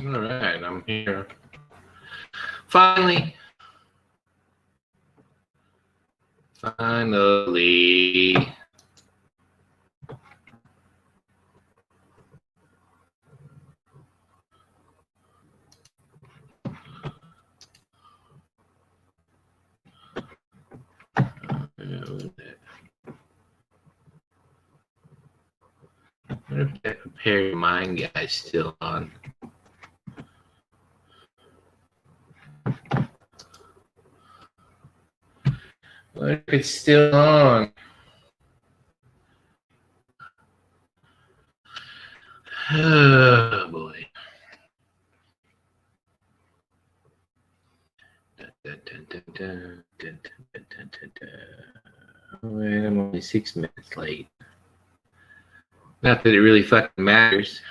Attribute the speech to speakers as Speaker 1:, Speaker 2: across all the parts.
Speaker 1: All right, I'm here. Finally. I wonder if that prepare your mind guy's still on. What if it's still on? Oh boy. Wait, I'm only 6 minutes late. Not that it really fucking matters,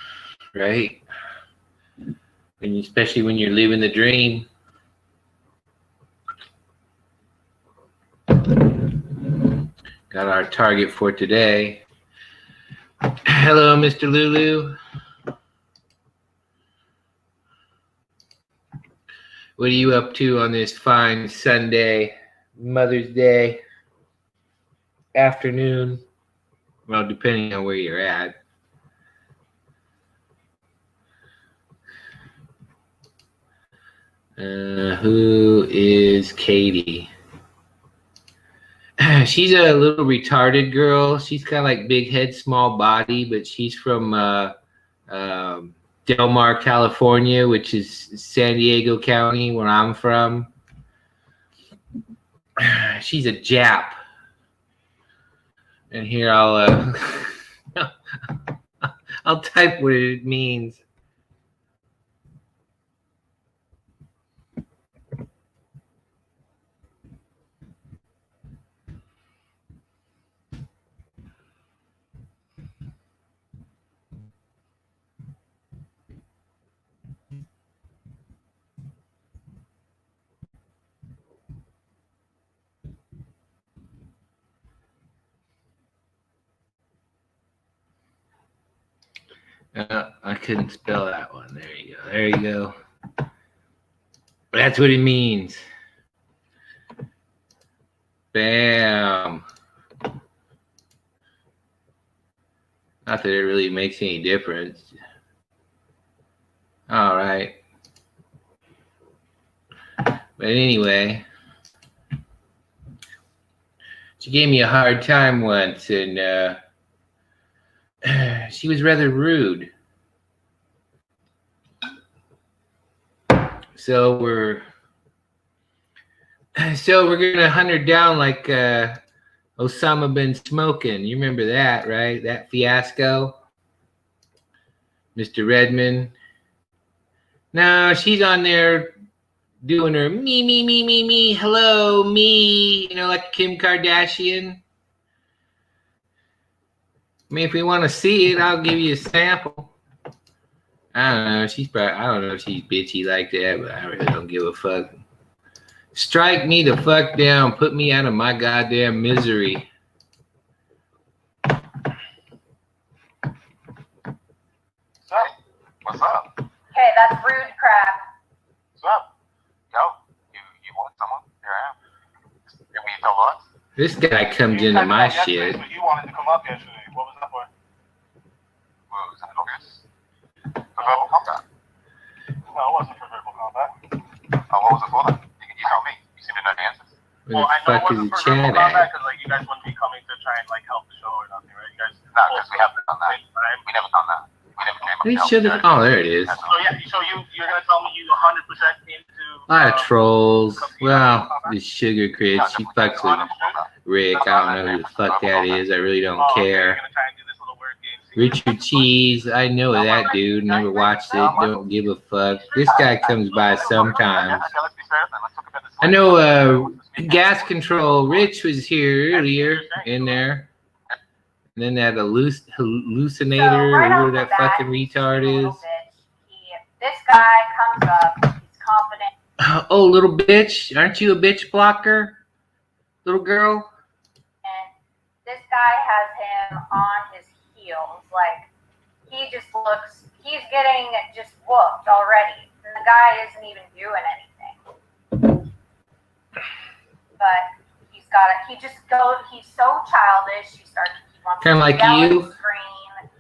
Speaker 1: right? Especially when you're living the dream. Got our target for today. Hello, Mr. Lulu. What are you up to on this fine Sunday, Mother's Day afternoon? Well, depending on where you're at. Who is Katie? She's a little retarded girl. She's kind of like big head, small body, but she's from Del Mar, California, which is San Diego County, where I'm from. She's a Jap. And here I'll I'll type what it means. I couldn't spell that one. There you go. There you go. That's what it means. Bam. Not that it really makes any difference. All right. But anyway, she gave me a hard time once, and she was rather rude. So we're gonna hunt her down like Osama bin Smoking. You remember that, right? That fiasco, Mr. Redmond. No, she's on there doing her me, hello, me, you know, like Kim Kardashian. I mean, if we want to see it, I'll give you a sample. I don't know. I don't know if she's bitchy like that, but I really don't give a fuck. Strike me the fuck down. Put me out of my goddamn misery.
Speaker 2: Hey, what's up?
Speaker 3: Hey, that's rude crap.
Speaker 2: What's up? Yo, you want someone? Here I am. You mean tell us?
Speaker 1: This guy comes into my shit.
Speaker 2: So you wanted to come up yesterday. What was that for? What was that? Okay. For verbal combat? No, it wasn't for verbal combat. Oh, what was it for then? You tell me. You seem to know the answers.
Speaker 1: Where the fuck is the chat at?
Speaker 2: Because like you guys wouldn't be coming to try and like help the show or nothing, right? You guys. No, because we haven't done that. We never done that. We never came up
Speaker 1: They
Speaker 2: to
Speaker 1: should have. Oh, there it is.
Speaker 2: So yeah, so you're gonna tell me you 100% came to.
Speaker 1: A lot of trolls. Well, this sugar kid, she fucks with Rick. I don't know who the fuck that is. I really don't care. Richard Cheese, I know that dude. Never watched it. Don't give a fuck. This guy comes by sometimes. I know Gas Control. Rich was here earlier in there. And then that hallucinator, or who that fucking retard is.
Speaker 3: This guy comes up. He's confident.
Speaker 1: Oh, little bitch. Aren't you a bitch blocker? Little girl?
Speaker 3: And this guy has him on his heels. Like, he just looks he's getting just whooped already. And the guy isn't even doing anything. But he's so childish. He wants
Speaker 1: Kind of like
Speaker 3: yell at
Speaker 1: you.
Speaker 3: the screen.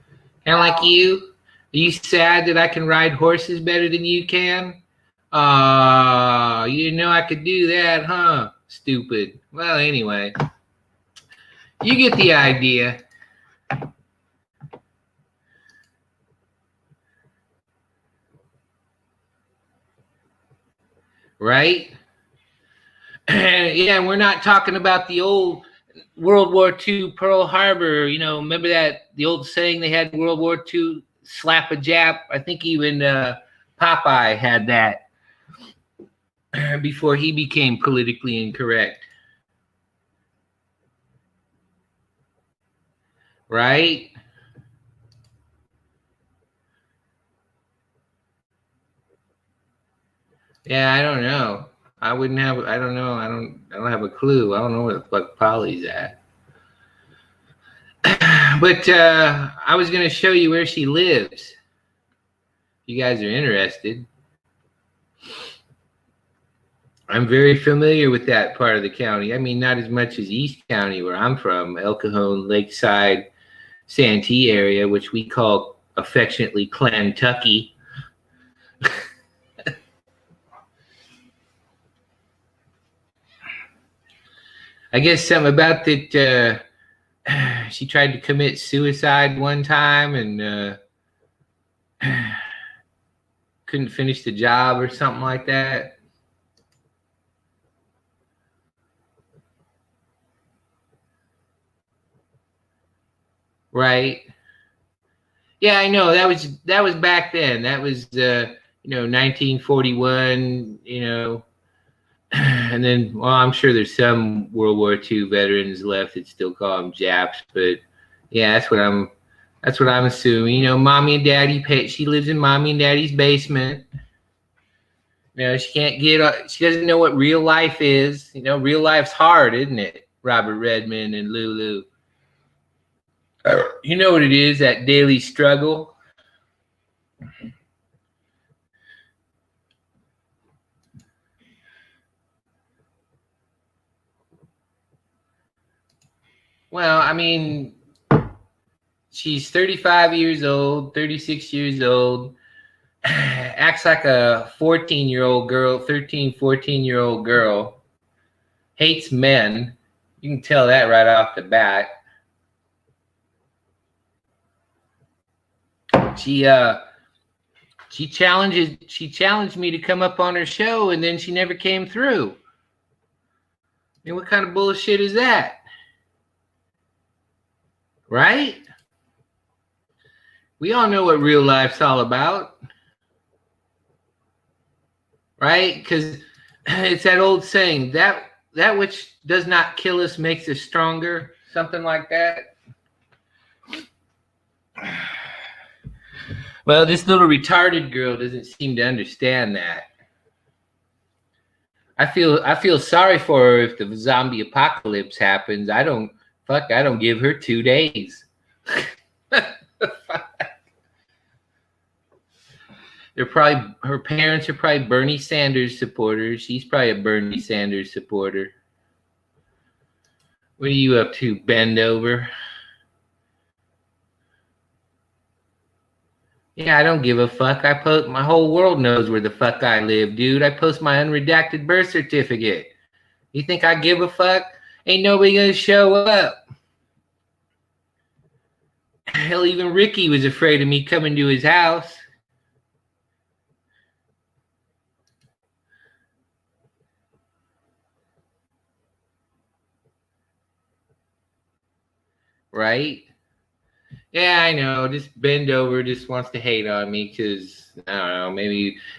Speaker 1: Kind of like you. Are you sad that I can ride horses better than you can? You didn't know I could do that, huh? Stupid. Well, anyway. You get the idea. Right? Yeah, we're not talking about the old World War II Pearl Harbor. You know, remember the old saying they had in World War II, slap a Jap? I think even Popeye had that before he became politically incorrect. Right? Yeah, I don't know. I don't know. I don't have a clue. I don't know where the fuck Polly's at. But I was going to show you where she lives. You guys are interested. I'm very familiar with that part of the county. I mean, not as much as East County, where I'm from, El Cajon, Lakeside, Santee area, which we call affectionately Clantucky. I guess something about that. She tried to commit suicide one time and couldn't finish the job or something like that. Right. Yeah, I know. That was back then. That was 1941, and then, well, I'm sure there's some World War II veterans left that still call them Japs, but yeah, that's what I'm assuming. Mommy and Daddy she lives in Mommy and Daddy's basement. She doesn't know what real life is. Real life's hard, isn't it? Robert Redmond and Lulu. You know what it is, that daily struggle. Well, I mean, she's 35 years old, 36 years old, acts like a 14-year-old girl, 13, 14-year-old girl, hates men. You can tell that right off the bat. She challenged me to come up on her show, and then she never came through. What kind of bullshit is that? Right? We all know what real life's all about. Right? Because it's that old saying, that which does not kill us makes us stronger. Something like that. Well, this little retarded girl doesn't seem to understand that. I feel sorry for her if the zombie apocalypse happens. I don't give her 2 days. Her parents are probably Bernie Sanders supporters. She's probably a Bernie Sanders supporter. What are you up to, bend over? Yeah, I don't give a fuck. My whole world knows where the fuck I live, dude. I post my unredacted birth certificate. You think I give a fuck? Ain't nobody gonna show up. Hell, even Ricky was afraid of me coming to his house. Right? Yeah, I know. Just bend over, just wants to hate on me because, I don't know,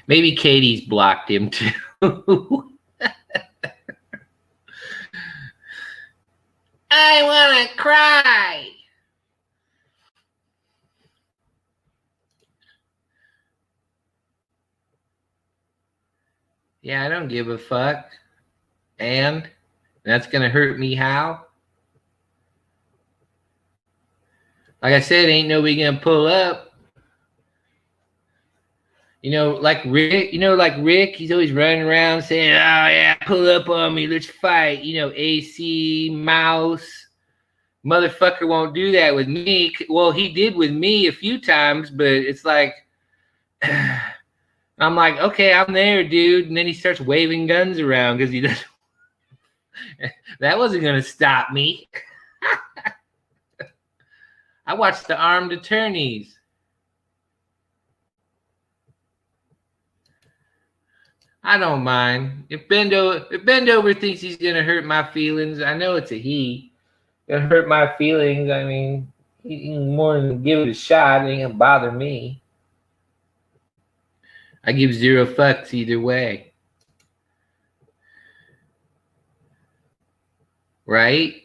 Speaker 1: maybe Katie's blocked him too. I want to cry. Yeah, I don't give a fuck. And that's going to hurt me how? Like I said, ain't nobody going to pull up. Like Rick, he's always running around saying, "Oh yeah, pull up on me, let's fight." AC Mouse, motherfucker won't do that with me. Well, he did with me a few times, but it's like, I'm like, okay, I'm there, dude. And then he starts waving guns around because he doesn't. That wasn't gonna stop me. I watched The Armed Attorneys. I don't mind. If Bendover thinks he's gonna hurt my feelings, I know it's a he. Gonna hurt my feelings. I mean, he can more than give it a shot. It ain't gonna bother me. I give zero fucks either way. Right?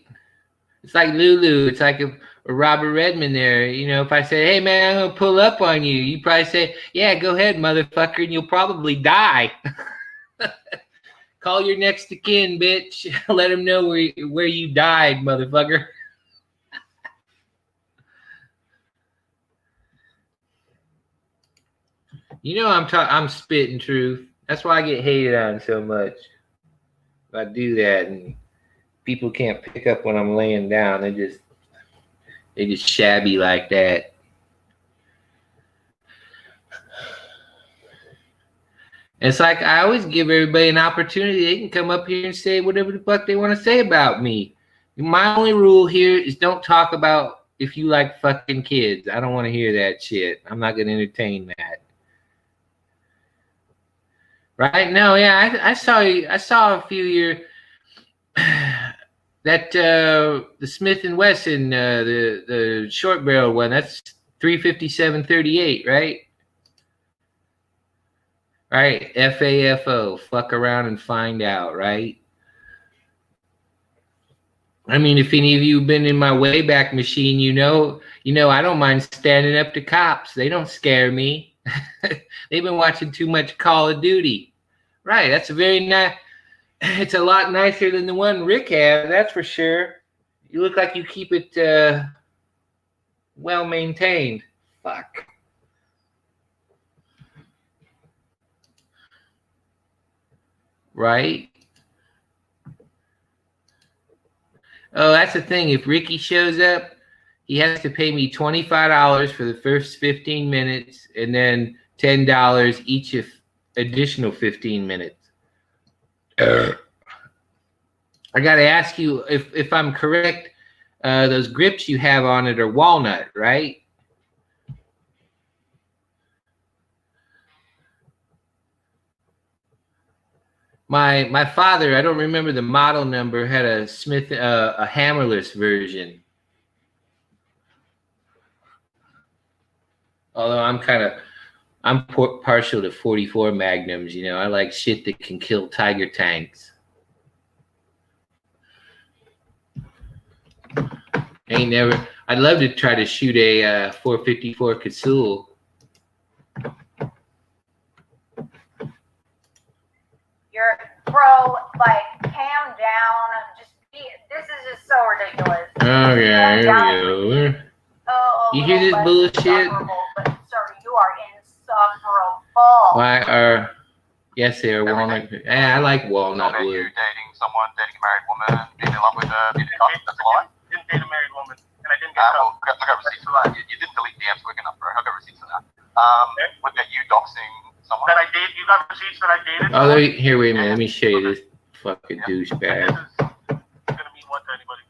Speaker 1: It's like Lulu. It's like a Robert Redmond there. If I say, "Hey man, I'm gonna pull up on you," you probably say, "Yeah, go ahead, motherfucker," and you'll probably die. Call your next of kin, bitch. Let him know where you died, motherfucker. I'm spitting truth. That's why I get hated on so much. If I do that and people can't pick up when I'm laying down, they just shabby like that. It's like I always give everybody an opportunity. They can come up here and say whatever the fuck they want to say about me. My only rule here is don't talk about if you like fucking kids. I don't want to hear that shit. I'm not going to entertain that. Right? No, yeah, I saw a few years that the Smith and Wesson, the short barrel one. That's 357.38, right? Right, FAFO, fuck around and find out, right? I mean, if any of you have been in my Wayback Machine, I don't mind standing up to cops. They don't scare me. They've been watching too much Call of Duty. Right, that's a very nice, it's a lot nicer than the one Rick had, that's for sure. You look like you keep it well maintained. Fuck. Right? Oh, that's the thing. If Ricky shows up, he has to pay me $25 for the first 15 minutes and then $10 each of additional 15 minutes. I got to ask you if I'm correct, those grips you have on it are walnut, right? My father, I don't remember the model number, had a Smith, a hammerless version. Although I'm partial to 44 Magnums, I like shit that can kill tiger tanks. I'd love to try to shoot a 454 Casull.
Speaker 3: Bro, like, calm down. This is just so ridiculous.
Speaker 1: Oh, yeah, here we go. You hear this bullshit?
Speaker 3: But, sir, you are insufferable.
Speaker 1: Yes, they are walnut. I like walnut wood.
Speaker 2: You dating a married woman, being in love with her, being in love, that's a lie?
Speaker 4: Didn't date a married woman, and I didn't get caught.
Speaker 2: I got receipts for that. You didn't delete DMs quick enough, bro. I got receipts for that. What about you doxing someone?
Speaker 4: That I dated? You got receipts that I dated?
Speaker 1: Oh, here, wait a minute. Let me show you this fucking douchebag.
Speaker 4: This is gonna mean what to anybody?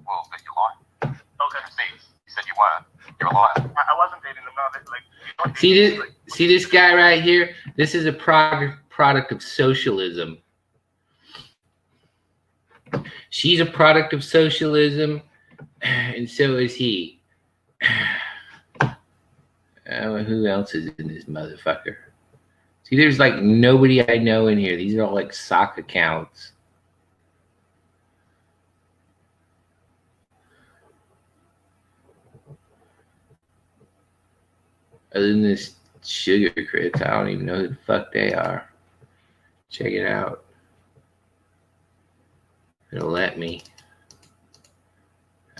Speaker 2: Well, that you lied.
Speaker 4: Okay.
Speaker 2: Receipts. You said you weren't. You're a liar.
Speaker 4: I wasn't dating them. No, like.
Speaker 1: See this guy right here? This is a product of socialism. She's a product of socialism, and so is he. Who else is in this motherfucker? See, there's like nobody I know in here. These are all like sock accounts. Other than this sugar crits, I don't even know who the fuck they are. Check it out. It'll let me.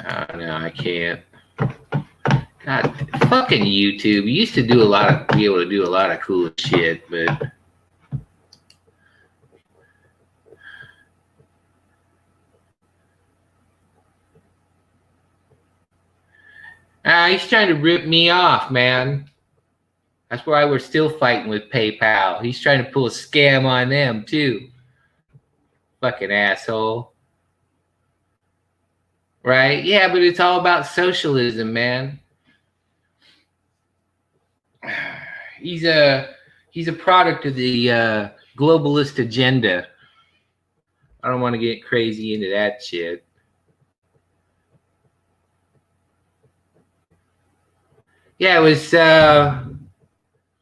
Speaker 1: Oh, no, I can't. God, fucking YouTube. We used to be able to do a lot of cool shit, but he's trying to rip me off, man. That's why we're still fighting with PayPal. He's trying to pull a scam on them too. Fucking asshole. Right? Yeah, but it's all about socialism, man. He's a product of the globalist agenda. I don't want to get crazy into that shit. Yeah, it was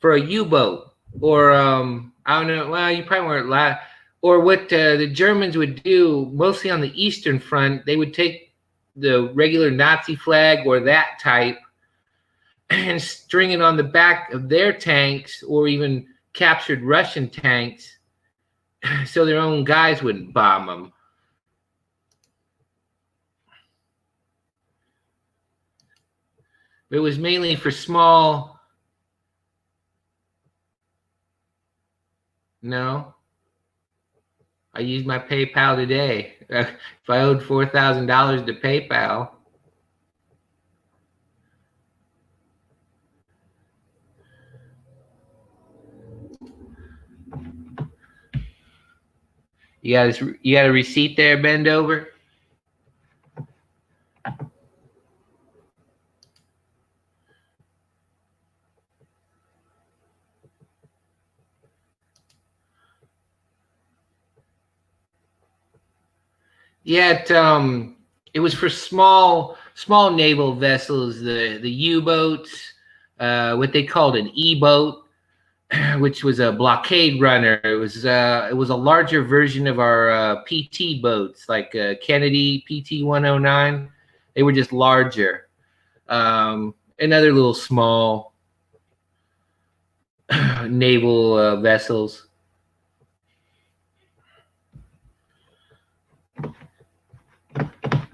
Speaker 1: for a U-boat, or I don't know. Well, you probably weren't live. Or what the Germans would do, mostly on the Eastern Front, they would take the regular Nazi flag or that type and string it on the back of their tanks, or even captured Russian tanks, so their own guys wouldn't bomb them. It was mainly for small. No, I used my PayPal today. If I owed $4,000 to PayPal. You got a receipt there, bend over? Yeah, it was for small naval vessels, the U-boats, what they called an E-boat, which was a blockade runner. It was a larger version of our PT boats, like Kennedy PT 109. They were just larger. And other little small naval vessels.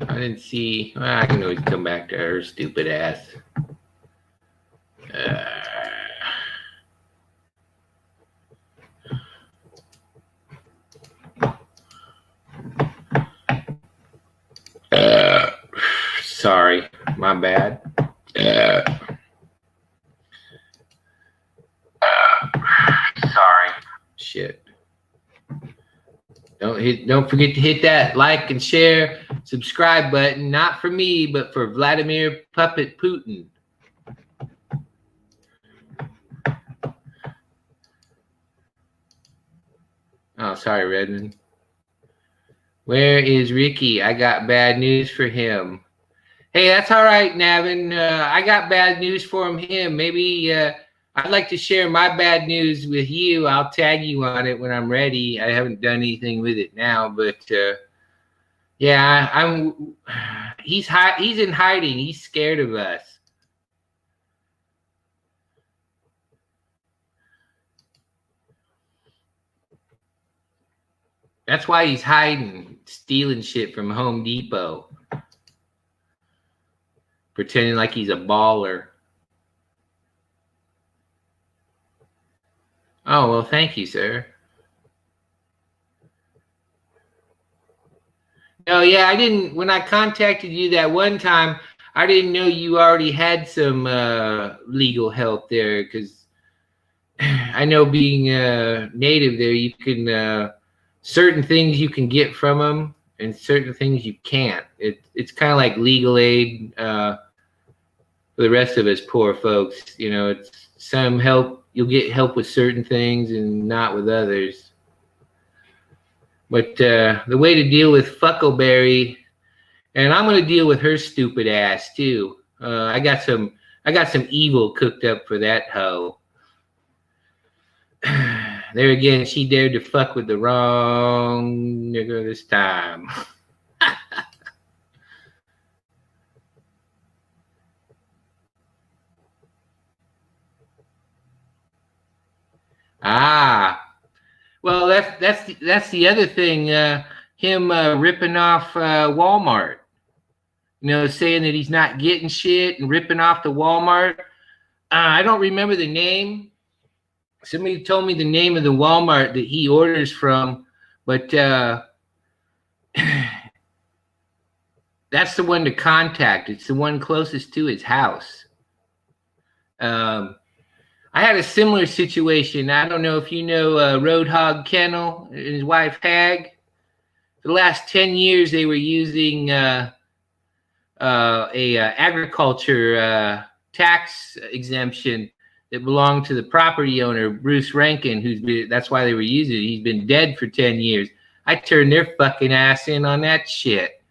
Speaker 1: I didn't see. Well, I can always come back to her stupid ass. Sorry, my bad. Sorry. Shit. Don't forget to hit that like and share, subscribe button. Not for me, but for Vladimir Puppet Putin. Oh, sorry, Redmond. Where is Ricky? I got bad news for him. Hey, that's all right, Navin. I got bad news for him. Maybe I'd like to share my bad news with you. I'll tag you on it when I'm ready. I haven't done anything with it now, but yeah, he's in hiding. He's scared of us. That's why he's hiding, stealing shit from Home Depot. Pretending like he's a baller. Oh, well, thank you, sir. No, yeah, I didn't. When I contacted you that one time, I didn't know you already had some legal help there, because I know being native there, you can certain things you can get from them and certain things you can't. It's kind of like legal aid for the rest of us poor folks. You know, it's some help. You'll get help with certain things and not with others. But the way to deal with Fuckleberry, and I'm going to deal with her stupid ass too. I got some evil cooked up for that hoe. There again, she dared to fuck with the wrong nigga this time. Well, that's the other thing. Him ripping off Walmart. saying that he's not getting shit and ripping off the Walmart. I don't remember the name. Somebody told me the name of the Walmart that he orders from, but that's the one to contact. It's the one closest to his house. I had a similar situation. I don't know if you know Roadhog Kennel and his wife Hag. For the last 10 years, they were using agriculture tax exemption that belonged to the property owner, Bruce Rankin, that's why they were using it. He's been dead for 10 years. I turned their fucking ass in on that shit.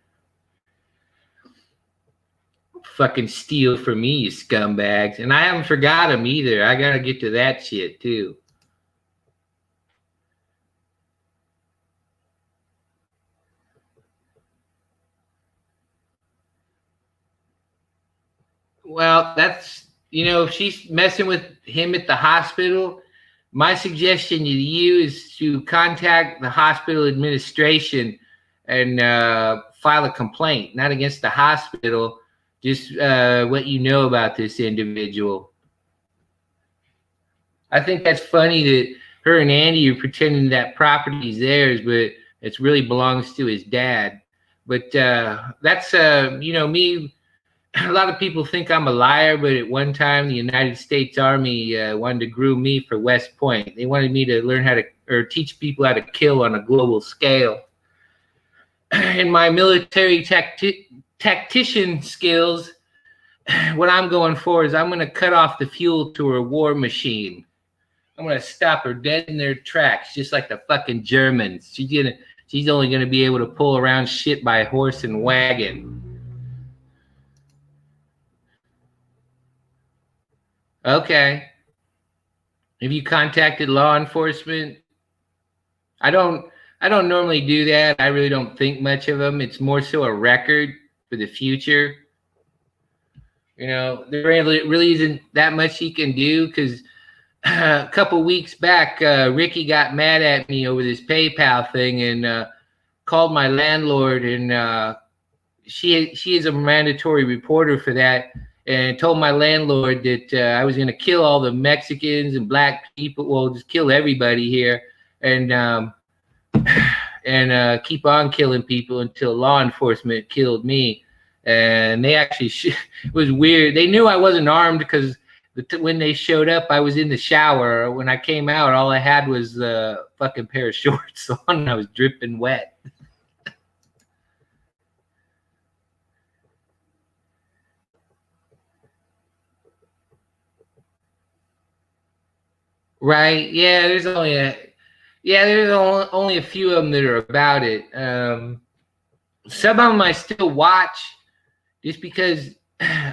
Speaker 1: Fucking steal from me, you scumbags. And I haven't forgot them either. I gotta get to that shit too. Well, that's, if she's messing with him at the hospital, my suggestion to you is to contact the hospital administration and file a complaint, not against the hospital, just what you know about this individual. I think that's funny that her and Andy are pretending that property is theirs, but it really belongs to his dad. But that's, me. A lot of people think I'm a liar, but at one time the United States Army wanted to groom me for West Point. They wanted me to learn teach people how to kill on a global scale. In my military tactician skills, what I'm going for is I'm going to cut off the fuel to her war machine. I'm going to stop her dead in their tracks, just like the fucking Germans. She's only going to be able to pull around shit by horse and wagon. Okay. Have you contacted law enforcement? I don't normally do that. I really don't think much of them. It's more so a record for the future. There really isn't that much he can do, because a couple weeks back, Ricky got mad at me over this PayPal thing and called my landlord, and she is a mandatory reporter for that. And told my landlord that I was going to kill all the Mexicans and black people. Well, just kill everybody here, and keep on killing people until law enforcement killed me. And they actually it was weird. They knew I wasn't armed because when they showed up, I was in the shower. When I came out, all I had was a fucking pair of shorts on, and I was dripping wet. Right? Yeah, there's only a few of them that are about it. Some of them I still watch, just because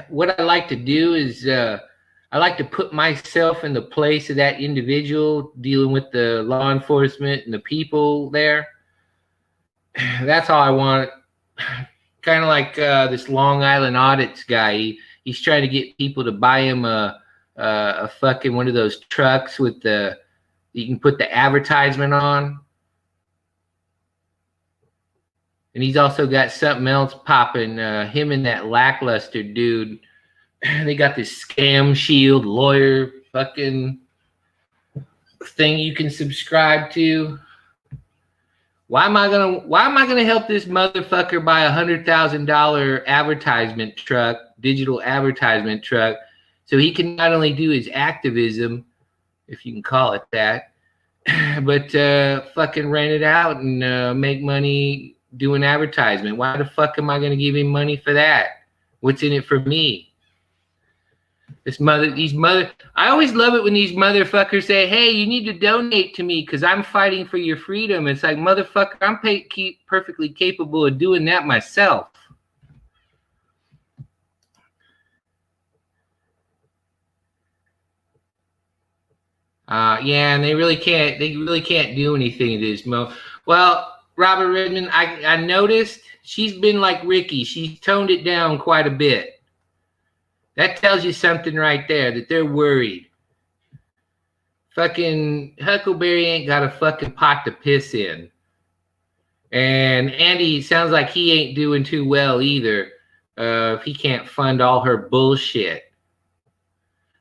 Speaker 1: what I like to do is I like to put myself in the place of that individual dealing with the law enforcement and the people there. That's all I want. Kind of like this Long Island audits guy. He's trying to get people to buy him a fucking one of those trucks with you can put the advertisement on. And he's also got something else popping. Him and that Lackluster dude, they got this Scam Shield lawyer fucking thing you can subscribe to. Why am I gonna help this motherfucker buy $100,000 advertisement truck, digital advertisement truck, so he can not only do his activism, if you can call it that, but fucking rent it out and make money doing advertisement? Why the fuck am I going to give him money for that? What's in it for me? I always love it when these motherfuckers say, hey, you need to donate to me because I'm fighting for your freedom. It's like, motherfucker, I'm perfectly capable of doing that myself. Yeah, and they really can't do anything to this. Well, Robert Redmond, I noticed she's been like Ricky. She's toned it down quite a bit. That tells you something right there, that they're worried. Fucking Huckleberry ain't got a fucking pot to piss in. And Andy sounds like he ain't doing too well either. if he can't fund all her bullshit.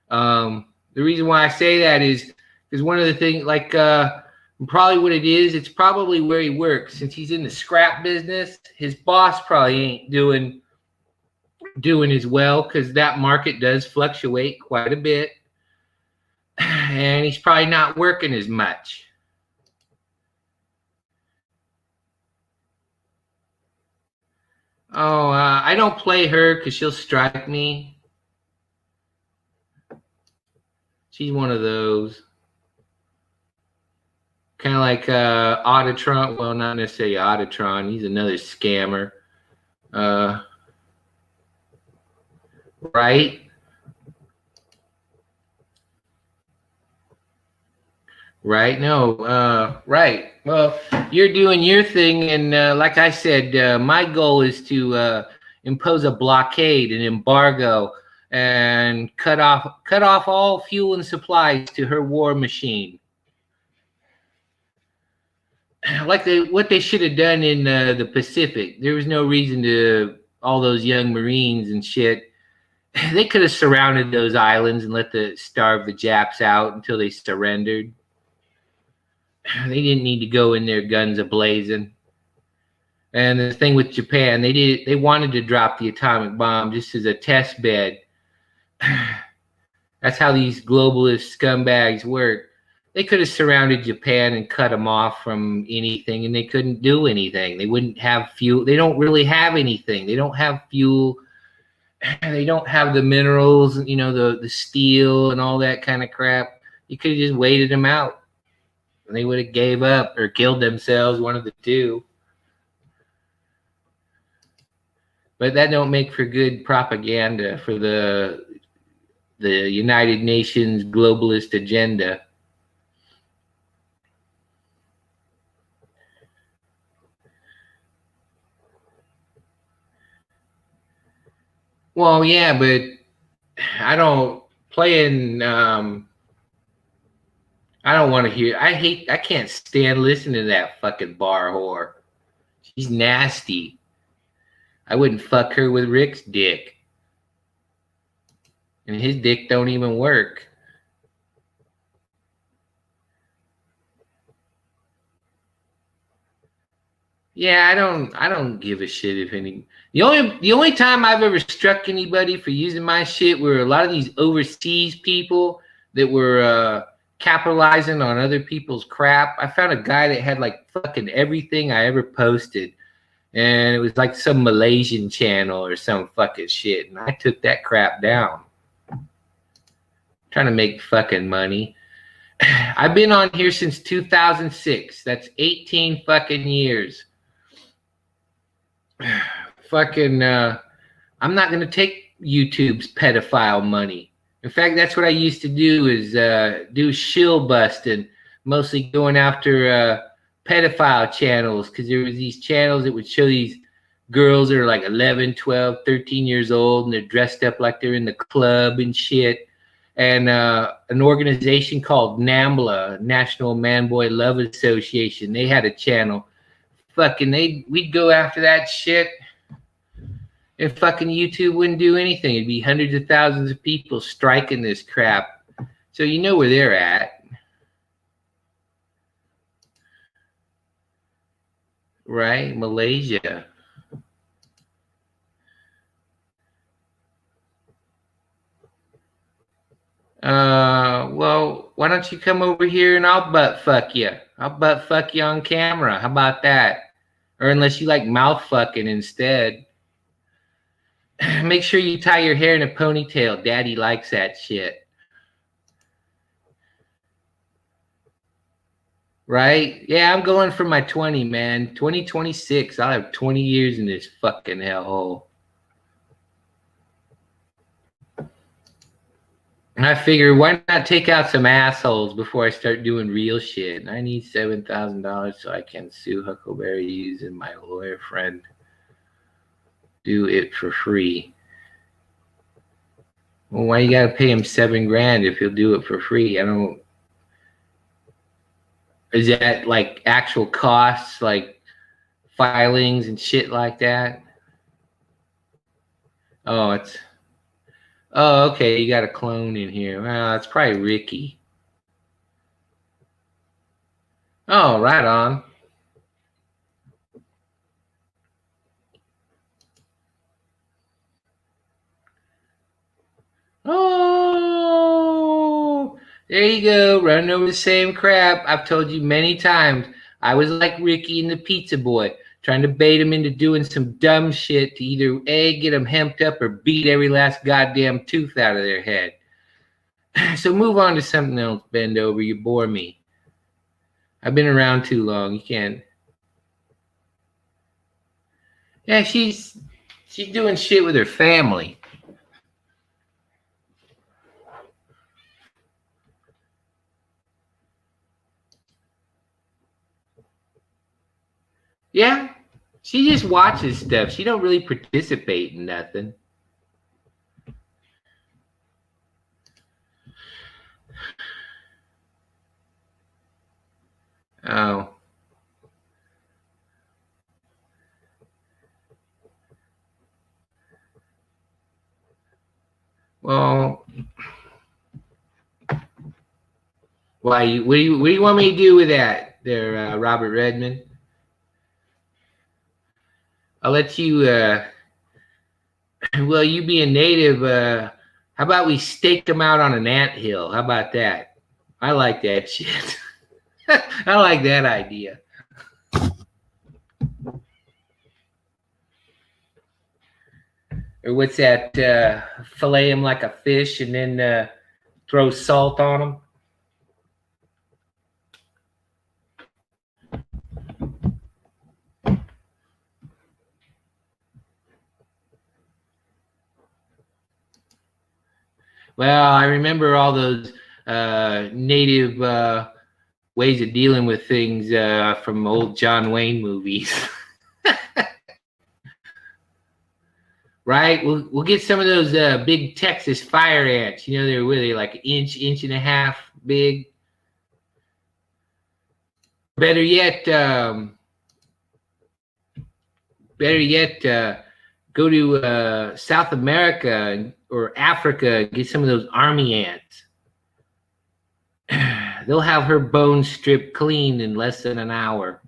Speaker 1: The reason why I say that is because one of the things, like probably what it is, it's probably where he works. Since he's in the scrap business, his boss probably ain't doing as well, because that market does fluctuate quite a bit, and he's probably not working as much. Oh, I don't play her because she'll strike me. She's one of those. Kind of like Autotron. Well, not necessarily Autotron. He's another scammer. Right? Right? No. Right. Well, you're doing your thing, and like I said, my goal is to impose a blockade, an embargo, and cut off all fuel and supplies to her war machine. Like what they should have done in the Pacific. There was no reason to all those young Marines and shit. They could have surrounded those islands and starve the Japs out until they surrendered. They didn't need to go in there guns a-blazing. And the thing with Japan, they wanted to drop the atomic bomb just as a test bed. That's how these globalist scumbags work. They could have surrounded Japan and cut them off from anything, and they couldn't do anything. They wouldn't have fuel. They don't really have anything. They don't have fuel. They don't have the minerals, you know, the steel and all that kind of crap. You could have just waited them out. And they would have gave up or killed themselves, one of the two. But that don't make for good propaganda for the United Nations globalist agenda. Well, yeah, but I don't play in. I don't want to hear. I can't stand listening to that fucking bar whore. She's nasty. I wouldn't fuck her with Rick's dick. And his dick don't even work. Yeah, I don't give a shit if any. The only time I've ever struck anybody for using my shit were a lot of these overseas people that were capitalizing on other people's crap. I found a guy that had like fucking everything I ever posted, and it was like some Malaysian channel or some fucking shit, and I took that crap down. I'm trying to make fucking money. I've been on here since 2006. That's 18 fucking years. Fucking I'm not gonna take YouTube's pedophile money. In fact, that's what I used to do, is do shill busting, mostly going after pedophile channels, because there was these channels that would show these girls that are like 11, 12, 13 years old, and they're dressed up like they're in the club and shit. And an organization called NAMBLA, National Man Boy Love Association, they had a channel. Fucking we'd go after that shit, and fucking YouTube wouldn't do anything. It'd be hundreds of thousands of people striking this crap. So you know where they're at. Right? Malaysia. Well, why don't you come over here and I'll butt fuck you. I'll butt fuck you on camera. How about that? Or unless you like mouth fucking instead. Make sure you tie your hair in a ponytail. Daddy likes that shit. Right? Yeah, I'm going for my 20, man. 2026. I'll have 20 years in this fucking hellhole. And I figure, why not take out some assholes before I start doing real shit? And I need $7,000 so I can sue Huckleberry using my lawyer friend. Do it for free. Well, why you gotta pay him $7 grand if he'll do it for free? I don't. Is that like actual costs, like filings and shit like that? Oh, it's. Oh, okay. You got a clone in here. Well, it's probably Ricky. Oh, right on. Oh, there you go. Running over the same crap. I've told you many times. I was like Ricky and the pizza boy, trying to bait him into doing some dumb shit to either A, get them hemped up, or beat every last goddamn tooth out of their head. So move on to something else, bend over. You bore me. I've been around too long. You can't. Yeah, she's doing shit with her family. Yeah, she just watches stuff. She don't really participate in nothing. Oh. Well, why? What do you want me to do with that, there, Robert Redmond? I'll let you. Well, you be a native. How about we stake them out on an anthill? How about that? I like that shit. I like that idea. Or what's that? Fillet them like a fish and then throw salt on them. Well, I remember all those native ways of dealing with things from old John Wayne movies. Right? We'll get some of those big Texas fire ants. You know, they're really like an inch and a half big. Better yet, go to South America or Africa and get some of those army ants. They'll have her bones stripped clean in less than an hour.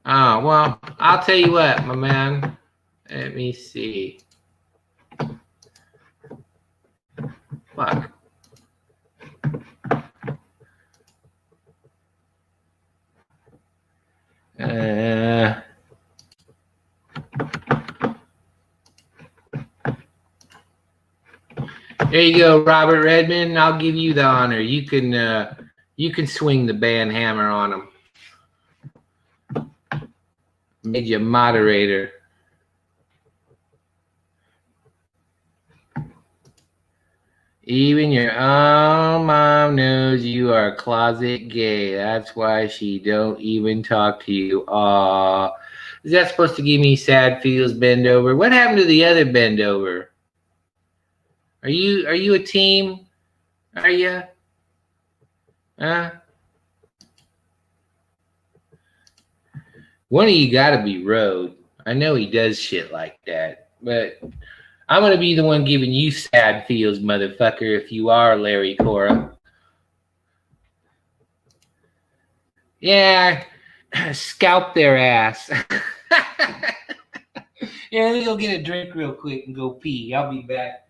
Speaker 1: Oh, well, I'll tell you what, my man. Let me see. Fuck. There you go, Robert Redmond. I'll give you the honor. You can swing the band hammer on him. Made you a moderator. Even your own mom knows you are a closet gay. That's why she don't even talk to you. Aw. Is that supposed to give me sad feels, bend over? What happened to the other bend over? Are you a team? Are you? Huh? One of you gotta be Road. I know he does shit like that, but I'm gonna be the one giving you sad feels, motherfucker, if you are Larry Cora. Yeah, scalp their ass. Yeah, let me go get a drink real quick and go pee. I'll be back.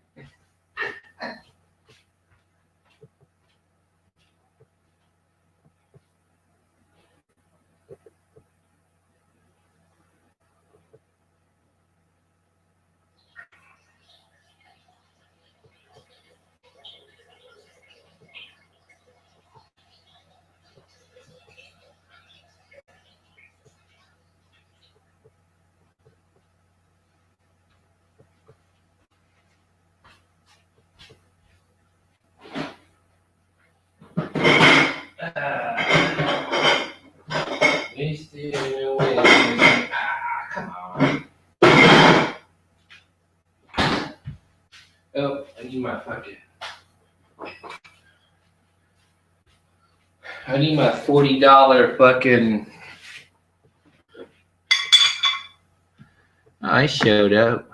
Speaker 1: Come on. Oh, I need my I need my $40 fucking. I showed up.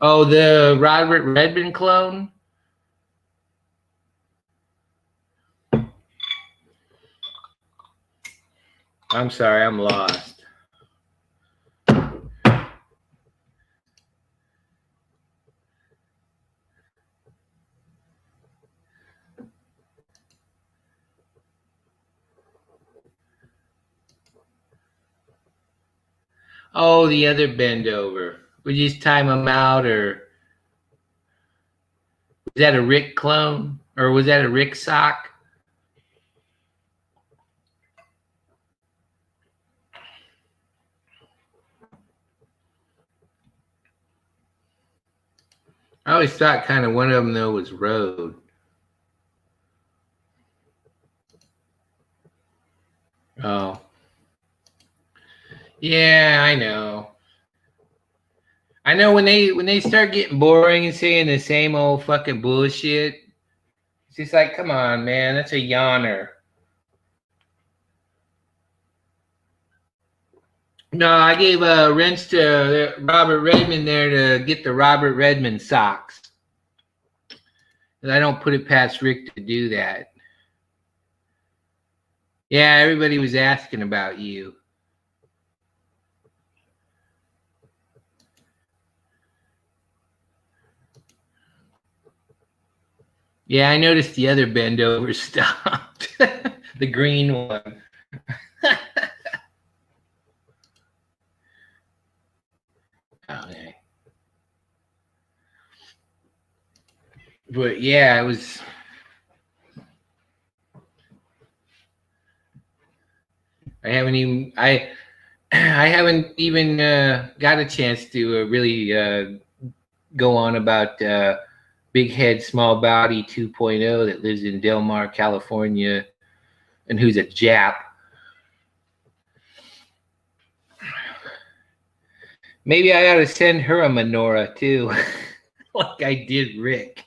Speaker 1: Oh, the Robert Redmond clone? I'm sorry, I'm lost. Oh, the other bend over. Would you just time him out, or was that a Rick clone? Or was that a Rick sock? I always thought kind of one of them, though, was Road. Oh. Yeah, I know. I know when they start getting boring and saying the same old fucking bullshit, it's just like, come on, man, that's a yawner. No, I gave rents to Robert Redmond there to get the Robert Redmond socks. And I don't put it past Rick to do that. Yeah, everybody was asking about you. Yeah, I noticed the other bend over stopped. The green one. Okay. But yeah, it was. I haven't even got a chance to really go on about Big Head Small Body 2.0 that lives in Del Mar, California, and who's a Jap. Maybe I ought to send her a menorah too, like I did Rick.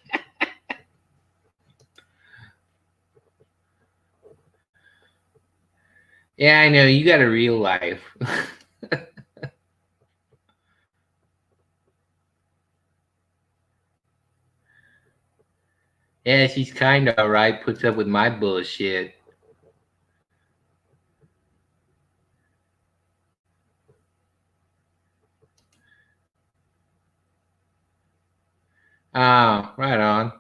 Speaker 1: Yeah, I know, you got a real life. Yeah, she's kind of all right, puts up with my bullshit. Oh, right on.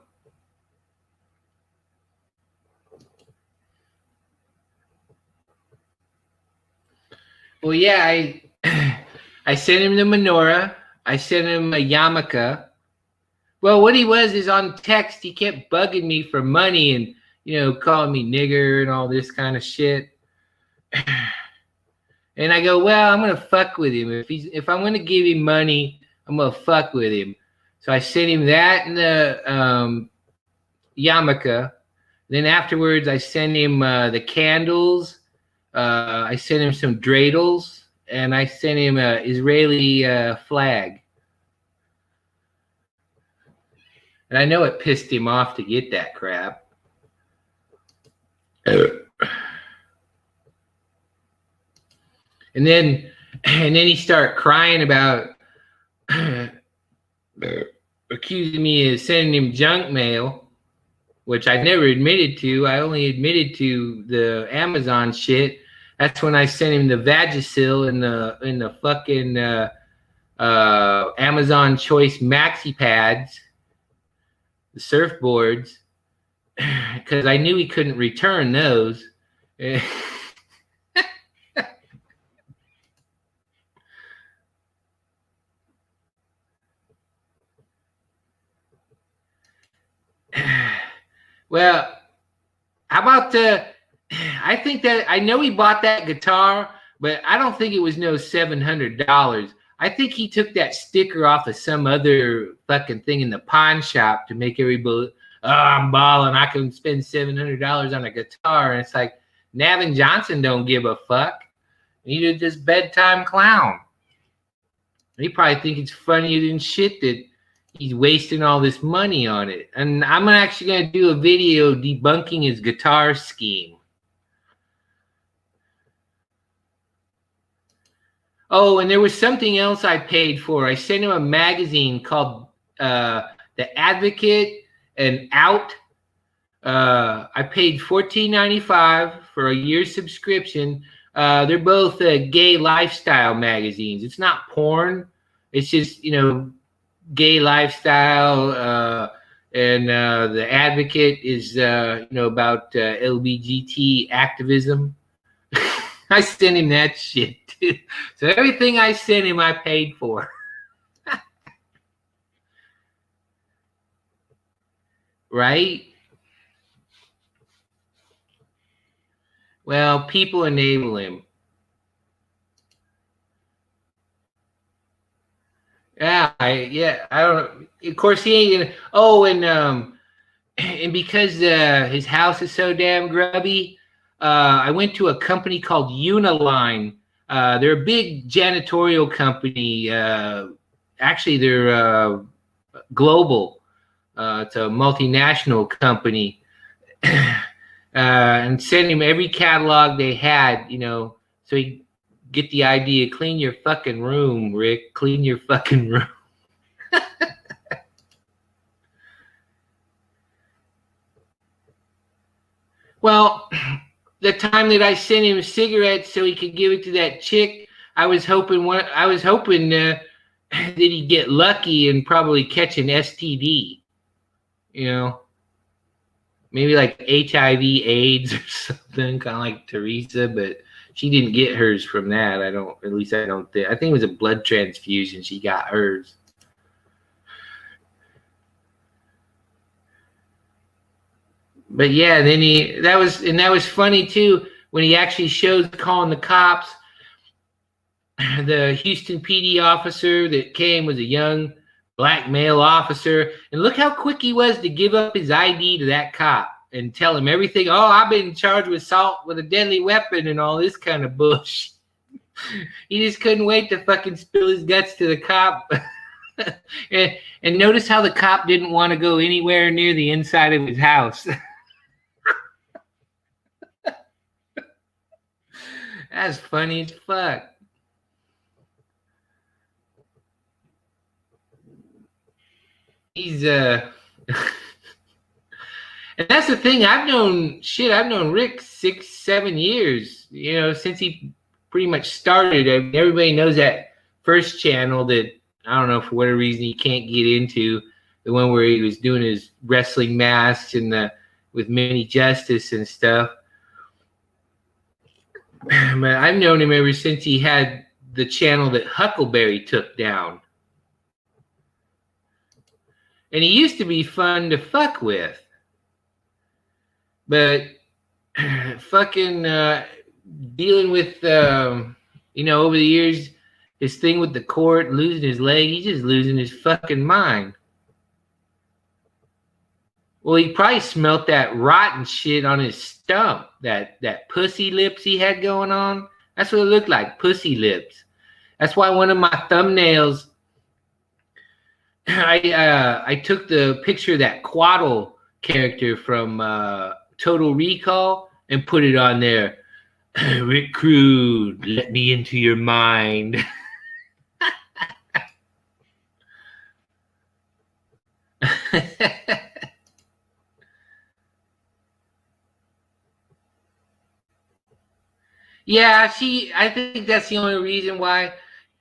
Speaker 1: Well, yeah, I sent him the menorah. I sent him a yarmulke. Well, what he was is on text, he kept bugging me for money and, calling me nigger and all this kind of shit. And I go, well, I'm gonna fuck with him. If I'm gonna give him money, I'm gonna fuck with him. So I sent him that and the yarmulke. Then afterwards, I sent him the candles. I sent him some dreidels, and I sent him an Israeli flag. And I know it pissed him off to get that crap. And then he started crying about accusing me of sending him junk mail, which I never admitted to. I only admitted to the Amazon shit. That's when I sent him the Vagisil and the fucking Amazon Choice maxi pads, the surfboards, because I knew he couldn't return those. Well, how about I think that I know he bought that guitar, but I don't think it was no $700. I think he took that sticker off of some other fucking thing in the pawn shop to make everybody, oh, I'm balling. I can spend $700 on a guitar. And it's like, Navin Johnson don't give a fuck. He's just bedtime clown. He probably think it's funnier than shit that he's wasting all this money on it. And I'm actually going to do a video debunking his guitar scheme. Oh, and there was something else I paid for. I sent him a magazine called The Advocate and Out. I paid $14.95 for a year's subscription. They're both gay lifestyle magazines. It's not porn. It's just, you know, gay lifestyle. And The Advocate is, you know, about LGBT activism. I sent him that shit, too. So everything I sent him, I paid for. Right? Well, people enable him. Yeah, I don't know. Of course, he ain't gonna. Oh, and because his house is so damn grubby, I went to a company called Uniline. They're a big janitorial company. Actually, they're global. It's a multinational company. And sent him every catalog they had, you know, so he get the idea. Clean your fucking room, Rick. Clean your fucking room. Well, the time that I sent him cigarettes so he could give it to that chick, I was hoping that he'd get lucky and probably catch an STD. You know, maybe like HIV, AIDS, or something, kind of like Teresa, but she didn't get hers from that. I don't think. I think it was a blood transfusion. She got hers. But yeah, then that was funny too when he actually shows calling the cops. The Houston PD officer that came was a young black male officer, and look how quick he was to give up his ID to that cop and tell him everything. Oh, I've been charged with assault with a deadly weapon and all this kind of bullshit. He just couldn't wait to fucking spill his guts to the cop. and notice how the cop didn't want to go anywhere near the inside of his house. That's funny as fuck. He's and that's the thing. I've known Rick 6-7 years, you know, since he pretty much started. I mean, everybody knows that first channel that, I don't know, for whatever reason he can't get into, the one where he was doing his wrestling masks and with Minnie Justice and stuff. But I've known him ever since he had the channel that Huckleberry took down. And he used to be fun to fuck with. But fucking dealing with, you know, over the years, his thing with the court, losing his leg, he's just losing his fucking mind. Well, he probably smelt that rotten shit on his stump, that pussy lips he had going on. That's what it looked like, pussy lips. That's why one of my thumbnails, I took the picture of that Quaddle character from Total Recall and put it on there. Rick Crude, let me into your mind. Yeah, I think that's the only reason why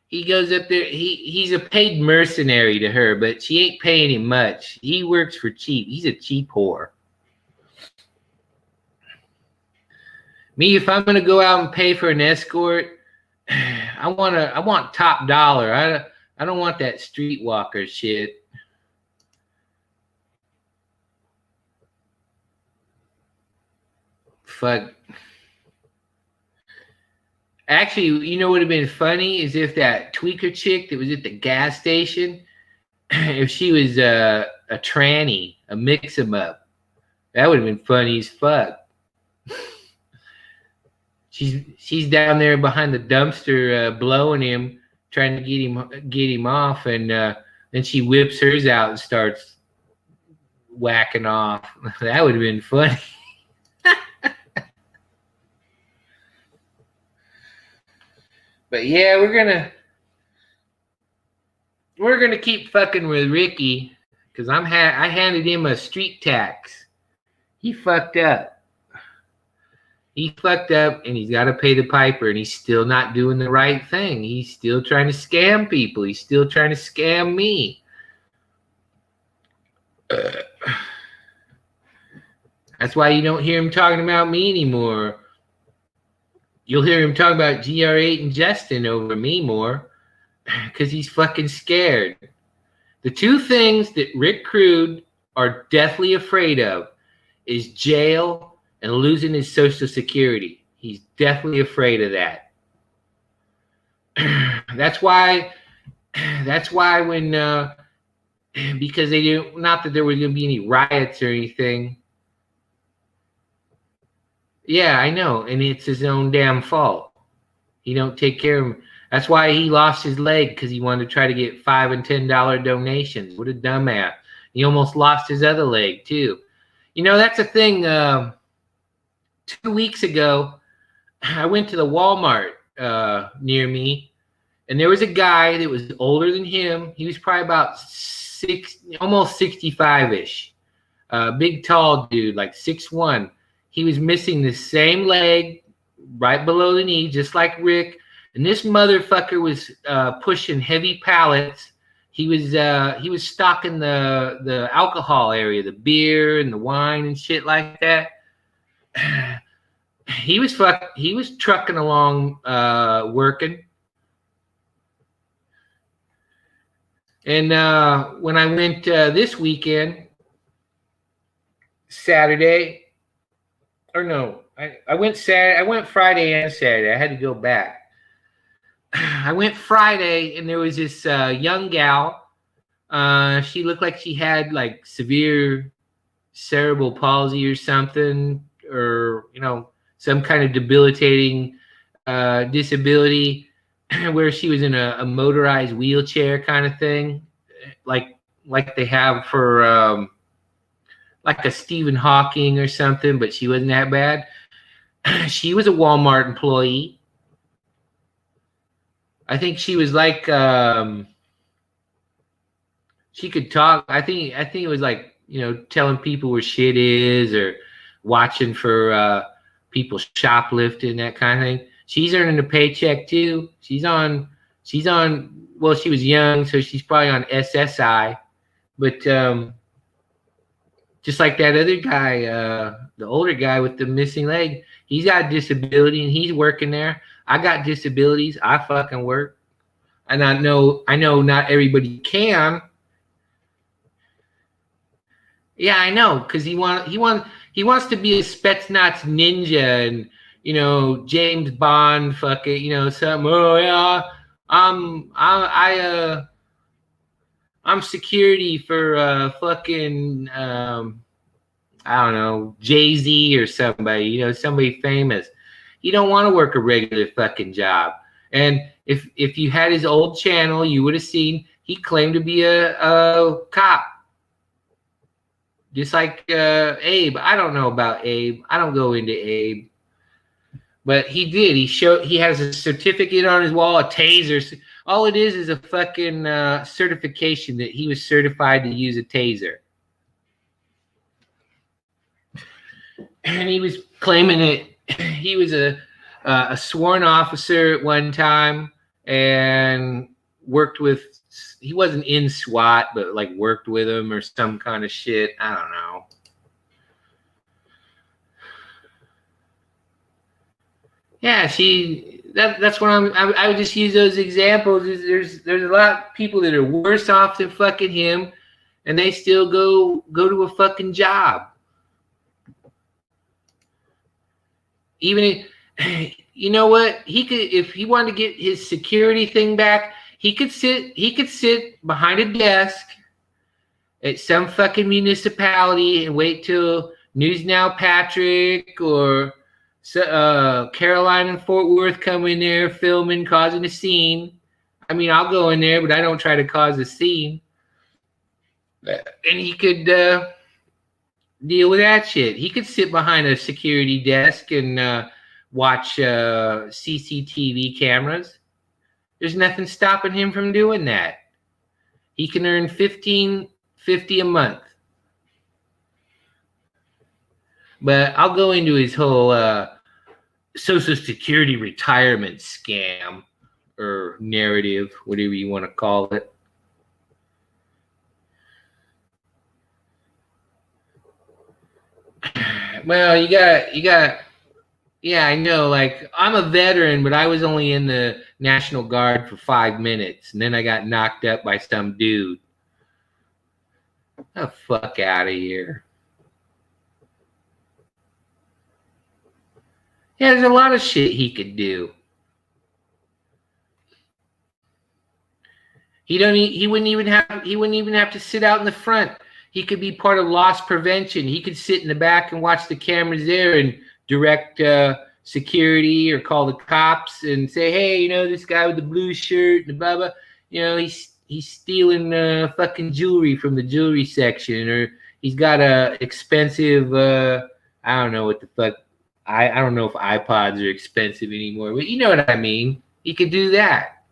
Speaker 1: he goes up there. He's a paid mercenary to her, but she ain't paying him much. He works for cheap. He's a cheap whore. Me, if I'm gonna go out and pay for an escort, I want top dollar. I don't want that streetwalker shit. Fuck. Actually, you know what would have been funny is if that tweaker chick that was at the gas station, if she was a tranny, a mix-em-up. That would have been funny as fuck. She's down there behind the dumpster blowing him, trying to get him off, and then she whips hers out and starts whacking off. That would have been funny. But yeah, we're gonna keep fucking with Ricky because I handed him a street tax. He fucked up. He fucked up, and he's got to pay the piper, and he's still not doing the right thing. He's still trying to scam people. He's still trying to scam me. That's why you don't hear him talking about me anymore. You'll hear him talking about GR8 and Justin over me more because he's fucking scared. The two things that Rick Crude are deathly afraid of is jail and losing his Social Security. He's definitely afraid of that. That's why when because they didn't, not that there was going to be any riots or anything. Yeah, I know, and it's his own damn fault. He don't take care of him. That's why he lost his leg, because he wanted to try to get $5 and $10 donations. What a dumbass. He almost lost his other leg too. You know, that's a thing. 2 weeks ago, I went to the Walmart near me, and there was a guy that was older than him. He was probably about almost 65-ish. Big, tall dude, like 6'1". He was missing the same leg right below the knee, just like Rick. And this motherfucker was pushing heavy pallets. He was stocking the alcohol area, the beer and the wine and shit like that. He was trucking along, working. And when I went this weekend, Saturday, or no, I went Saturday. I went Friday and Saturday. I had to go back. I went Friday, and there was this young gal. She looked like she had like severe cerebral palsy or something, or some kind of debilitating disability, where she was in a motorized wheelchair kind of thing, like they have for like a Stephen Hawking or something, but she wasn't that bad. She was a Walmart employee. I think she was like she could talk. I think it was like, telling people where shit is, or watching for people shoplifting, that kind of thing. She's earning a paycheck too. She's on well, she was young, so she's probably on SSI, but just like that other guy, the older guy with the missing leg, he's got a disability and he's working there. I got disabilities. I fucking work. And I know not everybody can. Yeah, I know, because he wants to be a Spetsnaz ninja and James Bond fucking something. Oh yeah, I'm security for fucking I don't know, Jay-Z or somebody, somebody famous. You don't want to work a regular fucking job. And if you had his old channel, you would have seen he claimed to be a cop. Just like Abe. I don't know about Abe. I don't go into Abe. But he did. He has a certificate on his wall, a taser. All it is a fucking certification that he was certified to use a taser. And he was claiming that he was a sworn officer at one time and worked with. He wasn't in SWAT, but like worked with him or some kind of shit. I don't know. Yeah, that's what I would just use those examples. There's a lot of people that are worse off than fucking him, and they still go to a fucking job. Even You know what? He could, if he wanted to get his security thing back, he could sit behind a desk at some fucking municipality and wait till News Now Patrick or Caroline and Fort Worth come in there filming, causing a scene. I mean, I'll go in there, but I don't try to cause a scene. And he could deal with that shit. He could sit behind a security desk and watch CCTV cameras. There's nothing stopping him from doing that. He can earn $15.50 a month. But I'll go into his whole Social Security retirement scam or narrative, whatever you want to call it. Well, you got. Yeah, I know. Like, I'm a veteran, but I was only in the National Guard for 5 minutes, and then I got knocked up by some dude. The fuck out of here. Yeah, there's a lot of shit he could do. He wouldn't even have to sit out in the front. He could be part of loss prevention. He could sit in the back and watch the cameras there and direct security or call the cops and say, hey, you know, this guy with the blue shirt and blah blah, you know, he's stealing fucking jewelry from the jewelry section, or he's got a expensive I don't know what the fuck. I don't know if iPods are expensive anymore, but you know what I mean. He could do that.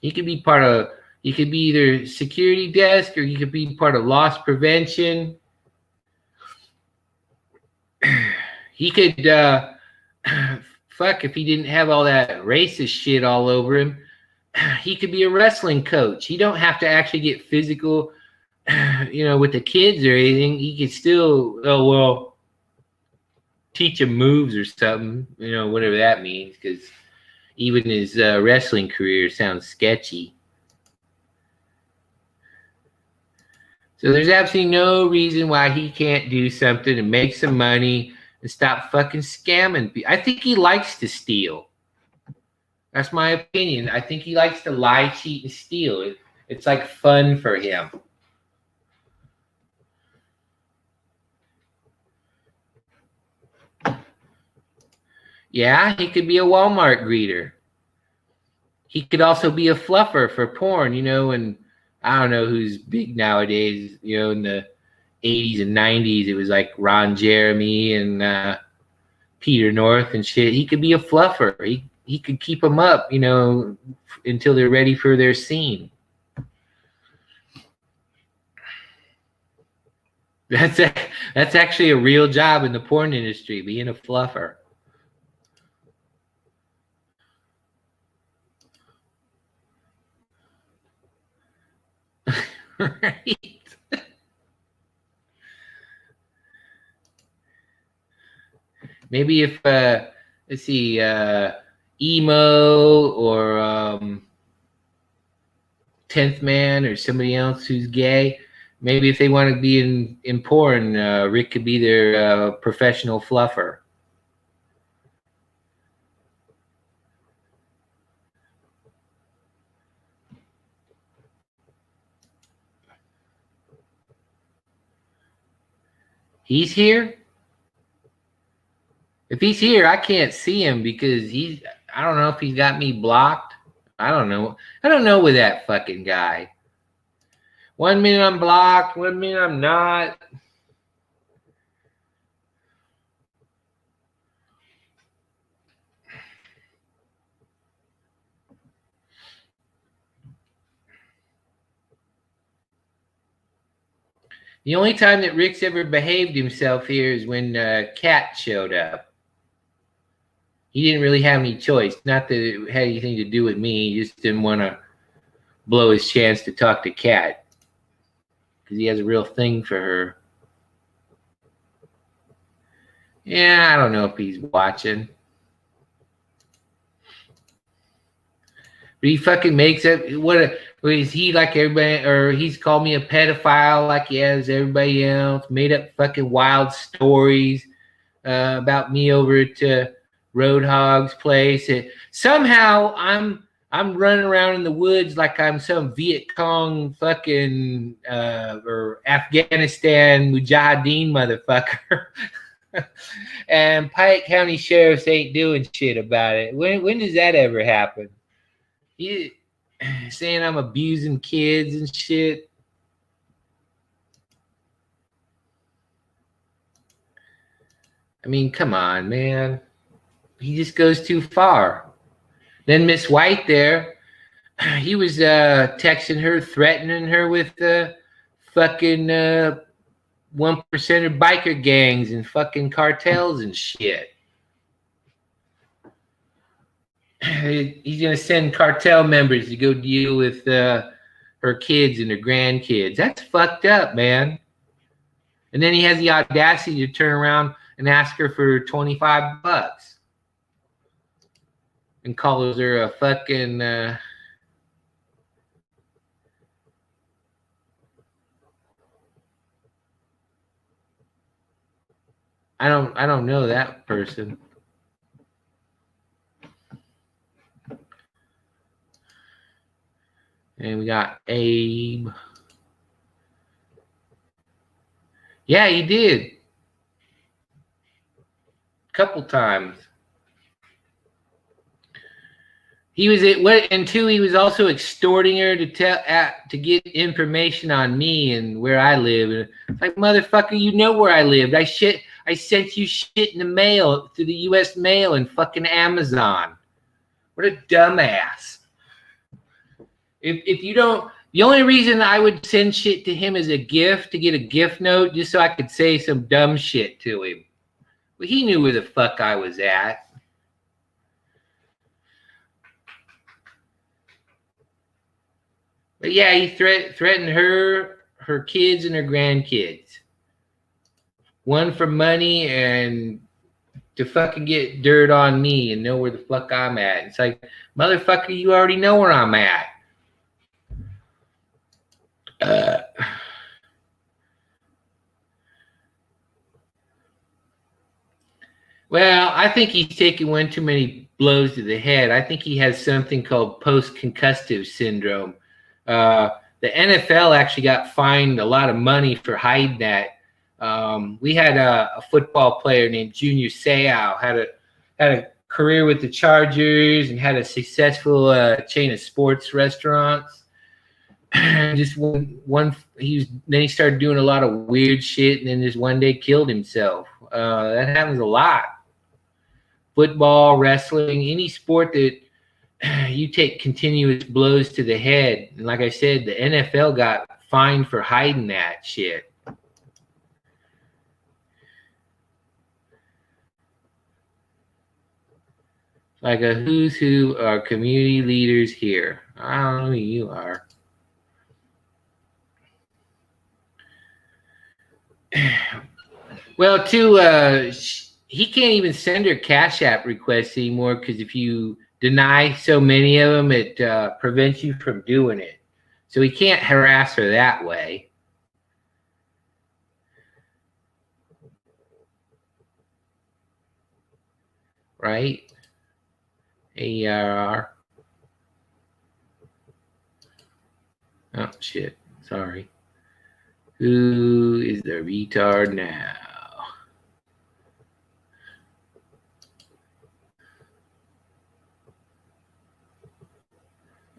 Speaker 1: He could be part of. He could be either security desk or he could be part of loss prevention. He could fuck if he didn't have all that racist shit all over him. He could be a wrestling coach. He don't have to actually get physical, you know, with the kids or anything. He could still, teach them moves or something, you know, whatever that means, because even his wrestling career sounds sketchy. So there's absolutely no reason why he can't do something and make some money and stop fucking scamming people. I think he likes to steal. That's my opinion. I think he likes to lie, cheat, and steal. It's like fun for him. Yeah, he could be a Walmart greeter. He could also be a fluffer for porn, you know, and I don't know who's big nowadays. You know, in the 80s and 90s, it was like Ron Jeremy and Peter North and shit. He could be a fluffer. He could keep them up, you know, until they're ready for their scene. That's actually a real job in the porn industry, being a fluffer. Right. Maybe if let's see, emo or 10th Man or somebody else who's gay, maybe if they want to be in porn, Rick could be their professional fluffer. He's here? If he's here, I can't see him because I don't know if he's got me blocked. I don't know. I don't know with that fucking guy. 1 minute I'm blocked, 1 minute I'm not. The only time that Rick's ever behaved himself here is when Kat showed up. He didn't really have any choice. Not that it had anything to do with me. He just didn't want to blow his chance to talk to Kat because he has a real thing for her. Yeah, I don't know if he's watching. But he fucking makes it. What is he like everybody? Or he's called me a pedophile like he has everybody else. Made up fucking wild stories about me over at Roadhog's place. Somehow I'm running around in the woods like I'm some Viet Cong fucking or Afghanistan Mujahideen motherfucker. And Pike County sheriffs ain't doing shit about it. When does that ever happen? You saying I'm abusing kids and shit. I mean, come on, man. He just goes too far. Then Miss White there, he was texting her, threatening her with fucking 1% of biker gangs and fucking cartels and shit. He's gonna send cartel members to go deal with her kids and her grandkids. That's fucked up, man. And then he has the audacity to turn around and ask her for $25 and calls her a fucking I don't know that person. And we got Abe. Yeah, he did. A couple times. He was and two, he was also extorting her to get information on me and where I live. And it's like, motherfucker, you know where I lived. I sent you shit in the mail through the U.S. mail and fucking Amazon. What a dumbass. If you don't, the only reason I would send shit to him as a gift, to get a gift note, just so I could say some dumb shit to him. Well, he knew where the fuck I was at. But yeah, he threatened her kids, and her grandkids. One for money and to fucking get dirt on me and know where the fuck I'm at. It's like, motherfucker, you already know where I'm at. Well, I think he's taking one too many blows to the head. I think he has something called post-concussive syndrome. The NFL actually got fined a lot of money for hiding that. We had a football player named Junior Seau, had a career with the Chargers and had a successful chain of sports restaurants. Just then he started doing a lot of weird shit, and then just one day killed himself. That happens a lot. Football, wrestling, any sport that you take continuous blows to the head. And like I said, the NFL got fined for hiding that shit. Like a who's who are community leaders here. I don't know who you are. Well, he can't even send her Cash App requests anymore because if you deny so many of them, it prevents you from doing it. So he can't harass her that way. Right? ARR. Oh, shit. Sorry. Who is the retard now?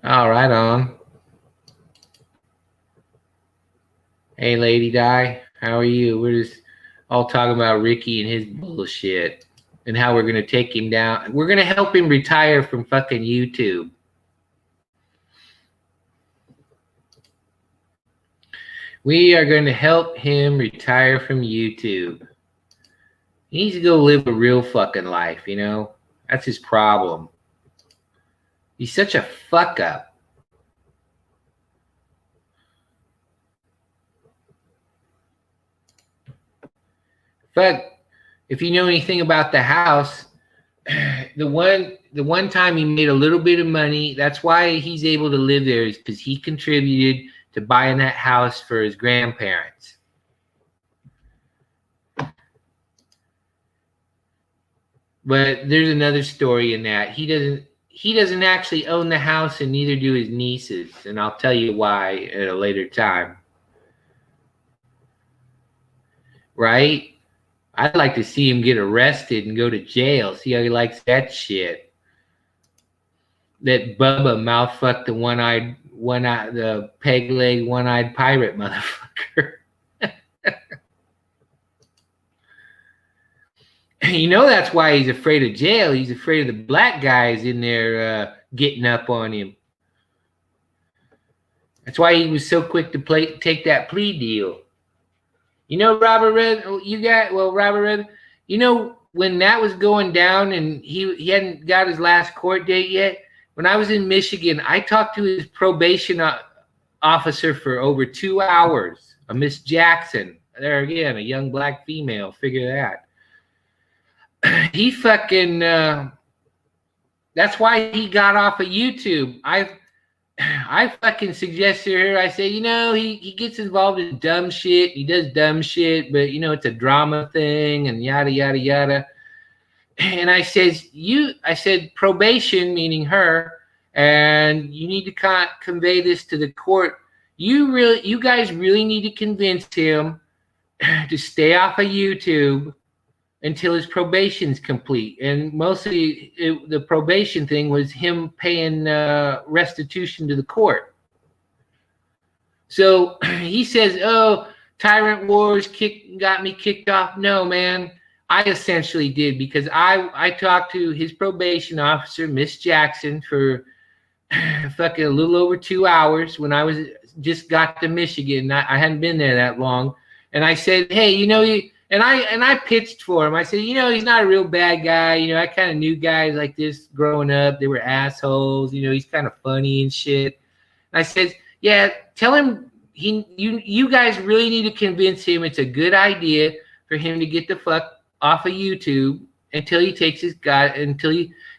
Speaker 1: All right, on. Hey, Lady Di, how are you? We're just all talking about Ricky and his bullshit and how we're going to take him down. We're going to help him retire from fucking YouTube. We are going to help him retire from YouTube. He needs to go live a real fucking life, you know? That's his problem. He's such a fuck up. But if you know anything about the house, the one time he made a little bit of money, that's why he's able to live there, is because he contributed to buying that house for his grandparents. But there's another story in that. He doesn't actually own the house, and neither do his nieces. And I'll tell you why at a later time. Right? I'd like to see him get arrested and go to jail. See how he likes that shit. That Bubba mouthfucked the peg leg, one-eyed pirate motherfucker. You know that's why he's afraid of jail. He's afraid of the black guys in there getting up on him. That's why he was so quick to take that plea deal. You know, Robert Red, you know, when that was going down and he hadn't got his last court date yet, when I was in Michigan, I talked to his probation officer for over 2 hours, a Miss Jackson. There again, a young black female, figure that. He fucking, that's why he got off of YouTube. I fucking suggested her. I say, you know, he gets involved in dumb shit. He does dumb shit, but you know, it's a drama thing and yada yada yada. And I said probation, meaning her, and you need to convey this to the court. You guys really need to convince him to stay off of YouTube until his probation's complete. And mostly the probation thing was him paying restitution to the court. So he says, oh, Tyrant Wars got me kicked off. No, man, I essentially did, because I talked to his probation officer, Miss Jackson, for fucking a little over 2 hours when I just got to Michigan. I hadn't been there that long. And I said, hey, you know, and I pitched for him. I said, you know, he's not a real bad guy. You know, I kind of knew guys like this growing up. They were assholes. You know, he's kind of funny and shit. And I said, yeah, tell him you guys really need to convince him it's a good idea for him to get the fuck off of YouTube until he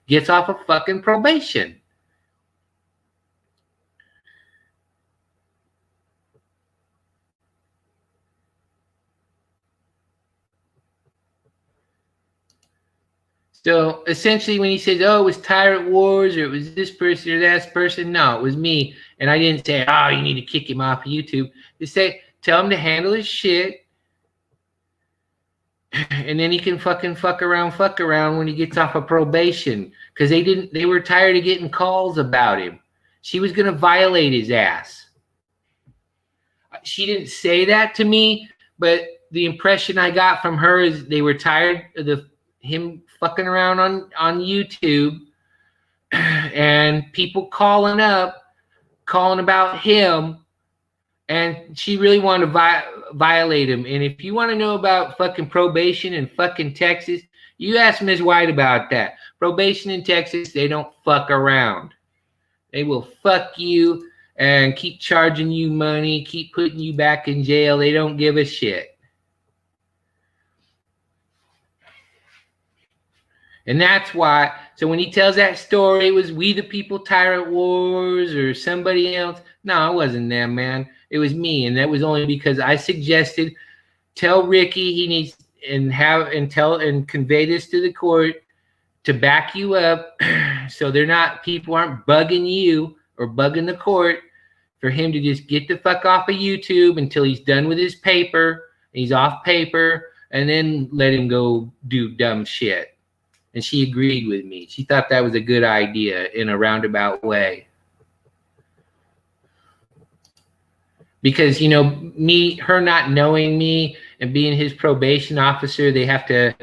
Speaker 1: gets off of fucking probation. So essentially when he says, oh, it was Tyrant Wars, or it was this person or that person, no, it was me. And I didn't say, oh, you need to kick him off of YouTube. Just tell him to handle his shit. And then he can fucking fuck around when he gets off of probation. Because they were tired of getting calls about him. She was going to violate his ass. She didn't say that to me, but the impression I got from her is they were tired of him fucking around on YouTube and people calling about him, and she really wanted to violate him. And if you want to know about fucking probation in fucking Texas, you ask Ms. White about that. Probation in Texas, they don't fuck around. They will fuck you and keep charging you money, keep putting you back in jail. They don't give a shit. And that's why, so when he tells that story, it was We the People Tyrant Wars or somebody else. No, it wasn't them, man. It was me. And that was only because I suggested, tell Ricky he needs and convey this to the court to back you up so people aren't bugging you or bugging the court, for him to just get the fuck off of YouTube until he's done with his paper, he's off paper, and then let him go do dumb shit. And she agreed with me. She thought that was a good idea in a roundabout way. Because, you know, her not knowing me and being his probation officer, they have to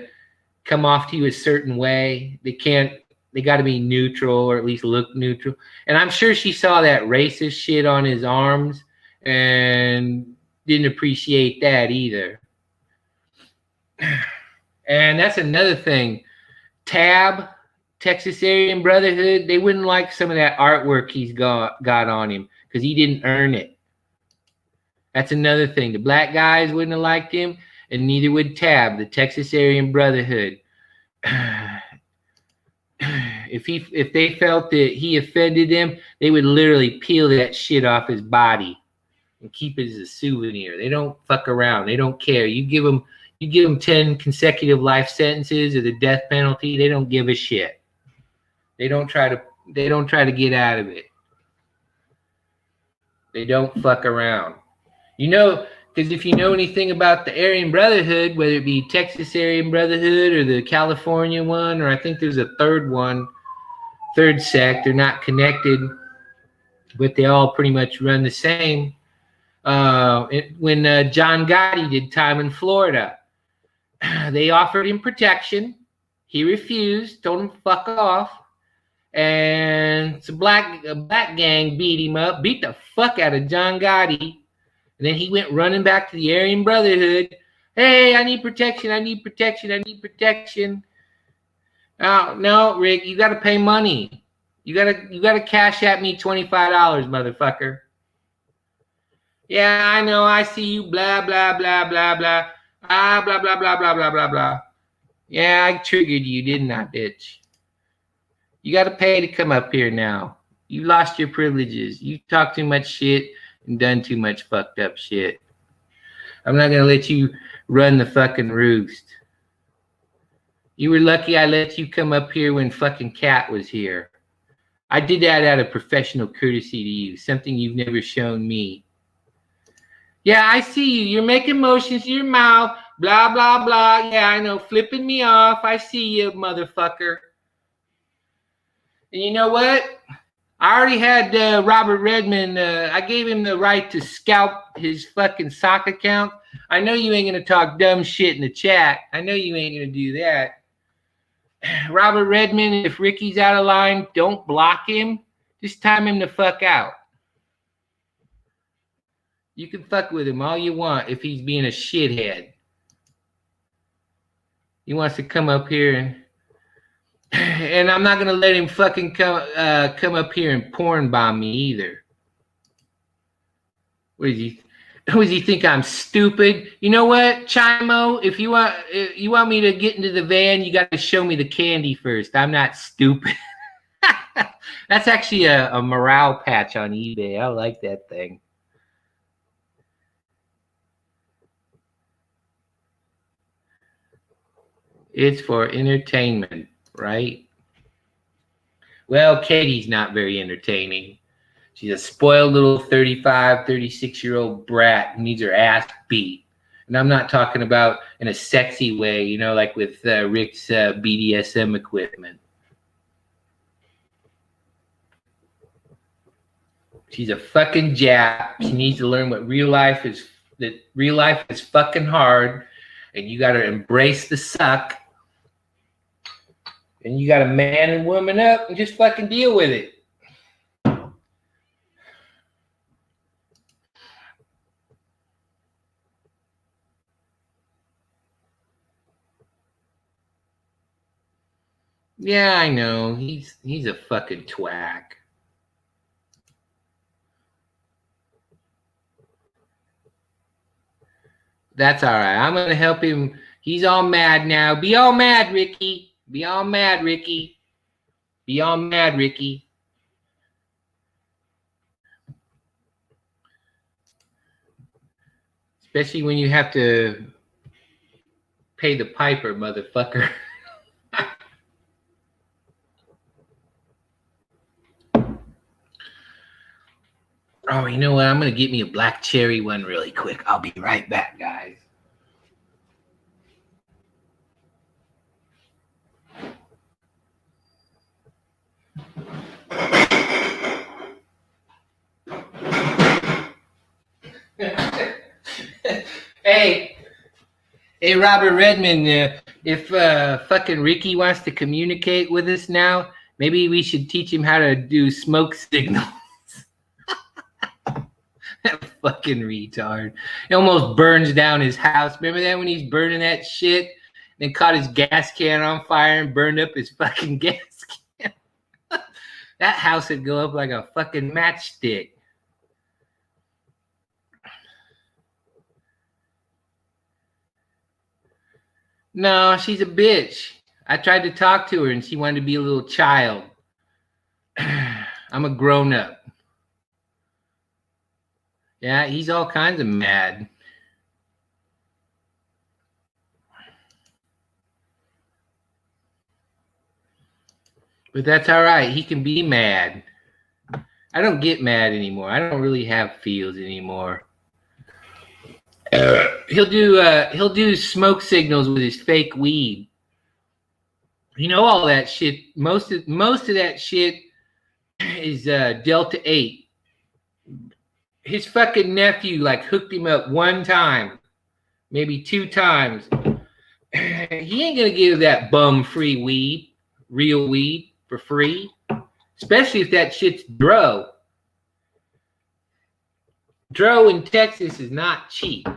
Speaker 1: come off to you a certain way. They got to be neutral, or at least look neutral. And I'm sure she saw that racist shit on his arms and didn't appreciate that either. And that's another thing. Tab, Texas Aryan Brotherhood, they wouldn't like some of that artwork he's got on him because he didn't earn it. That's another thing. The black guys wouldn't have liked him, and neither would Tab, the Texas Aryan Brotherhood. If they felt that he offended them, they would literally peel that shit off his body and keep it as a souvenir. They don't fuck around. They don't care. You give them You give them 10 consecutive life sentences or the death penalty, they don't give a shit. They don't try to get out of it. They don't fuck around. You know, because if you know anything about the Aryan Brotherhood, whether it be Texas Aryan Brotherhood or the California one, or I think there's a third one, third sect, they're not connected, but they all pretty much run the same. When John Gotti did time in Florida, they offered him protection. He refused, told him fuck off. And a black gang beat him up, beat the fuck out of John Gotti. And then he went running back to the Aryan Brotherhood. Hey, I need protection. I need protection. I need protection. Oh, no, Rick, you got to pay money. You gotta cash at me $25, motherfucker. Yeah, I know. I see you. Blah, blah, blah, blah, blah. Ah, blah, blah, blah, blah, blah, blah, blah. Yeah, I triggered you, didn't I, bitch? You got to pay to come up here now. You lost your privileges. You talked too much shit and done too much fucked up shit. I'm not going to let you run the fucking roost. You were lucky I let you come up here when fucking Cat was here. I did that out of professional courtesy to you, something you've never shown me. Yeah, I see you. You're making motions in your mouth. Blah, blah, blah. Yeah, I know. Flipping me off. I see you, motherfucker. And you know what? I already had Robert Redmond. I gave him the right to scalp his fucking sock account. I know you ain't going to talk dumb shit in the chat. I know you ain't going to do that. Robert Redmond, if Ricky's out of line, don't block him. Just time him the fuck out. You can fuck with him all you want if he's being a shithead. He wants to come up here and I'm not gonna let him fucking come up here and porn bomb me either. What does he think I'm stupid? You know what, Chimo? If you want me to get into the van, you got to show me the candy first. I'm not stupid. That's actually a morale patch on eBay. I like that thing. It's for entertainment, right? Well, Katie's not very entertaining. She's a spoiled little 35, 36-year-old brat who needs her ass beat. And I'm not talking about in a sexy way, you know, like with Rick's BDSM equipment. She's a fucking Jap. She needs to learn what real life is, that real life is fucking hard, and you got to embrace the suck. And you got to man and woman up and just fucking deal with it. Yeah, I know. He's a fucking twack. That's all right. I'm gonna help him. He's all mad now. Be all mad, Ricky. Be all mad, Ricky. Be all mad, Ricky. Especially when you have to pay the piper, motherfucker. Oh, you know what? I'm going to get me a black cherry one really quick. I'll be right back, guys. Hey, Robert Redmond, if fucking Ricky wants to communicate with us now, maybe we should teach him how to do smoke signals. That fucking retard. It almost burns down his house. Remember that when he's burning that shit? Then caught his gas can on fire and burned up his fucking gas can. That house would go up like a fucking matchstick. No, she's a bitch. I tried to talk to her and she wanted to be a little child. I'm a grown-up. Yeah, he's all kinds of mad. But that's all right. He can be mad. I don't get mad anymore. I don't really have feels anymore. He'll do smoke signals with his fake weed. You know all that shit. Most of that shit is Delta 8. His fucking nephew like hooked him up one time, maybe 2 times. He ain't gonna give that bum free weed, real weed for free, especially if that shit's dro. Dro in Texas is not cheap.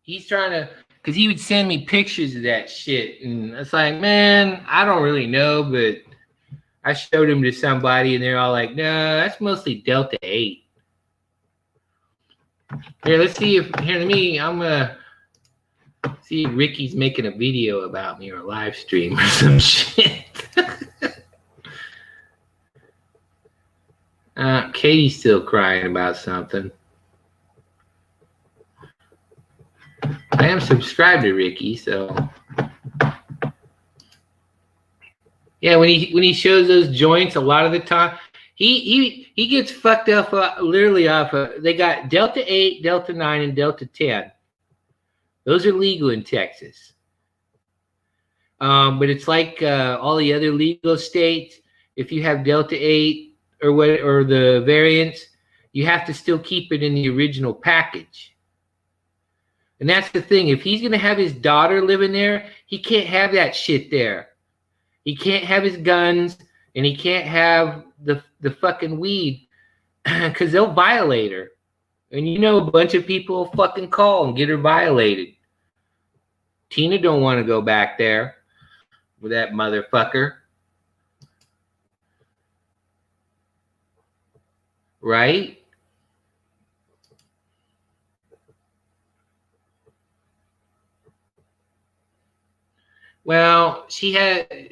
Speaker 1: He's trying to, because he would send me pictures of that shit, and it's like, man, I don't really know, but I showed him to somebody, and they're all like, no, that's mostly Delta 8. Here, let's see if, I'm gonna see if Ricky's making a video about me or a live stream or some shit. Katie's still crying about something. I am subscribed to Ricky, so yeah. When he shows those joints, a lot of the time he gets fucked up literally off of. They got Delta 8, Delta 9, and Delta 10. Those are legal in Texas, but it's like all the other legal states. If you have Delta 8 or the variants, you have to still keep it in the original package. And that's the thing. If he's going to have his daughter living there, he can't have that shit there. He can't have his guns, and he can't have the fucking weed because they'll violate her. And you know a bunch of people will fucking call and get her violated. Tina don't want to go back there with that motherfucker. Right? Well, she had,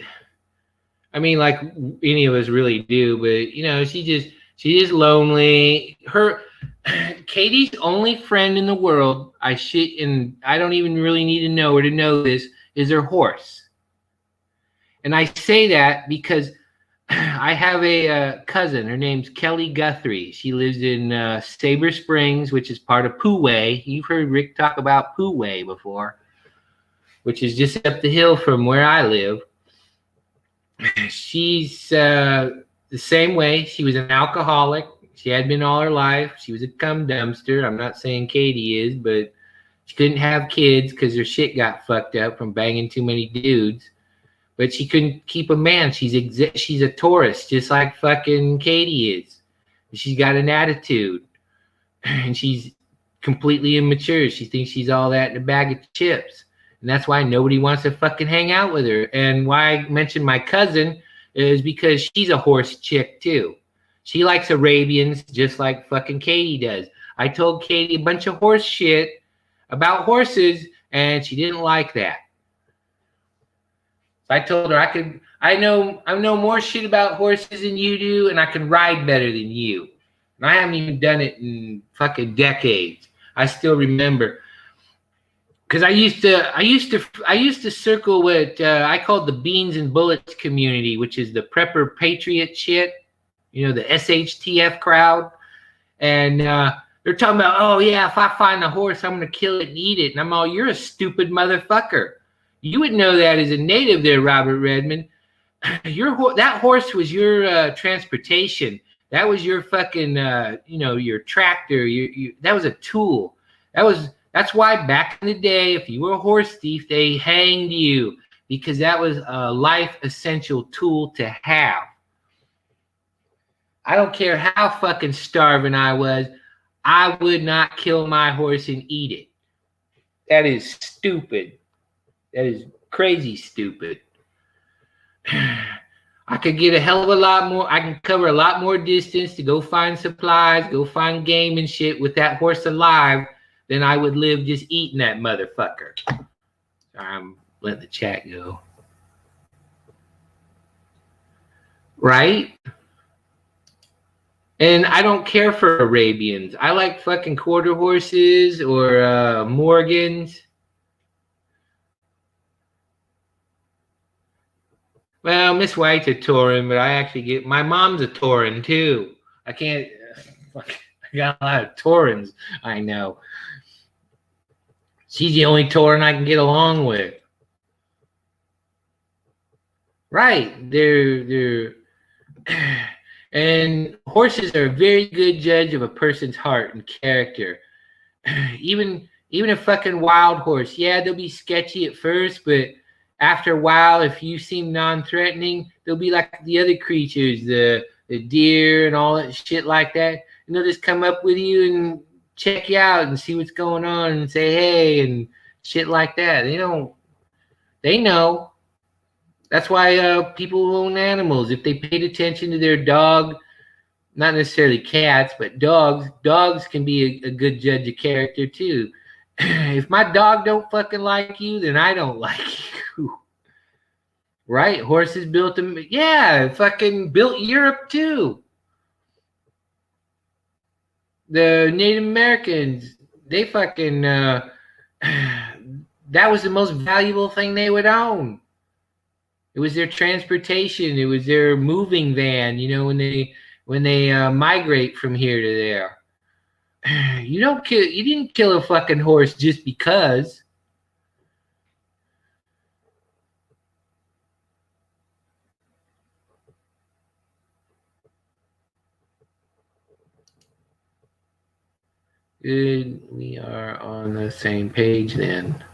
Speaker 1: I mean, like any of us really do, but you know, she is lonely. Katie's only friend in the world, and I don't even really need to know her to know this, is her horse. And I say that because I have a cousin. Her name's Kelly Guthrie. She lives in Sabre Springs, which is part of Poway. You've heard Rick talk about Poway before, which is just up the hill from where I live. She's the same way. She was an alcoholic. She had been all her life. She was a cum dumpster. I'm not saying Katie is, but she couldn't have kids because her shit got fucked up from banging too many dudes. But she couldn't keep a man. She's a Taurus, just like fucking Katie is. She's got an attitude, and she's completely immature. She thinks she's all that in a bag of chips. And that's why nobody wants to fucking hang out with her. And why I mentioned my cousin is because she's a horse chick too. She likes Arabians just like fucking Katie does. I told Katie a bunch of horse shit about horses, and she didn't like that. I told her I know more shit about horses than you do, and I can ride better than you. And I haven't even done it in fucking decades. I still remember. Because I used to circle what I called the Beans and Bullets community, which is the prepper patriot shit, you know, the SHTF crowd, and they're talking about, oh yeah, if I find a horse, I'm gonna kill it and eat it, and I'm all, you're a stupid motherfucker. You would know that as a native there, Robert Redmond. That horse was your transportation. That was your fucking your tractor. That was a tool. That's why back in the day, if you were a horse thief, they hanged you because that was a life essential tool to have. I don't care how fucking starving I was, I would not kill my horse and eat it. That is stupid. That is crazy stupid. I could get a hell of a lot more. I can cover a lot more distance to go find supplies, go find game and shit with that horse alive than I would live just eating that motherfucker. I'm letting the chat go. Right? And I don't care for Arabians. I like fucking quarter horses or Morgans. Well, Miss White's a Tauran, but I actually get my mom's a Tauran too. I can't. I got a lot of Taurans I know. She's the only Tauran I can get along with. Right? They're and horses are a very good judge of a person's heart and character. Even a fucking wild horse, yeah, they'll be sketchy at first, but after a while, if you seem non-threatening, they'll be like the other creatures, the deer and all that shit like that, and they'll just come up with you and check you out and see what's going on and say hey and shit like that. They know. That's why people own animals. If they paid attention to their dog, not necessarily cats, but dogs can be a good judge of character too. If my dog don't fucking like you, then I don't like you. Right? Horses built them. Yeah, fucking built Europe too. The Native Americans, they fucking that was the most valuable thing they would own. It was their transportation. It was their moving van, you know, when they migrate from here to there. You didn't kill a fucking horse just because. Good, we are on the same page then.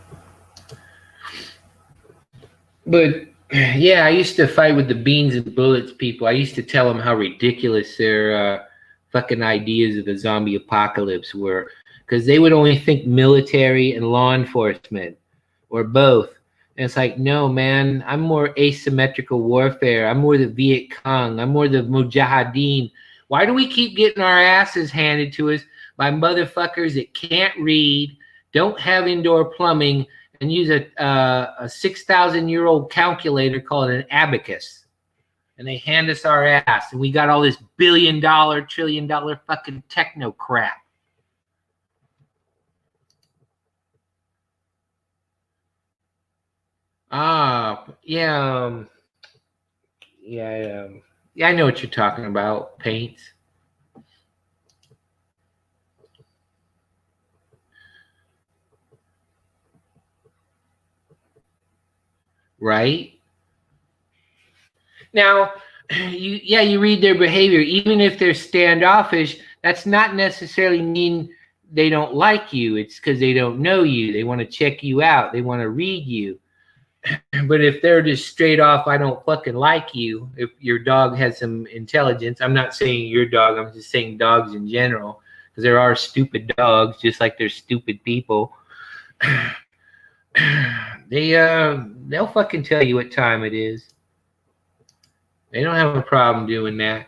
Speaker 1: But yeah, I used to fight with the beans and bullets people. I used to tell them how ridiculous their fucking ideas of the zombie apocalypse were, because they would only think military and law enforcement or both. And it's like, no, man, I'm more asymmetrical warfare. I'm more the Viet Cong. I'm more the Mujahideen. Why do we keep getting our asses handed to us by motherfuckers that can't read, don't have indoor plumbing, and use a 6,000-year-old calculator called an abacus? And they hand us our ass, and we got all this billion-dollar, trillion-dollar fucking techno crap. Yeah, I know what you're talking about. Paints. Right? Now, you read their behavior. Even if they're standoffish, that's not necessarily mean they don't like you. It's because they don't know you. They want to check you out. They want to read you. But if they're just straight off, I don't fucking like you, if your dog has some intelligence, I'm not saying your dog, I'm just saying dogs in general, because there are stupid dogs, just like there's stupid people. They'll fucking tell you what time it is. They don't have a problem doing that.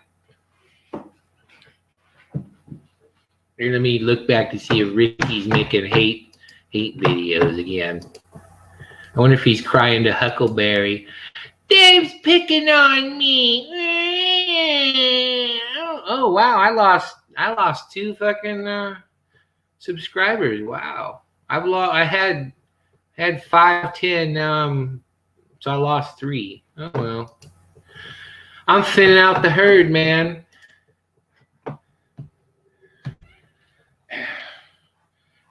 Speaker 1: Here, let me look back to see if Ricky's making hate videos again. I wonder if he's crying to Huckleberry. Dave's picking on me. Oh wow, I lost 2 fucking subscribers. Wow. I had 5, 10, so I lost 3. Oh well. I'm thinning out the herd, man.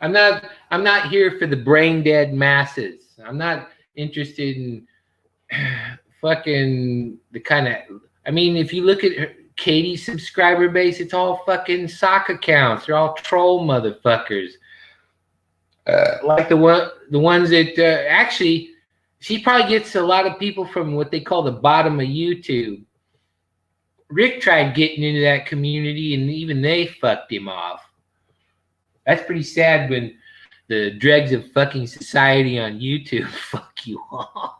Speaker 1: I'm not here for the brain dead masses. I'm not interested in fucking the kind of, I mean, if you look at Katie's subscriber base, it's all fucking sock accounts. They're all troll motherfuckers. Like the ones that actually, she probably gets a lot of people from what they call the bottom of YouTube. Rick tried getting into that community and even they fucked him off. That's pretty sad when the dregs of fucking society on YouTube fuck you off.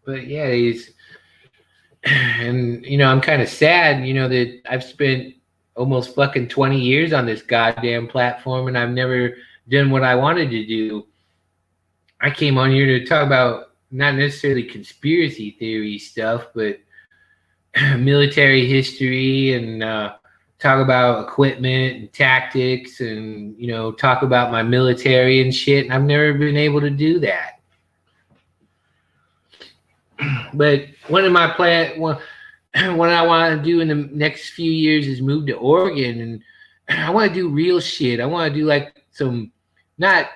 Speaker 1: But yeah, and you know, I'm kind of sad, you know, that I've spent almost fucking 20 years on this goddamn platform and I've never done what I wanted to do. I came on here to talk about not necessarily conspiracy theory stuff, but military history and talk about equipment and tactics and, talk about my military and shit. And I've never been able to do that. But one of my plans, what I want to do in the next few years is move to Oregon, and I want to do real shit. I want to do like some, not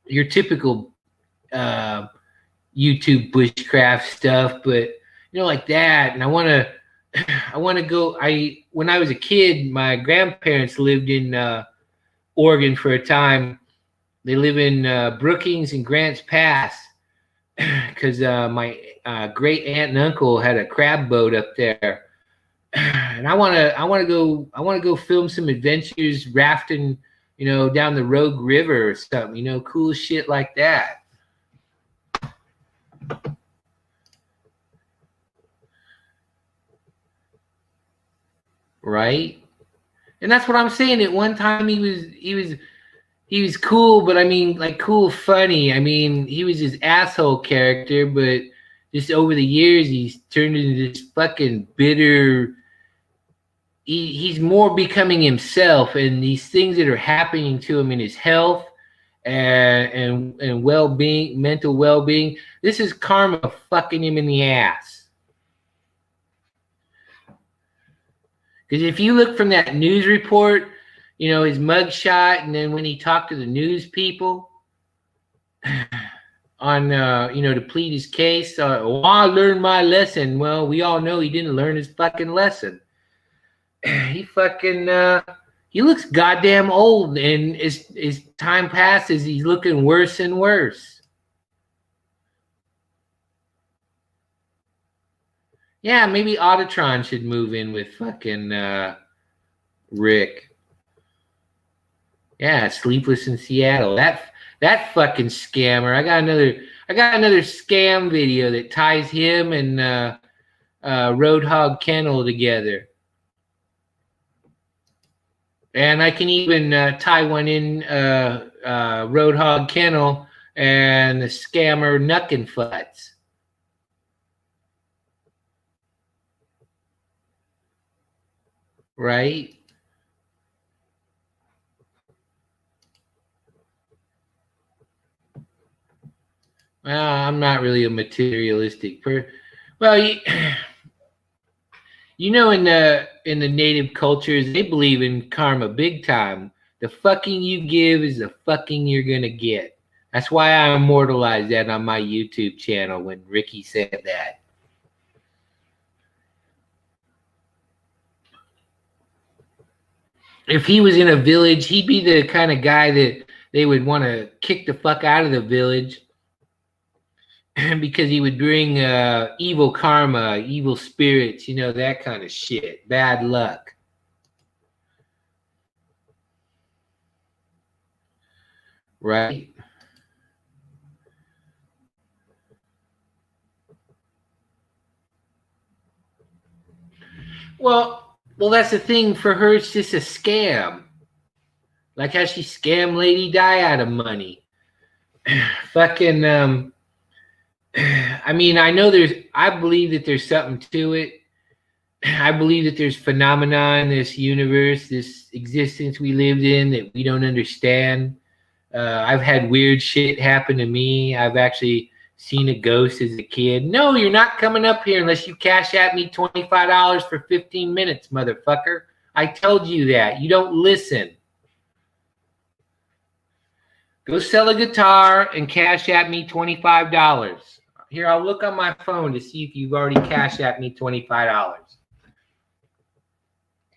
Speaker 1: your typical YouTube bushcraft stuff, but like that. And I want to go. When I was a kid, my grandparents lived in Oregon for a time. They live in Brookings and Grants Pass because my great aunt and uncle had a crab boat up there. And I want to go film some adventures rafting, down the Rogue River or something, cool shit like that. Right? And that's what I'm saying. At one time he was cool, but I mean, like, cool funny. I mean, he was his asshole character, but just over the years he's turned into this fucking bitter. He's more becoming himself, and these things that are happening to him in his health and well-being, mental well-being, this is karma fucking him in the ass. Because if you look from that news report, his mugshot, and then when he talked to the news people on, to plead his case, I learned my lesson. Well, we all know he didn't learn his fucking lesson. He fucking he looks goddamn old, and as time passes, he's looking worse and worse. Yeah, maybe Autotron should move in with fucking Rick. Yeah, Sleepless in Seattle. That fucking scammer. I got another scam video that ties him and Roadhog Kennel together. And I can even tie one in Roadhog Kennel and the scammer Knuckenfutz. Right? Well, I'm not really a materialistic person. Well, in the native cultures, they believe in karma big time. The fucking you give is the fucking you're gonna get. That's why I immortalized that on my YouTube channel when Ricky said that. If he was in a village, he'd be the kind of guy that they would want to kick the fuck out of the village because he would bring evil karma, evil spirits, that kind of shit, bad luck. Right? Well, that's the thing. For her, it's just a scam. Like how she scammed Lady Di out of money. Fucking, I mean, I believe that there's something to it. I believe that there's phenomena in this universe, this existence we lived in that we don't understand. I've had weird shit happen to me. I've actually seen a ghost as a kid. No, you're not coming up here unless you cash at me $25 for 15 minutes, motherfucker. I told you that. You don't listen. Go sell a guitar and cash at me $25. Here, I'll look on my phone to see if you've already cashed at me $25.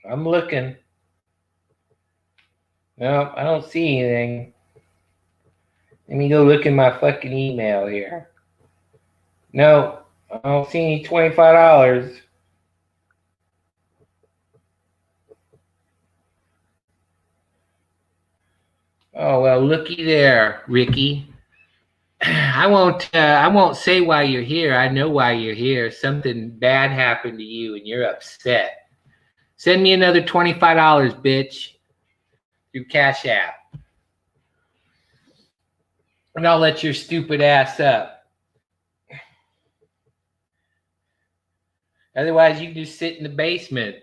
Speaker 1: I'm looking. No, I don't see anything. Let me go look in my fucking email here. No, I don't see any $25. Oh, well, looky there, Ricky. I won't say why you're here. I know why you're here. Something bad happened to you and you're upset. Send me another $25, bitch, through Cash App. And I'll let your stupid ass up. Otherwise, you can just sit in the basement.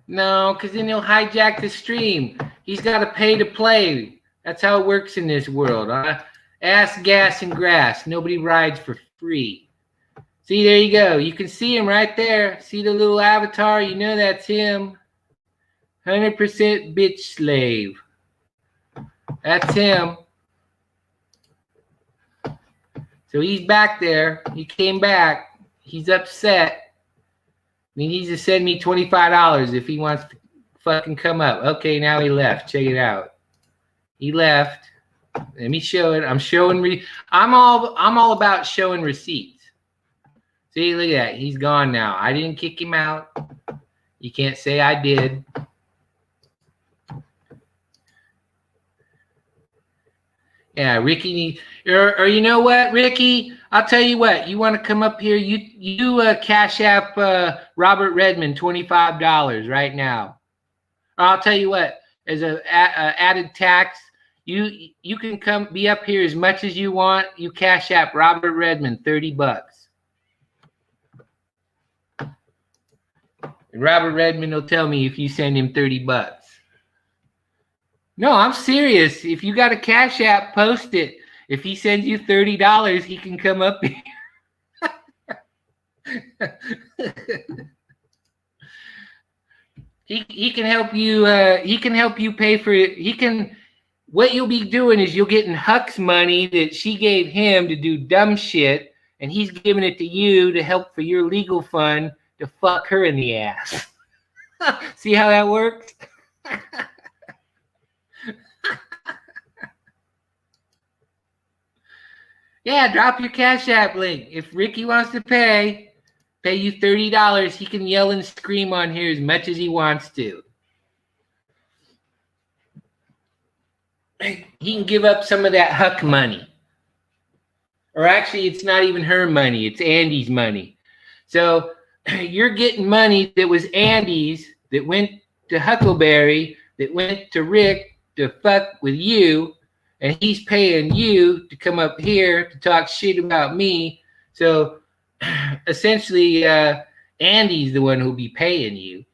Speaker 1: No, because then he'll hijack the stream. He's got to pay to play. That's how it works in this world. Ass, gas, and grass. Nobody rides for free. See, there you go. You can see him right there. See the little avatar? You know that's him. 100% bitch slave. That's him. So he's back there. He came back. He's upset. He needs to send me $25 if he wants to fucking come up. Okay, now he left. Check it out. He left. Let me show it. I'm showing. I'm all about showing receipts. See, look at that. He's gone now. I didn't kick him out. You can't say I did. Yeah, Ricky. Or you know what, Ricky? I'll tell you what. You want to come up here? You cash app Robert Redmond $25 right now. Or I'll tell you what. As a added tax, you can come be up here as much as you want. You cash app Robert Redmond $30. And Robert Redmond will tell me if you send him $30. No, I'm serious. If you got a cash app, post it. If he sends you $30, he can come up here. He can help you. He can help you pay for it. He can. What you'll be doing is you're getting Huck's money that she gave him to do dumb shit, and he's giving it to you to help for your legal fund to fuck her in the ass. See how that works? Yeah, drop your Cash App link. If Ricky wants to pay you $30, he can yell and scream on here as much as he wants to. He can give up some of that Huck money. Or actually, it's not even her money. It's Andy's money. So you're getting money that was Andy's, that went to Huckleberry, that went to Rick to fuck with you, and he's paying you to come up here to talk shit about me. So essentially, Andy's the one who'll be paying you.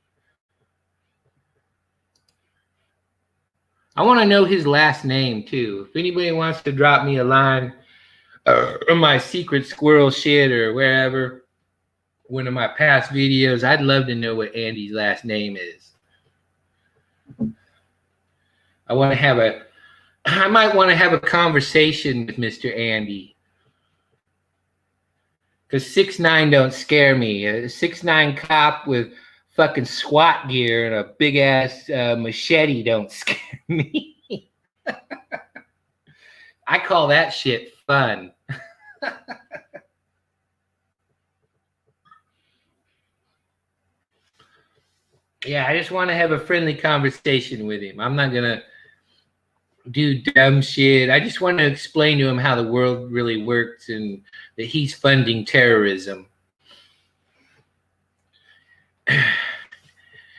Speaker 1: I want to know his last name, too. If anybody wants to drop me a line or my secret squirrel shit or wherever, one of my past videos, I'd love to know what Andy's last name is. I might want to have a conversation with Mr. Andy. Because 6'9" don't scare me. A 6'9" cop with fucking SWAT gear and a big ass machete don't scare me. I call that shit fun. Yeah, I just want to have a friendly conversation with him. I'm not gonna do dumb shit. I just want to explain to him how the world really works and that he's funding terrorism.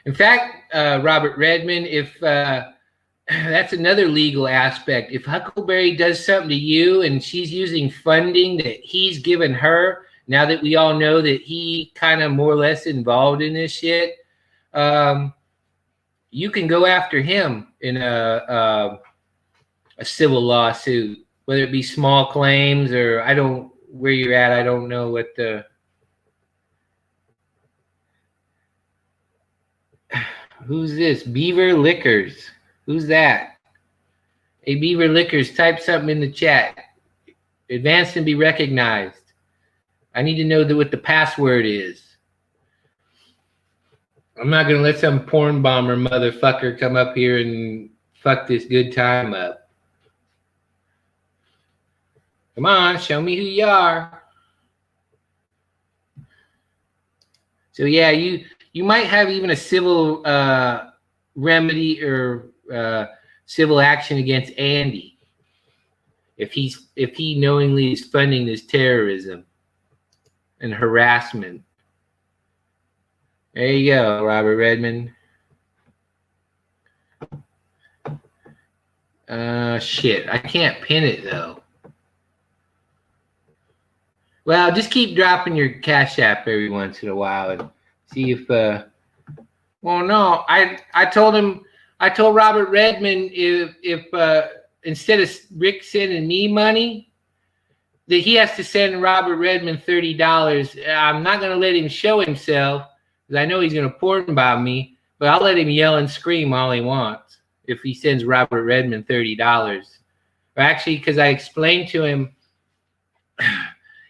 Speaker 1: In fact, Robert Redmond, if that's another legal aspect. If Huckleberry does something to you and she's using funding that he's given her, now that we all know that he kind of more or less involved in this shit, you can go after him in a civil lawsuit, whether it be small claims or where you're at. I don't know what the. Who's this? Beaver Liquors. Who's that? Hey, Beaver Liquors, type something in the chat. Advanced and be recognized. I need to know what the password is. I'm not going to let some porn bomber motherfucker come up here and fuck this good time up. Come on, show me who you are. So yeah, you might have even a civil remedy or civil action against Andy if he knowingly is funding this terrorism and harassment. There you go, Robert Redmond. Shit, I can't pin it though. Well, just keep dropping your Cash App every once in a while and see if Well, no, I told him, I told Robert Redmond if instead of Rick sending me money, that he has to send Robert Redmond $30. I'm not going to let him show himself because I know he's going to porn about me, but I'll let him yell and scream all he wants if he sends Robert Redmond $30. Or actually, because I explained to him,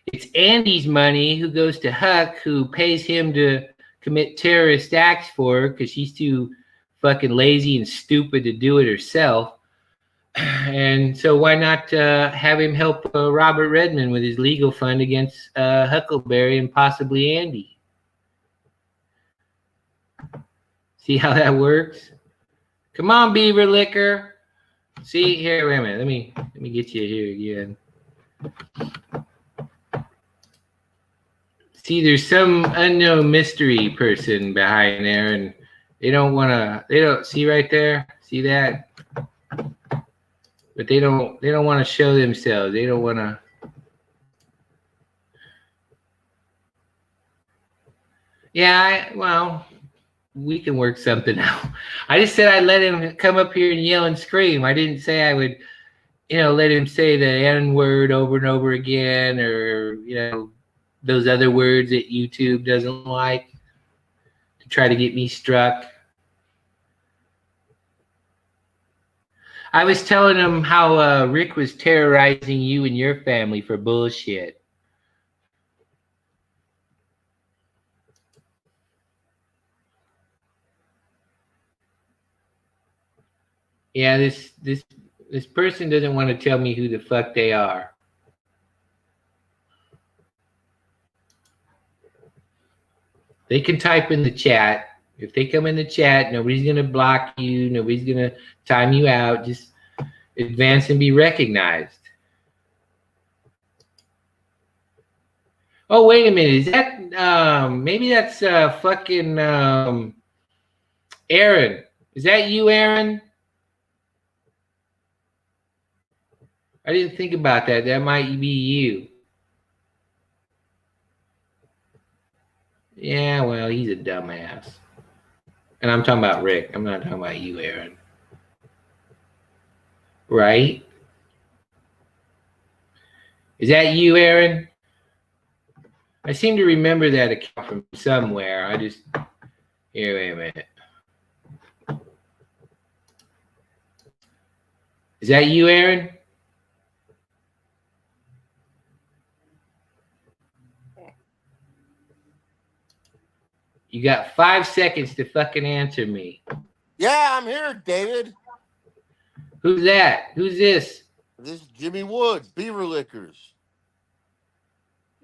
Speaker 1: it's Andy's money who goes to Huck, who pays him to commit terrorist acts for her because she's too fucking lazy and stupid to do it herself. And so why not have him help Robert Redmond with his legal fund against Huckleberry and possibly Andy? See how that works? Come on, Beaver Liquor. See here, wait a minute. Let me get you here again. See, there's some unknown mystery person behind there, and they don't see right there. See that? But they don't want to show themselves. They don't want to. Yeah, well, we can work something out. I just said I'd let him come up here and yell and scream. I didn't say I would, let him say the N-word over and over again, or, those other words that YouTube doesn't like to try to get me struck. I was telling him how Rick was terrorizing you and your family for bullshit. Yeah, this person doesn't want to tell me who the fuck they are. They can type in the chat. If they come in the chat, nobody's going to block you. Nobody's going to time you out. Just advance and be recognized. Oh, wait a minute. Is that, maybe that's fucking Aaron. Is that you, Aaron? I didn't think about that. That might be you. Yeah, well, he's a dumbass. And I'm talking about Rick. I'm not talking about you, Aaron. Right? Is that you, Aaron? I seem to remember that account from somewhere. Here, wait a minute. Is that you, Aaron? You got 5 seconds to fucking answer me.
Speaker 5: Yeah, I'm here, David.
Speaker 1: Who's that? Who's this?
Speaker 5: This is Jimmy Woods, Beaver Liquors.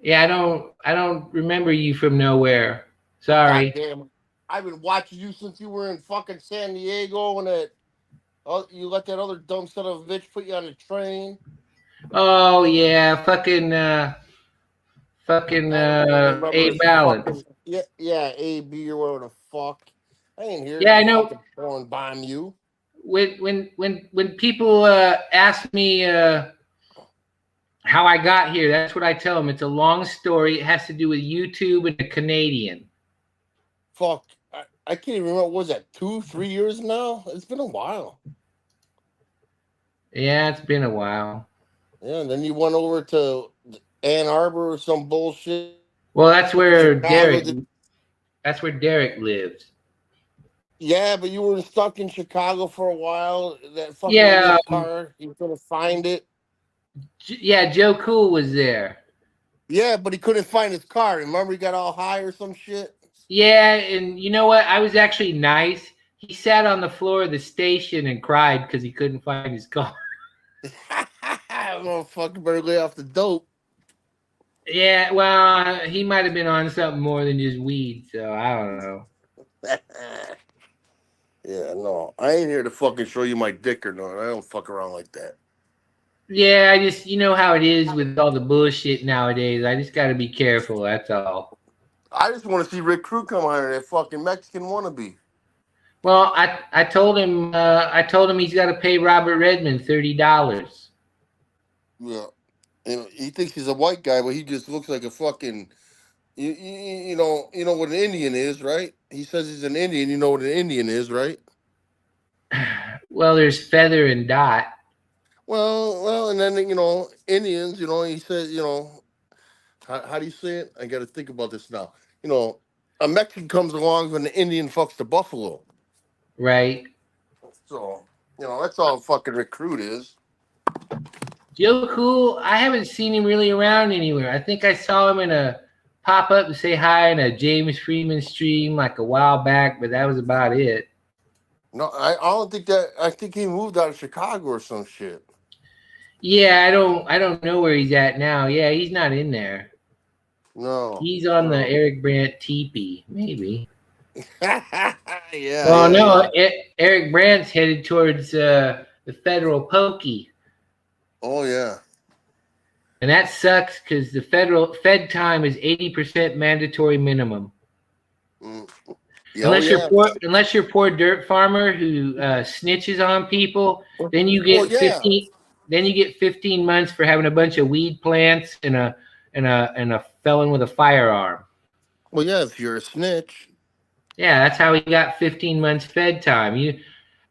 Speaker 1: Yeah, I don't remember you from nowhere. Sorry.
Speaker 5: Goddamn, I've been watching you since you were in fucking San Diego, and you let that other dumb son of a bitch put you on the train.
Speaker 1: Oh yeah, fucking A Balance.
Speaker 5: Yeah, AB or whatever the fuck. I ain't here.
Speaker 1: Yeah, I know.
Speaker 5: Porn bomb you.
Speaker 1: When people ask me how I got here, that's what I tell them. It's a long story. It has to do with YouTube and a Canadian.
Speaker 5: Fuck, I can't even remember. What was that 2-3 years now? It's been a while.
Speaker 1: Yeah, it's been a while.
Speaker 5: Yeah, and then you went over to Ann Arbor or some bullshit.
Speaker 1: Well, that's where Derek. That's where Derek lives.
Speaker 5: Yeah, but you were stuck in Chicago for a while. That fucking car, you couldn't find it.
Speaker 1: Yeah, Joe Cool was there.
Speaker 5: Yeah, but he couldn't find his car. Remember, he got all high or some shit.
Speaker 1: Yeah, and you know what? I was actually nice. He sat on the floor of the station and cried because he couldn't find his car.
Speaker 5: Motherfucker better lay off the dope.
Speaker 1: Yeah, well, he might have been on something more than just weed, so I don't know.
Speaker 5: Yeah, no, I ain't here to fucking show you my dick or nothing. I don't fuck around like that.
Speaker 1: Yeah, I just, you know how it is with all the bullshit nowadays. I just got to be careful, that's all.
Speaker 5: I just want to see Rick Crew come out of that fucking Mexican wannabe.
Speaker 1: Well, I told him he's got to pay Robert Redmond $30.
Speaker 5: Yeah. And he thinks he's a white guy, but he just looks like a fucking You know what an Indian is, right? He says he's an Indian. You know what an Indian is, right?
Speaker 1: Well, there's feather and dot.
Speaker 5: Well, and then Indians. He said, how do you say it? I got to think about this now. A Mexican comes along when the Indian fucks the buffalo.
Speaker 1: Right.
Speaker 5: So that's all fucking recruit is.
Speaker 1: Joe Cool, I haven't seen him really around anywhere. I think I saw him in a pop up to say hi in a James Freeman stream like a while back, but that was about it.
Speaker 5: No, I don't think that. I think he moved out of Chicago or some shit.
Speaker 1: Yeah, I don't know where he's at now. Yeah, he's not in there.
Speaker 5: No,
Speaker 1: he's on the Eric Brandt teepee, maybe.
Speaker 5: Yeah.
Speaker 1: Well, no, Eric Brandt's headed towards the federal pokey.
Speaker 5: Oh yeah.
Speaker 1: And that sucks because the Fed time is 80% mandatory minimum.
Speaker 5: Yeah,
Speaker 1: unless you're poor dirt farmer who snitches on people, then you get 15. Then you get 15 months for having a bunch of weed plants and a felon with a firearm.
Speaker 5: Well, yeah, if you're a snitch.
Speaker 1: Yeah, that's how he got 15 months Fed time.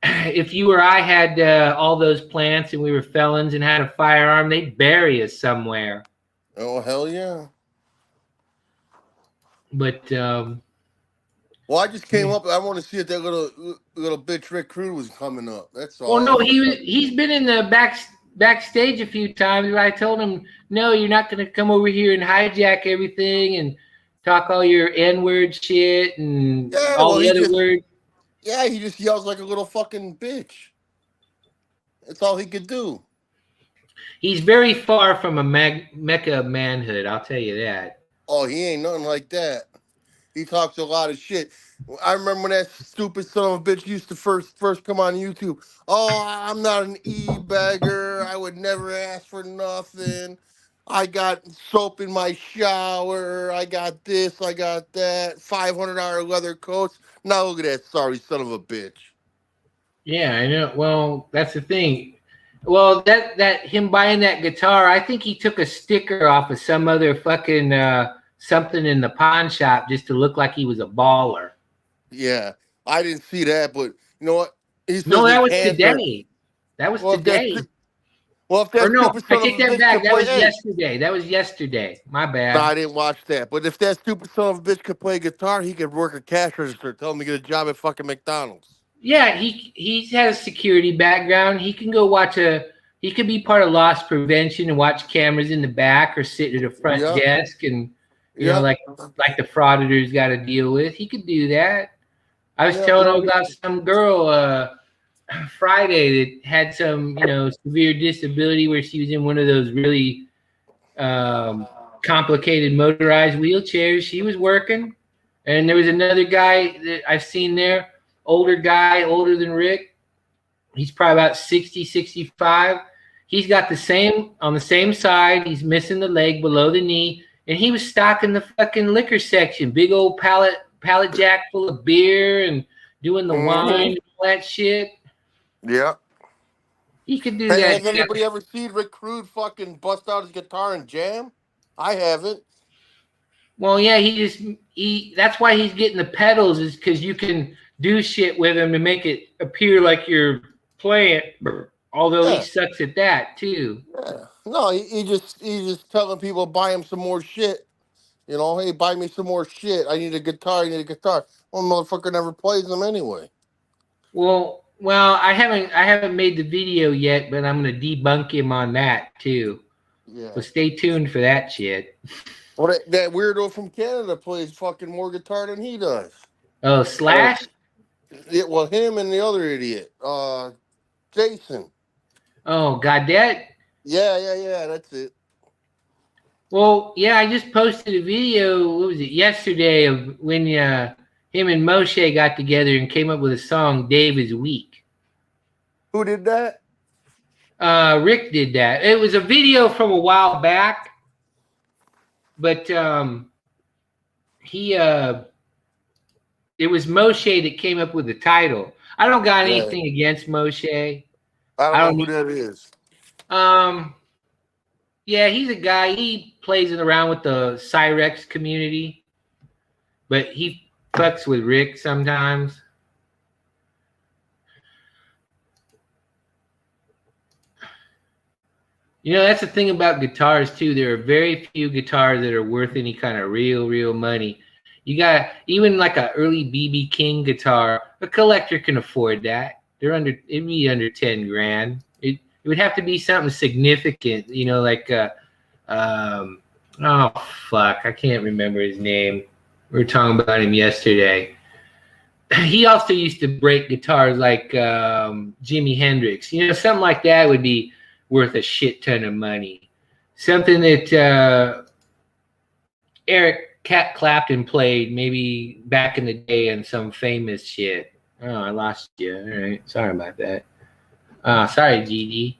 Speaker 1: If you or I had all those plants and we were felons and had a firearm, they'd bury us somewhere.
Speaker 5: Oh, hell yeah.
Speaker 1: But
Speaker 5: well, I just came up. I want to see if that little bitch Rick Crude was coming up. That's all.
Speaker 1: Well, no, he's been in the backstage a few times. But I told him, no, you're not going to come over here and hijack everything and talk all your N-word shit and all the other words.
Speaker 5: Yeah, he just yells like a little fucking bitch. That's all he could do.
Speaker 1: He's very far from a mecca of manhood, I'll tell you that.
Speaker 5: Oh, he ain't nothing like that. He talks a lot of shit. I remember when that stupid son of a bitch used to first come on YouTube. Oh, I'm not an e-bagger. I would never ask for nothing. I got soap in my shower. I got this. I got that. $500 leather coats. Now look at that sorry son of a bitch.
Speaker 1: Yeah, I know. Well, that's the thing. Well, that him buying that guitar, I think he took a sticker off of some other fucking something in the pawn shop just to look like he was a baller.
Speaker 5: Yeah, I didn't see that, but you know what?
Speaker 1: No, that was today. That was today.
Speaker 5: Well, if that
Speaker 1: no, I take that back. That was yesterday. That was yesterday. My bad.
Speaker 5: No, I didn't watch that. But if that stupid son of a bitch could play guitar, he could work a cash register. Tell him to get a job at fucking McDonald's.
Speaker 1: Yeah, he has a security background. He can go he could be part of loss prevention and watch cameras in the back or sit at a front desk and you know, like the frauditors got to deal with. He could do that. I was telling him about some girl Friday that had some, severe disability where she was in one of those really complicated motorized wheelchairs. She was working. And there was another guy that I've seen there, older guy, older than Rick. He's probably about 60, 65. He's got on the same side. He's missing the leg below the knee. And he was stocking the fucking liquor section, big old pallet jack full of beer and doing the wine and all that shit. Yeah. He could do that.
Speaker 5: Has anybody ever seen Rick Crude fucking bust out his guitar and jam? I haven't.
Speaker 1: Well, yeah, that's why he's getting the pedals, is because you can do shit with him to make it appear like you're playing, although he sucks at that too.
Speaker 5: Yeah. No, he's just telling people buy him some more shit. Hey, buy me some more shit. I need a guitar. Well, motherfucker never plays them anyway.
Speaker 1: Well, I haven't made the video yet, but I'm gonna debunk him on that too. Yeah. So stay tuned for that shit.
Speaker 5: Well, that weirdo from Canada plays fucking more guitar than he does.
Speaker 1: Oh, Slash?
Speaker 5: Well, him and the other idiot, Jason.
Speaker 1: Oh, Godet?
Speaker 5: Yeah, that's it.
Speaker 1: Well, yeah, I just posted a video, what was it, yesterday, of when him and Moshe got together and came up with a song, Dave is Weak.
Speaker 5: Who did that?
Speaker 1: Rick did that. It was a video from a while back, but it was Moshe that came up with the title. I don't got anything against Moshe.
Speaker 5: I don't know who that is.
Speaker 1: Yeah, he's a guy. He plays around with the Cyrex community, but he fucks with Rick sometimes. You know, that's the thing about guitars too. There are very few guitars that are worth any kind of real money. You got even like a early BB King guitar. A collector can afford that. It'd be under 10 grand. It would have to be something significant. You know, like oh fuck, I can't remember his name. We were talking about him yesterday. He also used to break guitars like Jimi Hendrix. You know, something like that would be worth a shit ton of money. Something that Eric Clapton played maybe back in the day on some famous shit. Oh, I lost you. All right, sorry about that. Sorry, Gigi.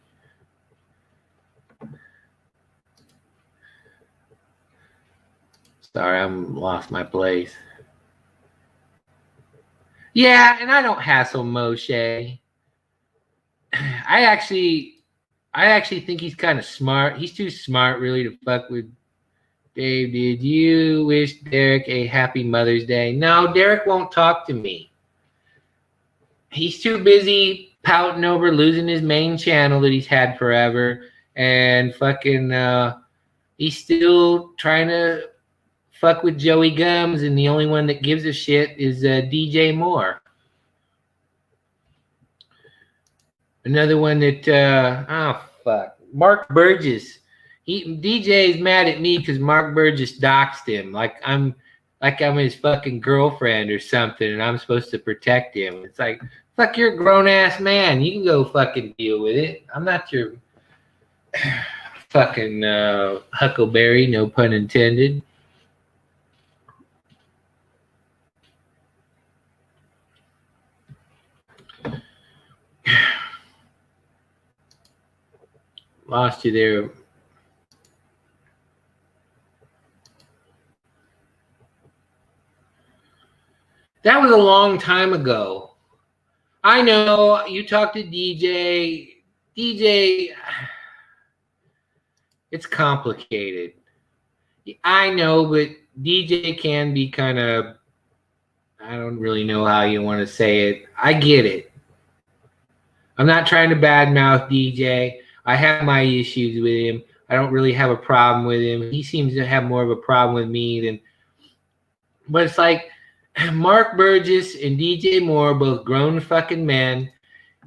Speaker 1: Sorry, I'm lost my place. Yeah, and I don't hassle Moshe. I actually think he's kind of smart. He's too smart, really, to fuck with. Dave, did you wish Derek a happy Mother's Day? No, Derek won't talk to me. He's too busy pouting over losing his main channel that he's had forever, and fucking he's still trying to fuck with Joey Gums, and the only one that gives a shit is DJ Moore. Another one that oh fuck, Mark Burgess. DJ is mad at me because Mark Burgess doxed him like I'm his fucking girlfriend or something, and I'm supposed to protect him. It's like, fuck, you're a grown ass man. You can go fucking deal with it. I'm not your fucking huckleberry, no pun intended. Lost you there. That was a long time ago. I know you talked to DJ. DJ, it's complicated. I know, but DJ can be kind of, I don't really know how you want to say it. I get it. I'm not trying to badmouth DJ. I have my issues with him. I don't really have a problem with him. He seems to have more of a problem with me than. But it's like Mark Burgess and DJ Moore, both grown fucking men.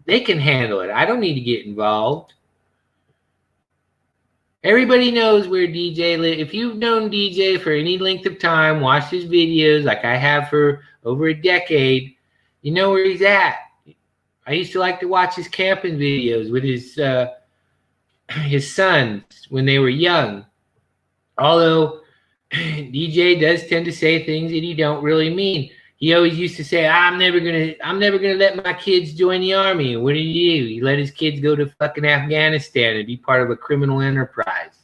Speaker 1: They can handle it. I don't need to get involved. Everybody knows where DJ lives. If you've known DJ for any length of time, watched his videos like I have for over a decade, you know where he's at. I used to like to watch his camping videos with his sons when they were young. Although DJ does tend to say things that he don't really mean. He always used to say, I'm never gonna let my kids join the army. And what did he do? He let his kids go to fucking Afghanistan and be part of a criminal enterprise.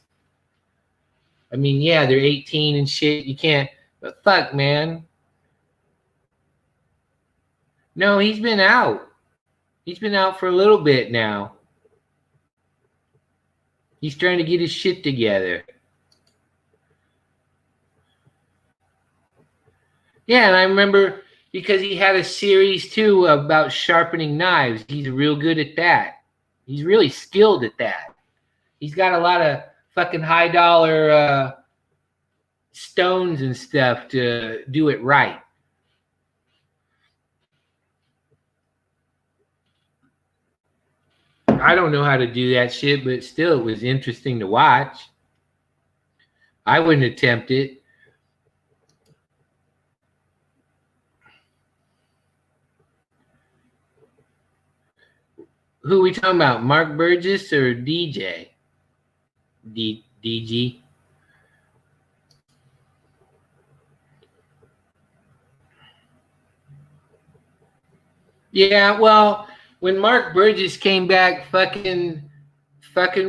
Speaker 1: I mean, yeah, they're 18 and shit. You can't, but fuck, man. No, he's been out. He's been out for a little bit now. He's trying to get his shit together. Yeah, and I remember because he had a series too about sharpening knives. He's real good at that. He's really skilled at that. He's got a lot of fucking high dollar stones and stuff to do it right. I don't know how to do that shit, but still, it was interesting to watch. I wouldn't attempt it. Who are we talking about? Mark Burgess or DJ? DG? Yeah, well, when Mark Burgess came back, fucking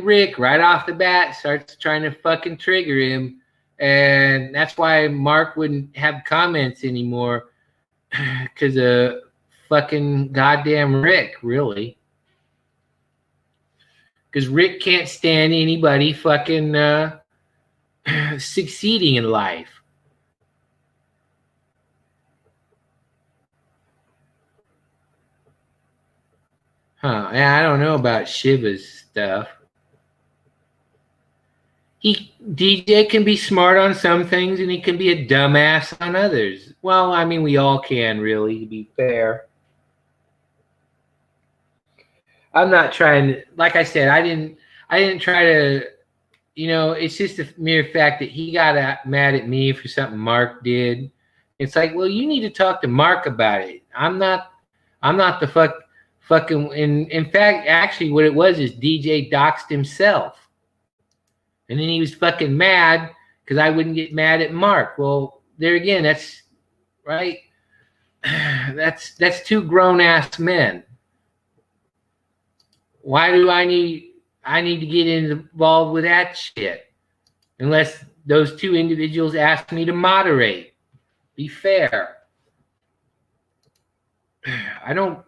Speaker 1: Rick right off the bat starts trying to fucking trigger him, and that's why Mark wouldn't have comments anymore because of fucking goddamn Rick, really. Because Rick can't stand anybody fucking succeeding in life. Huh? Yeah, I don't know about Shiva's stuff. DJ can be smart on some things and he can be a dumbass on others. Well, I mean, we all can, really, to be fair. I'm not trying to, like I said, I didn't try to, you know, it's just a mere fact that he got mad at me for something Mark did. It's like, well, you need to talk to Mark about it. I'm not the fucking, in fact, actually what it was is DJ doxed himself. And then he was fucking mad because I wouldn't get mad at Mark. Well, there again, that's right. That's two grown-ass men. Why do I need to get involved with that shit? Unless those two individuals ask me to moderate. Be fair. I don't,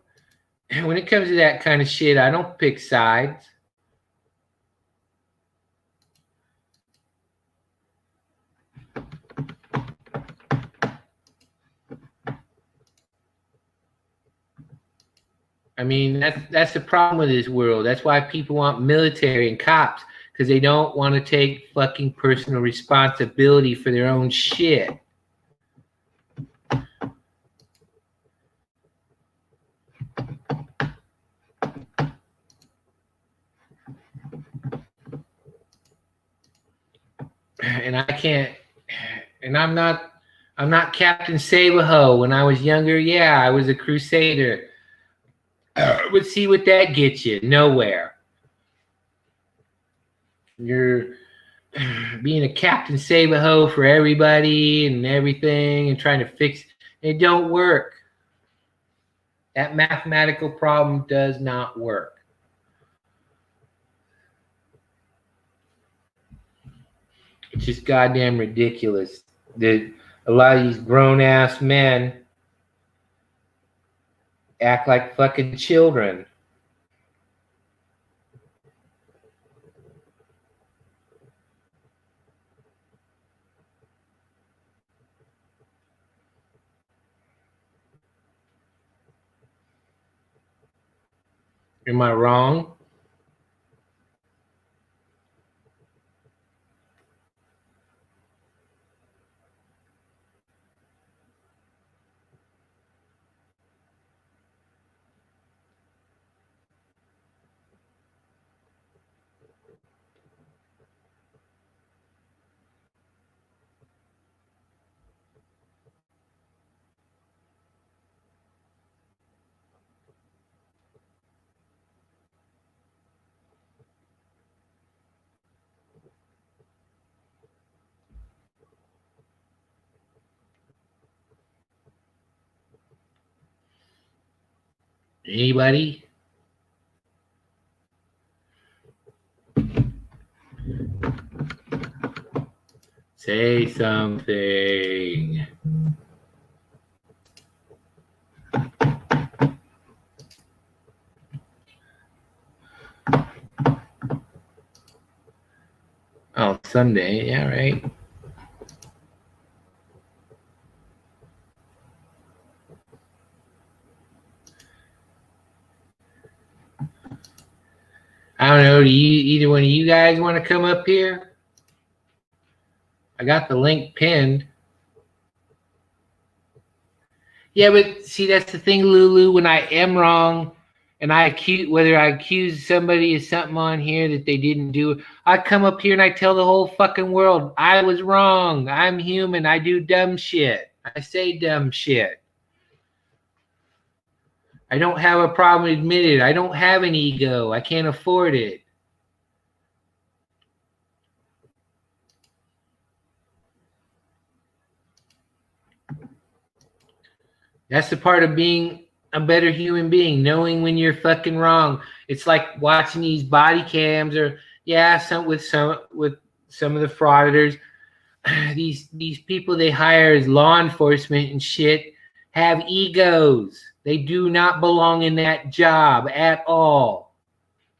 Speaker 1: when it comes to that kind of shit, I don't pick sides. I mean, that's the problem with this world. That's why people want military and cops, because they don't want to take fucking personal responsibility for their own shit. And I can't, and I'm not Captain Save-A-Ho. When I was younger, yeah, I was a crusader. But see what that gets you. Nowhere. You're being a Captain Save-A-Ho for everybody and everything and trying to fix it. Don't work. That mathematical problem does not work. It's just goddamn ridiculous that a lot of these grown-ass men act like fucking children. Am I wrong? Anybody? Say something. Oh, Sunday. Yeah, right. I don't know. Do either one of you guys want to come up here? I got the link pinned. Yeah, but see, that's the thing, Lulu. When I am wrong, and whether I accuse somebody of something on here that they didn't do, I come up here and I tell the whole fucking world I was wrong. I'm human. I do dumb shit. I say dumb shit. I don't have a problem admitting it. I don't have an ego. I can't afford it. That's the part of being a better human being, knowing when you're fucking wrong. It's like watching these body cams, or some with some of the frauditors. These people they hire as law enforcement and shit have egos. They do not belong in that job at all.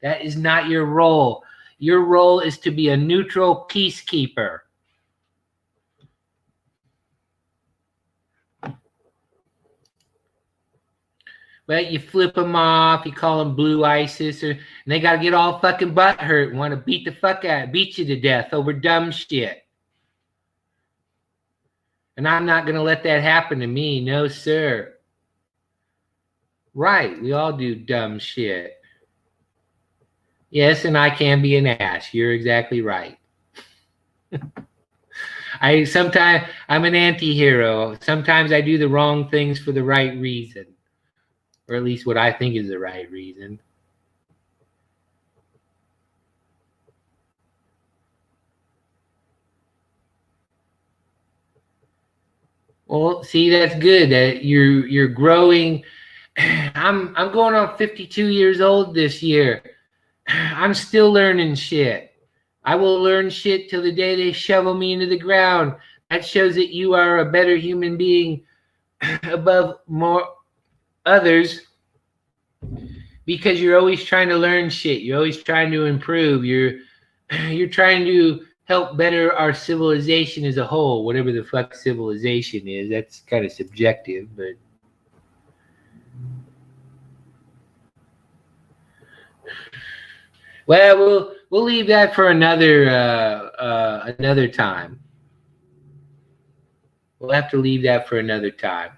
Speaker 1: That is not your role. Your role is to be a neutral peacekeeper. But you flip them off, you call them blue ISIS, and they got to get all fucking butthurt and want to beat the fuck out, beat you to death over dumb shit. And I'm not going to let that happen to me. No, sir. Right. We all do dumb shit. Yes, and I can be an ass. You're exactly right. Sometimes I'm an anti-hero. Sometimes I do the wrong things for the right reason. Or at least what I think is the right reason. Well, see, that's good that you're growing. I'm going on 52 years old this year. I'm still learning shit. I will learn shit till the day they shovel me into the ground. That shows that you are a better human being above more others, because you're always trying to learn shit. You're always trying to improve. You're trying to help better our civilization as a whole, whatever the fuck civilization is. That's kind of subjective, but well, we'll leave that for another time. We'll have to leave that for another time.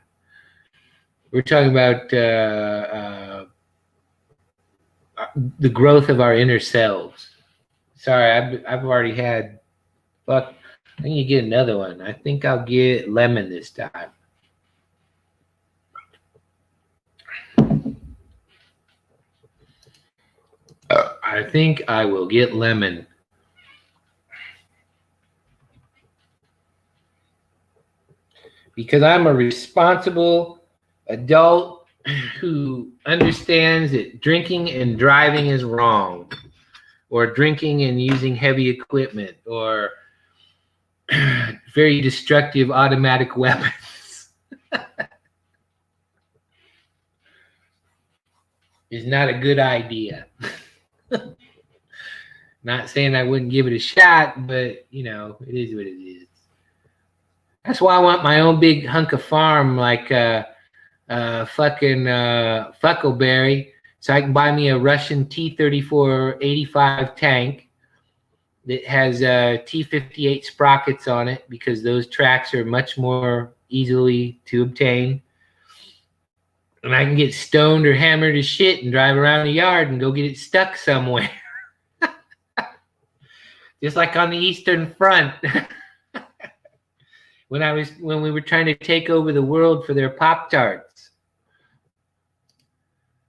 Speaker 1: We're talking about the growth of our inner selves. Sorry, I've already had. Fuck, I need to get another one. I think I'll get lemon this time. I think I will get lemon. Because I'm a responsible adult who understands that drinking and driving is wrong, or drinking and using heavy equipment, or very destructive automatic weapons is not a good idea. Not saying I wouldn't give it a shot, but you know, it is what it is. That's why I want my own big hunk of farm, like fucking Fuckleberry, so I can buy me a Russian T-34 85 tank that has T-58 sprockets on it, because those tracks are much more easily to obtain. And I can get stoned or hammered as shit and drive around the yard and go get it stuck somewhere. Just like on the Eastern Front. when we were trying to take over the world for their Pop-Tarts.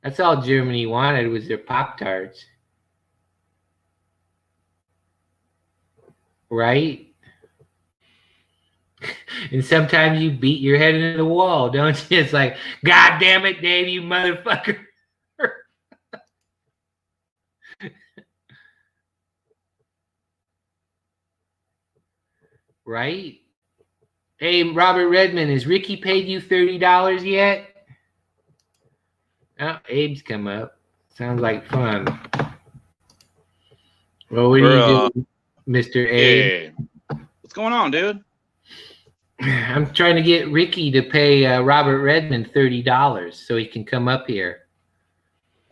Speaker 1: That's all Germany wanted, was their Pop-Tarts. Right? And sometimes you beat your head into the wall, don't you? It's like, God damn it, Dave, you motherfucker. Right? Hey, Robert Redmond, has Ricky paid you $30 yet? Oh, Abe's come up. Sounds like fun. Well, what do you do, Mr. Abe?
Speaker 6: Hey, what's going on, dude?
Speaker 1: I'm trying to get Ricky to pay Robert Redmond $30 so he can come up here.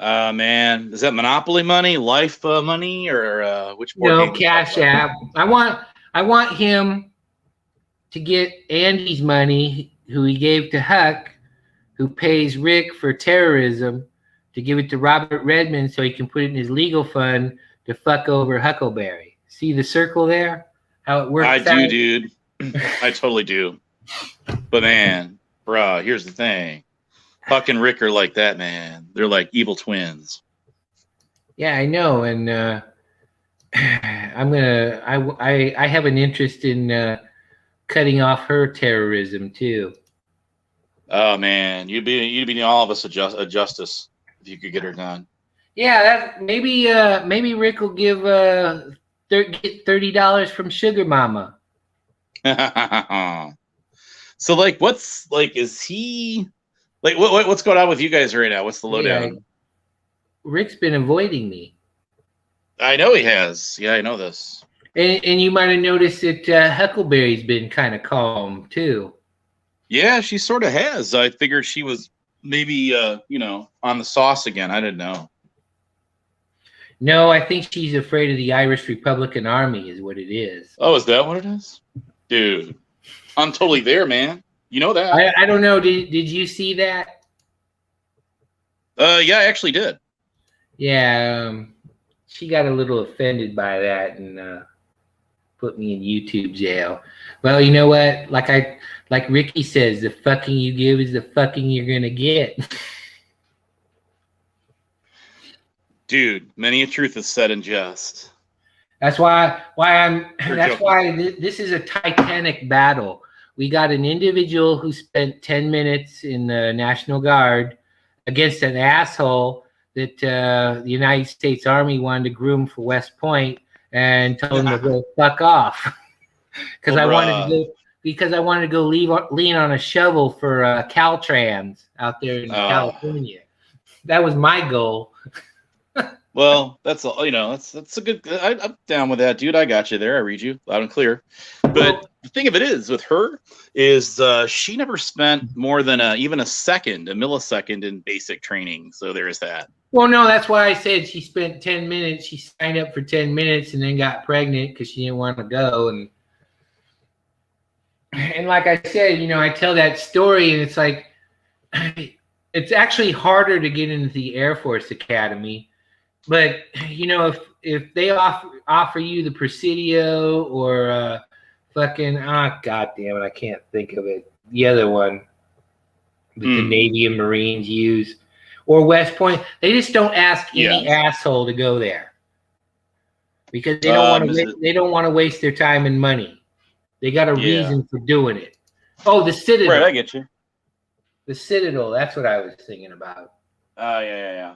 Speaker 6: Man, is that Monopoly money, life money, or which board
Speaker 1: No,
Speaker 6: game
Speaker 1: Cash App. I want him to get Andy's money, who he gave to Huck, who pays Rick for terrorism, to give it to Robert Redmond so he can put it in his legal fund to fuck over Huckleberry. See the circle there? How it works?
Speaker 6: I do, dude. I totally do. But man, bruh, here's the thing. Huck and Rick are like that, man. They're like evil twins.
Speaker 1: Yeah, I know, and I have an interest in cutting off her terrorism too.
Speaker 6: Oh man, you'd be doing all of us a justice if you could get her done.
Speaker 1: Yeah, maybe Rick will give get $30 from Sugar Mama.
Speaker 6: So like, what's like? Is he like what's going on with you guys right now? What's the lowdown?
Speaker 1: Yeah, Rick's been avoiding me.
Speaker 6: I know he has. Yeah, I know this.
Speaker 1: And you might have noticed that Huckleberry's been kind of calm too.
Speaker 6: Yeah, she sort of has. I figured she was maybe, on the sauce again. I didn't know.
Speaker 1: No, I think she's afraid of the Irish Republican Army is what it is.
Speaker 6: Oh, is that what it is? Dude, I'm totally there, man. You know that.
Speaker 1: I don't know. Did you see that?
Speaker 6: Yeah, I actually did.
Speaker 1: Yeah, she got a little offended by that and put me in YouTube jail. Well, you know what? Like Ricky says, the fucking you give is the fucking you're gonna get.
Speaker 6: Dude, many a truth is said in jest.
Speaker 1: That's why this is a titanic battle. We got an individual who spent 10 minutes in the National Guard against an asshole that the United States Army wanted to groom for West Point and told him to go fuck off. Because I wanted to go lean on a shovel for Caltrans out there in California. That was my goal.
Speaker 6: Well, that's a good. I'm down with that, dude. I got you there. I read you loud and clear. But the thing of it is, with her, is she never spent more than even a millisecond in basic training. So there is that.
Speaker 1: Well, no, that's why I said she spent 10 minutes. She signed up for 10 minutes and then got pregnant because she didn't want to go. And like I said, I tell that story, and it's like it's actually harder to get into the Air Force Academy. But if they offer you the Presidio or fucking god damn it, I can't think of it. The other one that the Navy and Marines use, or West Point, they just don't ask any asshole to go there because they don't want to waste their time and money. They got a reason for doing it. Oh, the Citadel.
Speaker 6: Right, I get you.
Speaker 1: The Citadel. That's what I was thinking about.
Speaker 6: Yeah.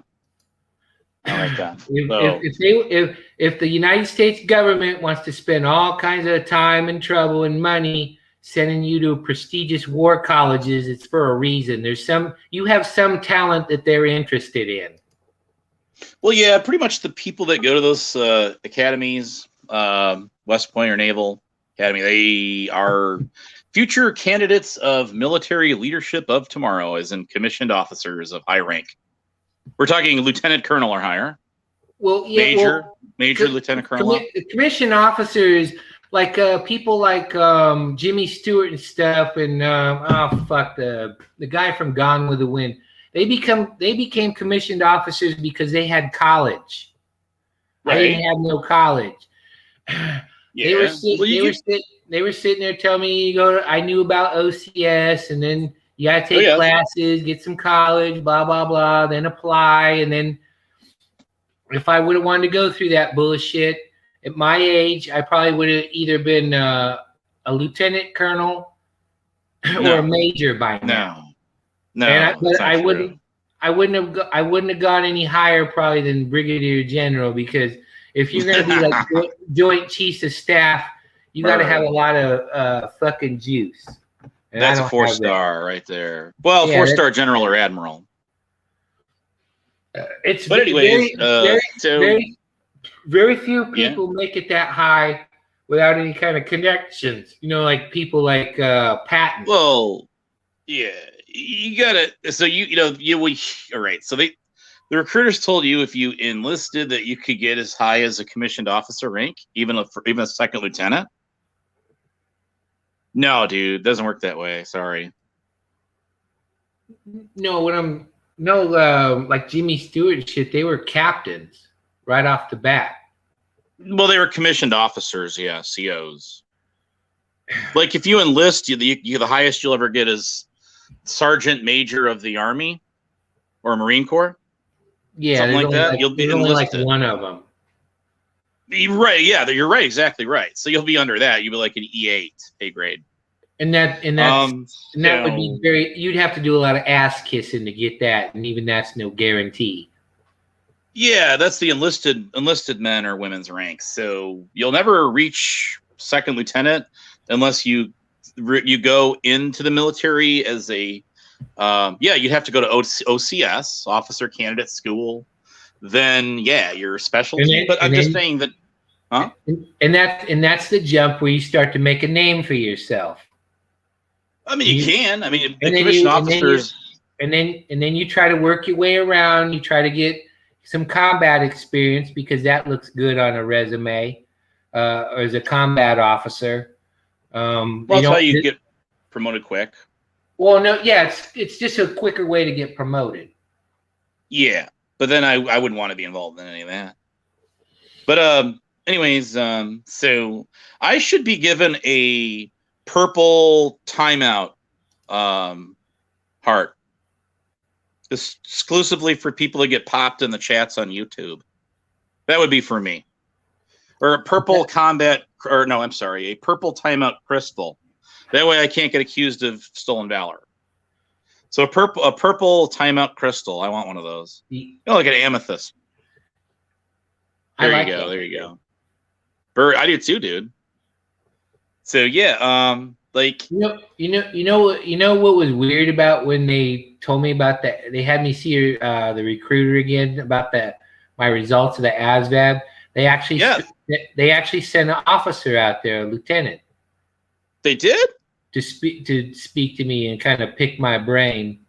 Speaker 6: I like that.
Speaker 1: If the United States government wants to spend all kinds of time and trouble and money sending you to prestigious war colleges, it's for a reason. You have some talent that they're interested in.
Speaker 6: Well, yeah, pretty much the people that go to those academies, West Point or Naval Academy, they are future candidates of military leadership of tomorrow, as in commissioned officers of high rank. We're talking lieutenant colonel or higher.
Speaker 1: Well, yeah,
Speaker 6: major lieutenant colonel.
Speaker 1: Commissioned officers, like people like Jimmy Stewart and stuff, and the guy from Gone with the Wind. They became commissioned officers because they had college.
Speaker 6: Right.
Speaker 1: I didn't have no college.
Speaker 6: Yeah.
Speaker 1: They were sitting there telling me, I knew about OCS, and then you got to take classes, get some college, blah, blah, blah, then apply. And then if I would have wanted to go through that bullshit at my age, I probably would have either been a lieutenant colonel or a major by now. But I wouldn't have gone any higher probably than brigadier general, because if you're going to be like joint chiefs of staff, you got to have a lot of fucking juice. And
Speaker 6: that's a 4-star right there. Well, 4-star general or admiral.
Speaker 1: Very few people make it that high without any kind of connections. Like people like Patton.
Speaker 6: Well, yeah, you gotta. So all right. So the recruiters told you if you enlisted that you could get as high as a commissioned officer rank, even a second lieutenant. No, dude, doesn't work that way. Sorry.
Speaker 1: No, like Jimmy Stewart and shit, they were captains right off the bat.
Speaker 6: Well, they were commissioned officers, yeah, COs. Like if you enlist, the highest you'll ever get is sergeant major of the Army or Marine Corps.
Speaker 1: Yeah,
Speaker 6: something like that. You'll be
Speaker 1: only
Speaker 6: enlisted.
Speaker 1: Like one of them.
Speaker 6: Right, yeah, you're right, exactly right. So you'll be under that. You'll be like an E8 pay grade.
Speaker 1: And that would be you'd have to do a lot of ass kissing to get that, and even that's no guarantee.
Speaker 6: Yeah, that's the enlisted men or women's ranks. So you'll never reach second lieutenant unless you go into the military as a you'd have to go to OCS, Officer Candidate School. then yeah, you're a specialty. But I'm just saying that, huh?
Speaker 1: And that's the jump where you start to make a name for yourself.
Speaker 6: I mean, you can. I mean, the commission officers.
Speaker 1: And then you try to work your way around. You try to get some combat experience because that looks good on a resume, or as a combat officer.
Speaker 6: Well, that's how you get promoted quick.
Speaker 1: Well, no, yeah, it's just a quicker way to get promoted.
Speaker 6: Yeah, but then I wouldn't want to be involved in any of that. But anyways, so I should be given a purple timeout heart. Exclusively for people that get popped in the chats on YouTube. That would be for me. Or a purple combat, or no, I'm sorry, a purple timeout crystal. That way I can't get accused of stolen valor. So a purple timeout crystal. I want one of those. You know, like an amethyst. There you go. There you go. Bird, I do too, dude. So yeah, like
Speaker 1: you know what was weird about when they told me about that? They had me see the recruiter again about my results of the ASVAB. They actually sent an officer out there, a lieutenant.
Speaker 6: They did?
Speaker 1: To speak to me and kind of pick my brain.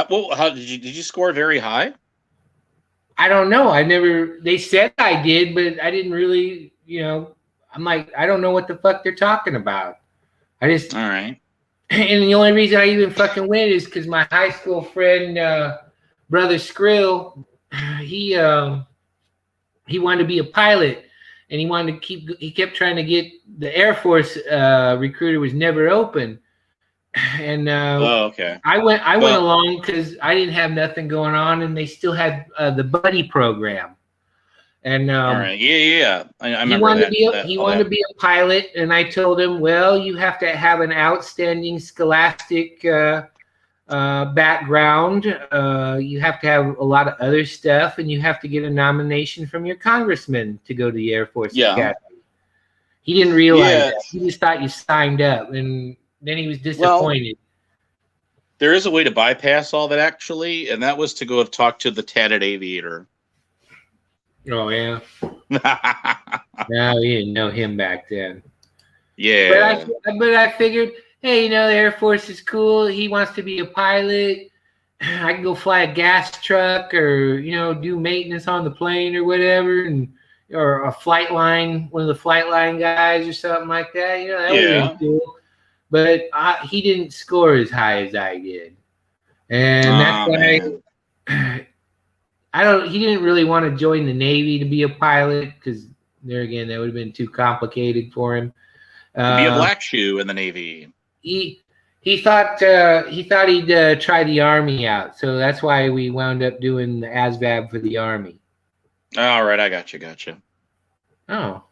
Speaker 6: Well, how did you score very high?
Speaker 1: I don't know. They said I did, but I didn't really, I'm like, I don't know what the fuck they're talking about. All
Speaker 6: right.
Speaker 1: And the only reason I even fucking went is because my high school friend, brother Skrill, he wanted to be a pilot, and he kept trying to get the Air Force recruiter was never open. And
Speaker 6: okay.
Speaker 1: I went along because I didn't have nothing going on, and they still had the buddy program. And
Speaker 6: all right, yeah, I remember
Speaker 1: he wanted to be a pilot, and I told him, well, you have to have an outstanding scholastic background. You have to have a lot of other stuff, and you have to get a nomination from your congressman to go to the Air Force Academy. He didn't realize that. He just thought you signed up, and then he was disappointed.
Speaker 6: Well, there is a way to bypass all that, actually, and that was to go have talked to the tatted aviator.
Speaker 1: Oh, yeah. No, we didn't know him back then.
Speaker 6: Yeah.
Speaker 1: But I figured, hey, the Air Force is cool. He wants to be a pilot. I can go fly a gas truck or, do maintenance on the plane or whatever, or a flight line, one of the flight line guys or something like that. That would have been cool. But he didn't score as high as I did. And that's why he didn't really want to join the Navy to be a pilot because there again, that would have been too complicated for him.
Speaker 6: Be a black shoe in the Navy.
Speaker 1: He thought he'd try the Army out, so that's why we wound up doing the ASVAB for the Army.
Speaker 6: All right, I gotcha.
Speaker 1: Oh,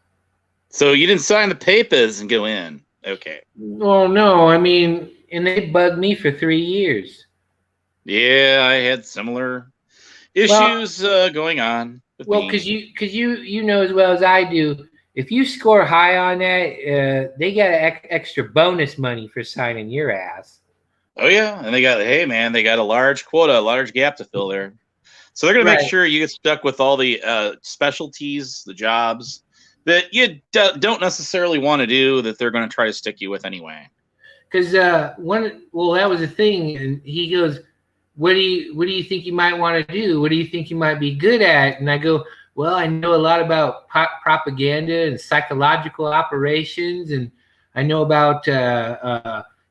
Speaker 6: so you didn't sign the papers and go in? Okay.
Speaker 1: Well, no, I mean, and they bugged me for 3 years.
Speaker 6: Yeah, I had similar issues going on.
Speaker 1: Well, because you know as well as I do, if you score high on that, they get extra bonus money for signing your ass.
Speaker 6: Oh yeah, and they got a large quota, a large gap to fill there. So they're gonna make sure you get stuck with all the specialties, the jobs that you don't necessarily want to do, that they're going to try to stick you with anyway.
Speaker 1: Because that was the thing, and he goes, what do you think you might want to do? What do you think you might be good at? And I go, well, I know a lot about propaganda and psychological operations, and I know about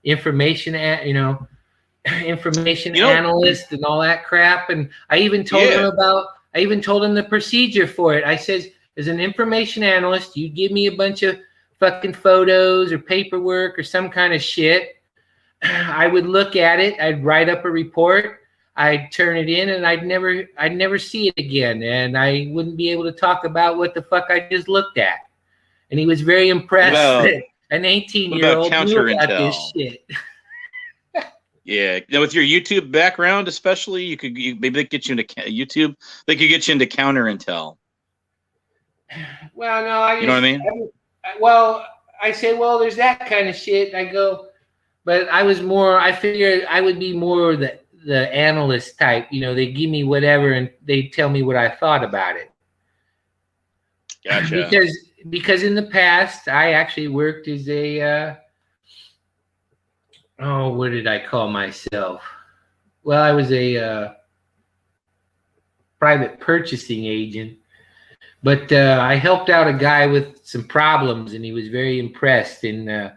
Speaker 1: information analyst and all that crap. And I even told him the procedure for it. I says, as an information analyst, you give me a bunch of fucking photos or paperwork or some kind of shit. I would look at it. I'd write up a report. I'd turn it in, and I'd never see it again, and I wouldn't be able to talk about what the fuck I just looked at. And he was very impressed that an 18-year-old knew about this shit.
Speaker 6: Yeah, with your YouTube background, especially, maybe they get you into YouTube. They could get you into counter intel.
Speaker 1: Well, no,
Speaker 6: you know what I mean?
Speaker 1: I say, there's that kind of shit. I go, but I figured I would be more the the analyst type. You know, they give me whatever and they tell me what I thought about it.
Speaker 6: Gotcha.
Speaker 1: Because in the past I actually worked as a what did I call myself? Well, I was a private purchasing agent, but I helped out a guy with some problems, and he was very impressed, and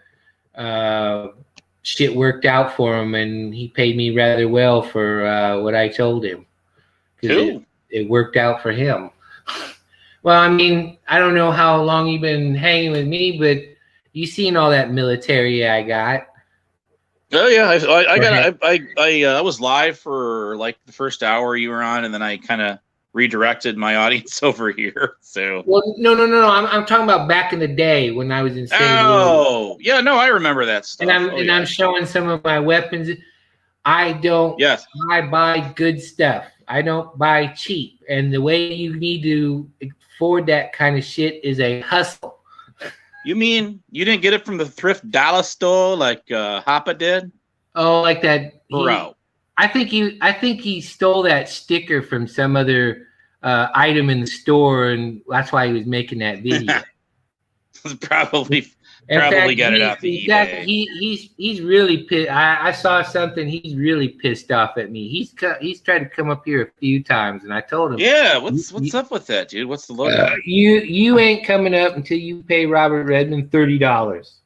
Speaker 1: shit worked out for him, and he paid me rather well for what I told him.
Speaker 6: Cool.
Speaker 1: It worked out for him. Well, I mean, I don't know how long you've been hanging with me, but you seen all that military I got.
Speaker 6: Oh yeah, I was live for like the first hour you were on, and then I kind of redirected my audience over here. So
Speaker 1: no. I'm talking about back in the day when I was in.
Speaker 6: Oh yeah, no, I remember that stuff.
Speaker 1: And I'm showing some of my weapons. I don't.
Speaker 6: Yes.
Speaker 1: I buy good stuff. I don't buy cheap. And the way you need to afford that kind of shit is a hustle.
Speaker 6: You mean you didn't get it from the thrift dollar store like Hoppa did?
Speaker 1: Oh, like that,
Speaker 6: bro.
Speaker 1: I think he stole that sticker from some other item in the store, and that's why he was making that video.
Speaker 6: probably got it off the eBay.
Speaker 1: He's really pissed. I saw something. He's really pissed off at me. He's tried to come up here a few times, and I told him.
Speaker 6: Yeah, what's up with that, dude? What's the lowdown?
Speaker 1: You ain't coming up until you pay Robert Redmond $30.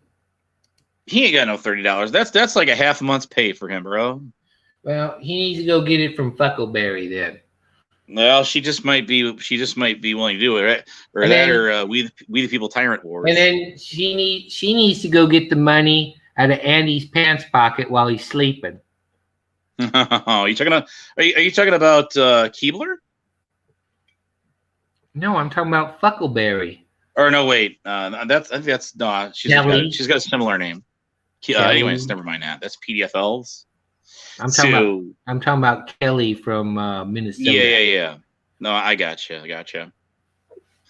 Speaker 6: He ain't got no $30. That's like a half a month's pay for him, bro.
Speaker 1: Well, he needs to go get it from Fuckleberry then.
Speaker 6: Well, she just might be willing to do it, right? Or we the people tyrant wars.
Speaker 1: And then she needs to go get the money out of Andy's pants pocket while he's sleeping.
Speaker 6: Are you talking about Keebler?
Speaker 1: No, I'm talking about Fuckleberry.
Speaker 6: Or no, wait. She's got a similar name. Anyways, never mind that. That's PDF Elves.
Speaker 1: I'm talking about Kelly from Minnesota.
Speaker 6: Yeah. No, I gotcha.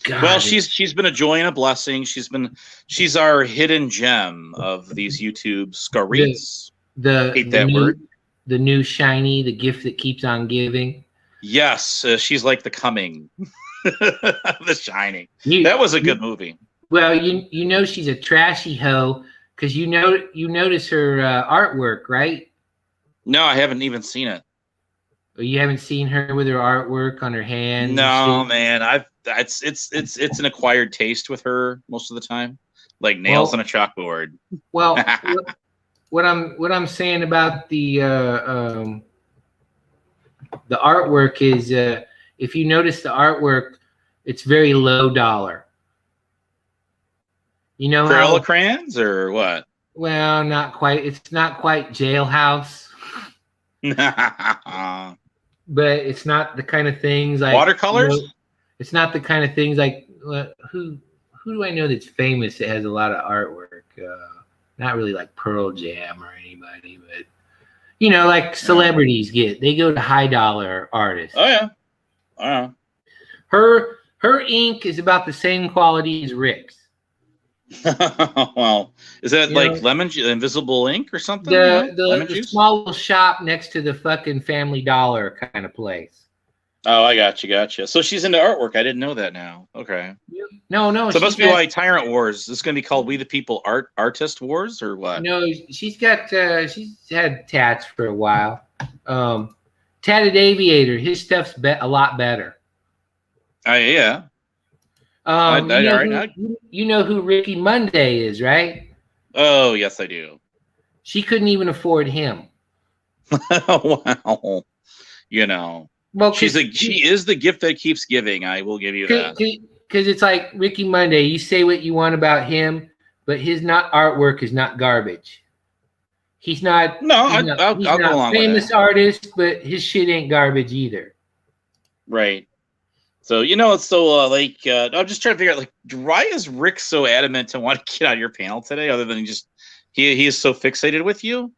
Speaker 6: God, well, she's been a joy and a blessing. She's our hidden gem of these YouTube stories. Hate that word.
Speaker 1: The new shiny, the gift that keeps on giving.
Speaker 6: Yes, she's like the coming, the Shining. That was a good movie.
Speaker 1: Well, you know she's a trashy hoe because you notice her artwork, right?
Speaker 6: No, I haven't even seen it.
Speaker 1: You haven't seen her with her artwork on her hands?
Speaker 6: No, man. It's an acquired taste with her most of the time, like nails on a chalkboard.
Speaker 1: Well, what I'm saying about the artwork is, if you notice the artwork, it's very low dollar. You know,
Speaker 6: Crayola crayons or what?
Speaker 1: Well, not quite. It's not quite Jailhouse. But it's not the kind of things like
Speaker 6: watercolors.
Speaker 1: It's not the kind of things like who do I know that's famous that has a lot of artwork? Not really like Pearl Jam or anybody, but you know, like celebrities they go to high dollar artists.
Speaker 6: Oh yeah.
Speaker 1: Her ink is about the same quality as Rick's.
Speaker 6: Well, is that like lemon invisible ink or something?
Speaker 1: The small little shop next to the fucking Family Dollar kind of place.
Speaker 6: Oh, I gotcha. So she's into artwork. I didn't know that now. Okay.
Speaker 1: No.
Speaker 6: So it must be why Tyrant Wars. This is going to be called We the People Artist Wars or what?
Speaker 1: No, she's had tats for a while. Tatted Aviator, his stuff's a lot better.
Speaker 6: Yeah.
Speaker 1: You know who Ricky Monday is, right?
Speaker 6: Oh, yes, I do.
Speaker 1: She couldn't even afford him.
Speaker 6: Wow. You know. Well, she is the gift that keeps giving. I will give you that.
Speaker 1: Because it's like Ricky Monday. You say what you want about him, but his artwork is not garbage. He's not. No,
Speaker 6: I'll go along with that.
Speaker 1: Famous artist, but his shit ain't garbage either.
Speaker 6: Right. So it's so I'm just trying to figure out why is Rick so adamant to want to get on your panel today, other than he is so fixated with you?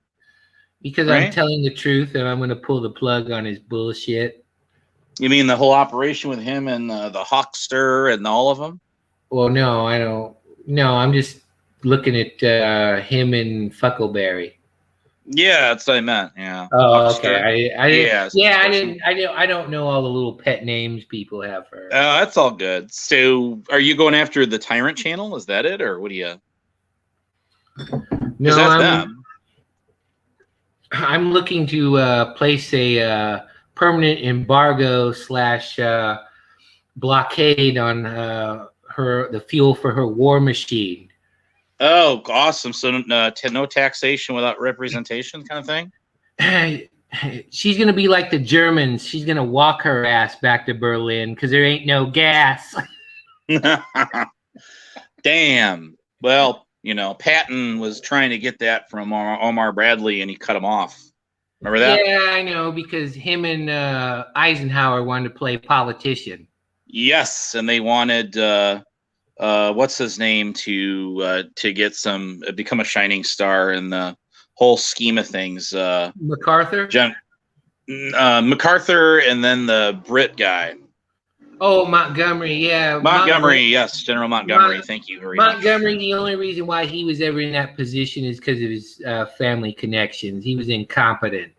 Speaker 1: Because I'm telling the truth, and I'm going to pull the plug on his bullshit.
Speaker 6: You mean the whole operation with him and the Hawkster and all of them?
Speaker 1: Well, no, I don't. No, I'm just looking at him and Fuckleberry.
Speaker 6: Yeah, that's what I meant. Yeah.
Speaker 1: Oh,
Speaker 6: Huckster.
Speaker 1: okay. I don't know all the little pet names people have for her.
Speaker 6: That's all good. So, are you going after the Tyrant channel? Is that it, or what do you?
Speaker 1: No,
Speaker 6: that's them.
Speaker 1: I'm looking to place a permanent embargo / blockade on the fuel for her war machine.
Speaker 6: Oh, awesome! So no taxation without representation, kind of thing.
Speaker 1: She's gonna be like the Germans. She's gonna walk her ass back to Berlin because there ain't no gas.
Speaker 6: Damn. Well, Patton was trying to get that from Omar Bradley, and he cut him off. Remember that?
Speaker 1: Yeah, I know, because him and Eisenhower wanted to play politician.
Speaker 6: Yes, and they wanted what's his name to get become a shining star in the whole scheme of things.
Speaker 1: MacArthur.
Speaker 6: MacArthur, and then the Brit guy.
Speaker 1: Oh, Montgomery, yeah.
Speaker 6: Montgomery, yes, General Montgomery. Thank you very much.
Speaker 1: Montgomery, the only reason why he was ever in that position is because of his family connections. He was incompetent.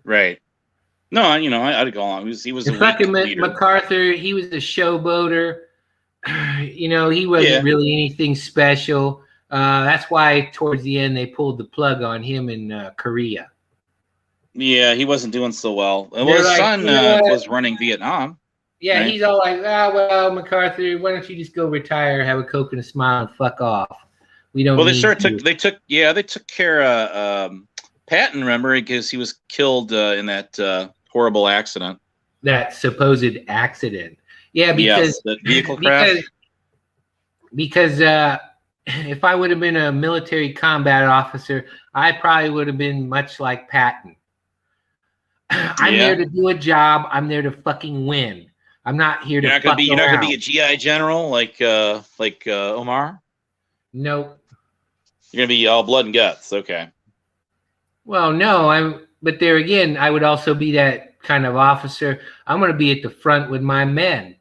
Speaker 6: Right. No, I'd go along. He was a
Speaker 1: fucking
Speaker 6: leader.
Speaker 1: MacArthur, he was a showboater. He wasn't really anything special. That's why towards the end they pulled the plug on him in Korea.
Speaker 6: Yeah, he wasn't doing so well. Well, his son was running Vietnam.
Speaker 1: Yeah,
Speaker 6: right?
Speaker 1: He's all like, well, MacArthur, why don't you just go retire, have a Coke and a smile, and fuck off? We don't.
Speaker 6: Well, they took care of Patton, remember, because he was killed in that horrible accident.
Speaker 1: That supposed accident. Yeah, because
Speaker 6: the vehicle crash.
Speaker 1: Because if I would have been a military combat officer, I probably would have been much like Patton. I'm there to do a job. I'm there to fucking win. I'm not here to. You're not gonna be
Speaker 6: a GI general like Omar.
Speaker 1: Nope.
Speaker 6: You're gonna be all blood and guts. Okay.
Speaker 1: Well, no, but there again, I would also be that kind of officer. I'm gonna be at the front with my men.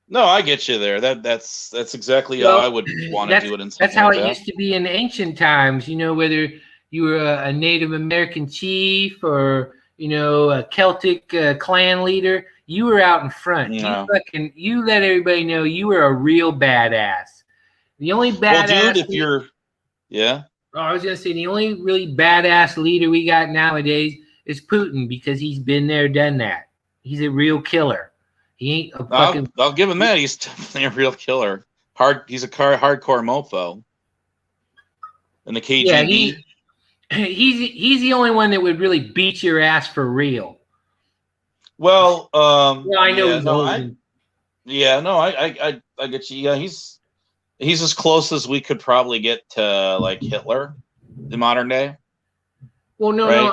Speaker 6: No, I get you there. That's exactly how I would want to do it.
Speaker 1: That's how it used to be in ancient times. Whether you were a Native American chief or a Celtic clan leader, you were out in front.
Speaker 6: Yeah.
Speaker 1: You let everybody know you were a real badass. The only badass.
Speaker 6: Well, dude, if you're,
Speaker 1: I was gonna say the only really badass leader we got nowadays is Putin because he's been there, done that. He's a real killer. He ain't a fucking.
Speaker 6: I'll give him that. He's definitely a real killer. He's a hardcore mofo. In the KGB.
Speaker 1: Yeah, he's the only one that would really beat your ass for real.
Speaker 6: Well,
Speaker 1: I know.
Speaker 6: I get you. Yeah, he's as close as we could probably get to like Hitler in modern day.
Speaker 1: Well, no,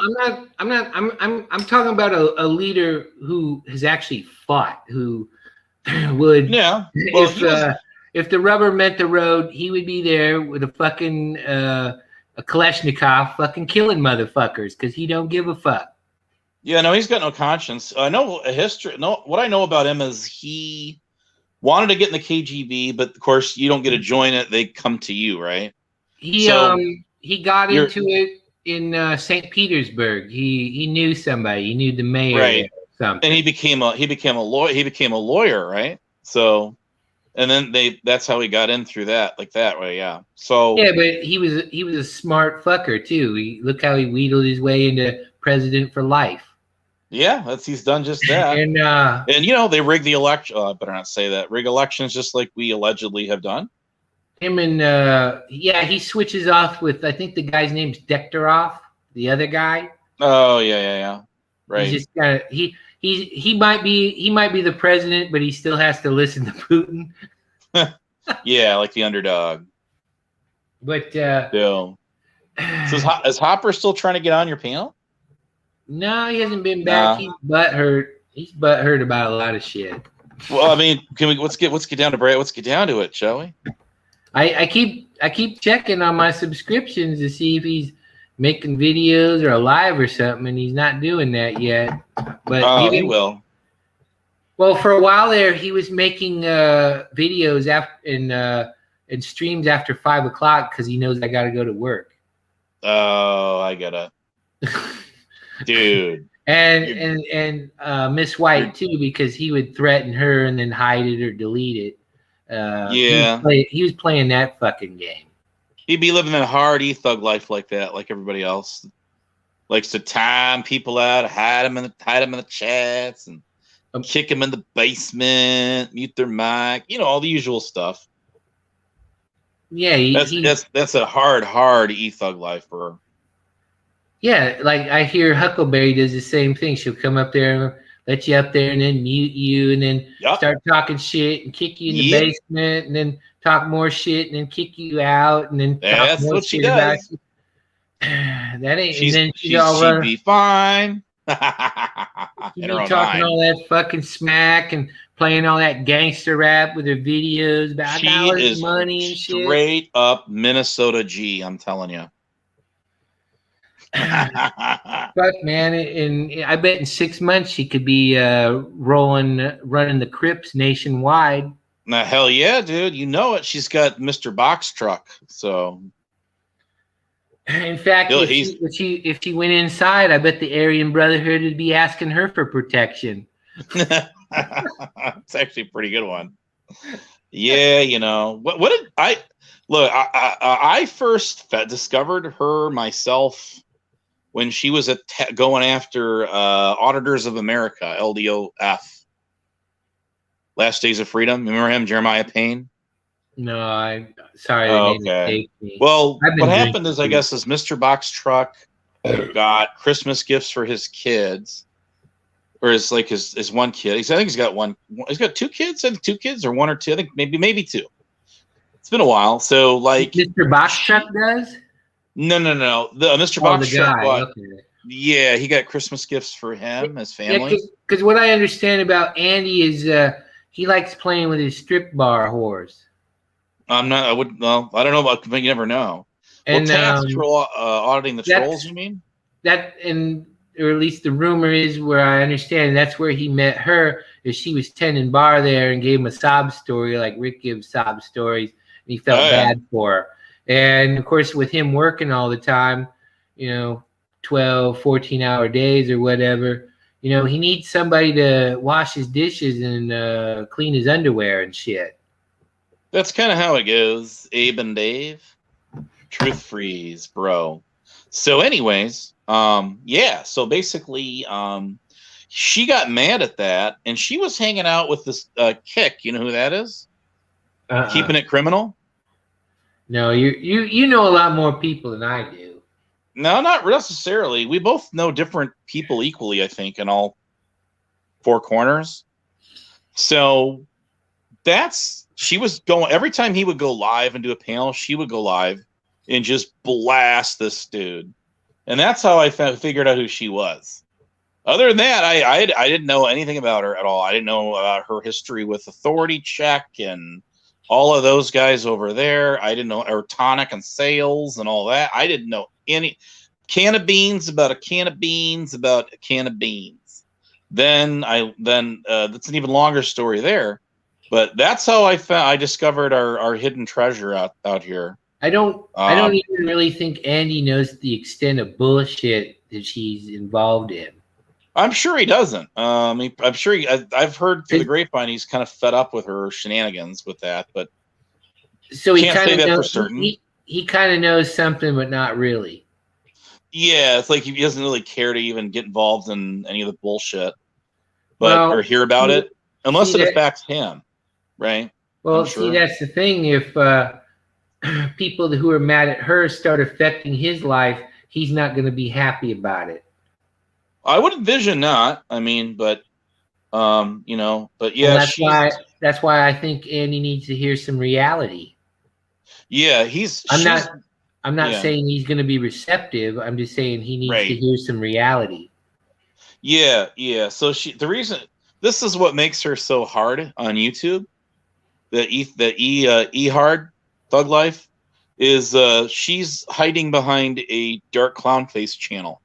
Speaker 1: I'm not. I'm talking about a leader who has actually fought, who would.
Speaker 6: Yeah. Well,
Speaker 1: if the rubber met the road, he would be there with a fucking a Kalashnikov, fucking killing motherfuckers because he don't give a fuck.
Speaker 6: Yeah, no, he's got no conscience. I know a history. No, what I know about him is he wanted to get in the KGB, but of course you don't get to join it; they come to you, right?
Speaker 1: He got into it in St. Petersburg. He knew somebody. He knew the mayor,
Speaker 6: right?
Speaker 1: Or something.
Speaker 6: And he became a lawyer. He became a lawyer, right? So, and then that's how he got in through that, like that way, yeah. So
Speaker 1: yeah, but he was a smart fucker too. Look how he wheedled his way into president for life.
Speaker 6: Yeah, he's done just that. and they rigged the election. I better not say that. Rig elections just like we allegedly have done.
Speaker 1: Him and he switches off with, I think the guy's name's Dektorov, the other guy.
Speaker 6: Oh yeah. Right.
Speaker 1: He's just kind of he might be the president, but he still has to listen to Putin.
Speaker 6: Yeah, like the underdog.
Speaker 1: But
Speaker 6: so is Hopper still trying to get on your panel?
Speaker 1: No, he hasn't been back. He's butthurt. He's butthurt about a lot of shit.
Speaker 6: Well, I mean, let's get down to Brad. Let's get down to it, shall we?
Speaker 1: I keep checking on my subscriptions to see if he's making videos or live or something, and he's not doing that yet. But
Speaker 6: he will.
Speaker 1: Well, for a while there, he was making videos and streams after 5 o'clock because he knows I got to go to work.
Speaker 6: Oh, I get it. Dude.
Speaker 1: And Miss White too, because he would threaten her and then hide it or delete it.
Speaker 6: Yeah.
Speaker 1: He was playing that fucking game.
Speaker 6: He'd be living that hard thug life like that, like everybody else. Likes to time people out, hide them in the chats, and kick them in the basement, mute their mic, all the usual stuff.
Speaker 1: Yeah,
Speaker 6: that's a hard thug life for her.
Speaker 1: Yeah, like I hear Huckleberry does the same thing. She'll come up there and let you up there and then mute you and then start talking shit and kick you in the basement and then talk more shit and then kick you out and then talk more
Speaker 6: what
Speaker 1: shit
Speaker 6: she
Speaker 1: about
Speaker 6: does.
Speaker 1: you. That ain't.
Speaker 6: She'd be fine.
Speaker 1: She'd be talking all that fucking smack and playing all that gangster rap with her videos about dollars, money, and shit.
Speaker 6: Straight up Minnesota G, I'm telling you.
Speaker 1: Fuck, man, and I bet in 6 months she could be running the Crips nationwide.
Speaker 6: Now, hell yeah, dude! You know it. She's got Mr. Box Truck, so.
Speaker 1: In fact, if she went inside, I bet the Aryan Brotherhood would be asking her for protection.
Speaker 6: It's actually a pretty good one. Yeah, what did I look? I first discovered her myself when she was going after Auditors of America, LDOF. Last Days of Freedom. Remember him, Jeremiah Payne?
Speaker 1: No, I'm sorry.
Speaker 6: Okay. Well, what happened is, I guess, is Mr. Box Truck got Christmas gifts for his kids, or his one kid. I think he's got one. He's got two kids. I think 2 kids, or 1 or 2. I think maybe 2. It's been a while. So like,
Speaker 1: Mr. Box Truck does.
Speaker 6: No. The Mr. Box Truck.
Speaker 1: Okay.
Speaker 6: Yeah, he got Christmas gifts for him, his family.
Speaker 1: Because what I understand about Andy is he likes playing with his strip bar whores.
Speaker 6: I don't know about, but you never know.
Speaker 1: And
Speaker 6: auditing the trolls, you mean?
Speaker 1: That, or at least the rumor is, where I understand that's where he met her, is she was tending bar there and gave him a sob story like Rick gives sob stories, and he felt bad for her. And of course, with him working all the time, 12, 14-hour days or whatever, he needs somebody to wash his dishes and clean his underwear and shit.
Speaker 6: That's kind of how it goes, Abe and Dave. Truth freeze, bro. So anyways, so basically, she got mad at that, and she was hanging out with this Kick. You know who that is? Keeping It Criminal?
Speaker 1: No, you know a lot more people than I do.
Speaker 6: No, not necessarily. We both know different people equally, I think, in all 4 corners. So she was going, every time he would go live and do a panel, she would go live and just blast this dude. And that's how I figured out who she was. Other than that, I didn't know anything about her at all. I didn't know about her history with Authority Check and all of those guys over there. I didn't know, or Tonic and Sales and all that. I didn't know any can of beans about a can of beans about a can of beans. Then that's an even longer story there. But that's how I discovered our hidden treasure out here. I don't
Speaker 1: even really think Andy knows the extent of bullshit that she's involved in.
Speaker 6: I'm sure he doesn't. I'm sure I've heard through the grapevine he's kind of fed up with her shenanigans with that, but
Speaker 1: so he
Speaker 6: can't say that for certain.
Speaker 1: He kind of knows something, but not really.
Speaker 6: Yeah, it's like he doesn't really care to even get involved in any of the bullshit, or hear about it, unless it affects him, right?
Speaker 1: Well, that's the thing. If people who are mad at her start affecting his life, he's not going to be happy about it.
Speaker 6: I would envision not. I mean, but but yeah,
Speaker 1: well, that's why I think Andy needs to hear some reality.
Speaker 6: Yeah,
Speaker 1: I'm not saying he's going to be receptive. I'm just saying he needs to hear some reality.
Speaker 6: Yeah. So the reason this is what makes her so hard on YouTube, the hard Thug Life, is she's hiding behind a dark clown face channel.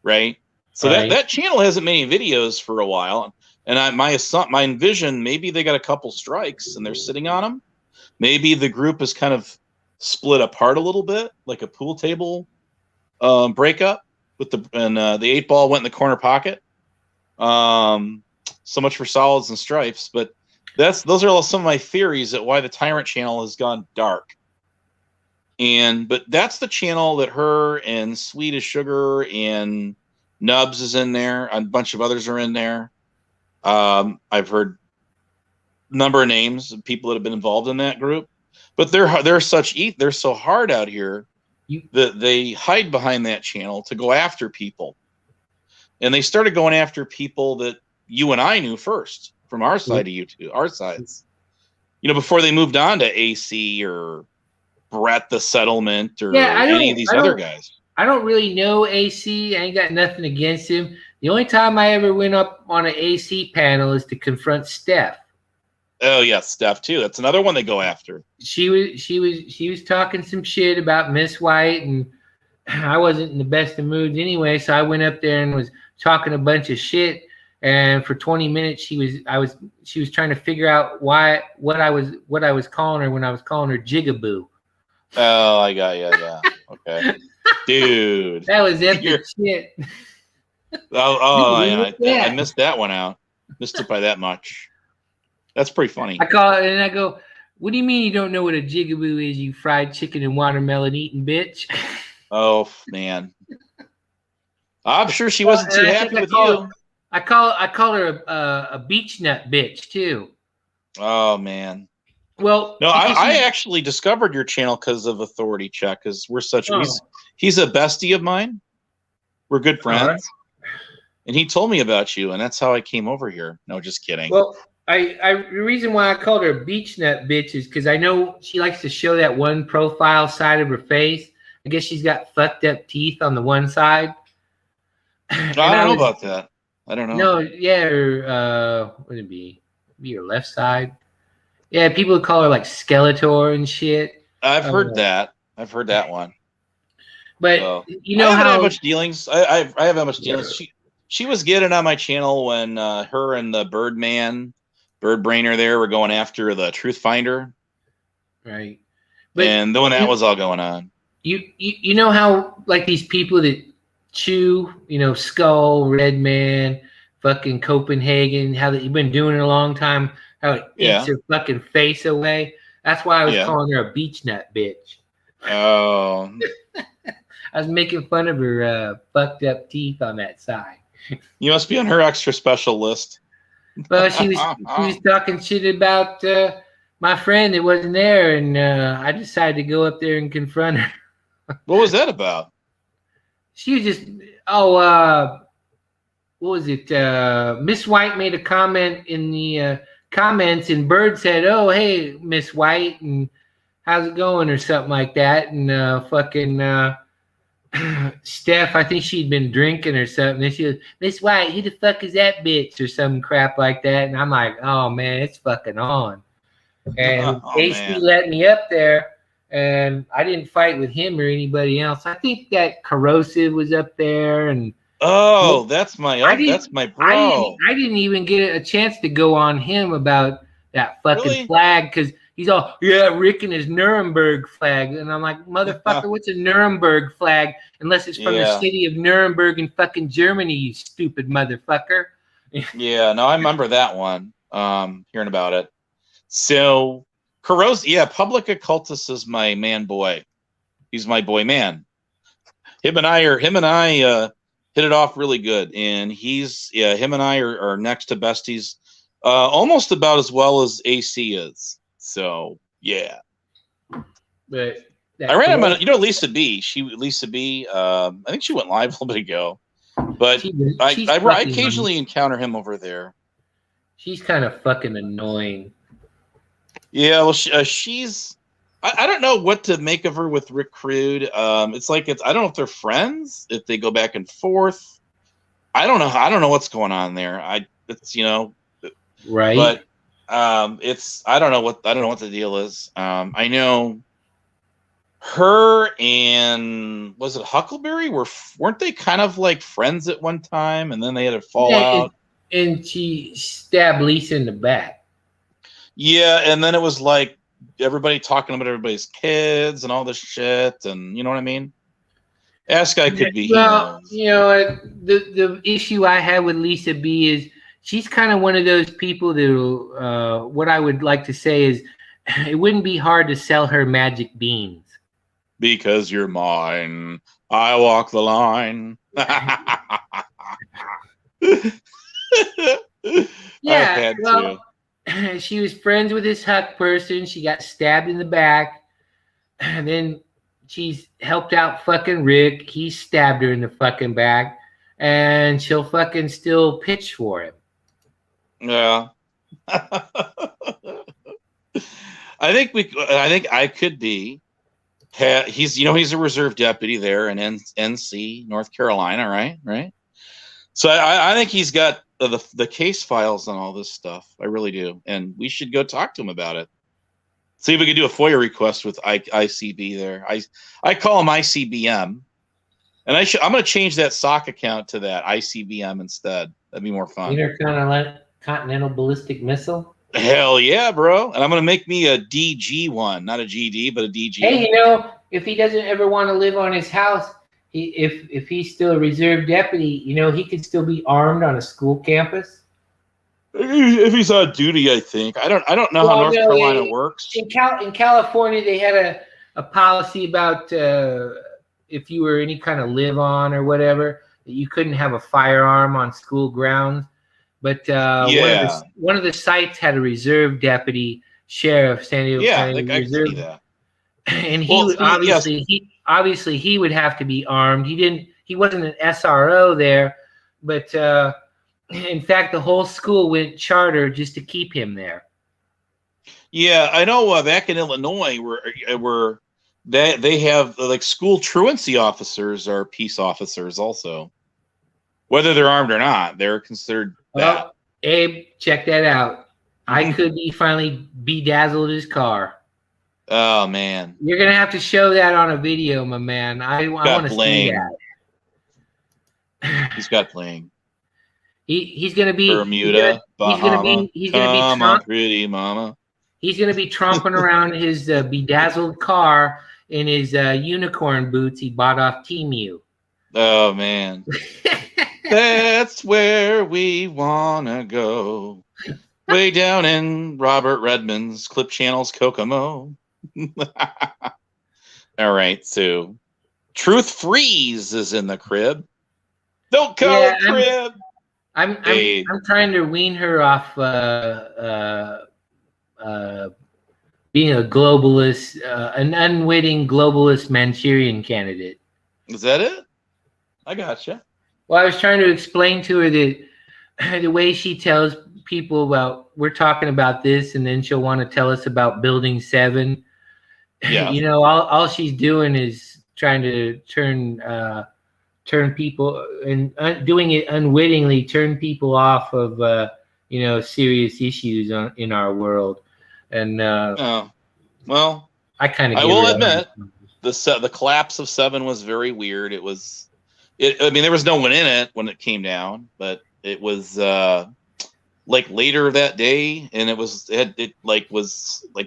Speaker 6: Right. So that channel hasn't made any videos for a while. And my envision, maybe they got a couple strikes and they're sitting on them. Maybe the group is kind of split apart a little bit, like a pool table breakup with the 8-ball went in the corner pocket. So much for solids and stripes, but those are some of my theories at why the Tyrant channel has gone dark. But that's the channel that her and Sweet as Sugar and Nubs is in there. A bunch of others are in there. I've heard a number of names of people that have been involved in that group, but they're so hard out here that they hide behind that channel to go after people. And they started going after people that you and I knew first from our side of YouTube, our sides, before they moved on to AC or Brett the Settlement or any of these other guys.
Speaker 1: I don't really know AC. I ain't got nothing against him. The only time I ever went up on an AC panel is to confront Steph.
Speaker 6: Oh yeah, Steph too. That's another one they go after.
Speaker 1: She was talking some shit about Miss White, and I wasn't in the best of moods anyway, so I went up there and was talking a bunch of shit. And for 20 minutes, she was trying to figure out what I was calling her when I was calling her Jigaboo.
Speaker 6: Oh, I got you. Yeah. Okay. Dude.
Speaker 1: That was epic shit.
Speaker 6: I missed that one out. Missed it by that much. That's pretty funny.
Speaker 1: I call it and I go, "What do you mean you don't know what a Jigaboo is, you fried chicken and watermelon eating bitch?"
Speaker 6: Oh man. I'm sure she wasn't too happy with you.
Speaker 1: I call her a beach nut bitch too.
Speaker 6: Oh man.
Speaker 1: Well,
Speaker 6: no, I actually discovered your channel because of Authority Check, because we're such he's a bestie of mine. We're good friends. Right. And he told me about you, and that's how I came over here. No, just kidding.
Speaker 1: Well, the reason why I called her a beach nut bitch is because I know she likes to show that one profile side of her face. I guess she's got fucked up teeth on the one side.
Speaker 6: I don't know about that. I don't know.
Speaker 1: No, yeah, or what would it be? Be your left side. Yeah, people call her like Skeletor and shit.
Speaker 6: I've heard that. I've heard that one.
Speaker 1: But you know
Speaker 6: I haven't
Speaker 1: how
Speaker 6: had much dealings. I haven't had much dealings. She was getting on my channel when her and the Birdbrainer there were going after the Truth Finder.
Speaker 1: Right.
Speaker 6: And when that was all going on.
Speaker 1: You know how like these people that chew, Skull, Redman, fucking Copenhagen, how you've been doing it a long time, how it eats her fucking face away. That's why I was calling her a beach nut bitch.
Speaker 6: Oh.
Speaker 1: I was making fun of her fucked up teeth on that side.
Speaker 6: You must be on her extra special list.
Speaker 1: Well, she was talking shit about my friend that wasn't there, and I decided to go up there and confront her.
Speaker 6: What was that about?
Speaker 1: She was just, what was it? Miss White made a comment in the comments, and Bird said, "Oh, hey, Miss White, and how's it going?" or something like that. And Steph, I think she'd been drinking or something. And she goes, "Miss White, who the fuck is that bitch?" or some crap like that. And I'm like, "Oh man, it's fucking on." And AC let me up there, and I didn't fight with him or anybody else. I think that Corrosive was up there, and
Speaker 6: that's my bro.
Speaker 1: I didn't even get a chance to go on him about that fucking flag, because he's all, Rick and his Nuremberg flag. And I'm like, motherfucker, what's a Nuremberg flag? Unless it's from the city of Nuremberg in fucking Germany, you stupid motherfucker.
Speaker 6: Yeah, no, I remember that one. Hearing about it. So, Public Occultist is my man boy. He's my boy man. Him and I hit it off really good. And him and I are next to besties. Almost about as well as AC is. So yeah.
Speaker 1: But
Speaker 6: I ran him on, Lisa B. I think she went live a little bit ago. But I occasionally encounter him over there.
Speaker 1: She's kind of fucking annoying.
Speaker 6: Yeah, well, she's. I don't know what to make of her with Rick Crude. I don't know if they're friends, if they go back and forth. I don't know what's going on there.
Speaker 1: Right.
Speaker 6: But I don't know what the deal is. I know her and was it Huckleberry weren't they kind of like friends at one time, and then they had a fallout.
Speaker 1: And she stabbed Lisa in the back.
Speaker 6: Yeah, and then it was like everybody talking about everybody's kids and all this shit, and you know what I mean? Ask I could be.
Speaker 1: Well, the issue I have with Lisa B is she's kind of one of those people that what I would like to say is it wouldn't be hard to sell her magic beans.
Speaker 6: Because you're mine, I walk the line.
Speaker 1: Yeah, well, she was friends with this Huck person. She got stabbed in the back, and then she's helped out fucking Rick. He stabbed her in the fucking back, and she'll fucking still pitch for him.
Speaker 6: Yeah. I think I could be. He's a reserve deputy there in NC, North Carolina, right? So I think he's got the case files on all this stuff. I really do, and we should go talk to him about it. See if we could do a FOIA request with ICB there. I call him ICBM, and I'm going to change that sock account to that ICBM instead. That'd be more fun.
Speaker 1: Intercontinental Ballistic Missile.
Speaker 6: Hell yeah, bro! And I'm going to make me a DG one, not a GD, but a DG.
Speaker 1: Hey, if he doesn't ever want to live on his house, if he's still a reserve deputy, he could still be armed on a school campus.
Speaker 6: If he's on duty, I think. I don't know how North Carolina works.
Speaker 1: In California, they had a policy about if you were any kind of live on or whatever, that you couldn't have a firearm on school grounds. But one of the sites had a reserve deputy sheriff, San Diego County Reserve.
Speaker 6: See that.
Speaker 1: And he would have to be armed. He wasn't an SRO there, but in fact, the whole school went charter just to keep him there.
Speaker 6: Yeah, I know. Back in Illinois, where they have like school truancy officers are peace officers also, whether they're armed or not. They're considered.
Speaker 1: Well, Abe, check that out. I could be finally bedazzled his car.
Speaker 6: Oh man,
Speaker 1: you're gonna have to show that on a video, my man. I want to see
Speaker 6: that. He's got bling.
Speaker 1: He's gonna be
Speaker 6: Bermuda, Bahama.
Speaker 1: He's gonna be
Speaker 6: pretty mama.
Speaker 1: He's gonna be tromping around his bedazzled car in his unicorn boots he bought off Temu.
Speaker 6: Oh man, that's where we wanna go. Way down in Robert Redmond's Clip Channel's Kokomo. All right, so Truth Freeze is in the crib. Don't call it crib.
Speaker 1: I'm trying to wean her off being a globalist, an unwitting globalist Manchurian candidate.
Speaker 6: Is that it? I gotcha.
Speaker 1: Well, I was trying to explain to her that the way she tells people about we're talking about this, and then she'll want to tell us about Building 7.
Speaker 6: Yeah.
Speaker 1: All she's doing is trying to turn people and doing it unwittingly, turn people off of serious issues in our world. And
Speaker 6: well,
Speaker 1: I
Speaker 6: will admit the collapse of 7 was very weird. There was no one in it when it came down, but it was like later that day, and it was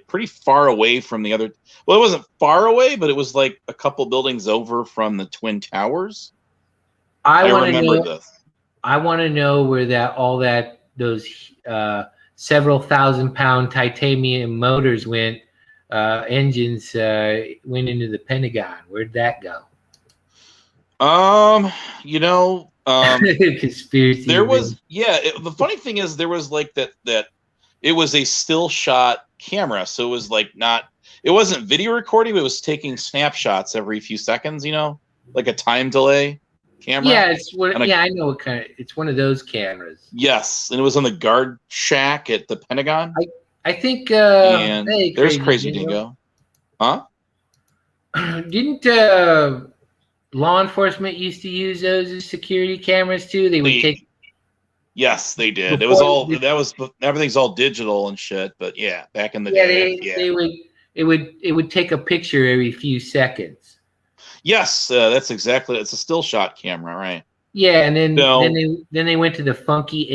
Speaker 6: pretty far away from the other. Well, it wasn't far away, but it was like a couple buildings over from the Twin Towers. I remember this.
Speaker 1: I want to know where those several thousand-pound titanium motors went. Engines went into the Pentagon. Where'd that go? Conspiracy.
Speaker 6: There was, the funny thing is there was like that it was a still shot camera, so it was like it wasn't video recording, but it was taking snapshots every few seconds, like a time delay camera.
Speaker 1: Yeah, I know what kind of. It's one of those cameras.
Speaker 6: Yes, and it was on the guard shack at the Pentagon.
Speaker 1: I think.
Speaker 6: And there's Crazy Dingo. Huh?
Speaker 1: Didn't law enforcement used to use those as security cameras too? They would take.
Speaker 6: Yes, they did. Everything's all digital and shit. But yeah, back in the day,
Speaker 1: it would take a picture every few seconds.
Speaker 6: Yes, that's exactly. It's a still shot camera, right?
Speaker 1: Yeah, and then they went to the funky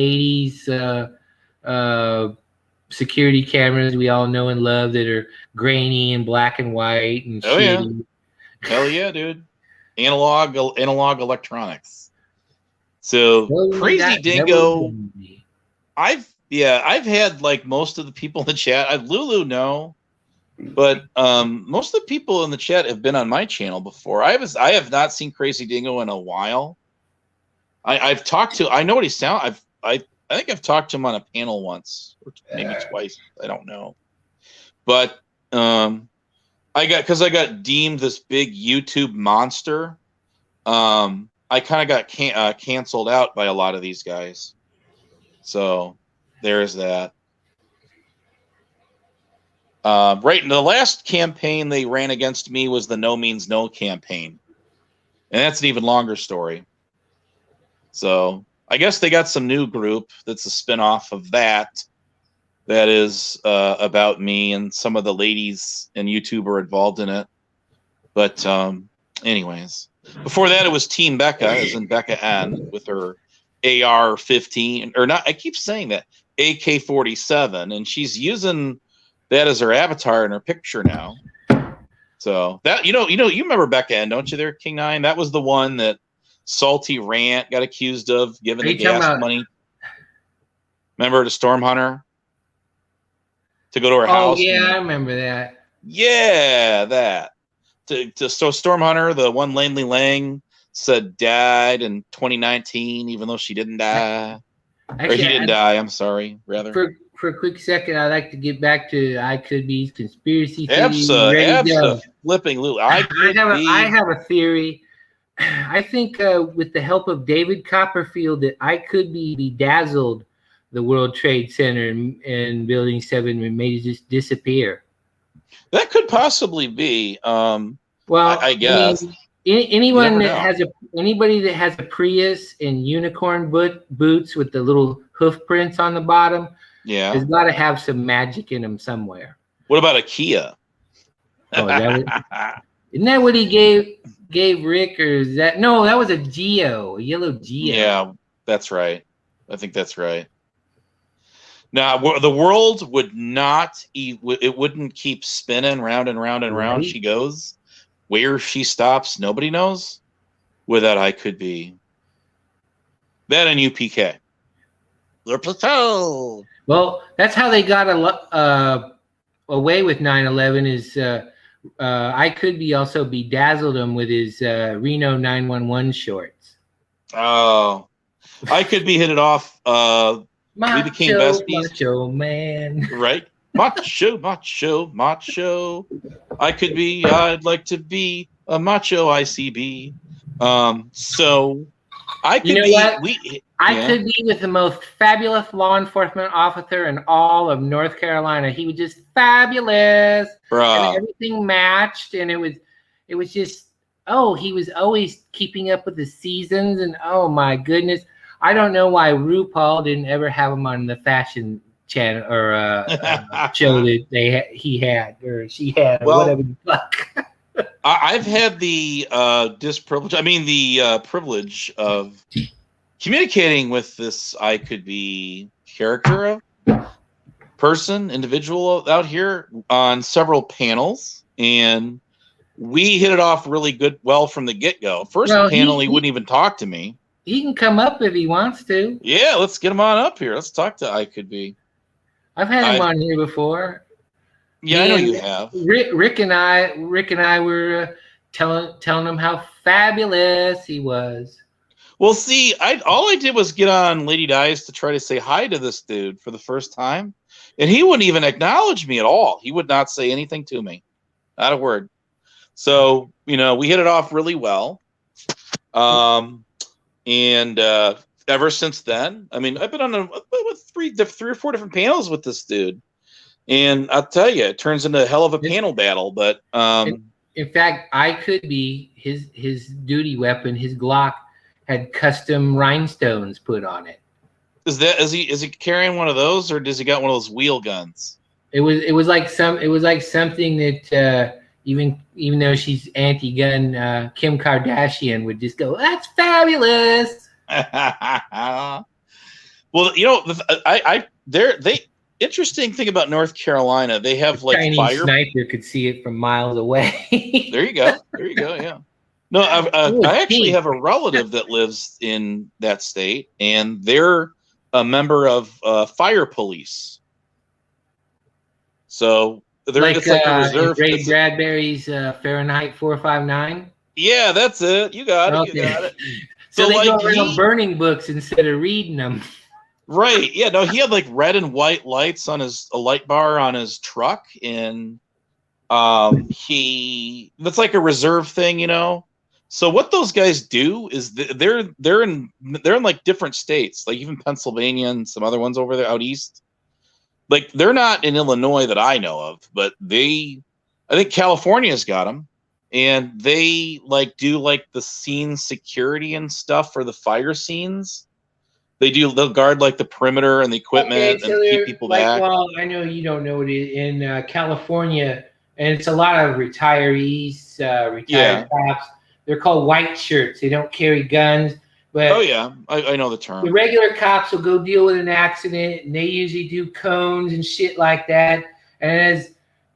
Speaker 1: '80s security cameras we all know and love that are grainy and black and white and shitty.
Speaker 6: Yeah. Hell yeah, dude. analog electronics. So Crazy Dingo, I've had like most of the people in the chat. Lulu know, but most of the people in the chat have been on my channel before. I have not seen Crazy Dingo in a while. I've talked to. I know what he sounds. I think I've talked to him on a panel once or maybe twice. I don't know, but I got deemed this big YouTube monster. I kind of got canceled out by a lot of these guys. So there's that. Right in the last campaign they ran against me was the No Means No campaign, and that's an even longer story. So I guess they got some new group that's a spinoff of that. That is about me, and some of the ladies in YouTube are involved in it. But anyways, before that it was Team Becca, as in Becca N, with her AR-15, or not. I keep saying that AK-47, and she's using that as her avatar in her picture now. So that you remember Becca N, don't you? There, King Nine. That was the one that Salty Rant got accused of giving the gas money. Remember the Storm Hunter? To go to her house. Oh
Speaker 1: yeah, I remember that.
Speaker 6: Yeah, that. So Storm Hunter, the one Lanley Lang said died in 2019, even though she didn't die. Actually, or he didn't die. I'm sorry, rather.
Speaker 1: For a quick second, I'd like to get back to I Could Be's conspiracy theory.
Speaker 6: Flipping Lou.
Speaker 1: I have a theory. I think with the help of David Copperfield, that I Could Be bedazzled the World Trade Center and Building 7 and made it just disappear.
Speaker 6: That could possibly be. Well, I guess.
Speaker 1: Anybody that has a Prius and unicorn boots with the little hoof prints on the bottom, has got to have some magic in them somewhere.
Speaker 6: What about a Kia?
Speaker 1: Oh, isn't that what he gave Rick, or is that no? That was a Geo, a yellow Geo.
Speaker 6: Yeah, that's right. I think that's right. Now, the world would not, it wouldn't keep spinning round and round and round. She goes. Where she stops, nobody knows. Without I Could Be. That and UPK.
Speaker 1: Well, that's how they got away with 9/11 is I Could Be also bedazzled him with his Reno 911 shorts.
Speaker 6: Oh. I Could Be hit it off. We became besties.
Speaker 1: Macho man.
Speaker 6: Right? Macho. I could be, I'd like to be a macho ICB. So I could
Speaker 1: I could be with the most fabulous law enforcement officer in all of North Carolina. He was just fabulous. And everything matched, and it was just, he was always keeping up with the seasons, and oh my goodness. I don't know why RuPaul didn't ever have him on the fashion channel or show that he had or she had, or whatever the fuck.
Speaker 6: I've had the privilege of communicating with this I Could Be character individual out here on several panels, and we hit it off really well from the get-go. First panel, he wouldn't even talk to me.
Speaker 1: He can come up if he wants to.
Speaker 6: Yeah, let's get him on up here. Let's talk to I Could Be.
Speaker 1: I've had him on here before.
Speaker 6: Yeah, I know you have.
Speaker 1: Rick and I were telling him how fabulous he was.
Speaker 6: Well, see, all I did was get on Lady Dice to try to say hi to this dude for the first time, and he wouldn't even acknowledge me at all. He would not say anything to me, not a word. So we hit it off really well. And ever since then, I mean, I've been on three or four different panels with this dude, and I'll tell you, it turns into a hell of a panel battle. But
Speaker 1: in fact, I Could Be his duty weapon, his Glock, had custom rhinestones put on it.
Speaker 6: Is he carrying one of those, or does he got one of those wheel guns?
Speaker 1: It was like something that even though she's anti-gun, Kim Kardashian would just go, "That's fabulous."
Speaker 6: Well, interesting thing about North Carolina, they have like
Speaker 1: Chinese sniper could see it from miles away.
Speaker 6: There you go. Yeah. No,
Speaker 1: Ooh,
Speaker 6: I actually
Speaker 1: pink.
Speaker 6: have a relative that lives in that state, and they're a member of fire police. So it's like a
Speaker 1: In
Speaker 6: reserve.
Speaker 1: Ray Bradbury's Fahrenheit 459.
Speaker 6: Yeah, that's it. You got it. You
Speaker 1: Okay.
Speaker 6: got it.
Speaker 1: So they
Speaker 6: like
Speaker 1: go around burning books instead of reading them.
Speaker 6: right? Yeah, no, he had like red and white lights on a light bar on his truck, and that's like a reserve thing, you know. So what those guys do is they're in like different states, like even Pennsylvania and some other ones over there out east. Like they're not in Illinois that I know of, but I think California's got them, and they like do like the scene security and stuff for the fire scenes. They'll guard like the perimeter and the equipment and keep people back.
Speaker 1: Well, I know you don't know it in California, and it's a lot of retirees, retired cops. They're called white shirts. They don't carry guns. But
Speaker 6: oh yeah, I know the term.
Speaker 1: The regular cops will go deal with an accident, and they usually do cones and shit like that. And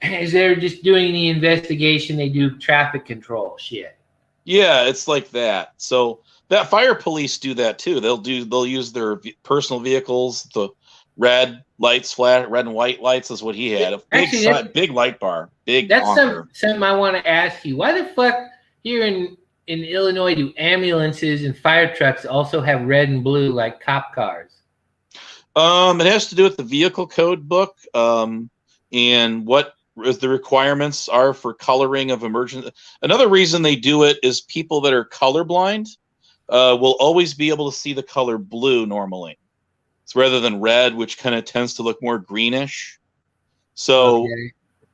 Speaker 1: as they're just doing the investigation, they do traffic control shit.
Speaker 6: Yeah, it's like that. So that fire police do that too. They'll use their personal vehicles. The red lights, red and white lights is what he had. A big light bar, big.
Speaker 1: That's something I want to ask you. Why the fuck here in Illinois do ambulances and fire trucks also have red and blue like cop cars?
Speaker 6: It has to do with the vehicle code book, and what the requirements are for coloring of emergency. Another reason they do it is people that are colorblind will always be able to see the color blue normally. So rather than red, which kind of tends to look more greenish. So okay.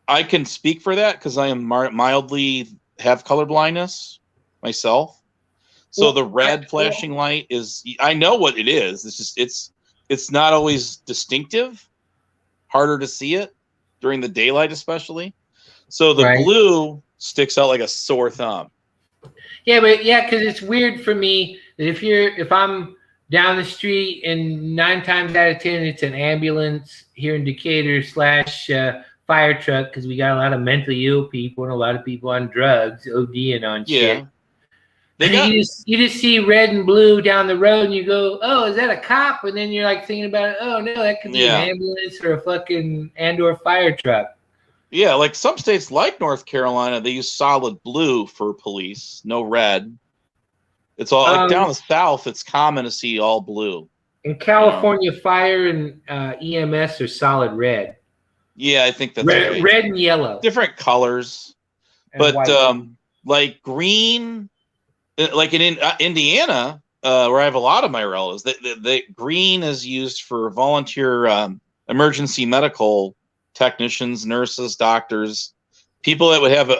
Speaker 6: I can speak for that because I am mildly have color blindness myself. So the red flashing light I know what it is. It's just it's not always distinctive, harder to see it during the daylight especially. So the blue sticks out like a sore thumb.
Speaker 1: Yeah, because it's weird for me that if I'm down the street and 9 times out of 10 it's an ambulance here in Decatur / fire truck, because we got a lot of mentally ill people and a lot of people on drugs, ODing on shit. You just see red and blue down the road and you go, oh, is that a cop? And then you're like thinking about it, oh no, that could be an ambulance or a fucking or fire truck.
Speaker 6: Yeah, like some states like North Carolina, they use solid blue for police, no red. It's all like down the south, it's common to see all blue.
Speaker 1: In California, fire and EMS are solid red.
Speaker 6: Yeah, I think that's
Speaker 1: red,
Speaker 6: right.
Speaker 1: Red and yellow.
Speaker 6: Different colors. And but white. Like green, like in Indiana, where I have a lot of my relatives, the green is used for volunteer emergency medical technicians, nurses, doctors, people that would have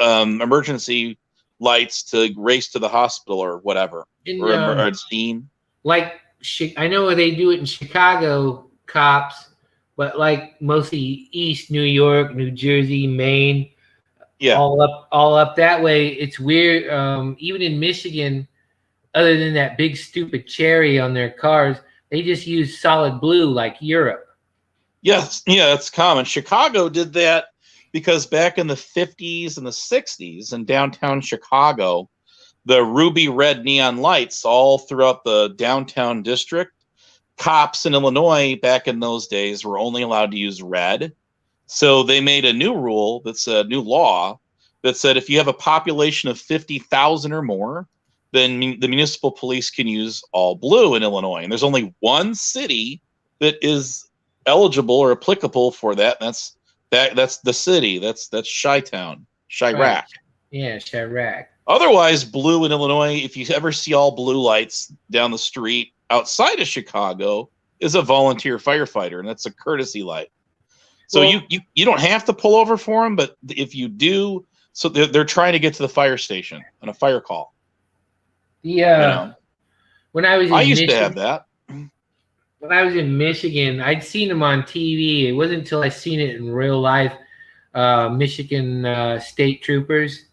Speaker 6: emergency lights to race to the hospital or whatever, or a scene.
Speaker 1: Like I know they do it in Chicago, cops, but like mostly East New York, New Jersey, Maine, all up that way. It's weird. Even in Michigan, other than that big stupid cherry on their cars, they just use solid blue like Europe.
Speaker 6: Yes, yeah, it's common. Chicago did that because back in the 50s and the 60s in downtown Chicago, the ruby red neon lights all throughout the downtown district, cops in Illinois back in those days were only allowed to use red. So they made a new rule, that's a new law, that said if you have a population of 50,000 or more, then the municipal police can use all blue in Illinois. And there's only one city that is eligible or applicable for that, and that's the city. That's Chi-Town, Chirac. Right.
Speaker 1: Yeah, Chirac.
Speaker 6: Otherwise, blue in Illinois, if you ever see all blue lights down the street outside of Chicago, is a volunteer firefighter, and that's a courtesy light. So you don't have to pull over for them, but if you do, so they're trying to get to the fire station on a fire call.
Speaker 1: When I was in
Speaker 6: used to have that.
Speaker 1: When I was in Michigan, I'd seen them on TV. It wasn't until I seen it in real life. Michigan state troopers.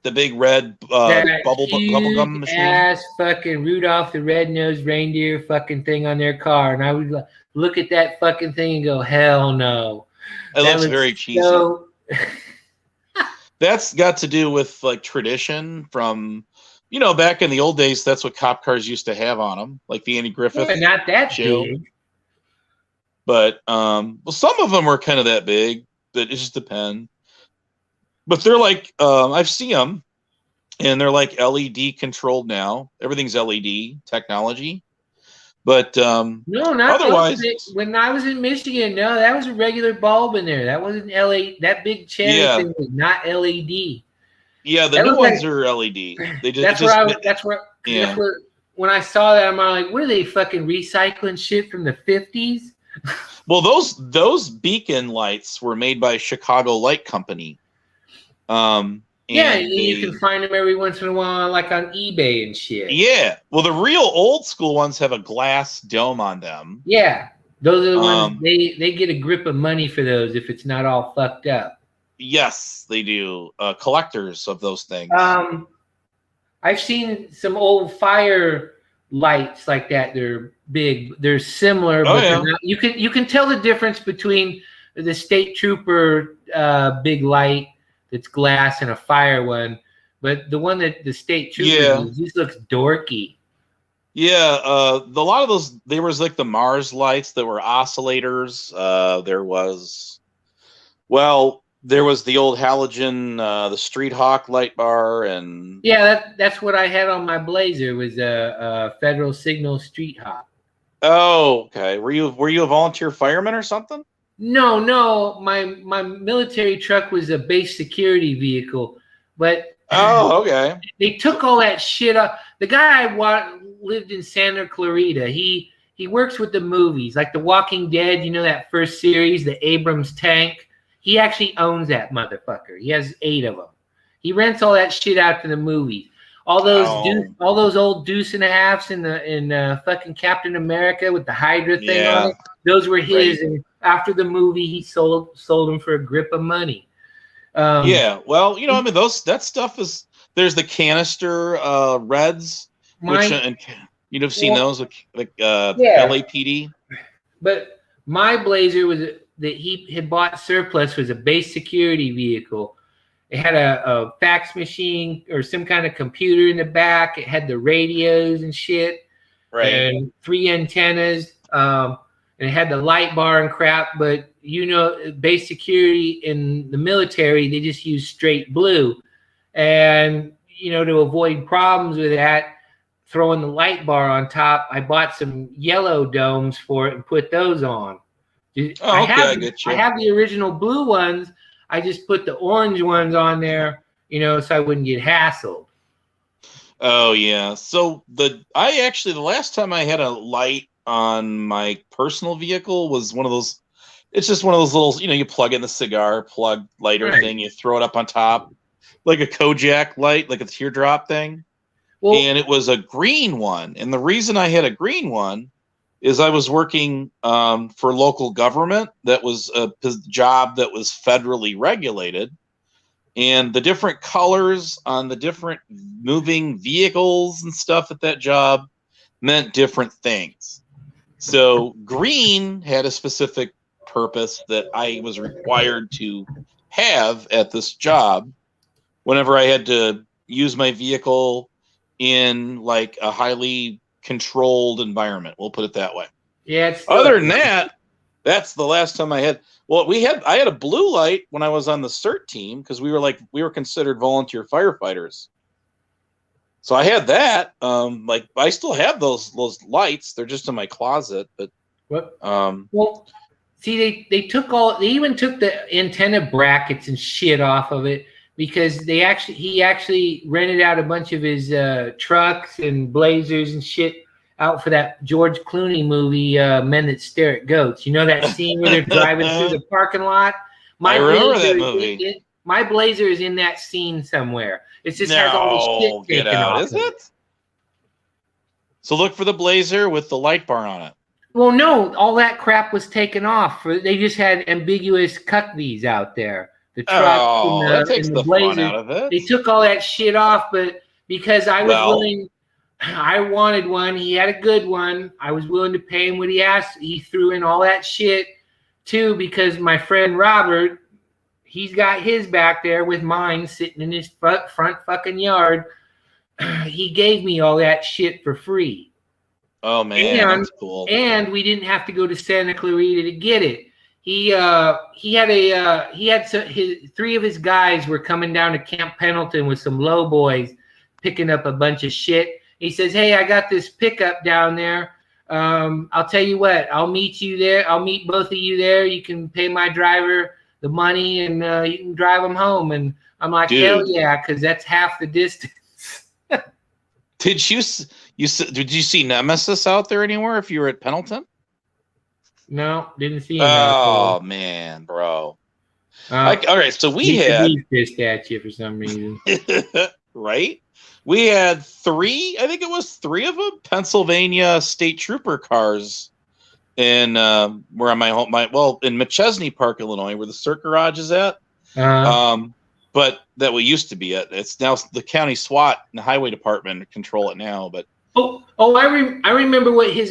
Speaker 6: The big red bubblegum machine.
Speaker 1: Ass fucking Rudolph the Red-Nosed Reindeer fucking thing on their car. And I would look at that fucking thing and go, hell no.
Speaker 6: It looks very cheesy. That's got to do with like tradition from you know, back in the old days, that's what cop cars used to have on them, like the Andy Griffith.
Speaker 1: Yeah, not that
Speaker 6: show.
Speaker 1: big.
Speaker 6: But well, some of them were kind of that big, but it just depends. But they're like, I've seen them, and they're like LED controlled now. Everything's LED technology. But
Speaker 1: no, not
Speaker 6: otherwise,
Speaker 1: when I was in Michigan, no, that was a regular bulb in there. That wasn't LED. That big cherry thing was not LED.
Speaker 6: Yeah, the new ones are LED. They just,
Speaker 1: that's where when I saw that, I'm like, what are they fucking recycling shit from the 50s?
Speaker 6: Well, those beacon lights were made by Chicago Light Company.
Speaker 1: Yeah, you can find them every once in a while, like on eBay and shit.
Speaker 6: Yeah, well, the real old school ones have a glass dome on them.
Speaker 1: Yeah, those are the ones they get a grip of money for those if it's not all fucked up.
Speaker 6: Yes, they do. Collectors of those things.
Speaker 1: I've seen some old fire lights like that. They're big. They're similar, but they're not, you can tell the difference between the state trooper big light that's glass and a fire one, but the one that the state trooper uses, this looks dorky.
Speaker 6: Yeah, a lot of those, there was like the Mars lights that were oscillators. There was the old halogen, the Street Hawk light bar, and
Speaker 1: that's what I had on my Blazer, was a Federal Signal Street Hawk.
Speaker 6: Oh, okay. Were you a volunteer fireman or something?
Speaker 1: No. My military truck was a base security vehicle, but
Speaker 6: okay.
Speaker 1: They took all that shit up. The guy lived in Santa Clarita. He works with the movies, like The Walking Dead. You know that first series, the Abrams tank. He actually owns that motherfucker. He has 8 of them. He rents all that shit out to the movies. All those old deuce and a halves in fucking Captain America with the Hydra thing on it. Those were his. Right. And after the movie, he sold them for a grip of money.
Speaker 6: Well, you know, I mean, that stuff is. There's the canister reds, which you'd have seen those, like LAPD.
Speaker 1: But my Blazer was that he had bought surplus, was a base security vehicle. It had a fax machine or some kind of computer in the back. It had the radios and shit, and 3 antennas. And it had the light bar and crap. But you know, base security in the military, they just use straight blue. And you know, to avoid problems with that, throwing the light bar on top, I bought some yellow domes for it and put those on. I have the original blue ones. I just put the orange ones on there, you know, so I wouldn't get hassled.
Speaker 6: Oh yeah. So the last time I had a light on my personal vehicle was one of those. It's just one of those little, you know, you plug in the cigar plug lighter thing, you throw it up on top, like a Kojak light, like a teardrop thing. Well, and it was a green one. And the reason I had a green one is I was working for local government. That was a job that was federally regulated. And the different colors on the different moving vehicles and stuff at that job meant different things. So green had a specific purpose that I was required to have at this job whenever I had to use my vehicle in like a highly controlled environment. We'll put it that way.
Speaker 1: Yeah.
Speaker 6: Other than that, that's the last time I had. Well, I had a blue light when I was on the CERT team because we were considered volunteer firefighters. So I had that. I still have those lights. They're just in my closet. But
Speaker 1: well, see, they even took the antenna brackets and shit off of it because he actually rented out a bunch of his trucks and Blazers and shit out for that George Clooney movie, Men That Stare at Goats. You know that scene where they're driving through the parking lot?
Speaker 6: I remember that movie.
Speaker 1: My Blazer is in that scene somewhere. It just has all the shit taken off.
Speaker 6: Is it? So look for the Blazer with the light bar on it.
Speaker 1: Well, no, all that crap was taken off. They just had ambiguous cuckies out there. The truck
Speaker 6: that takes the
Speaker 1: Blazer,
Speaker 6: fun out of it.
Speaker 1: They took all that shit off, but because I was willing, I wanted one. He had a good one. I was willing to pay him what he asked. He threw in all that shit too because my friend Robert, he's got his back there with mine sitting in his front fucking yard. he gave me all that shit for free.
Speaker 6: Oh man, that's cool.
Speaker 1: And we didn't have to go to Santa Clarita to get it. He had three of his guys were coming down to Camp Pendleton with some low boys, picking up a bunch of shit. He says, "Hey, I got this pickup down there. I'll tell you what, I'll meet you there. I'll meet both of you there. You can pay my driver the money, and you can drive him home." And I'm like,
Speaker 6: Dude.
Speaker 1: hell yeah, because that's half the distance.
Speaker 6: Did you see Nemesis out there anywhere? If you were at Pendleton?
Speaker 1: No, didn't see him.
Speaker 6: Oh man, bro. All right, so we had
Speaker 1: pissed at you for some reason,
Speaker 6: right? We had three. I think it was three of them. Pennsylvania state trooper cars in where my home, in McChesney Park, Illinois, where the Cirque Garage is at. But that we used to be at. It's now the county SWAT and the highway department control it now. But
Speaker 1: I remember what his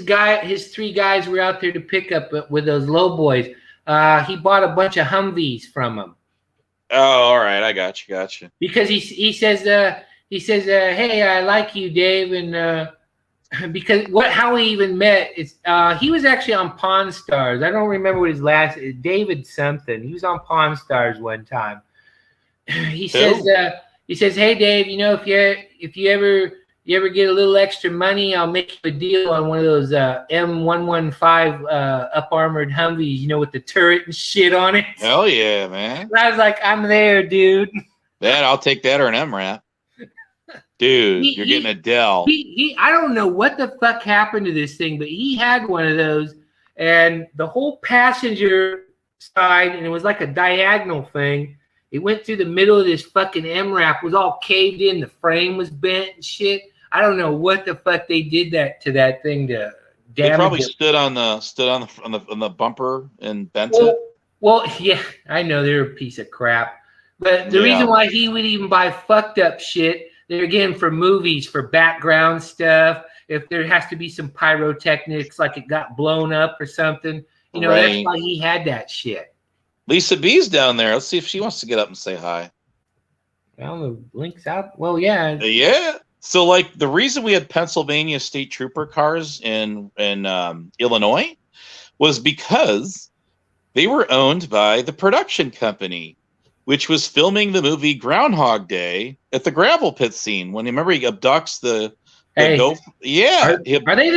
Speaker 1: three guys were out there to pick up with those low boys. He bought a bunch of Humvees from them.
Speaker 6: Oh, all right, I got you.
Speaker 1: Because he says, hey, I like you, Dave, and because how we even met is he was actually on Pawn Stars. I don't remember what his last is, David something. He was on Pawn Stars one time. He says, hey, Dave, you know, if you ever get a little extra money, I'll make you a deal on one of those M115 up armored Humvees, you know, with the turret and shit on it.
Speaker 6: Hell yeah, man.
Speaker 1: And I was like, I'm there, dude.
Speaker 6: Man, I'll take that or an MRAP. Dude, you're getting a Dell.
Speaker 1: I don't know what the fuck happened to this thing, but he had one of those, and the whole passenger side, and it was like a diagonal thing. It went through the middle of this fucking MRAP, was all caved in. The frame was bent and shit. I don't know what the fuck they did to that thing to damage it.
Speaker 6: They probably stood on the bumper and bent it.
Speaker 1: Well, yeah, I know they're a piece of crap. But the reason why he would even buy fucked up shit, they're again for movies, for background stuff. If there has to be some pyrotechnics, like it got blown up or something, you know, that's why he had that shit.
Speaker 6: Lisa B's down there. Let's see if she wants to get up and say hi.
Speaker 1: Well, the link's out. Well, yeah.
Speaker 6: Yeah. So, like, the reason we had Pennsylvania state trooper cars in Illinois was because they were owned by the production company, which was filming the movie Groundhog Day at the gravel pit scene. When you remember he abducts the gopher. Yeah.
Speaker 1: Are they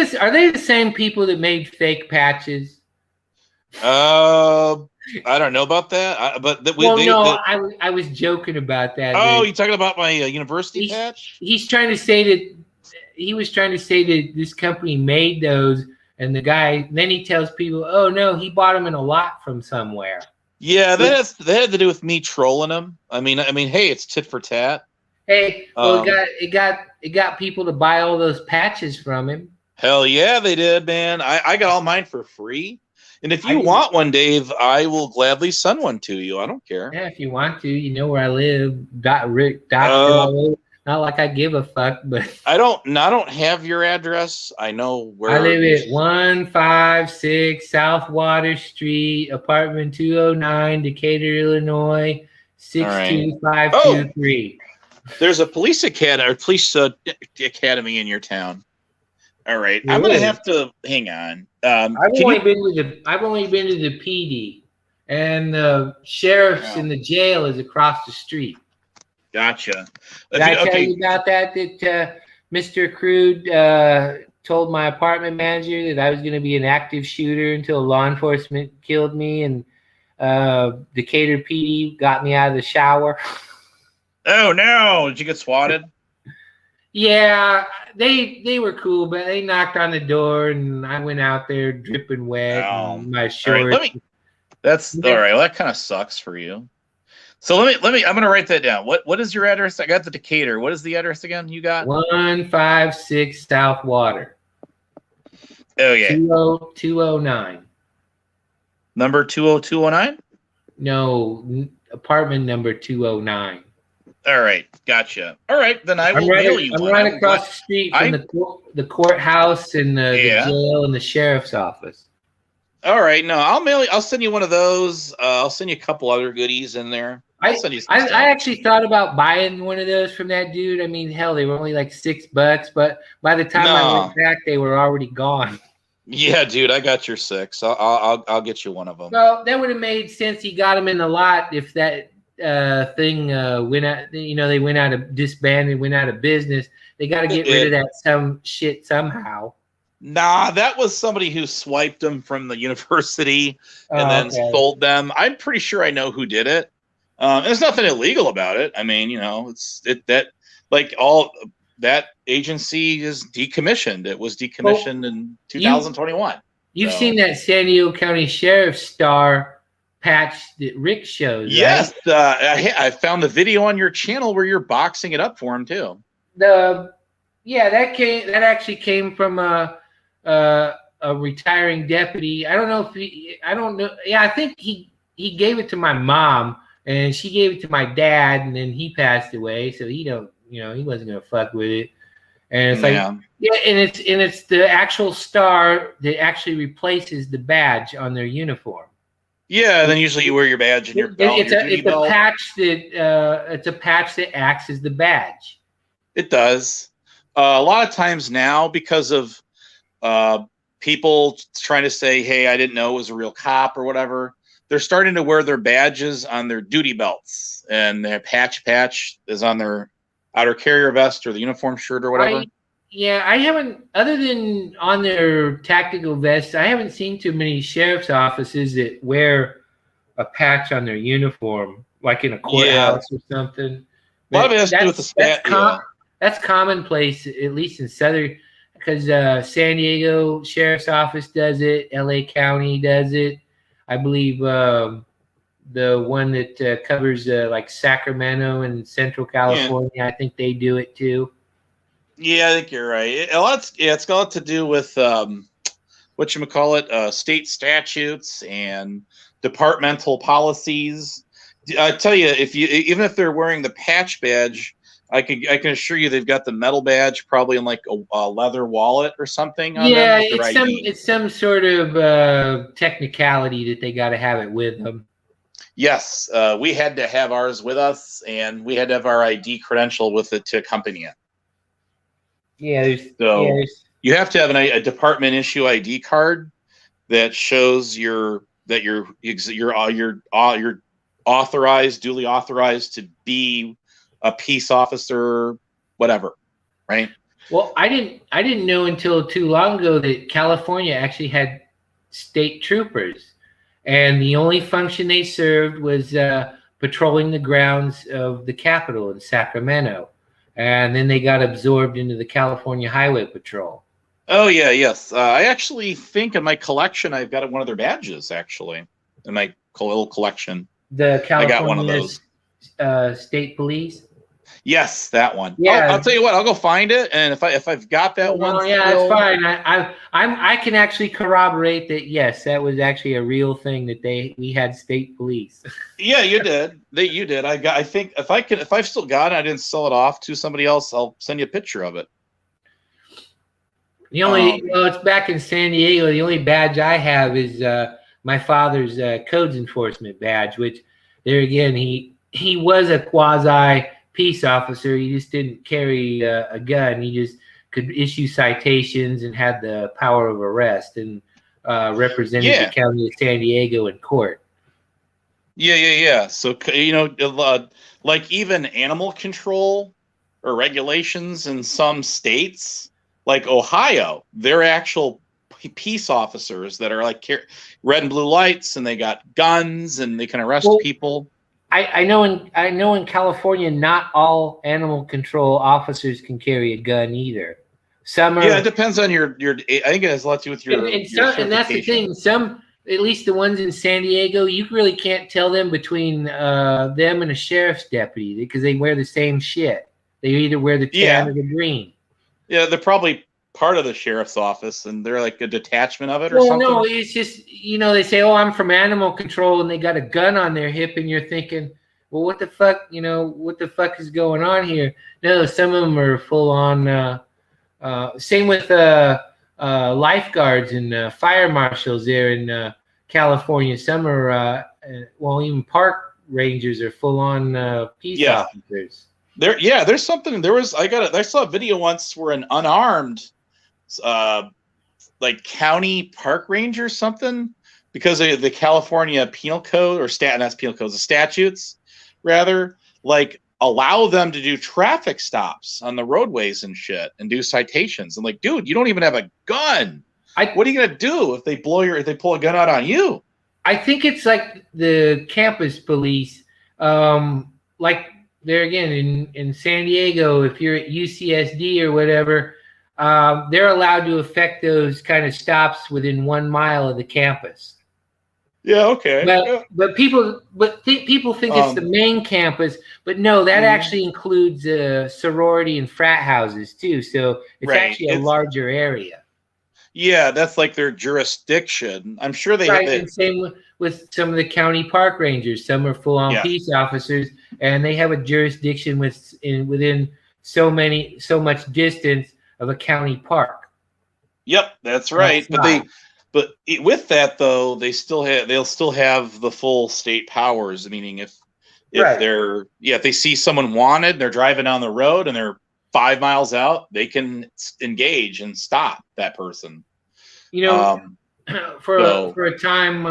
Speaker 1: the same people that made fake patches?
Speaker 6: I don't know about that.
Speaker 1: I was joking about that.
Speaker 6: Oh, you talking about my university patch? He was trying to say
Speaker 1: that this company made those, and the guy then he tells people, "Oh no, he bought them in a lot from somewhere."
Speaker 6: Yeah, that had to do with me trolling him. I mean, hey, it's tit for tat.
Speaker 1: Hey, well, it got people to buy all those patches from him.
Speaker 6: Hell yeah, they did, man. I got all mine for free. And if you want one, Dave, I will gladly send one to you. I don't care.
Speaker 1: Yeah, if you want to, you know where I live. Not like I give a fuck, but
Speaker 6: I don't have your address. I know where
Speaker 1: I live at 156 South Water Street, apartment 209, Decatur, Illinois, 62523.
Speaker 6: There's a police academy academy in your town. All right, I'm gonna have to hang on. I've only been
Speaker 1: to the PD, and the sheriff's in the jail is across the street.
Speaker 6: Gotcha.
Speaker 1: Did I tell you about that? That Mr. Crude told my apartment manager that I was going to be an active shooter until law enforcement killed me, and Decatur PD got me out of the shower.
Speaker 6: Oh no! Did you get swatted?
Speaker 1: Yeah, they were cool, but they knocked on the door, and I went out there dripping wet, and my shorts.
Speaker 6: All right, that's all right. Well, that kind of sucks for you. So let me. I'm gonna write that down. What is your address? I got the Decatur. What is the address again? You got
Speaker 1: 156 South Water.
Speaker 6: Oh yeah.
Speaker 1: 209.
Speaker 6: Number 20209.
Speaker 1: No, apartment number 209.
Speaker 6: All right, gotcha. All right, then I will mail you one.
Speaker 1: I'm right across the street from the courthouse and the jail and the sheriff's office.
Speaker 6: All right, no, I'll send you one of those. I'll send you a couple other goodies in there. I'll send you some
Speaker 1: I
Speaker 6: stuff.
Speaker 1: actually thought about buying one of those from that dude. I mean, hell, they were only like $6, but by the time I went back, they were already gone.
Speaker 6: Yeah, dude, I got your 6. I'll get you one of them.
Speaker 1: Well, that would have made sense. He got them in the lot if that thing went out. You know, they went out of disbanded, went out of business. They got to get rid of that some shit somehow.
Speaker 6: Nah, that was somebody who swiped them from the university and then sold them. I'm pretty sure I know who did it. There's nothing illegal about it. I mean, you know, that agency is decommissioned. It was decommissioned in 2021.
Speaker 1: You've seen that San Diego County Sheriff's star patch that Rick shows,
Speaker 6: yes,
Speaker 1: right?
Speaker 6: I found the video on your channel where you're boxing it up for him too.
Speaker 1: That actually came from a retiring deputy. I don't know. Yeah, I think he gave it to my mom, and she gave it to my dad, and then he passed away. So he wasn't gonna fuck with it. And it's and it's the actual star that actually replaces the badge on their uniform.
Speaker 6: Yeah, then usually you wear your badge and your belt.
Speaker 1: It's a patch that acts as the badge.
Speaker 6: It does. A lot of times now, because of people trying to say, "Hey, I didn't know it was a real cop" or whatever, they're starting to wear their badges on their duty belts, and their patch is on their outer carrier vest or the uniform shirt or whatever.
Speaker 1: I haven't, other than on their tactical vests, I haven't seen too many sheriff's offices that wear a patch on their uniform, like in a courthouse or something.
Speaker 6: A lot of it has to do with the stat.
Speaker 1: That's commonplace, at least in southern, because San Diego Sheriff's Office does it, LA County does it. I believe the one that covers like Sacramento and Central California, I think they do it too.
Speaker 6: Yeah, I think you're right. It's got a lot to do with state statutes and departmental policies. I tell you, even if they're wearing the patch badge, I can assure you they've got the metal badge probably in like a leather wallet or something. On them
Speaker 1: it's some sort of technicality that they got to have it with them.
Speaker 6: Yes, we had to have ours with us, and we had to have our ID credential with it to accompany it.
Speaker 1: Yeah,
Speaker 6: you have to have a department issue ID card that shows you're authorized, duly authorized to be a peace officer, whatever, right?
Speaker 1: Well, I didn't know until too long ago that California actually had state troopers, and the only function they served was patrolling the grounds of the Capitol in Sacramento, and then they got absorbed into the California Highway Patrol.
Speaker 6: Oh yeah, yes. I actually think in my collection I've got one of their badges actually in my little collection.
Speaker 1: The California
Speaker 6: I got one of those.
Speaker 1: State Police.
Speaker 6: Yes, that one.
Speaker 1: Yeah,
Speaker 6: I'll tell you what. I'll go find it, and if I've got that one,
Speaker 1: that's fine. I can actually corroborate that. Yes, that was actually a real thing that we had state police.
Speaker 6: Yeah, you did. You did. I think if I've still got it, I didn't sell it off to somebody else. I'll send you a picture of it.
Speaker 1: The only it's back in San Diego. The only badge I have is my father's codes enforcement badge, which there again he was a quasi peace officer. He just didn't carry a gun. He just could issue citations and had the power of arrest and represented the county of San Diego in court.
Speaker 6: Yeah. So like even animal control or regulations in some states, like Ohio, they're actual peace officers that are like red and blue lights, and they got guns and they can arrest people.
Speaker 1: I know in California, not all animal control officers can carry a gun either. Some are.
Speaker 6: Yeah, it depends on your. I think it has a lot to do with your.
Speaker 1: And that's the thing. Some, at least the ones in San Diego, you really can't tell them between them and a sheriff's deputy because they wear the same shit. They either wear the tan or the green.
Speaker 6: Yeah, they're probably part of the sheriff's office, and they're like a detachment of it or something.
Speaker 1: No, it's just, they say, "Oh, I'm from animal control," and they got a gun on their hip, and you're thinking, well, what the fuck, what the fuck is going on here? No, some of them are full on. Same with lifeguards and fire marshals there in California. Some are, even park rangers are full on peace officers.
Speaker 6: There's something. I saw a video once where an unarmed, like county park ranger or something, because of the California penal code not penal codes, the statutes rather, like allow them to do traffic stops on the roadways and shit and do citations. And like, dude, you don't even have a gun. What are you gonna do if they pull a gun out on you?
Speaker 1: I think it's like the campus police, like there again in San Diego. If you're at UCSD or whatever, they're allowed to effect those kind of stops within 1 mile of the campus.
Speaker 6: Yeah, okay.
Speaker 1: But people think it's the main campus, but no, that actually includes sorority and frat houses too. So it's actually a larger area.
Speaker 6: Yeah, that's like their jurisdiction. I'm sure they
Speaker 1: have it. And same with some of the county park rangers. Some are full-on peace officers, and they have a jurisdiction within so much distance of a county park.
Speaker 6: Yep, that's right. But with that though, they'll still have the full state powers. Meaning, if they see someone wanted, they're driving down the road and they're 5 miles out, they can engage and stop that person.
Speaker 1: You know, for a time,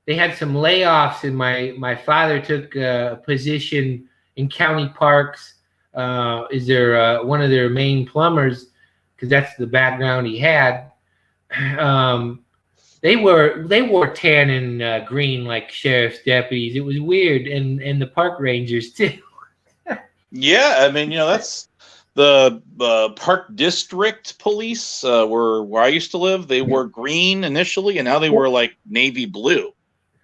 Speaker 1: they had some layoffs, and my father took a position in county parks. Is there one of their main plumbers? Because that's the background he had. They wore tan and green like sheriff's deputies. It was weird, and the park rangers too.
Speaker 6: Yeah, I mean, that's the park district police where I used to live. They wore green initially, and now they wear like navy blue.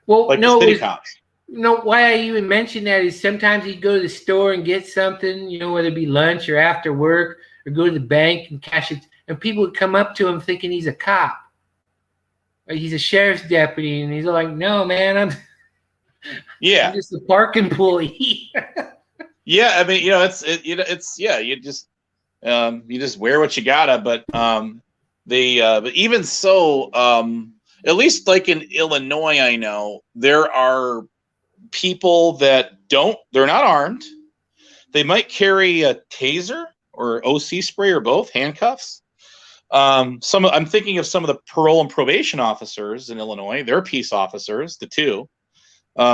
Speaker 1: Well,
Speaker 6: like the city cops.
Speaker 1: Why I even mention that is sometimes he'd go to the store and get something, whether it be lunch or after work, or go to the bank and cash it, and people would come up to him thinking he's a cop. He's a sheriff's deputy, and he's like, "No, man, I'm just a park employee."
Speaker 6: Yeah, I mean, you just wear what you gotta. But but even so, at least like in Illinois, I know there are people that they're not armed. They might carry a taser or OC spray or both, handcuffs. I'm thinking of some of the parole and probation officers in Illinois. They're peace officers, the two.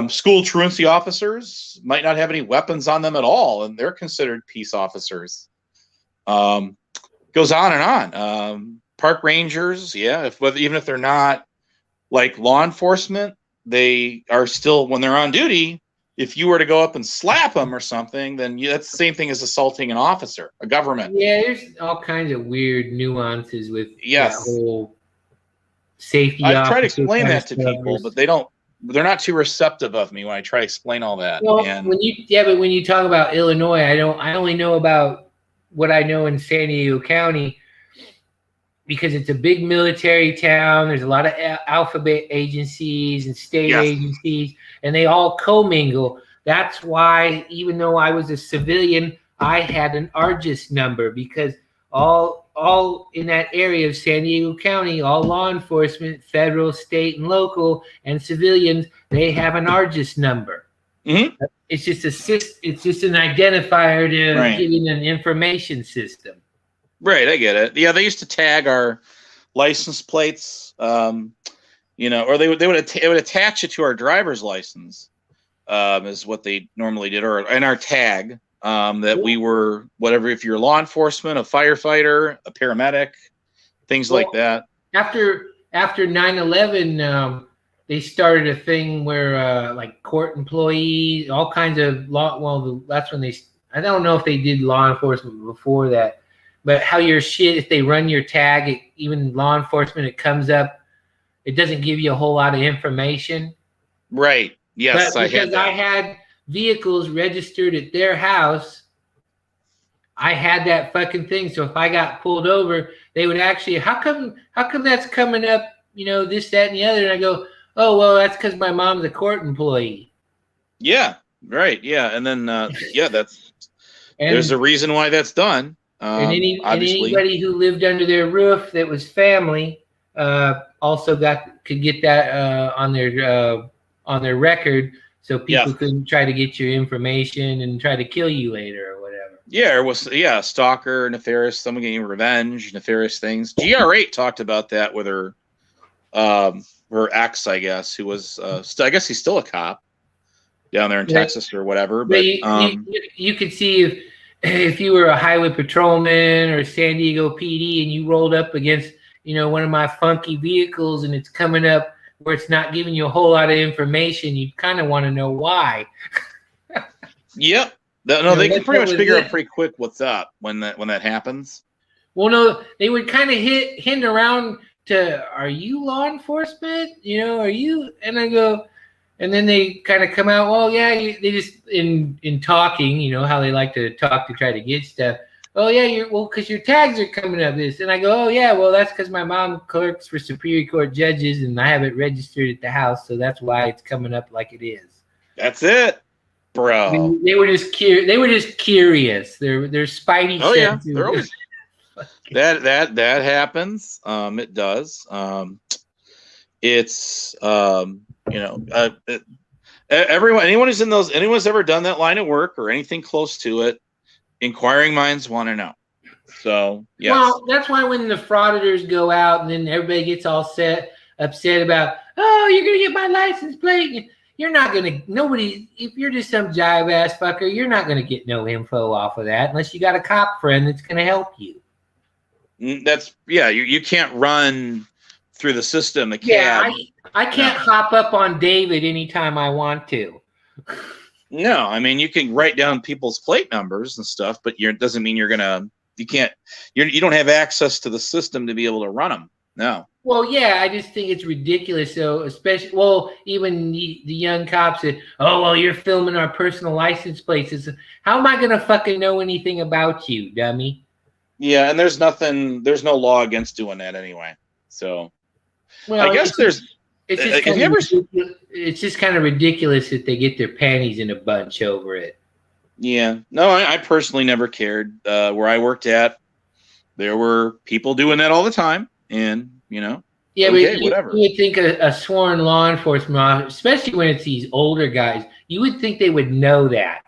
Speaker 6: School truancy officers might not have any weapons on them at all, and they're considered peace officers. Goes on and on. Park rangers, even if they're not like law enforcement, they are still, when they're on duty, if you were to go up and slap them or something, then that's the same thing as assaulting an officer, a government.
Speaker 1: Yeah, there's all kinds of weird nuances with that whole safety.
Speaker 6: I try to explain that to people, but they're not too receptive of me when I try to explain all that.
Speaker 1: Well, when you talk about Illinois, I only know about what I know in San Diego County, because it's a big military town. There's a lot of alphabet agencies and state agencies, and they all commingle. That's why, even though I was a civilian, I had an ARGIS number, because all in that area of San Diego County, all law enforcement, federal, state, and local, and civilians, they have an ARGIS number.
Speaker 6: Mm-hmm.
Speaker 1: It's just an identifier to give you an information system.
Speaker 6: Right, I get it. Yeah, they used to tag our license plates, or they would attach it to our driver's license, is what they normally did, or in our tag, that we were whatever. If you're law enforcement, a firefighter, a paramedic, things like that. After
Speaker 1: 9/11, they started a thing where like court employees, all kinds of law. Well, that's when I don't know if they did law enforcement before that. But how your shit, if they run your tag, even law enforcement, it comes up. It doesn't give you a whole lot of information.
Speaker 6: Right. Yes,
Speaker 1: I had vehicles registered at their house. I had that fucking thing. So if I got pulled over, they would actually, how come that's coming up, this, that, and the other? And I go, oh, well, that's because my mom's a court employee.
Speaker 6: Yeah. Right. Yeah. And then, there's a reason why that's done.
Speaker 1: And anybody who lived under their roof that was family also could get that on their record. so people couldn't try to get your information and try to kill you later or whatever.
Speaker 6: Yeah, it was stalker, nefarious, someone getting revenge, nefarious things. GR8 talked about that with her ex, I guess, who was I guess he's still a cop down there in Texas or whatever. But
Speaker 1: you could see if you were a highway patrolman or San Diego PD and you rolled up against, one of my funky vehicles and it's coming up where it's not giving you a whole lot of information, you kind of want to know why.
Speaker 6: Yep. No, they can pretty much figure out pretty quick what's up when that happens.
Speaker 1: Well, no, they would kind of hint around to, are you law enforcement? Are you? And I go, and then they kind of come out, well, yeah, they just, in talking, how they like to talk to try to get stuff. Oh, yeah, because your tags are coming up this. And I go, oh, yeah, well, that's because my mom clerks for Superior Court judges and I have it registered at the house. So that's why it's coming up like it is.
Speaker 6: That's it, bro.
Speaker 1: They were just curious. Their spidey senses.
Speaker 6: Yeah, they're always that happens. It does. It's anyone's ever done that line of work or anything close to it, inquiring minds want to know. So yes. Well,
Speaker 1: that's why when the frauditors go out and then everybody gets all upset about, oh, you're gonna get my license plate. You're not gonna, if you're just some jive ass fucker, you're not gonna get no info off of that unless you got a cop friend that's gonna help you.
Speaker 6: You can't run through the system.
Speaker 1: I can't hop up on David anytime I want to.
Speaker 6: No, I mean, you can write down people's plate numbers and stuff, but it doesn't mean you don't have access to the system to be able to run them. No.
Speaker 1: Well, yeah, I just think it's ridiculous. So even the young cops said, oh, well, you're filming our personal license plates. How am I going to fucking know anything about you, dummy?
Speaker 6: Yeah, and there's no law against doing that anyway. So I guess
Speaker 1: it's just kind of ridiculous that they get their panties in a bunch over it.
Speaker 6: Yeah. No, I personally never cared. Where I worked at, there were people doing that all the time. And,
Speaker 1: Yeah,
Speaker 6: okay,
Speaker 1: but
Speaker 6: whatever.
Speaker 1: You would think a sworn law enforcement officer, especially when it's these older guys, you would think they would know that.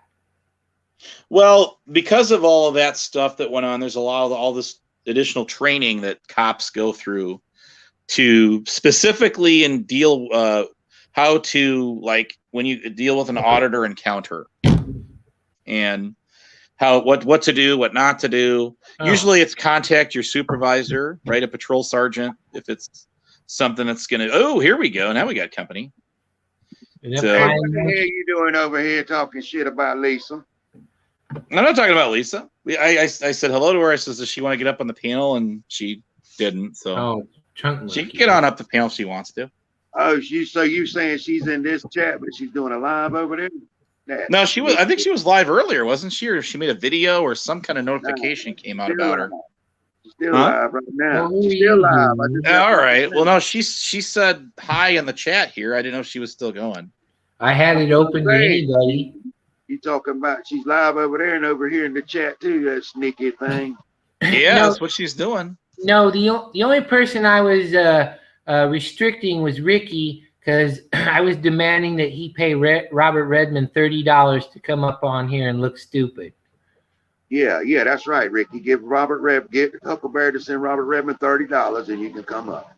Speaker 6: Well, because of all of that stuff that went on, there's a lot of all this additional training that cops go through to specifically deal how to, like, when you deal with an auditor encounter and what to do, what not to do. Usually it's contact your supervisor, right? A patrol sergeant, if it's something that's here we go. Now we got company.
Speaker 2: Hey, what the hell you doing over here talking shit about Lisa?
Speaker 6: I'm not talking about Lisa. I said hello to her. I said, does she want to get up on the panel? And she didn't. So she can get on up the panel if she wants to.
Speaker 2: Oh, so you saying she's in this chat, but she's doing a live over there?
Speaker 6: No, she was. I think she was live earlier, wasn't she? Or she made a video or some kind of notification came out about her.
Speaker 2: She's still live right now. She's still live.
Speaker 6: All right. Well, no, she said hi in the chat here. I didn't know she was still going.
Speaker 1: I had it open to anybody.
Speaker 2: You talking about she's live over there and over here in the chat too, that sneaky thing.
Speaker 6: Yeah, that's what she's doing.
Speaker 1: No, the only person I was restricting was Ricky, because I was demanding that he pay Robert Redmond $30 to come up on here and look stupid.
Speaker 2: Yeah, that's right, Ricky. Get Huckleberry to send Robert Redmond $30 and you can come up.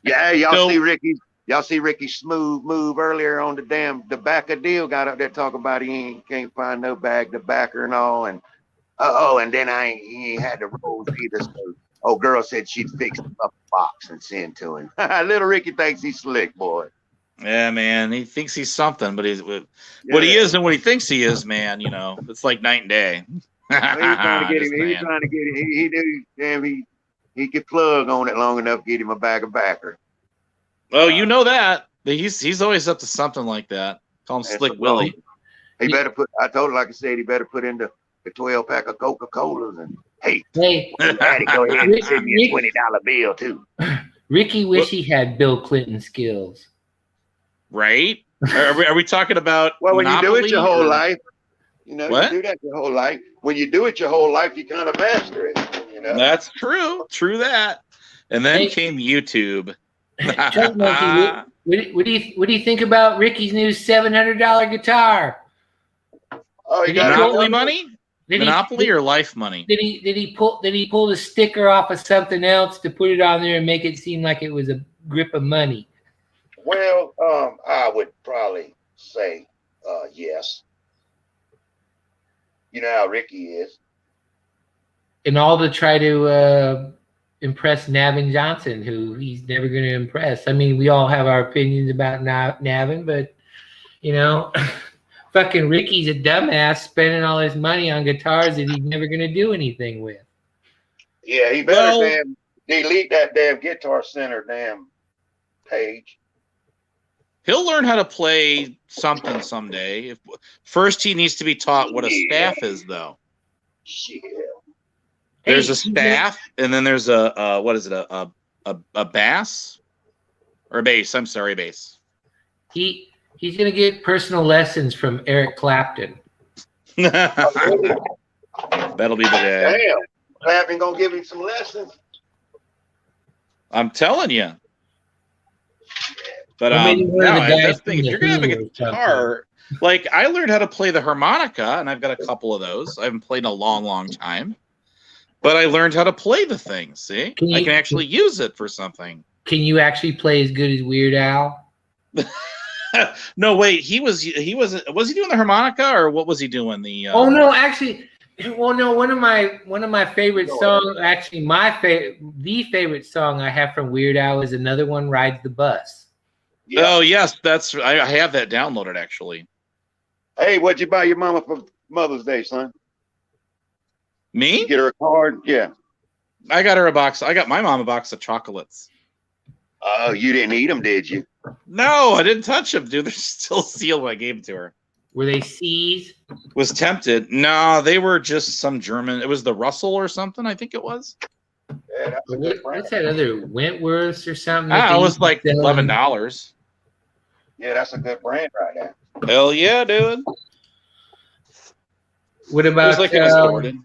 Speaker 2: Yeah, y'all see Ricky smooth move earlier on the back of deal. Got up there talking about he can't find no bag to backer and all, and and then he ain't had the rolls either. So girl said she'd fix him up a box and send to him. Little Ricky thinks he's slick, boy.
Speaker 6: Yeah, man, he thinks he's something, but what he is and what he thinks he is, man. It's like night and day.
Speaker 2: He was trying to get him. He was trying to get him. He knew, damn, he could plug on it long enough to get him a bag of backer.
Speaker 6: Oh, you know that. He's always up to something like that. Call him Slick Willie.
Speaker 2: He better put. I told him, like I said, he better put in the 12-pack of Coca-Colas and hey, Daddy, go ahead and send me a $20 bill too.
Speaker 1: Ricky wish he had Bill Clinton skills.
Speaker 6: Right? Are we talking about?
Speaker 2: Well, when you do it your whole life,
Speaker 6: what?
Speaker 2: You do that your whole life. When you do it your whole life, you kind of master it.
Speaker 6: That's true. True that. And then came YouTube.
Speaker 1: Chuck Monkey, What do you think about Ricky's new $700 guitar?
Speaker 2: Oh,
Speaker 1: Did
Speaker 2: you
Speaker 1: he
Speaker 2: got
Speaker 1: pull-
Speaker 6: Monopoly money?
Speaker 1: Did he-
Speaker 6: Monopoly or life money?
Speaker 1: Did he pull the sticker off of something else to put it on there and make it seem like it was a grip of money?
Speaker 2: Well, I would probably say yes. You know how Ricky is.
Speaker 1: And all to try to impress Navin Johnson, who he's never going to impress. I mean, we all have our opinions about Navin, but you know, fucking Ricky's a dumbass spending all his money on guitars that he's never going to do anything with.
Speaker 2: Yeah, he better
Speaker 6: Well-
Speaker 2: damn delete that damn Guitar Center damn page.
Speaker 6: He'll learn how to play something someday. First, he needs to be taught what a staff is, though.
Speaker 2: Shit.
Speaker 6: There's
Speaker 1: Hey,
Speaker 6: a staff, and then there's a what is it? A bass or a bass? I'm sorry, bass.
Speaker 1: He's going to get personal lessons from Eric Clapton.
Speaker 6: That'll be the day.
Speaker 2: Damn. Clapping gonna give him some lessons.
Speaker 6: I'm telling you. But
Speaker 1: Or maybe one of the guys
Speaker 6: that's the thing.
Speaker 1: from
Speaker 6: If you're gonna have a
Speaker 1: The Who or
Speaker 6: guitar, like I learned how to play the harmonica, and I've got a couple of those. I haven't played in a long time, but I learned how to play the thing. See, I can actually use it for something.
Speaker 1: Can you actually play as good as Weird Al?
Speaker 6: No, wait. He was he doing the harmonica, or what was he doing? The
Speaker 1: Oh no, actually, well no. One of my favorite songs, actually the favorite song I have from Weird Al is another one, "Rides the Bus."
Speaker 2: Yeah.
Speaker 6: Oh yes, I have that downloaded actually.
Speaker 2: Hey, what'd you buy your mama for Mother's Day, son?
Speaker 6: Me?
Speaker 2: You get her a card? Yeah.
Speaker 6: I got her a box. I got my mom a box of chocolates.
Speaker 2: Oh, you didn't eat them, did you?
Speaker 6: No, I didn't touch them, dude. They're still sealed when I gave them to her.
Speaker 1: Were they C's?
Speaker 6: Was tempted. No, they were just some German. It was the Russell or something, I think it was.
Speaker 2: Yeah, that's a good brand.
Speaker 1: What's that other Wentworth's or something?
Speaker 6: Ah, it was like $11.
Speaker 2: Yeah, that's a good brand right there.
Speaker 6: Hell yeah, dude.
Speaker 1: What
Speaker 6: It
Speaker 1: about
Speaker 6: was like it was sorted.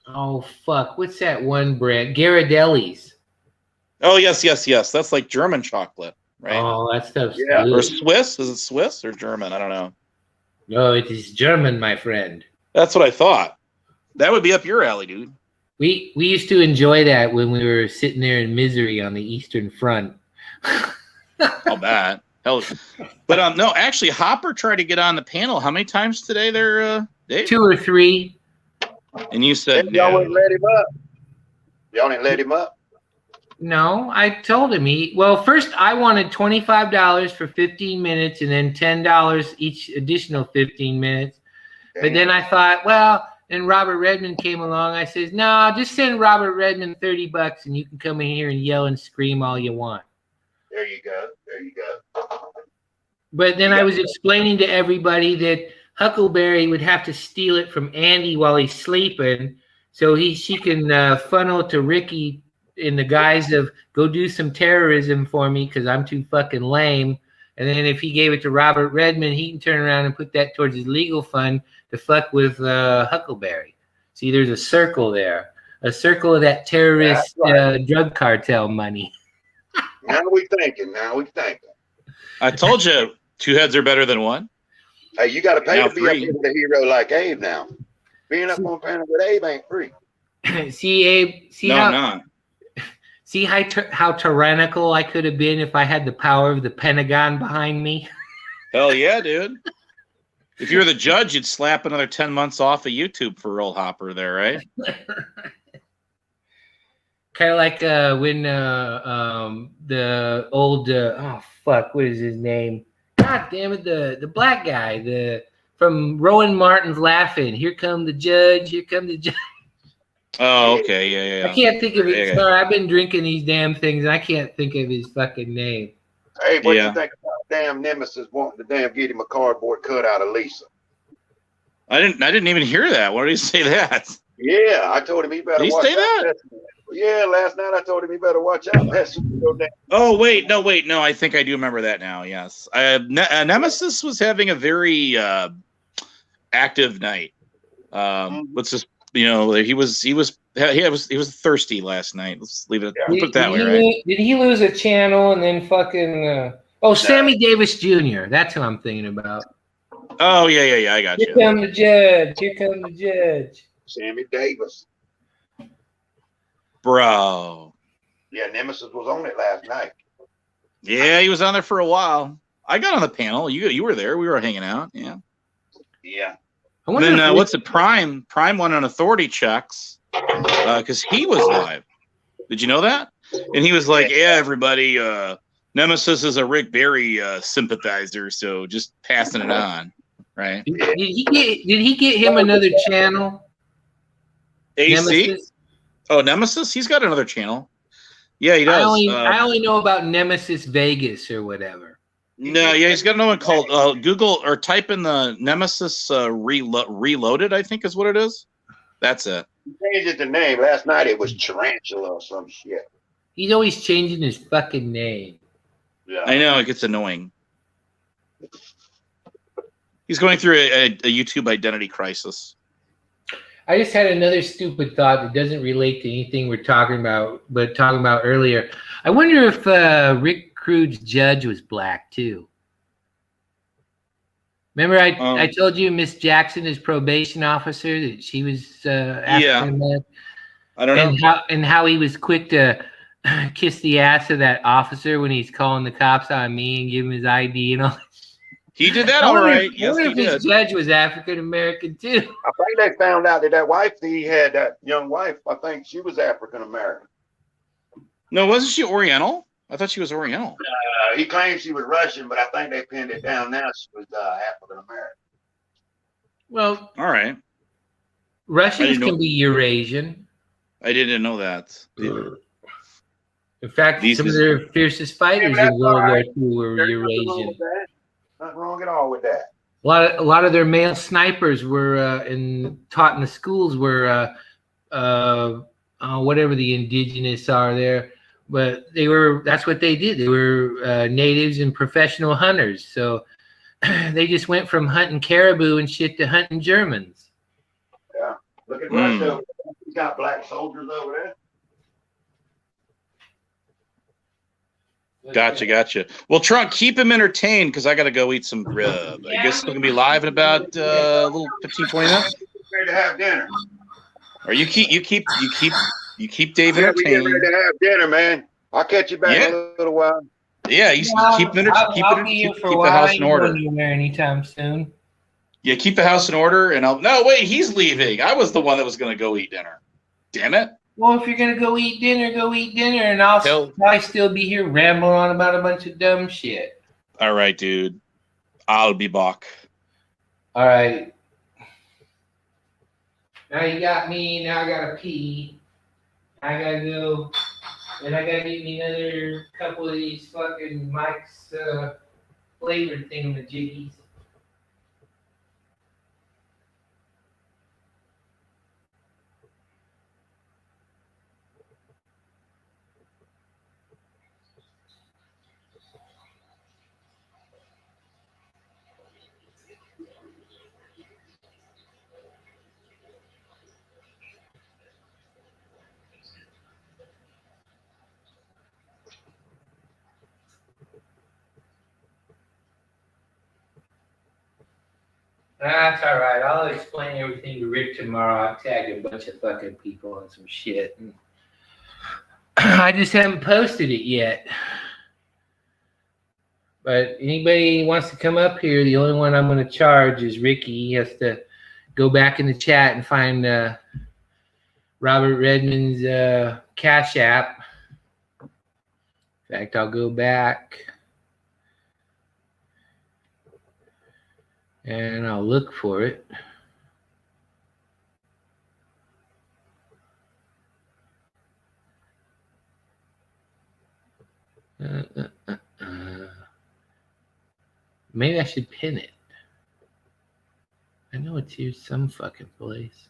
Speaker 1: oh fuck, what's that one brand? Ghirardelli's.
Speaker 6: Oh yes. That's like German chocolate, right?
Speaker 1: Oh, that stuff's
Speaker 2: Yeah.
Speaker 1: good.
Speaker 6: Or Swiss? Is it Swiss or German? I don't know.
Speaker 1: No, it is German, my friend.
Speaker 6: That's what I thought. That would be up your alley, dude.
Speaker 1: We used to enjoy that when we were sitting there in misery on the Eastern Front.
Speaker 6: I'll bet. Hell, but no, actually, Hopper tried to get on the panel. How many times today, there, Dave?
Speaker 1: 2 or 3.
Speaker 6: And you said
Speaker 2: Y'all
Speaker 6: no.
Speaker 2: wouldn't let him up. Y'all didn't let him up.
Speaker 1: No, I told him well, first I wanted $25 for 15 minutes and then $10 each additional 15 minutes. But then I thought, well, and Robert Redmond came along. I says, no, just send Robert Redmond $30 and you can come in here and yell and scream all you want.
Speaker 2: There you go. There you go.
Speaker 1: But then I was explaining to everybody that Huckleberry would have to steal it from Andy while he's sleeping, so she can funnel to Ricky in the guise of go do some terrorism for me because I'm too fucking lame. And then if he gave it to Robert Redmond, he can turn around and put that towards his legal fund to fuck with Huckleberry. See, there's a circle there, a circle of that terrorist drug cartel money.
Speaker 2: Now we thinking.
Speaker 6: I told you, 2 heads are better than one.
Speaker 2: Hey, you got to pay
Speaker 6: Now
Speaker 2: to be up
Speaker 6: 3.
Speaker 2: here with a hero like Abe now. Being up on panel with Abe ain't free.
Speaker 1: See, Abe,
Speaker 6: No.
Speaker 1: see how tyrannical I could have been if I had the power of the Pentagon behind me?
Speaker 6: Hell yeah, dude. If you were the judge, you'd slap another 10 months off of YouTube for old Hopper there, right?
Speaker 1: Kind of like when the old oh fuck, what is his name? God damn it, the black guy, from Rowan Martin's Laughing. Here come the judge. Here come the judge.
Speaker 6: Oh, okay, yeah.
Speaker 1: I can't think of it.
Speaker 6: Yeah.
Speaker 1: Sorry, I've been drinking these damn things, and I can't think of his fucking name.
Speaker 2: Hey, what
Speaker 6: Yeah.
Speaker 2: you think about damn Nemesis wanting to damn get him a cardboard cutout of Lisa?
Speaker 6: I didn't even hear that. Why did he say that?
Speaker 2: Yeah, I told him he better
Speaker 6: Did he
Speaker 2: watch
Speaker 6: say
Speaker 2: out.
Speaker 6: that?
Speaker 2: Yeah, last night I told him he better watch out. That's so damn.
Speaker 6: Oh, wait, no. I think I do remember that now. Yes, Nemesis was having a very active night. Let's just he was thirsty last night. Let's leave it.
Speaker 2: Yeah.
Speaker 6: Put it that way, right?
Speaker 1: Did he lose a channel and then fucking Oh, Sammy Davis Jr. That's who I'm thinking about.
Speaker 6: Oh yeah. I got
Speaker 1: Here
Speaker 6: you.
Speaker 1: come the judge. Here come the judge.
Speaker 2: Sammy Davis.
Speaker 6: Bro.
Speaker 2: Yeah, Nemesis was on it last night.
Speaker 6: Yeah, he was on there for a while. I got on the panel. You were there. We were hanging out. Yeah.
Speaker 2: Yeah.
Speaker 6: And then what's the Prime? Prime went on authority checks because he was live. Did you know that? And he was like, "Yeah, everybody, Nemesis is a Rick Barry sympathizer, so just passing it on." Right?
Speaker 1: Did he get him another channel?
Speaker 6: AC?
Speaker 1: Nemesis?
Speaker 6: Oh, Nemesis? He's got another channel. Yeah, he does.
Speaker 1: I only know about Nemesis Vegas or whatever.
Speaker 6: No, yeah, he's got another one called Google or type in the Nemesis Reloaded, I think is what it is. That's it.
Speaker 2: He changed it the name. Last night it was Tarantula or some shit.
Speaker 1: He's always changing his fucking name.
Speaker 2: Yeah.
Speaker 6: I know, it gets annoying. He's going through a YouTube identity crisis.
Speaker 1: I just had another stupid thought that doesn't relate to anything we're talking about earlier. I wonder if Rick Crude's judge was black too. Remember, I told you Miss Jackson, his probation officer, that she was African American.
Speaker 6: I don't know.
Speaker 1: And how he was quick to kiss the ass of that officer when he's calling the cops on me and give him his ID and all.
Speaker 6: He did that all right. Yes, he did.
Speaker 1: His judge was African American too.
Speaker 2: I think they found out that wife he had, that young wife, I think she was African American.
Speaker 6: No, wasn't she Oriental? I thought she was Oriental.
Speaker 2: He claims she was Russian, but I think they pinned it down now. She was African American.
Speaker 1: Well,
Speaker 6: all right.
Speaker 1: Russians can be Eurasian.
Speaker 6: I didn't know that.
Speaker 1: In fact, some of their fiercest fighters in World War II were Eurasian.
Speaker 2: Nothing wrong at all with that.
Speaker 1: A lot of their male snipers were taught in the schools were whatever the indigenous are there, but that's what they did. They were natives and professional hunters. So they just went from hunting caribou and shit to hunting Germans.
Speaker 2: Yeah, look at Russia. He's got black soldiers over there.
Speaker 6: Gotcha. Well, Trunk, keep him entertained because I got to go eat some grub. I guess we're gonna be live in about a little 15, 20 minutes.
Speaker 2: Ready to have dinner.
Speaker 6: Or you keep Dave entertained.
Speaker 2: We're ready to have dinner, man. I'll catch you back in a little while.
Speaker 6: Yeah, keep the house in order.
Speaker 1: Anytime soon.
Speaker 6: Yeah, keep the house in order, and no, wait, he's leaving. I was the one that was gonna go eat dinner. Damn it.
Speaker 1: Well, if you're gonna go eat dinner, and I'll probably still be here rambling on about a bunch of dumb shit.
Speaker 6: All right, dude. I'll be back.
Speaker 1: All right. Now you got me. Now I gotta pee. I gotta go, and I gotta get me another couple of these fucking Mike's flavored thingamajiggies. That's all right. I'll explain everything to Rick tomorrow. I'll tag a bunch of fucking people on some shit. I just haven't posted it yet. But anybody wants to come up here, the only one I'm going to charge is Ricky. He has to go back in the chat and find Robert Redmond's Cash App. In fact, I'll go back. And I'll look for it. Maybe I should pin it. I know it's here some fucking place.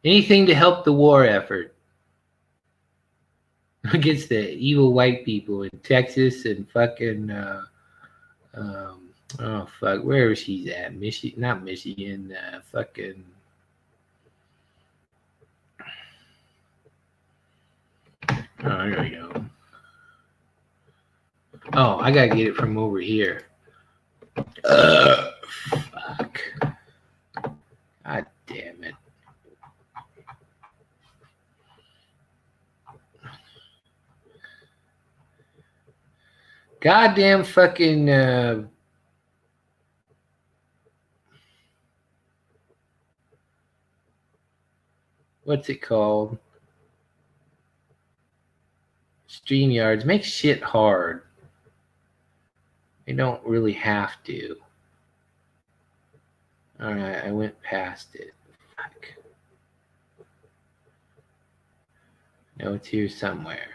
Speaker 1: Anything to help the war effort against the evil white people in Texas and fucking oh fuck, where is he at? Michigan, not Michigan, fucking Oh, there we go. Oh, I gotta get it from over here. Fuck. God damn it. Goddamn fucking what's it called? StreamYards make shit hard. They don't really have to. Alright, I went past it. Fuck. No, it's here somewhere.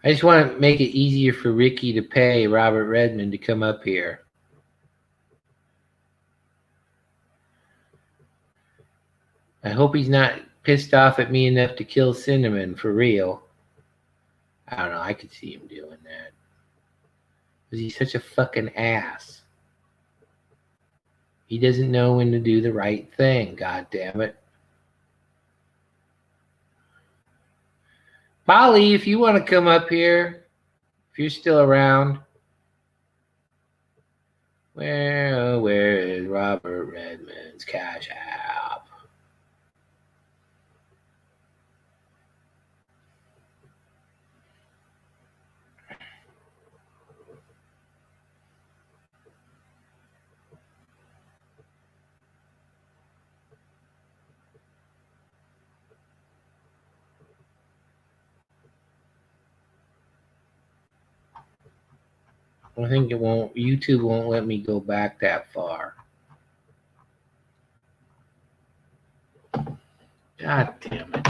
Speaker 1: I just want to make it easier for Ricky to pay Robert Redmond to come up here. I hope he's not pissed off at me enough to kill Cinnamon for real. I don't know. I could see him doing that. Because he's such a fucking ass. He doesn't know when to do the right thing. God damn it. Polly, if you want to come up here, if you're still around. Where is Robert Redmond's Cash App? I think it won't. YouTube won't let me go back that far. God damn it.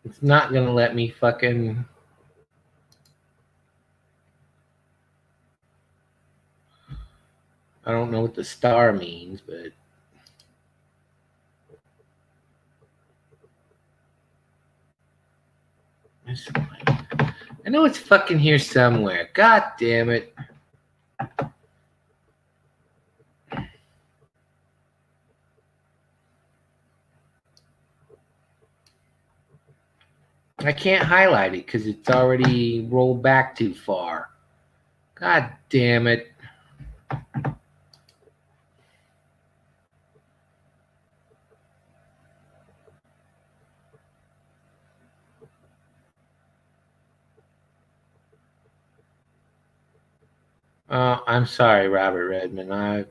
Speaker 1: It's not gonna let me fucking. I don't know what the star means, but I know it's fucking here somewhere. God damn it. I can't highlight it because it's already rolled back too far. God damn it. I'm sorry, Robert Redmond.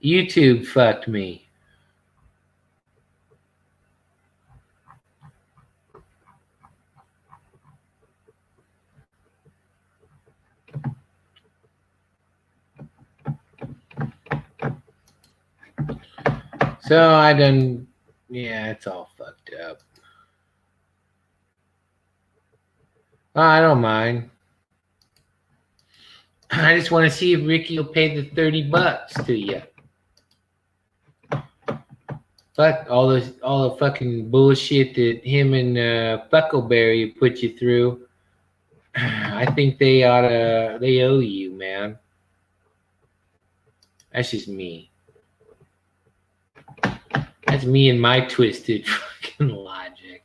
Speaker 1: YouTube fucked me. So I done, yeah, it's all fucked up. I don't mind. I just want to see if Ricky will pay the $30 to you. Fuck all the fucking bullshit that him and Fuckleberry put you through. I think they owe you, man. That's just me. That's me and my twisted fucking logic.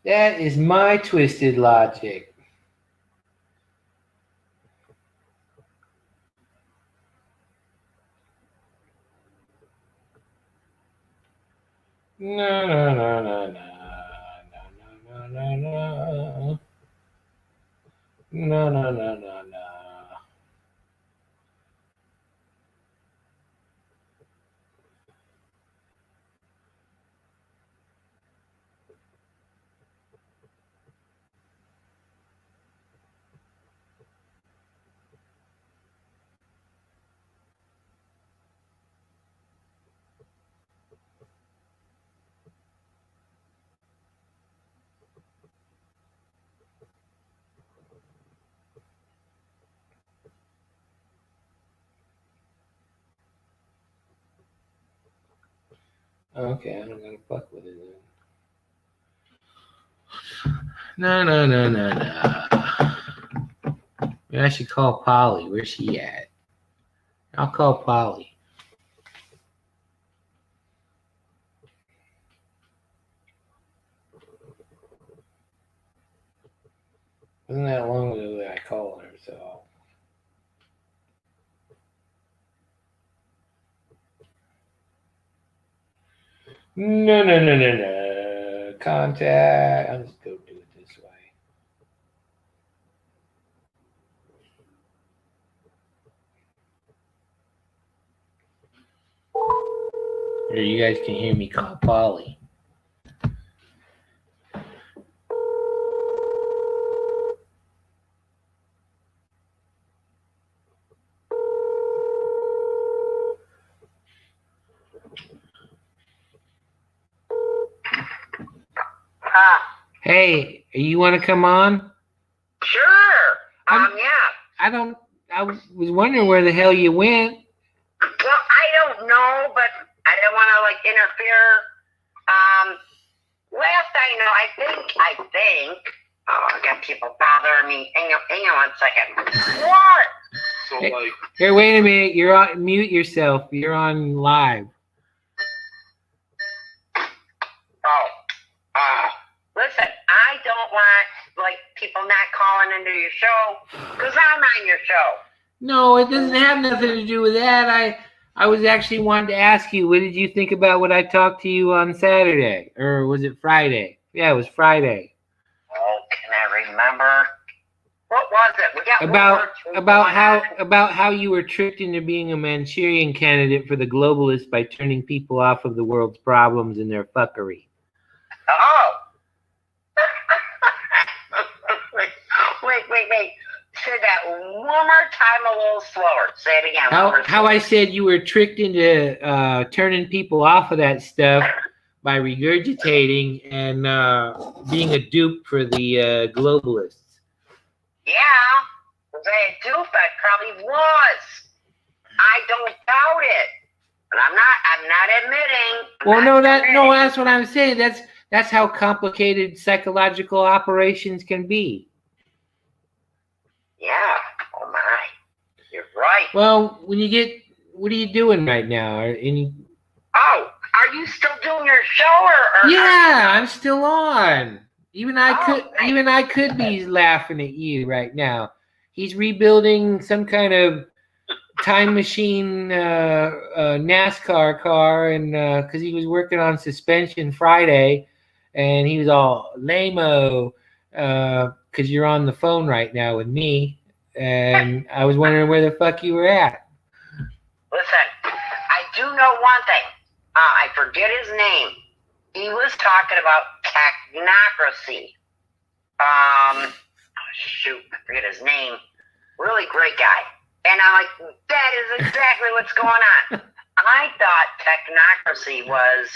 Speaker 1: That is my twisted logic. No, no, no, no, no. No, no, no. No, no, no, no, no. Okay, I'm gonna fuck with it then. No. Maybe I should call Polly. Where's she at? I'll call Polly. Wasn't that long ago that I called her, so. No. Contact. I'll just go do it this way. Or you guys can hear me call Polly. Hey, you want to come on?
Speaker 7: Sure. Yeah.
Speaker 1: I was wondering where the hell you went.
Speaker 7: Well, I don't know, but I don't want to like interfere. Last I know, I think. Oh, I got people bothering me. Hang on 1 second. What?
Speaker 4: So
Speaker 1: Hey.
Speaker 4: like,
Speaker 1: Here, wait a minute. You're on mute yourself. You're on live.
Speaker 7: Listen, I don't want like people not calling into your show because I'm on your show.
Speaker 1: No, it doesn't have nothing to do with that. I was actually wanting to ask you, what did you think about what I talked to you on Saturday? Or was it Friday? Yeah, it was Friday.
Speaker 7: Oh, can I remember? What was it? We got
Speaker 1: About how you were tricked into being a Manchurian candidate for the globalists by turning people off of the world's problems and their fuckery.
Speaker 7: Oh. Wait. Say that one more time a little slower. Say it again.
Speaker 1: How I said you were tricked into turning people off of that stuff by regurgitating and being a dupe for the globalists.
Speaker 7: Yeah, they do, that probably was. I don't doubt it. But I'm not admitting.
Speaker 1: That's what I'm saying. That's how complicated psychological operations can be.
Speaker 7: Yeah. Oh my. You're right.
Speaker 1: Well, what are you doing right now?
Speaker 7: Are you still doing your show or
Speaker 1: Yeah, I'm still on. Even I could be laughing at you right now. He's rebuilding some kind of time machine NASCAR car, and because he was working on suspension Friday, and he was all lame-o because you're on the phone right now with me, and I was wondering where the fuck you were at.
Speaker 7: Listen, I do know one thing. I forget his name. He was talking about technocracy. Shoot, I forget his name. Really great guy. And I'm like, that is exactly what's going on. I thought technocracy was,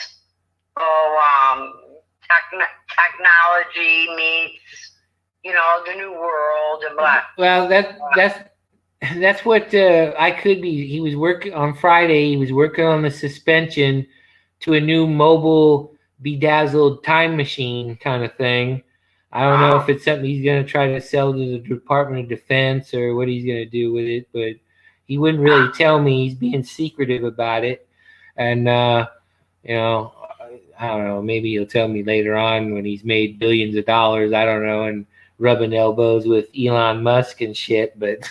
Speaker 7: technology meets, the new world and blah.
Speaker 1: Well, that's what I could be. He was working on Friday. He was working on the suspension to a new mobile bedazzled time machine kind of thing. I don't know if it's something he's going to try to sell to the Department of Defense or what he's going to do with it, but he wouldn't really tell me. He's being secretive about it. And, I don't know, maybe he'll tell me later on when he's made billions of dollars, I don't know, and rubbing elbows with Elon Musk and shit. But,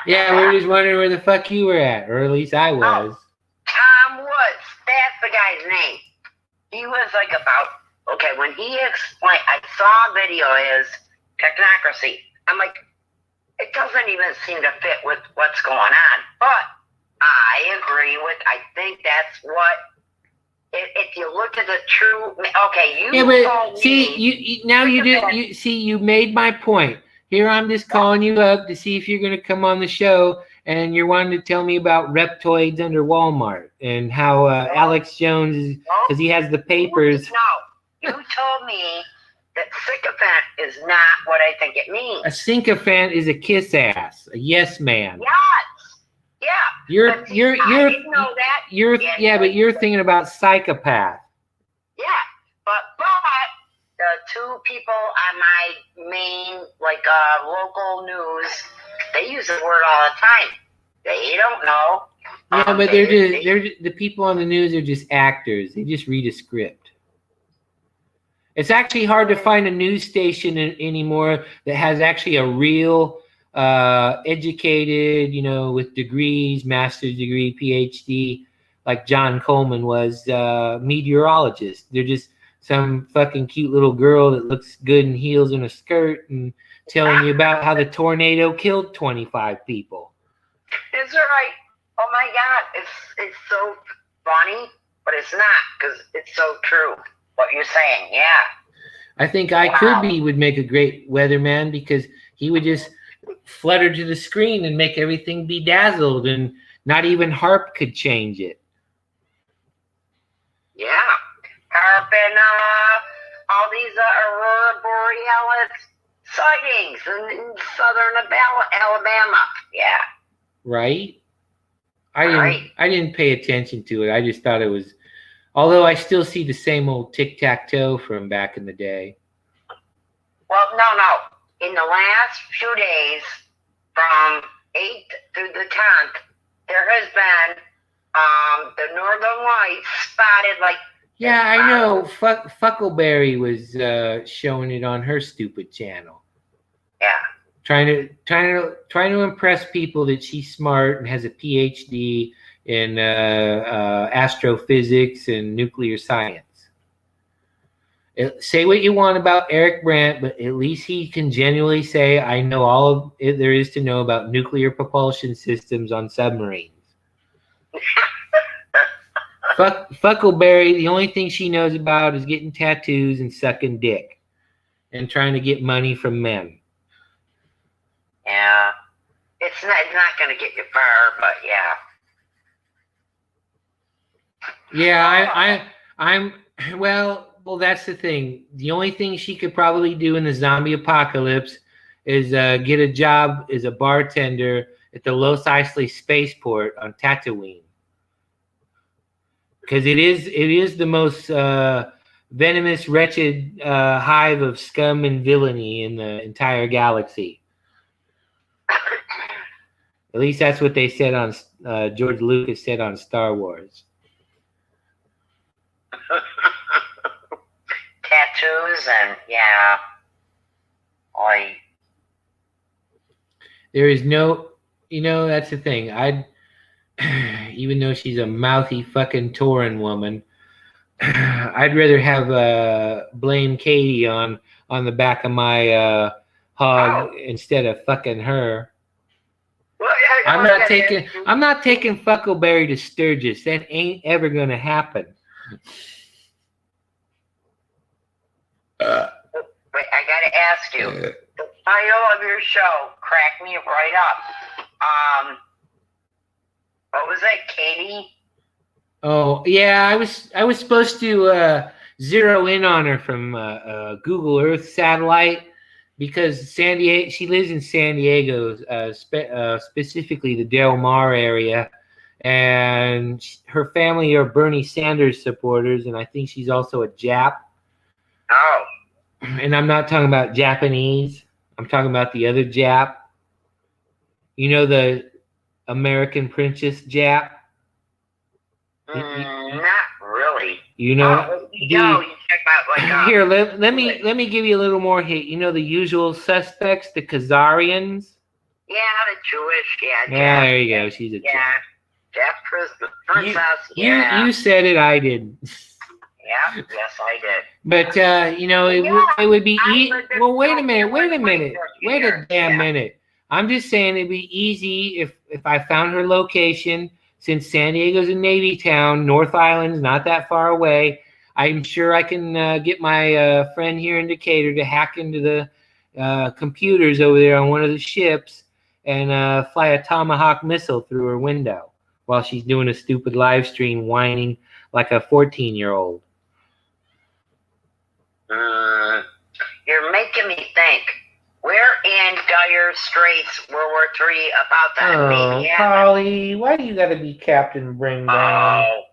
Speaker 1: yeah, we're just wondering where the fuck you were at, or at least I was.
Speaker 7: Tom Woods, that's the guy's name. He was like when he explained, I saw a video of his technocracy. I'm like, it doesn't even seem to fit with what's going on. But I agree I think that's what, if you look at the true,
Speaker 1: you made my point. Here I'm just calling you up to see if you're going to come on the show, and you're wanting to tell me about reptoids under Walmart and how Alex Jones is, because he has the papers.
Speaker 7: No, you told me that sycophant is not what I think it means.
Speaker 1: A sycophant is a kiss ass, a yes man.
Speaker 7: Yes. Yeah.
Speaker 1: You're
Speaker 7: I didn't know that.
Speaker 1: yeah, but you're thinking about psychopath.
Speaker 7: Yeah, but the two people on my main local news, they use the word all the time. They don't know.
Speaker 1: Yeah, but they're the people on the news are just actors. They just read a script. It's actually hard to find a news station anymore that has actually a real educated, with degrees, master's degree, PhD, like John Coleman was, meteorologist. They're just some fucking cute little girl that looks good in heels and a skirt and telling you about how the tornado killed 25 people.
Speaker 7: Is it right? Oh my God, it's so funny, but it's not, because it's so true what you're saying. Yeah.
Speaker 1: I think would make a great weatherman, because he would just flutter to the screen and make everything bedazzled, and not even HARP could change it.
Speaker 7: Yeah. HARP and all these aurora borealis sightings in southern Alabama. Yeah.
Speaker 1: Right? I didn't pay attention to it. I just thought it was, although I still see the same old tic-tac-toe from back in the day.
Speaker 7: Well, no. In the last few days, from 8th through the 10th, there has been the Northern Lights spotted
Speaker 1: Yeah, I know. Fuckleberry was showing it on her stupid channel.
Speaker 7: Yeah.
Speaker 1: Trying to impress people that she's smart and has a PhD in astrophysics and nuclear science. Say what you want about Eric Brandt, but at least he can genuinely say, I know all of it there is to know about nuclear propulsion systems on submarines. Fuckleberry, the only thing she knows about is getting tattoos and sucking dick and trying to get money from men.
Speaker 7: Yeah. It's not going to get you far, but yeah.
Speaker 1: Yeah, I'm well, that's the thing. The only thing she could probably do in the zombie apocalypse is get a job as a bartender at the Los Eisley spaceport on Tatooine. Because it is the most venomous, wretched hive of scum and villainy in the entire galaxy. At least that's what they said on George Lucas said on Star Wars.
Speaker 7: Tattoos and yeah. Oi.
Speaker 1: There is no, that's the thing. Even though she's a mouthy fucking Tauran woman, I'd rather have blame Katie on the back of my hog instead of fucking her.
Speaker 7: Well,
Speaker 1: I'm not taking Fuckleberry to Sturgis. That ain't ever gonna happen.
Speaker 7: Wait, I gotta ask you. The title of your show cracked me right up. What was it, Katie?
Speaker 1: Oh yeah, I was supposed to zero in on her from Google Earth satellite, because she lives in San Diego, specifically the Del Mar area, and her family are Bernie Sanders supporters, and I think she's also a Jap.
Speaker 7: Oh.
Speaker 1: And I'm not talking about Japanese. I'm talking about the other Jap. The American Princess Jap.
Speaker 7: Not really.
Speaker 1: You check
Speaker 7: out
Speaker 1: here. Let me give you a little more hint. The usual suspects, the Khazarians.
Speaker 7: Yeah, the Jewish. Yeah.
Speaker 1: Yeah, there you go. She's a Jap.
Speaker 7: Jap princess.
Speaker 1: You said it. I didn't.
Speaker 7: Yeah. Yes, I did.
Speaker 1: But it would be easy. Well, wait a minute. Wait a damn minute. I'm just saying it'd be easy if I found her location. Since San Diego's a Navy town, North Island's not that far away. I'm sure I can get my friend here in Decatur to hack into the computers over there on one of the ships and fly a Tomahawk missile through her window while she's doing a stupid live stream whining like a 14-year-old.
Speaker 7: You're making me think. We're in dire straits, World War III, about that.
Speaker 1: Oh,
Speaker 7: Maybe
Speaker 1: Polly, why do you got to be Captain Bring Down?
Speaker 7: Oh,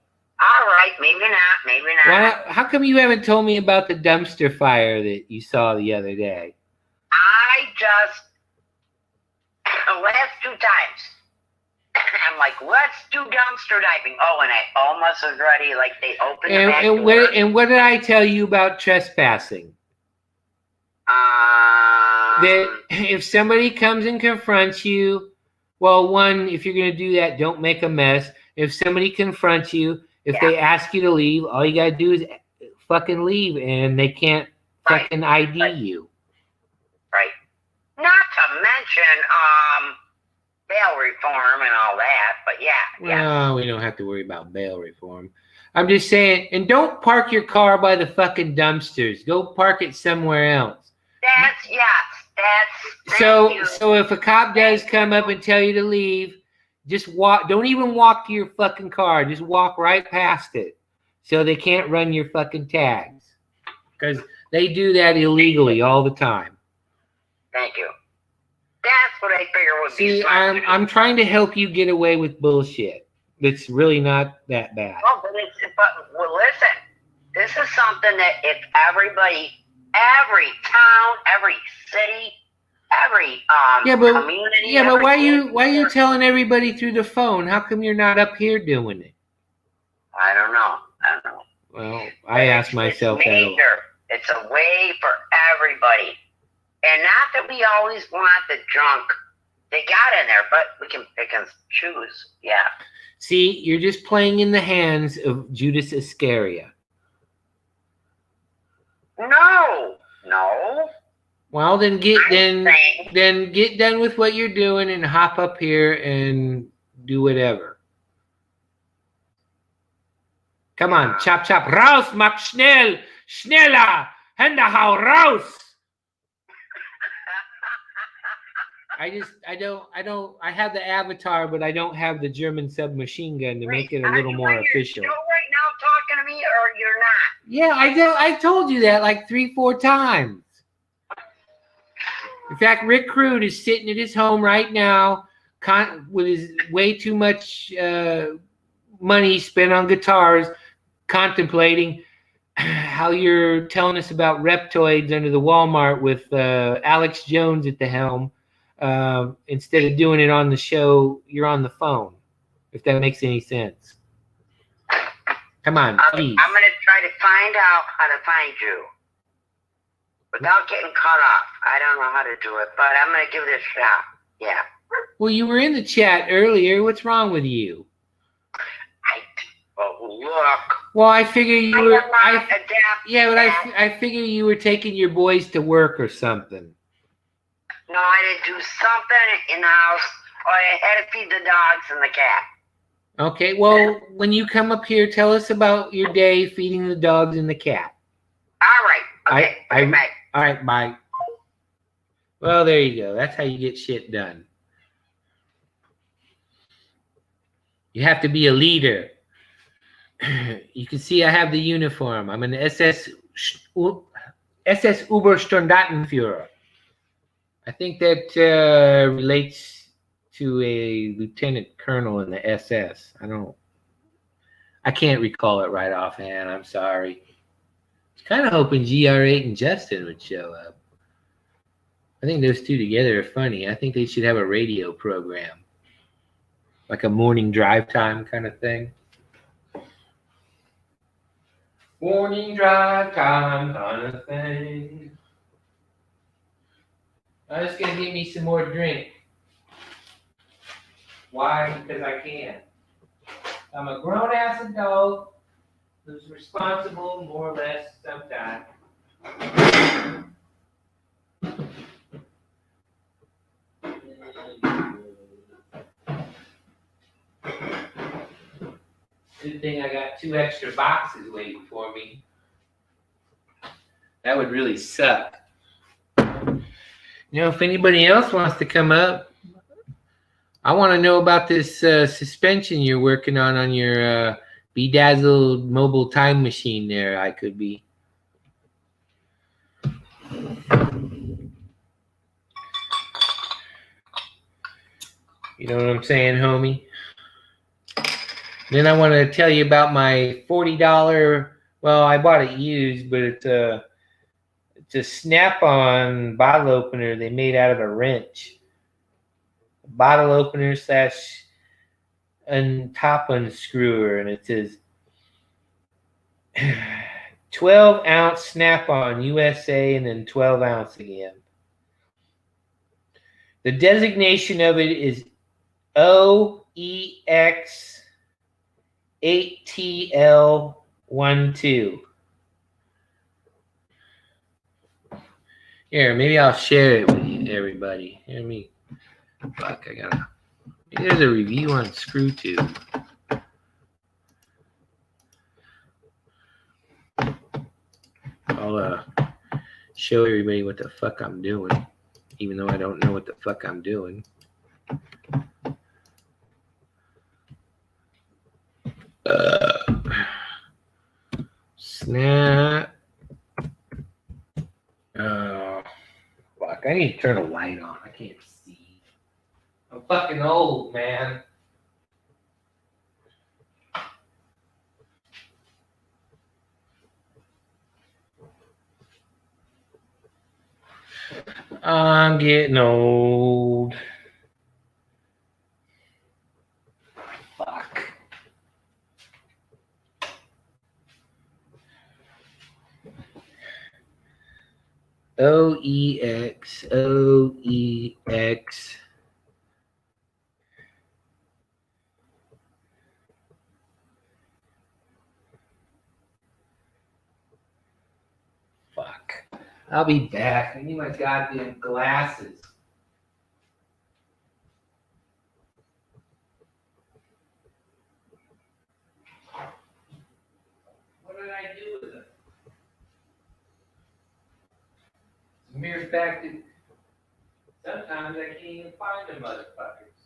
Speaker 7: all right, maybe not, maybe not.
Speaker 1: Why, how come you haven't told me about the dumpster fire that you saw the other day?
Speaker 7: I just, the last 2 times, I'm like, let's do dumpster diving. Oh, and I almost was ready, like they opened the back door.
Speaker 1: And what did I tell you about trespassing? That if somebody comes and confronts you, well, one, if you're going to do that, don't make a mess. If somebody confronts you, if they ask you to leave, all you got to do is fucking leave, and they can't fucking ID you.
Speaker 7: Right. Not to mention, bail reform and all that, but
Speaker 1: Well, we don't have to worry about bail reform. I'm just saying, and don't park your car by the fucking dumpsters. Go park it somewhere else.
Speaker 7: That's
Speaker 1: so if a cop does come up and tell you to leave, just walk. Don't even walk to your fucking car. Just walk right past it, so they can't run your fucking tags, because they do that illegally all the time.
Speaker 7: Thank you. That's what I figure would be.
Speaker 1: See, I'm trying to help you get away with bullshit. It's really not that bad.
Speaker 7: Oh, but listen, this is something that if everybody, every town, every city, every community.
Speaker 1: Yeah, but why are you telling everybody through the phone? How come you're not up here doing it?
Speaker 7: I don't know.
Speaker 1: Well, I ask myself that.
Speaker 7: It's a way for everybody. And not that we always want the junk they got in there, but we can pick and choose. Yeah.
Speaker 1: See, you're just playing in the hands of Judas Iscariot.
Speaker 7: No.
Speaker 1: Well, then get done with what you're doing and hop up here and do whatever. Come on, chop, raus, mach schnell, schneller, Hände hau raus. I have the avatar, but I don't have the German submachine gun to make it a little more official.
Speaker 7: Are you right now talking to me, or you're not?
Speaker 1: Yeah, I told you that like 3-4 times. In fact, Rick Crude is sitting at his home right now with his way too much money spent on guitars, contemplating how you're telling us about Reptoids under the Walmart with Alex Jones at the helm. Instead of doing it on the show, you're on the phone, if that makes any sense. Come on, please.
Speaker 7: I'm going to try to find out how to find you without getting cut off. I don't know how to do it, but I'm going to give it a shot. Yeah.
Speaker 1: Well, you were in the chat earlier. What's wrong with you?
Speaker 7: Look.
Speaker 1: Well, I figure you were. I figure you were taking your boys to work or something.
Speaker 7: No, I didn't do something in the house, or I had to feed the dogs and the cat.
Speaker 1: Okay, well, when you come up here, tell us about your day feeding the dogs and the cat.
Speaker 7: All right. Okay. Bye.
Speaker 1: All right, bye. Well, there you go. That's how you get shit done. You have to be a leader. You can see I have the uniform. I'm an SS Obersturmdattenführer. I think that relates to a lieutenant colonel in the SS. I can't recall it right offhand. I'm sorry. I was kind of hoping GR8 and Justin would show up. I think those two together are funny. I think they should have a radio program, like a morning drive time kind of thing. Morning drive time kind of thing. I'm just going to give me some more drink. Why? Because I can. I'm a grown-ass adult who's responsible, more or less, sometimes. Good thing I got 2 extra boxes waiting for me. That would really suck. You know, if anybody else wants to come up, I want to know about this suspension you're working on your bedazzled mobile time machine there, I could be. You know what I'm saying, homie? Then I want to tell you about my $40. Well, I bought it used, but it's a Snap-on bottle opener they made out of a wrench. Bottle opener slash top unscrewer, and it says 12-ounce Snap-on USA, and then 12-ounce again. The designation of it is OEX8TL12. Here, maybe I'll share it with you, everybody. Hear me? Fuck, I gotta. Maybe there's a review on ScrewTube. I'll show everybody what the fuck I'm doing, even though I don't know what the fuck I'm doing. Snap. Oh, fuck. I need to turn a light on. I can't see. I'm fucking old, man. I'm getting old. Fuck. OEX. Fuck. I'll be back. I need my goddamn glasses. What did I do with them? It's a mere fact that sometimes I can't even find them motherfuckers.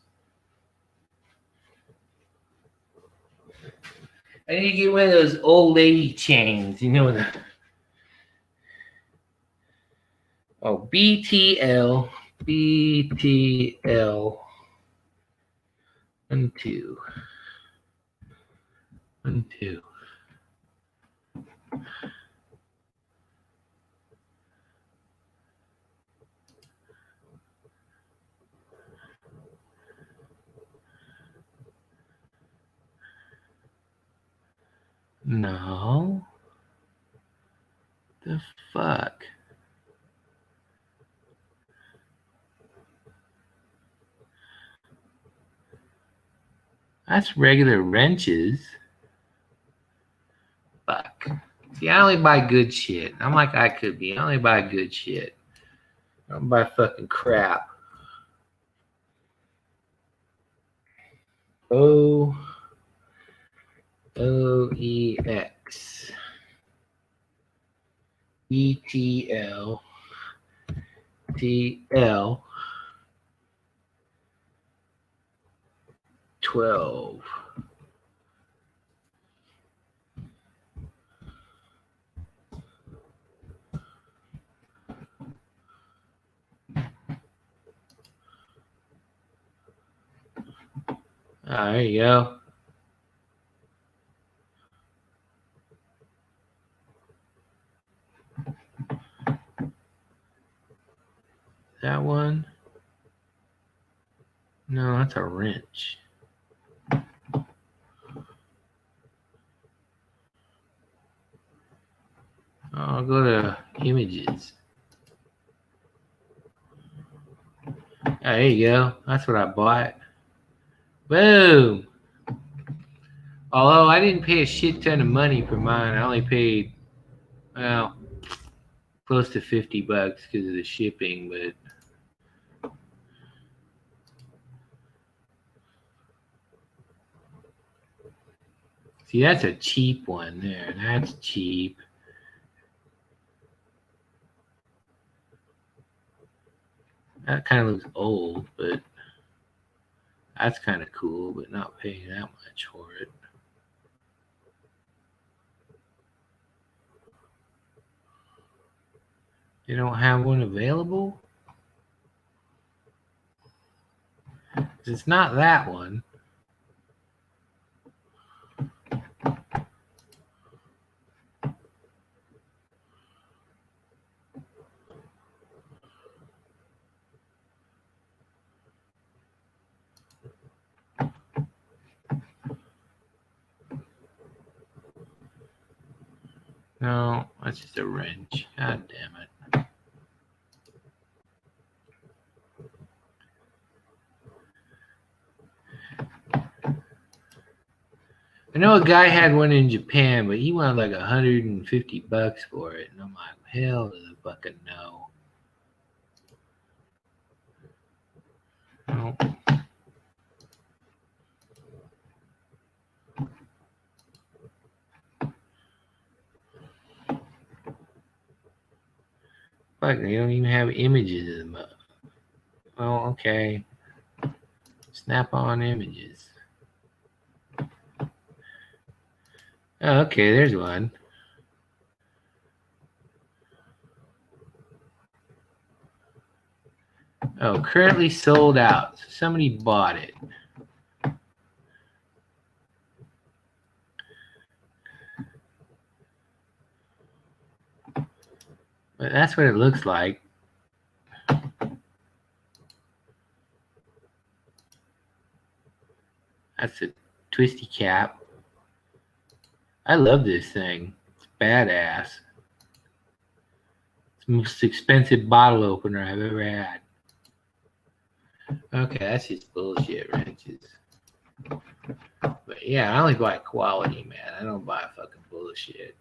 Speaker 1: I need to get one of those old lady chains, you know the. Oh, BTL. 1, 2. 1, 2. No. The fuck? That's regular wrenches. Fuck. See, I only buy good shit. I'm like I could be. I only buy good shit. I don't buy fucking crap. OEX. ETL. TL. 12. There you go. That one? No, that's a wrench. I'll go to images. There you go. That's what I bought. Boom. Although I didn't pay a shit ton of money for mine. I only paid, well, close to $50 because of the shipping, but see, that's a cheap one there. That's cheap. That kind of looks old, but that's kind of cool, but not paying that much for it. They don't have one available? It's not that one. No, that's just a wrench. God damn it. I know a guy had one in Japan, but he wanted like $150 for it. And I'm like, hell to the fucking no. No. Fuck, they don't even have images of them. Oh, okay. Snap on images. Oh, okay, there's one. Oh, currently sold out. So somebody bought it. But that's what it looks like. That's a twisty cap. I love this thing. It's badass. It's the most expensive bottle opener I've ever had. Okay, that's just bullshit wrenches. But yeah, I only buy quality, man. I don't buy fucking bullshit.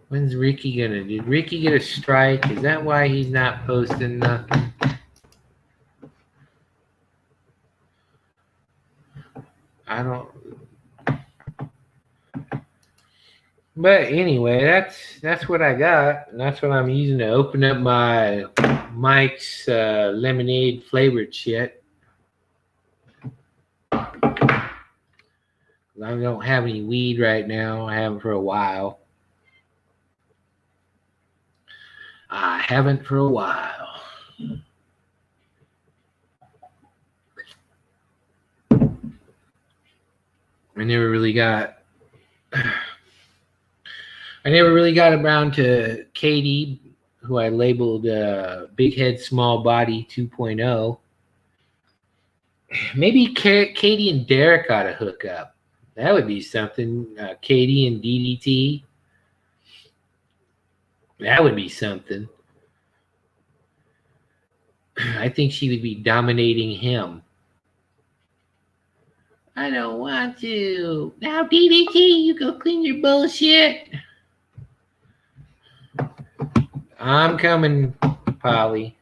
Speaker 1: When's Ricky gonna? Did Ricky get a strike? Is that why he's not posting nothing? I don't. But anyway, that's what I got, and that's what I'm using to open up my Mike's lemonade flavored shit. I don't have any weed right now. I haven't for a while. I haven't for a while. I never really got around to Katie, who I labeled Big Head Small Body 2.0. Maybe Katie and Derek ought to hook up. That would be something. Katie and DDT. That would be something. I think she would be dominating him. I don't want to. Now, DDT, you go clean your bullshit. I'm coming, Polly.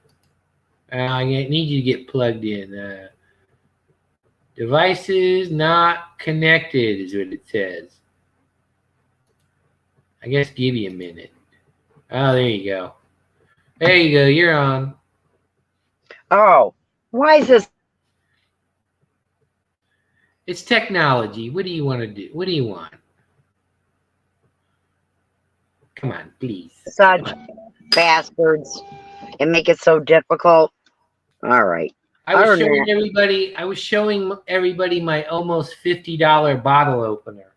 Speaker 1: I need you to get plugged in. Devices not connected is what it says. I guess give you a minute. Oh, there you go. There you go. You're on.
Speaker 8: Oh, why is this?
Speaker 1: It's technology. What do you want to do? What do you want? Come on, please.
Speaker 8: Such bastards and make it so difficult. All right.
Speaker 1: I was showing everybody my almost $50 bottle opener.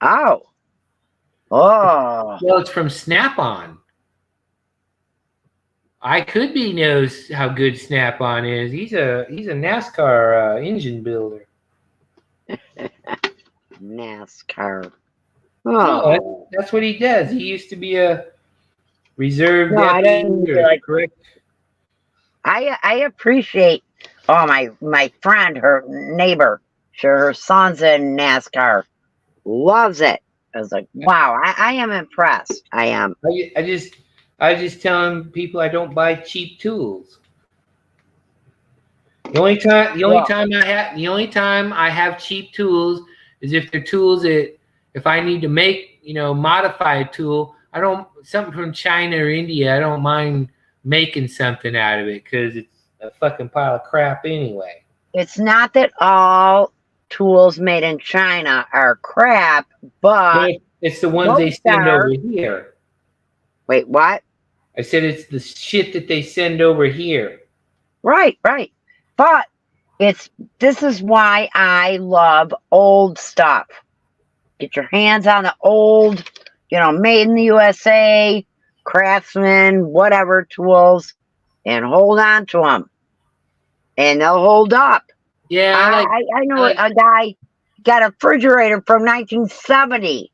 Speaker 8: Oh. Oh.
Speaker 1: Well, it's from Snap-on. I could be knows how good Snap-on is. He's a NASCAR engine builder.
Speaker 8: NASCAR.
Speaker 1: Oh, no, that's what he does. He used to be a reserve deputy. Correct.
Speaker 8: I appreciate. Oh, my friend, her neighbor, her son's in NASCAR, loves it. I was like, wow, I am impressed. I am.
Speaker 1: I just telling people I don't buy cheap tools. The only time I have cheap tools is if they're tools that if I need to make, modify a tool, something from China or India, I don't mind making something out of it because it's a fucking pile of crap anyway.
Speaker 8: It's not that all tools made in China are crap, but
Speaker 1: it's the ones they send over here.
Speaker 8: Wait, what?
Speaker 1: I said it's the shit that they send over here.
Speaker 8: Right, right. But this is why I love old stuff. Get your hands on the old, made in the USA, Craftsman, whatever tools, and hold on to them. And they'll hold up.
Speaker 1: Yeah,
Speaker 8: I know a guy got a refrigerator from 1970,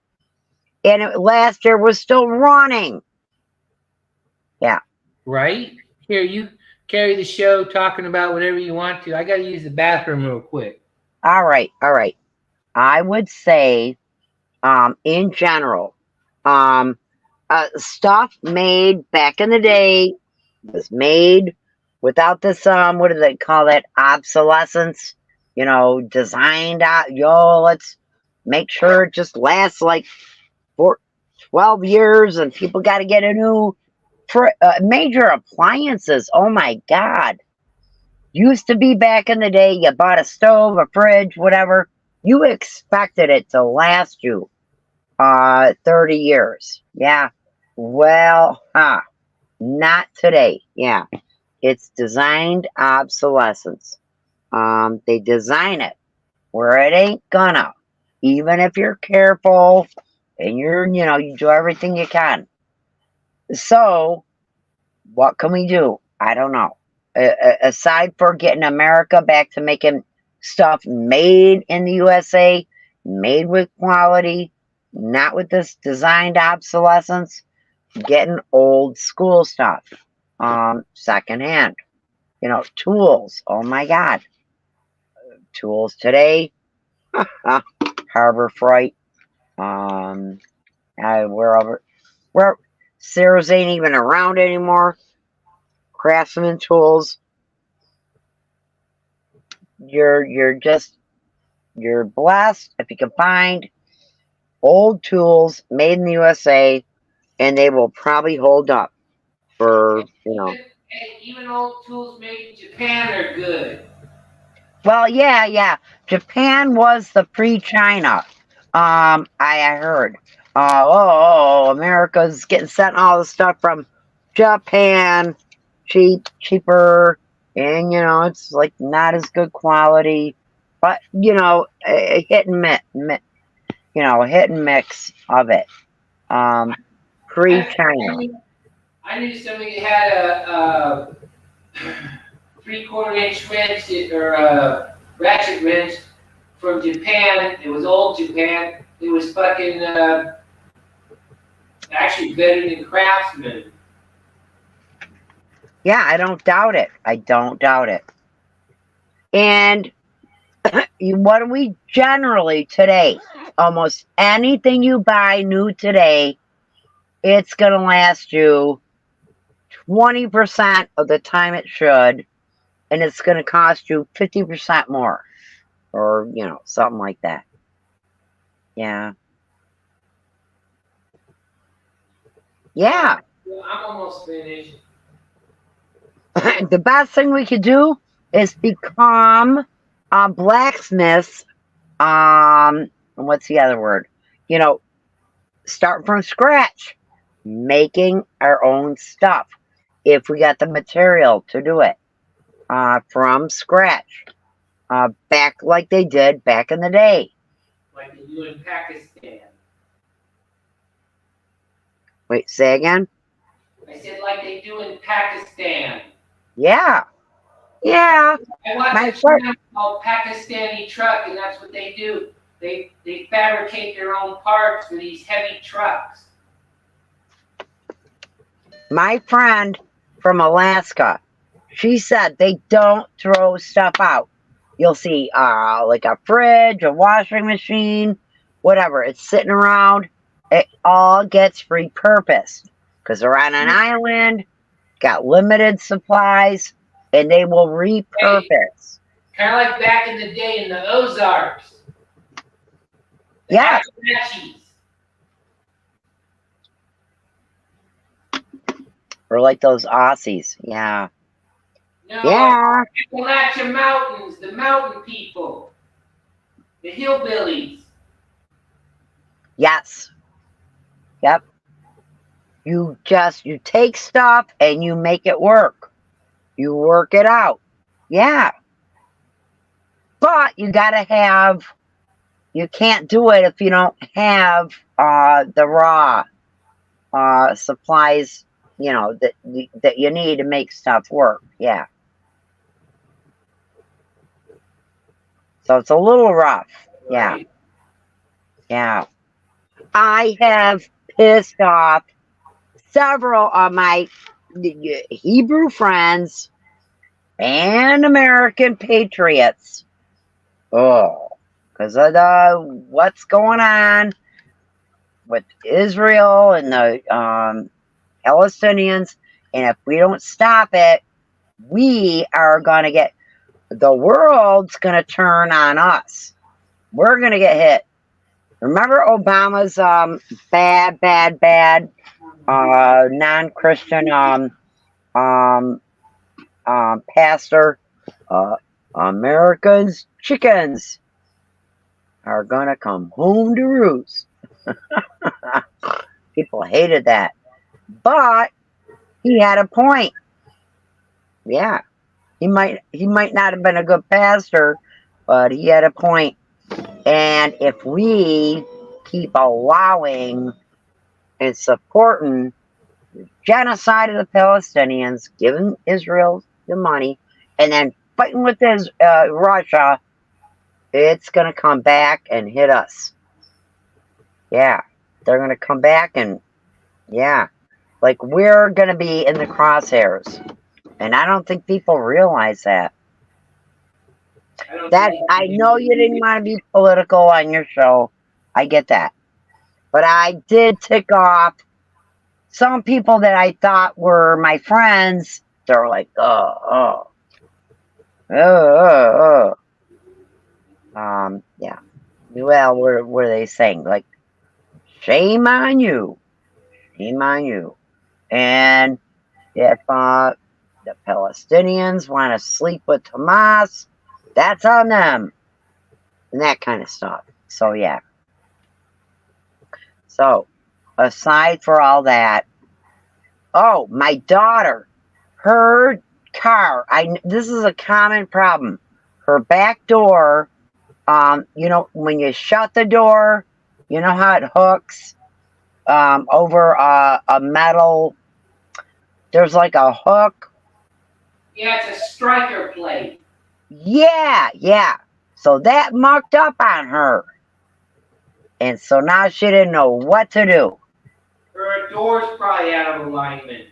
Speaker 8: and last year was still running. Yeah.
Speaker 1: Right? Here, you carry the show talking about whatever you want to. I got to use the bathroom real quick.
Speaker 8: All right. I would say, in general, stuff made back in the day was made without this, what do they call that? Obsolescence, designed out. Let's make sure it just lasts like 12 years and people got to get a new major appliances. Oh my God. Used to be back in the day, you bought a stove, a fridge, whatever. You expected it to last you 30 years. Yeah. Well, not today. Yeah. It's designed obsolescence. They design it where it ain't gonna. Even if you're careful and you do everything you can. So, what can we do? I don't know. Aside for getting America back to making stuff made in the USA, made with quality, not with this designed obsolescence, getting old school stuff, secondhand, tools. Oh my God. Tools today, Harbor Freight, where Sears ain't even around anymore. Craftsman tools. You're blessed if you can find old tools made in the USA, and they will probably hold up for
Speaker 1: Even old tools made in Japan are good.
Speaker 8: Well, yeah. Japan was the pre-China. I heard. America's getting sent all the stuff from Japan, cheaper, and it's like not as good quality, but hit and mix of it. Pre-China.
Speaker 1: I knew somebody had a 3/4 inch wrench or ratchet wrench from Japan. It was old Japan. It was fucking actually better than Craftsman.
Speaker 8: Yeah, I don't doubt it. And what do we generally today? Almost anything you buy new today, it's going to last you 20% of the time it should, and it's going to cost you 50% more, or something like that. Yeah.
Speaker 1: I'm almost finished.
Speaker 8: The best thing we could do is become blacksmiths. What's the other word? Start from scratch, making our own stuff if we got the material to do it from scratch, back like they did back in the day.
Speaker 1: Like they do in Pakistan.
Speaker 8: Wait, say again?
Speaker 1: I said like they do in Pakistan.
Speaker 8: Yeah.
Speaker 1: I watched a channel called Pakistani Truck, and that's what they do. They fabricate their own parts for these heavy trucks.
Speaker 8: My friend from Alaska, she said they don't throw stuff out. You'll see like a fridge, a washing machine, whatever. It's sitting around. It all gets repurposed because they're on an island, got limited supplies, and they will repurpose.
Speaker 1: Kind of like back in the day in the Ozarks.
Speaker 8: Yeah. Or like those Aussies. Yeah.
Speaker 1: No,
Speaker 8: yeah.
Speaker 1: Appalachian Mountains, the mountain people. The hillbillies.
Speaker 8: Yes. Yep. You take stuff and you make it work. You work it out. Yeah. But you gotta have, you can't do it if you don't have the raw supplies, you know, that you need to make stuff work. Yeah. So it's a little rough. Yeah.
Speaker 1: Right.
Speaker 8: Yeah. I have pissed off several of my Hebrew friends and American patriots. Oh, because of what's going on with Israel and the Palestinians. And if we don't stop it, we are going to get, the world's going to turn on us. We're going to get hit. Remember Obama's bad non-Christian pastor? Americans' chickens are gonna come home to roost. People hated that, but he had a point. Yeah, he might not have been a good pastor, but he had a point. And if we keep allowing and supporting the genocide of the Palestinians, giving Israel the money, and then fighting with Russia, it's going to come back and hit us. Yeah, they're going to come back and, yeah, like we're going to be in the crosshairs. And I don't think people realize that. I know you didn't want to be political on your show. I get that. But I did tick off some people that I thought were my friends. They're like, yeah. Well, what were they saying? Like, shame on you. Shame on you. And if the Palestinians want to sleep with Hamas, that's on them. And that kind of stuff. So, yeah. So, aside for all that, oh, my daughter, her car, this is a common problem. Her back door, you know, when you shut the door, you know how it hooks over a metal, there's like a hook.
Speaker 1: Yeah, it's a striker plate.
Speaker 8: Yeah. So that mucked up on her. And so now she didn't know what to do.
Speaker 1: Her door's probably out of alignment.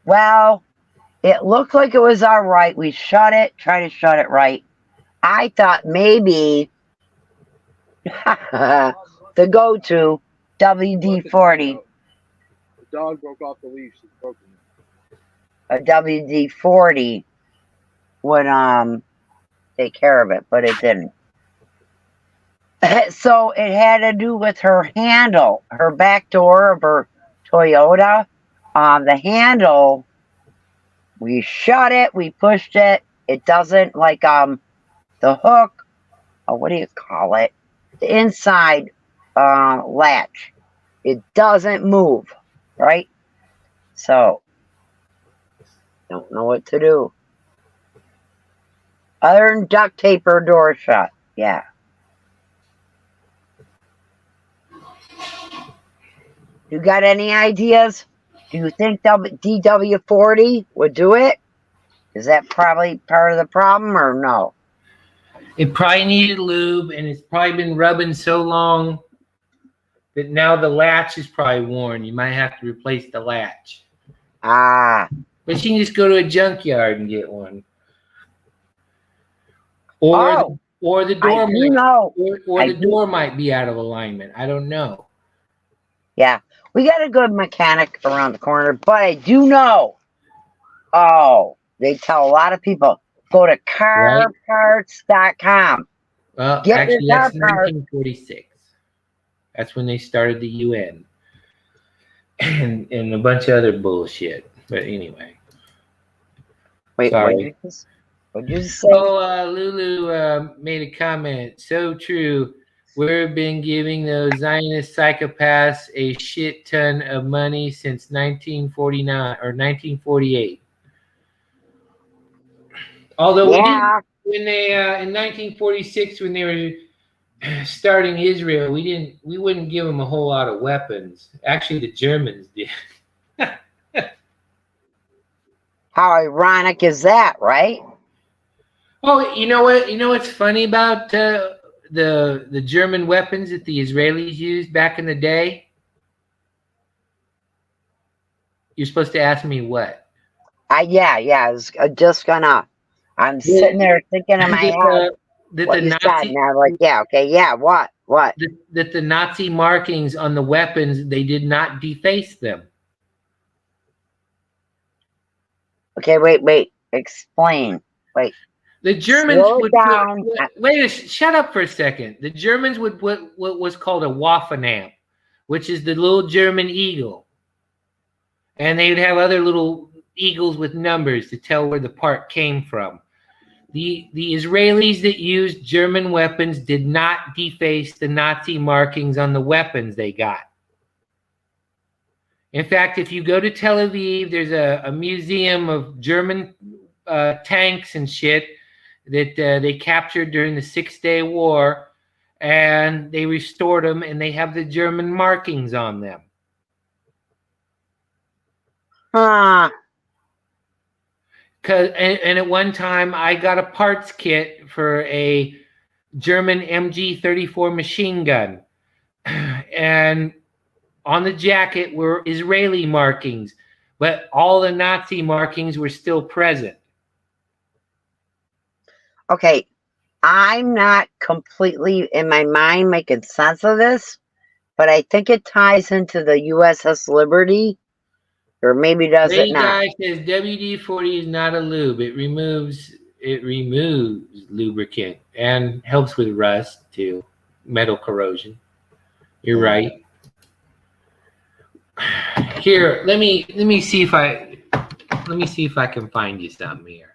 Speaker 8: Well, it looked like it was all right. We tried to shut it right. I thought maybe the go-to WD-40.
Speaker 9: The dog broke off the leash. It's broken.
Speaker 8: A WD-40 would take care of it, but it didn't. So it had to do with her handle, her back door of her Toyota. The handle, we shut it, we pushed it. It doesn't, like the hook, what do you call it? The inside latch. It doesn't move, right? So, don't know what to do. Other than duct tape her door shut. Yeah. You got any ideas? Do you think DW40 would do it? Is that probably part of the problem or no?
Speaker 1: It probably needed lube, and it's probably been rubbing so long that now the latch is probably worn. You might have to replace the latch.
Speaker 8: Ah.
Speaker 1: But you can just go to a junkyard and get one. Or the door might be out of alignment. I don't know.
Speaker 8: Yeah. We got a good mechanic around the corner, but I do know. Oh, they tell a lot of people, go to carparts.com.
Speaker 1: Well, actually, that's 1946. That's when they started the UN. And a bunch of other bullshit. But anyway.
Speaker 8: Wait,
Speaker 1: sorry.
Speaker 8: What'd you say?
Speaker 1: Oh, Lulu made a comment. So true. We've been giving those Zionist psychopaths a shit ton of money since 1949 or 1948. Although we did,
Speaker 8: Yeah.
Speaker 1: when they in 1946, when they were starting Israel, we wouldn't give them a whole lot of weapons. Actually, the Germans did.
Speaker 8: How ironic is that, right?
Speaker 1: Oh, you know what? You know what's funny about the German weapons that the Israelis used back in the day? You're supposed to ask me what?
Speaker 8: Yeah. I was just gonna. I'm sitting there thinking in my head
Speaker 1: That
Speaker 8: what
Speaker 1: the
Speaker 8: you said,
Speaker 1: Nazi
Speaker 8: and I'm like, yeah, okay, yeah. What?
Speaker 1: that the Nazi markings on the weapons, they did not deface them.
Speaker 8: Okay, wait. Explain. Wait.
Speaker 1: The Germans
Speaker 8: Slow
Speaker 1: would
Speaker 8: down.
Speaker 1: shut up for a second. The Germans would put what was called a Waffenamp, which is the little German eagle. And they would have other little eagles with numbers to tell where the part came from. The Israelis that used German weapons did not deface the Nazi markings on the weapons they got. In fact, if you go to Tel Aviv, there's a museum of German tanks and shit that they captured during the 6-Day War, and they restored them, and they have the German markings on them.
Speaker 8: Huh.
Speaker 1: And at one time, I got a parts kit for a German MG-34 machine gun, and on the jacket were Israeli markings, but all the Nazi markings were still present.
Speaker 8: Okay, I'm not completely in my mind making sense of this, but I think it ties into the USS Liberty, or maybe does it not?
Speaker 1: Guy says WD-40 is not a lube. It removes lubricant and helps with rust too, metal corrosion. You're right. Here, let me see if I can find you something here.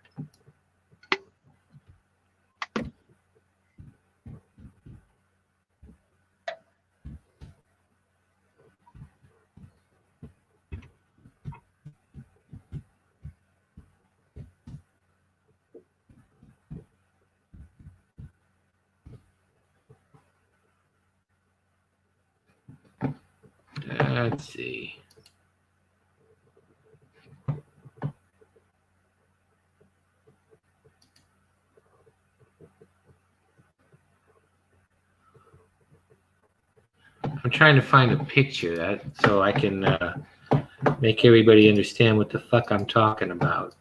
Speaker 1: Let's see. I'm trying to find a picture so I can make everybody understand what the fuck I'm talking about.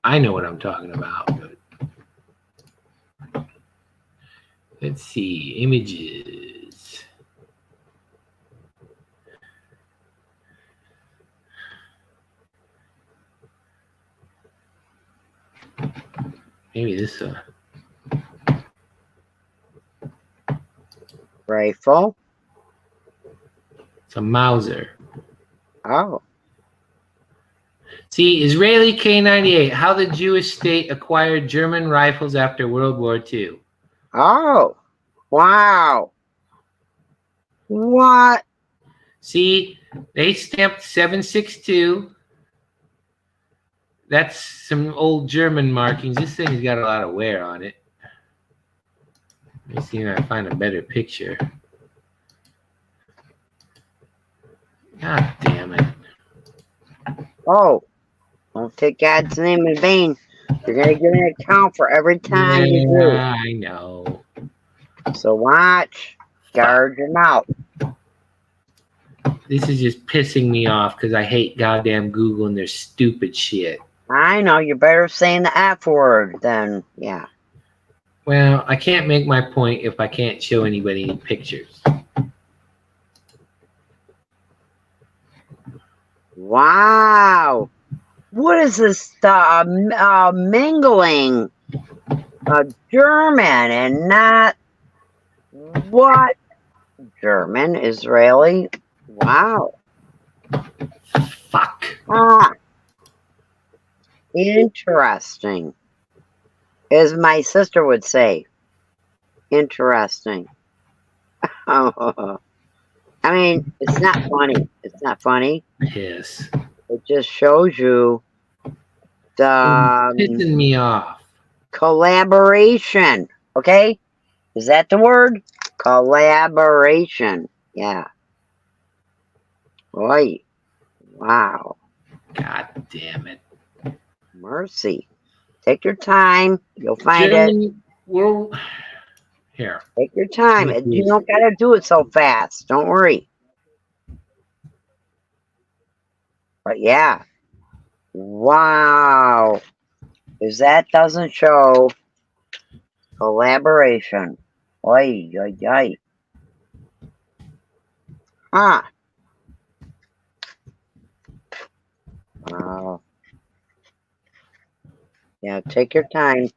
Speaker 1: I know what I'm talking about, but let's see, images. Maybe this
Speaker 8: Rifle.
Speaker 1: It's a Mauser.
Speaker 8: Oh.
Speaker 1: See, Israeli K-98, how the Jewish state acquired German rifles after World War II.
Speaker 8: Oh. Wow. What?
Speaker 1: See, they stamped 7.62. That's some old German markings. This thing's got a lot of wear on it. Let me see if I can find a better picture. God damn it.
Speaker 8: Oh. Don't take God's name in vain. You're going to give an account for every time you do.
Speaker 1: I know.
Speaker 8: So watch. Guard your mouth.
Speaker 1: This is just pissing me off because I hate goddamn Google and their stupid shit.
Speaker 8: I know. You're better saying the F word than, yeah.
Speaker 1: Well, I can't make my point if I can't show anybody any pictures.
Speaker 8: Wow. What is this mingling German and not what? German, Israeli. Wow.
Speaker 1: Fuck.
Speaker 8: Ah. Interesting. As my sister would say. Interesting. I mean, it's not funny. It's not funny.
Speaker 1: Yes.
Speaker 8: It just shows you the
Speaker 1: Pissing me off.
Speaker 8: collaboration. Okay? Is that the word? Collaboration. Yeah. Boy. Wow.
Speaker 1: God damn it.
Speaker 8: Mercy. Take your time. You'll find it.
Speaker 1: Germany, well, here.
Speaker 8: Take your time.
Speaker 1: Look,
Speaker 8: You don't gotta do it so fast. Don't worry. But yeah. Wow. If that doesn't show collaboration. Oy, oy, oy. Huh. Wow. Yeah, take your time.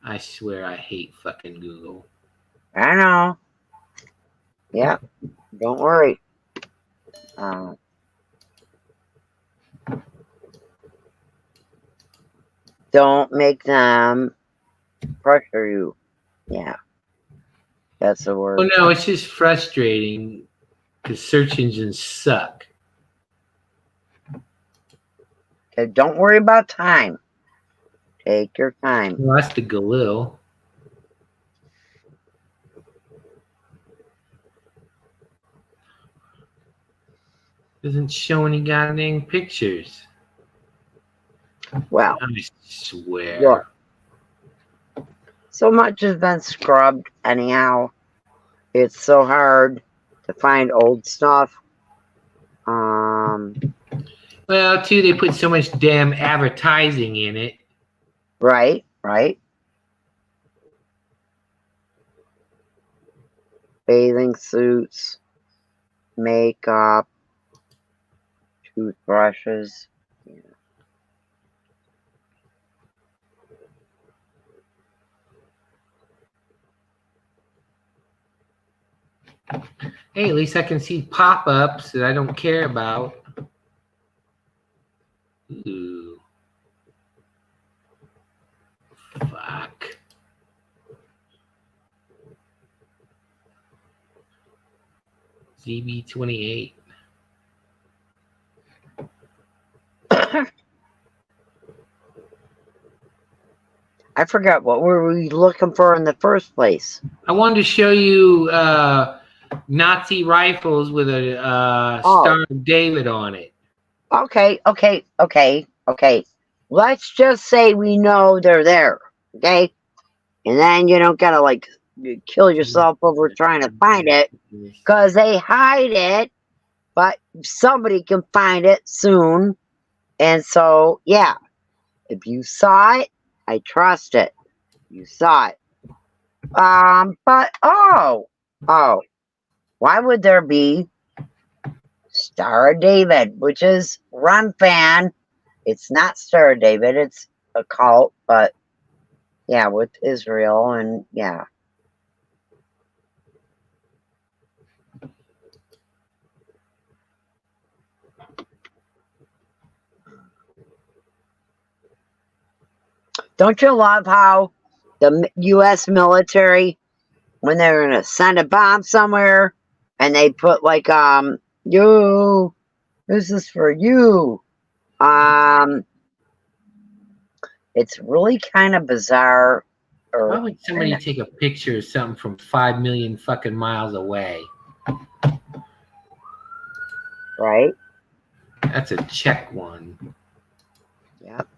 Speaker 1: I swear I hate fucking Google.
Speaker 8: I know. Yeah. Don't worry. Don't make them pressure you. Yeah. That's the word.
Speaker 1: Oh no, it's just frustrating because search engines suck.
Speaker 8: Okay, don't worry about time. Take your time.
Speaker 1: Well, that's the Galil. Doesn't show any goddamn pictures.
Speaker 8: Well,
Speaker 1: I swear.
Speaker 8: look. So much has been scrubbed anyhow. It's so hard to find old stuff.
Speaker 1: Well, too, they put so much damn advertising in it.
Speaker 8: Right, right. Bathing suits, makeup, toothbrushes. Yeah.
Speaker 1: Hey, at least I can see pop-ups that I don't care about. Ooh. Fuck. ZB28.
Speaker 8: I forgot what were we looking for in the first place.
Speaker 1: I wanted to show you Nazi rifles with a Star of David on it.
Speaker 8: Okay. Let's just say we know they're there, okay? And then you don't gotta like kill yourself over trying to find it, because they hide it, but somebody can find it soon. And so, yeah, if you saw it, I trust it. You saw it. But why would there be Star of David, which is Run Fan? It's not Star of David, it's a cult, but yeah, with Israel, and yeah. Don't you love how the U.S. military, when they're gonna send a bomb somewhere, and they put like you, this is for you. It's really kind of bizarre.
Speaker 1: Why would somebody take a picture of something from 5 million fucking miles away?
Speaker 8: Right?
Speaker 1: That's a check one.
Speaker 8: Yep.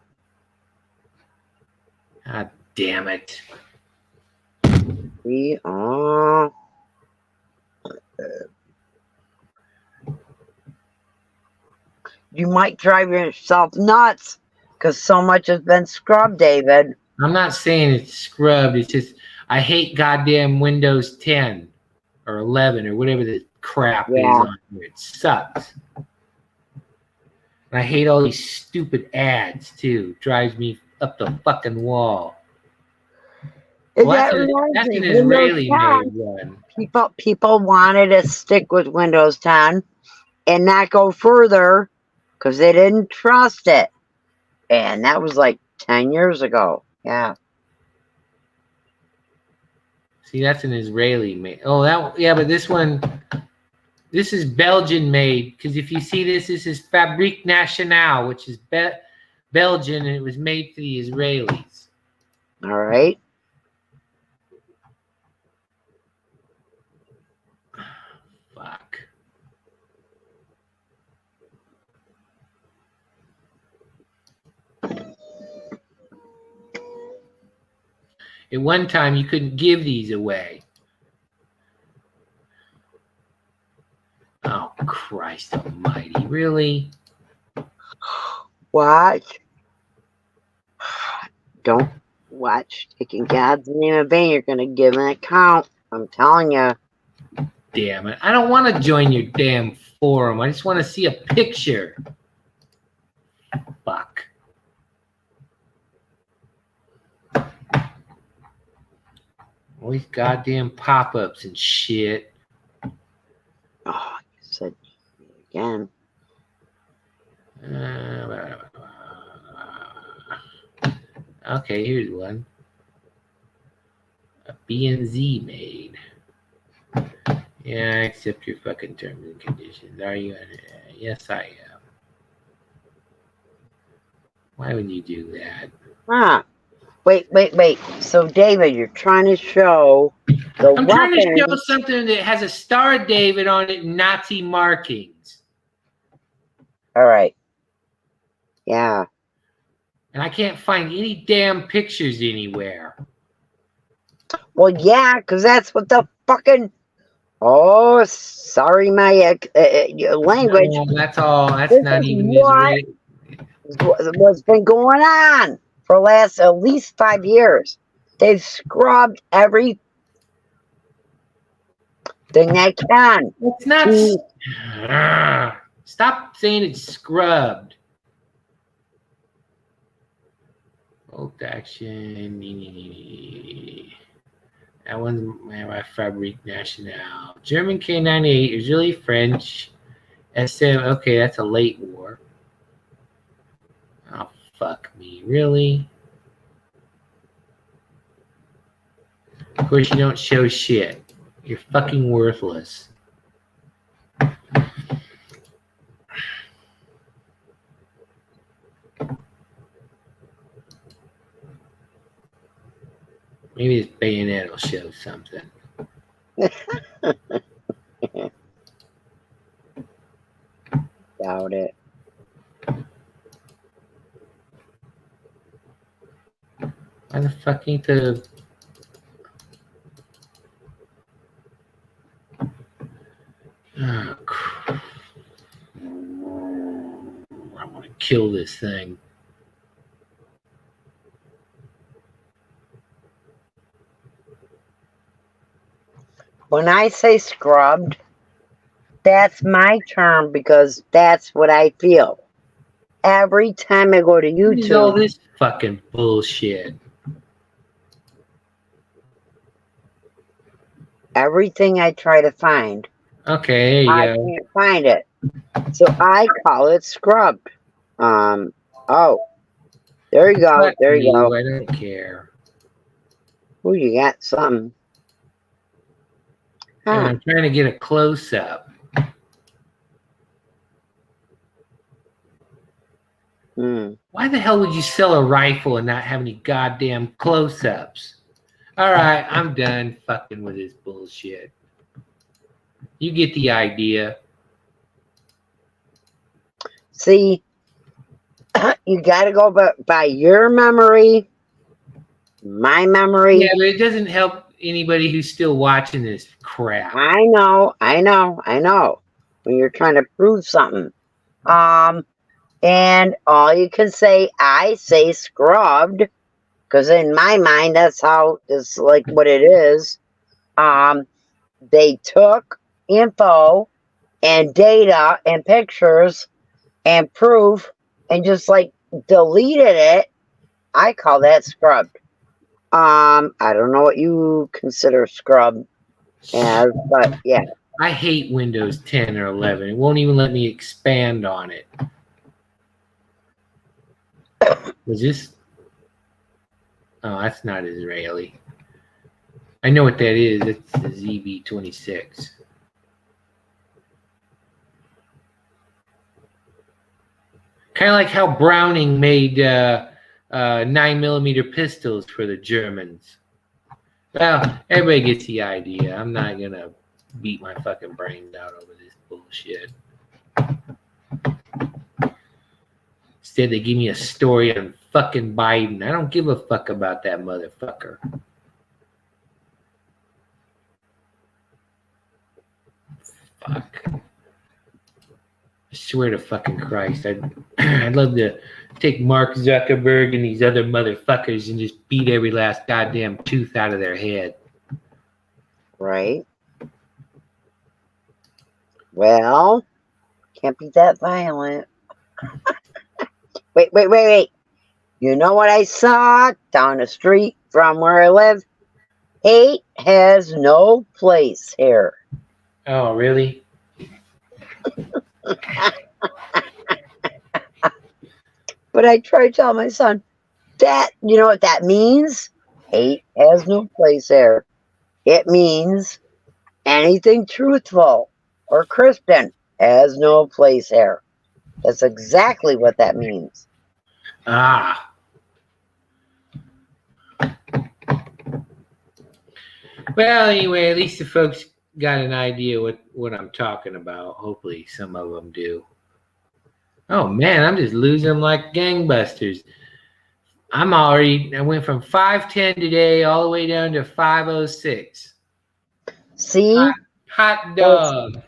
Speaker 1: God damn it.
Speaker 8: We are. You might drive yourself nuts because so much has been scrubbed, David.
Speaker 1: I'm not saying it's scrubbed. It's just I hate goddamn Windows 10 or 11 or whatever the crap is on here. It sucks. And I hate all these stupid ads too. Drives me up the fucking wall. Well, that's an Israeli-made one.
Speaker 8: People wanted to stick with Windows 10 and not go further because they didn't trust it. And that was like 10 years ago. Yeah.
Speaker 1: See, that's an Israeli made. Oh, that, yeah, but this one, this is Belgian made. Because if you see this, this is Fabrique Nationale, which is Belgian, and it was made for the Israelis.
Speaker 8: All right.
Speaker 1: Fuck. At one time, you couldn't give these away. Oh, Christ almighty. Really?
Speaker 8: Watch. Don't watch. Taking God's name in vain. You're going to give an account. I'm telling you.
Speaker 1: Damn it. I don't want to join your damn forum. I just want to see a picture. Fuck. All these goddamn pop-ups and shit.
Speaker 8: Oh, you said again.
Speaker 1: Okay, here's one. A B and Z made. Yeah, I accept your fucking terms and conditions. Are you? Yes, I am. Why would you do that?
Speaker 8: Huh. Wait. So, David, you're trying to show the
Speaker 1: I'm trying to show
Speaker 8: weapons.
Speaker 1: something that has a Star of David on it, and Nazi markings.
Speaker 8: All right. Yeah.
Speaker 1: And I can't find any damn pictures anywhere.
Speaker 8: Well, yeah, because that's what the fucking... Oh, sorry, my language.
Speaker 1: No, that's all. That's
Speaker 8: This
Speaker 1: not
Speaker 8: is
Speaker 1: even
Speaker 8: what-
Speaker 1: Israeli.
Speaker 8: What's been going on for the last at least 5 years. They've scrubbed everything they can.
Speaker 1: It's not. Stop saying it's scrubbed. Bolt action. That one's my Fabrique Nationale. German K98, Israeli French. SM. Okay, that's a late war. Oh, fuck me. Really? Of course, you don't show shit. You're fucking worthless. Maybe this bayonet will show something.
Speaker 8: Doubt it.
Speaker 1: Why the fuck ain't the... Oh, crap. I want to kill this thing.
Speaker 8: When I say scrubbed, that's my term because that's what I feel. Every time I go to
Speaker 1: What is all
Speaker 8: YouTube,
Speaker 1: this fucking bullshit?
Speaker 8: everything I try to find,
Speaker 1: Okay, there
Speaker 8: I
Speaker 1: you go.
Speaker 8: can't find it. So I call it scrubbed. Oh, there you go.
Speaker 1: Fuck
Speaker 8: There you
Speaker 1: you,
Speaker 8: go.
Speaker 1: I don't care.
Speaker 8: Ooh, you got something.
Speaker 1: And
Speaker 8: Huh.
Speaker 1: I'm trying to get a close-up. Why the hell would you sell a rifle and not have any goddamn close-ups? All right, I'm done fucking with this bullshit. You get the idea.
Speaker 8: See, you got to go by your memory, my memory.
Speaker 1: Yeah, but it doesn't help anybody who's still watching this crap.
Speaker 8: I know. When you're trying to prove something. And all you can say, I say scrubbed, because in my mind, that's how it's like what it is. They took info and data and pictures and proof and just like deleted it. I call that scrubbed. I don't know what you consider scrubbed as, but yeah.
Speaker 1: I hate Windows 10 or 11. It won't even let me expand on it. Was this? Oh, that's not Israeli. I know what that is. It's the ZV-26. Kind of like how Browning made 9mm pistols for the Germans. Well, everybody gets the idea. I'm not going to beat my fucking brains out over this bullshit. Instead, they give me a story on fucking Biden. I don't give a fuck about that motherfucker. Fuck. I swear to fucking Christ. I'd love to take Mark Zuckerberg and these other motherfuckers and just beat every last goddamn tooth out of their head.
Speaker 8: Right. Well, can't be that violent. Wait. You know what I saw down the street from where I live? Hate has no place here.
Speaker 1: Oh, really?
Speaker 8: But I try to tell my son, that, you know what that means? Hate has no place there. It means anything truthful or Christian has no place there. That's exactly what that means.
Speaker 1: Ah. Well, anyway, at least the folks got an idea what I'm talking about. Hopefully some of them do. Oh man, I'm just losing them like gangbusters. I went from 510 today all the way down to 506.
Speaker 8: See?
Speaker 1: Hot dog.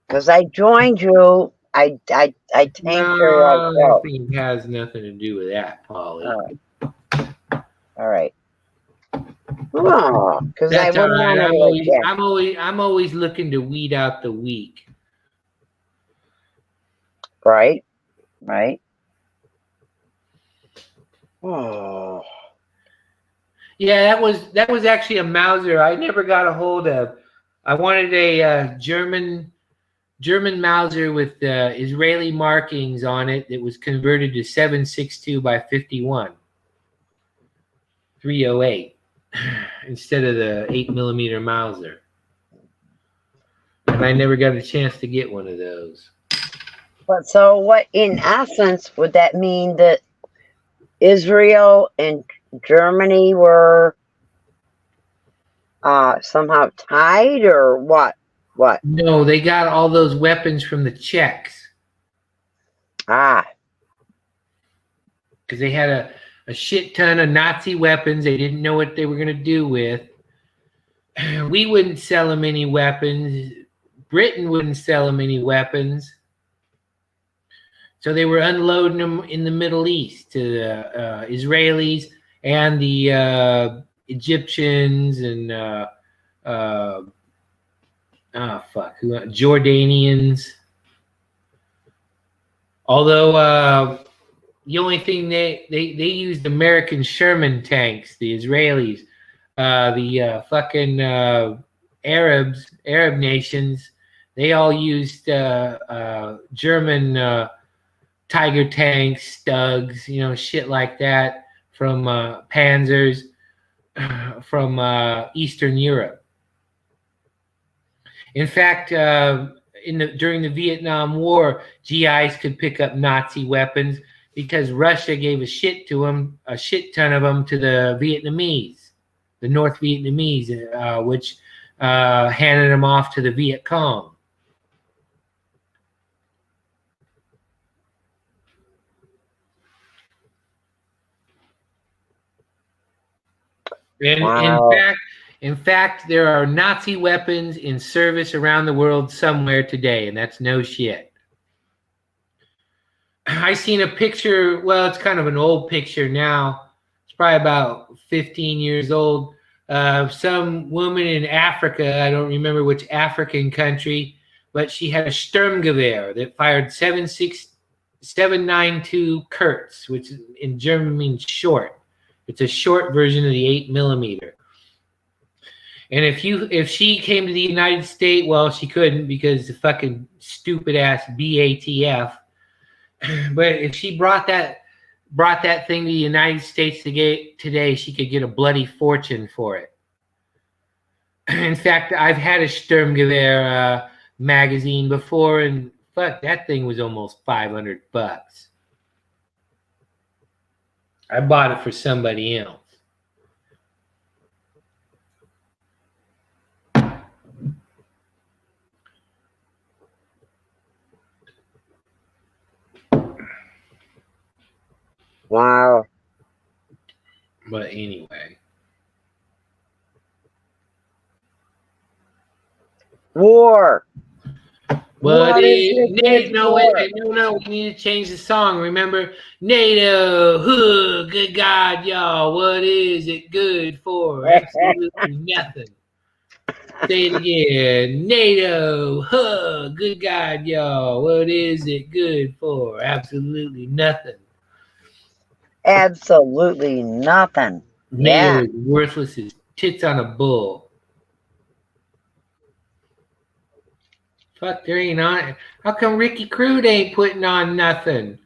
Speaker 8: Because I joined you, I tanked your
Speaker 1: No, I think it has nothing to do with that, Polly.
Speaker 8: All right. Oh, because I
Speaker 1: That's all
Speaker 8: wouldn't
Speaker 1: right.
Speaker 8: want to
Speaker 1: I'm always looking to weed out the weak.
Speaker 8: Right. Oh.
Speaker 1: Yeah, that was actually a Mauser I never got a hold of. I wanted a German Mauser with Israeli markings on it that was converted to 7.62 by 51, 308, instead of the 8mm Mauser. And I never got a chance to get one of those.
Speaker 8: But so what, in essence, would that mean that Israel and Germany were somehow tied, or what? What?
Speaker 1: No, they got all those weapons from the Czechs.
Speaker 8: Ah.
Speaker 1: Because they had a shit ton of Nazi weapons they didn't know what they were going to do with. We wouldn't sell them any weapons. Britain wouldn't sell them any weapons. So they were unloading them in the Middle East to the Israelis and the Egyptians and Jordanians. Although the only thing they used American Sherman tanks, the Israelis, the fucking Arab nations, they all used German Tiger tanks, Stugs, you know, shit like that from Panzers from Eastern Europe. In fact, during the Vietnam War, GIs could pick up Nazi weapons because Russia gave a shit ton of them to the Vietnamese, the North Vietnamese, which handed them off to the Viet Cong. And
Speaker 8: Wow.
Speaker 1: in fact, there are Nazi weapons in service around the world somewhere today, and that's no shit. I seen a picture. Well, it's kind of an old picture now. It's probably about 15 years old. Some woman in Africa. I don't remember which African country, but she had a Sturmgewehr that fired 7.92 Kurz, which in German means short. It's a short version of the 8mm. And if she came to the United States, well, she couldn't because the fucking stupid ass BATF. But if she brought that thing to the United States today, she could get a bloody fortune for it. In fact, I've had a Sturmgewehr magazine before, and fuck, that thing was almost $500. I bought it for somebody else.
Speaker 8: Wow.
Speaker 1: But anyway.
Speaker 8: War.
Speaker 1: But
Speaker 8: What is it good
Speaker 1: no,
Speaker 8: for?
Speaker 1: we need to change the song. Remember, NATO, good God, y'all, what is it good for? Absolutely nothing. Say it again. NATO, good God, y'all, what is it good for? Absolutely nothing.
Speaker 8: Absolutely nothing.
Speaker 1: NATO
Speaker 8: Yeah.
Speaker 1: is worthless as tits on a bull. Fuck, there ain't on. How come Ricky Crude ain't putting on nothing?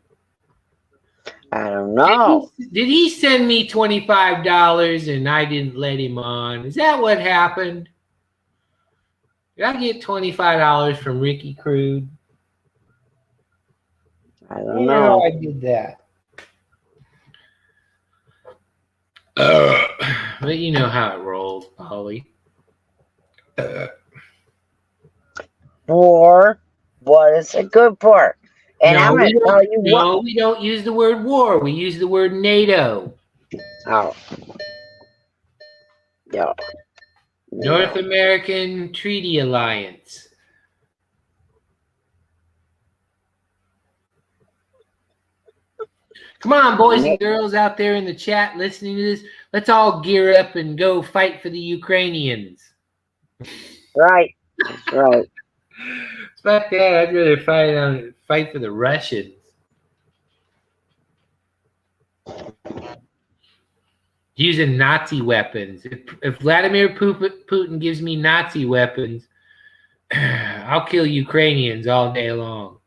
Speaker 8: I don't know.
Speaker 1: Did he send me $25 and I didn't let him on? Is that what happened? Did I get $25 from Ricky Crude?
Speaker 8: I don't know.
Speaker 1: I did that. But you know how it rolls, Polly.
Speaker 8: War. What is it good for? And I'm going to tell you what.
Speaker 1: No, we don't use the word war. We use the word NATO.
Speaker 8: Oh. Yeah.
Speaker 1: North American Treaty Alliance. Come on, boys and girls out there in the chat listening to this. Let's all gear up and go fight for the Ukrainians.
Speaker 8: Right. Right.
Speaker 1: Fuck that. I'd rather fight for the Russians. Using Nazi weapons. If Vladimir Putin gives me Nazi weapons, I'll kill Ukrainians all day long.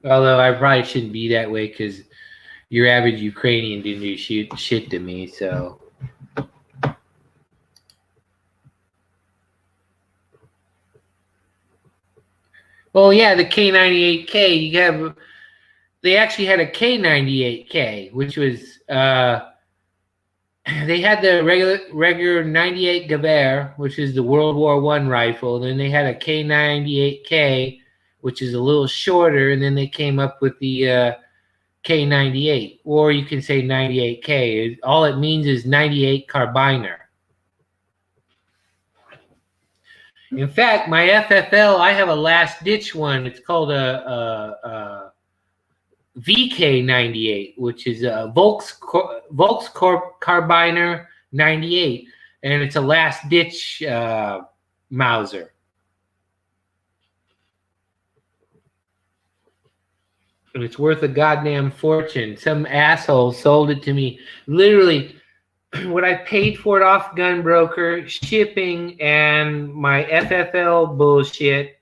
Speaker 1: Although I probably shouldn't be that way because your average Ukrainian didn't do shit to me, so. Well, yeah, the K98K, they actually had a K98K, which was, they had the regular 98 Gewehr, which is the World War I rifle. Then they had a K98K, which is a little shorter, and then they came up with the K98, or you can say 98K. All it means is 98 carbiner. In fact, my FFL, I have a last-ditch one. It's called a VK98, which is a Volkskorb carbiner 98, and it's a last-ditch Mauser. And it's worth a goddamn fortune. Some asshole sold it to me. Literally, what I paid for it off Gunbroker, shipping, and my FFL bullshit,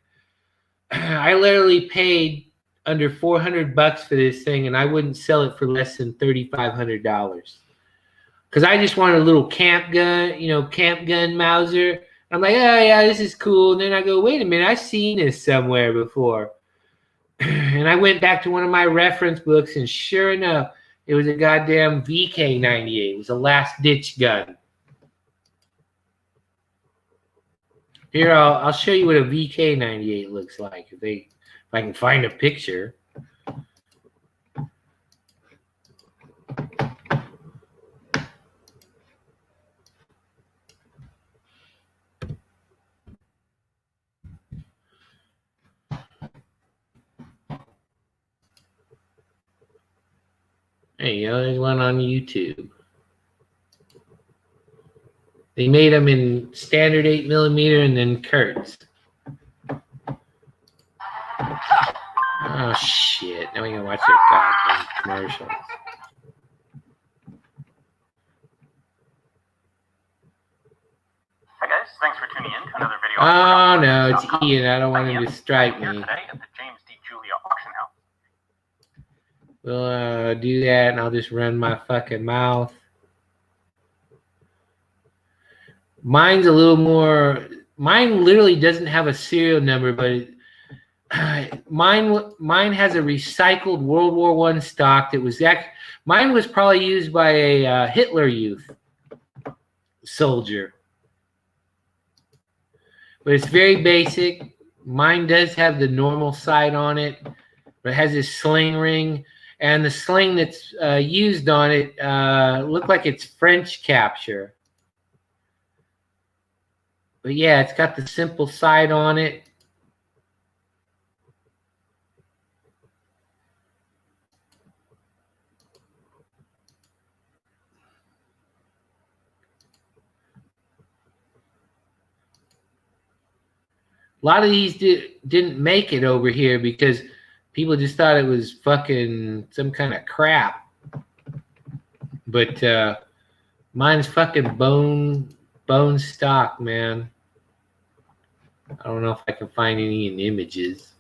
Speaker 1: I literally paid under $400 for this thing, and I wouldn't sell it for less than $3,500. Because I just wanted a little camp gun Mauser. I'm like, oh yeah, this is cool. And then I go, wait a minute, I've seen this somewhere before. And I went back to one of my reference books, and sure enough, it was a goddamn VK98. It was a last-ditch gun. Here, I'll show you what a VK98 looks like if I can find a picture. There you go. There's one on YouTube. They made them in standard 8mm and then Kurtz. Oh shit! Now we gotta watch their goddamn commercials.
Speaker 2: Thanks for tuning in to another video.
Speaker 1: Oh no, it's Ian. I don't want him to strike
Speaker 2: Here
Speaker 1: me.
Speaker 2: today at the James D. Julia auction house.
Speaker 1: We'll do that, and I'll just run my fucking mouth. Mine's a little more. Mine literally doesn't have a serial number, but mine has a recycled World War I stock that was mine was probably used by a Hitler Youth soldier, but it's very basic. Mine does have the normal sight on it, but it has this sling ring, and the sling that's used on it looked like it's French capture. But yeah, it's got the simple sight on it. A lot of these didn't make it over here because people just thought it was fucking some kind of crap. But mine's fucking bone stock, man. I don't know if I can find any in images.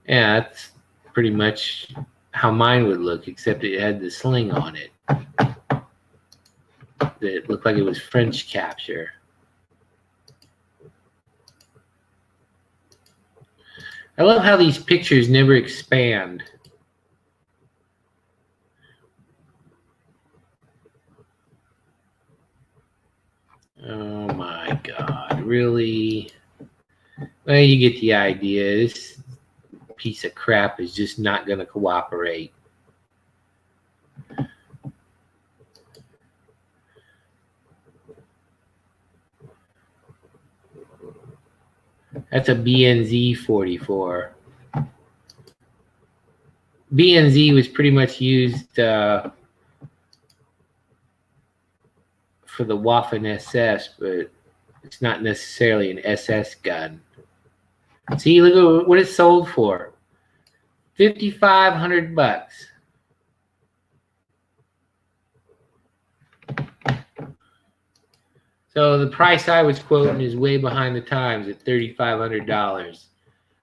Speaker 1: Yeah, that's pretty much how mine would look, except it had the sling on it. It looked like it was French capture. I love how these pictures never expand. Oh my God, really? Well, you get the idea. This piece of crap is just not going to cooperate. That's a BNZ 44. BNZ was pretty much used for the Waffen SS, but it's not necessarily an SS gun. See, look at what it sold for. $5,500. So the price I was quoting is way behind the times at $3,500.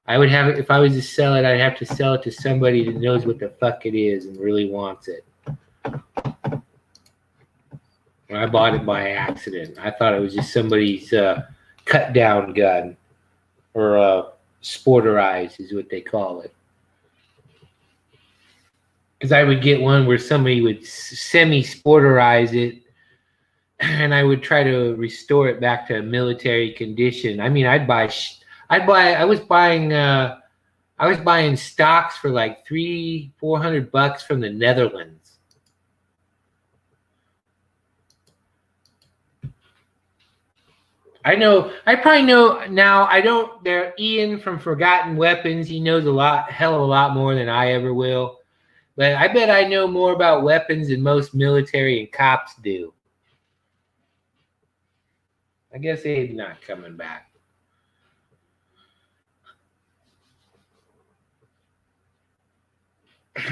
Speaker 1: I would have it if I was to sell it. I'd have to sell it to somebody that knows what the fuck it is and really wants it. I bought it by accident. I thought it was just somebody's cut down gun, or sporterized is what they call it. Because I would get one where somebody would semi-sporterize it, and I would try to restore it back to military condition. I mean, I was buying stocks for like $300-400 from the Netherlands. I probably know now. Ian from Forgotten Weapons, he knows hell of a lot more than I ever will. But I bet I know more about weapons than most military and cops do. I guess they're not coming back.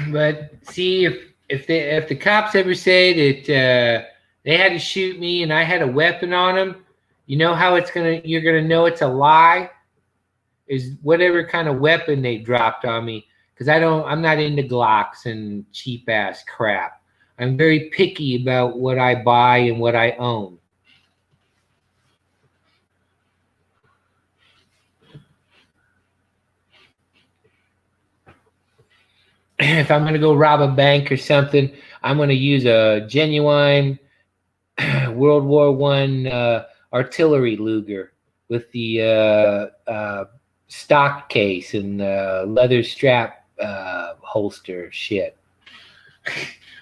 Speaker 1: But see, if the cops ever say that they had to shoot me and I had a weapon on them, you know how you're gonna know it's a lie? Is whatever kind of weapon they dropped on me. Because I'm not into Glocks and cheap ass crap. I'm very picky about what I buy and what I own. If I'm going to go rob a bank or something, I'm going to use a genuine World War I artillery Luger with the stock case and leather strap holster shit,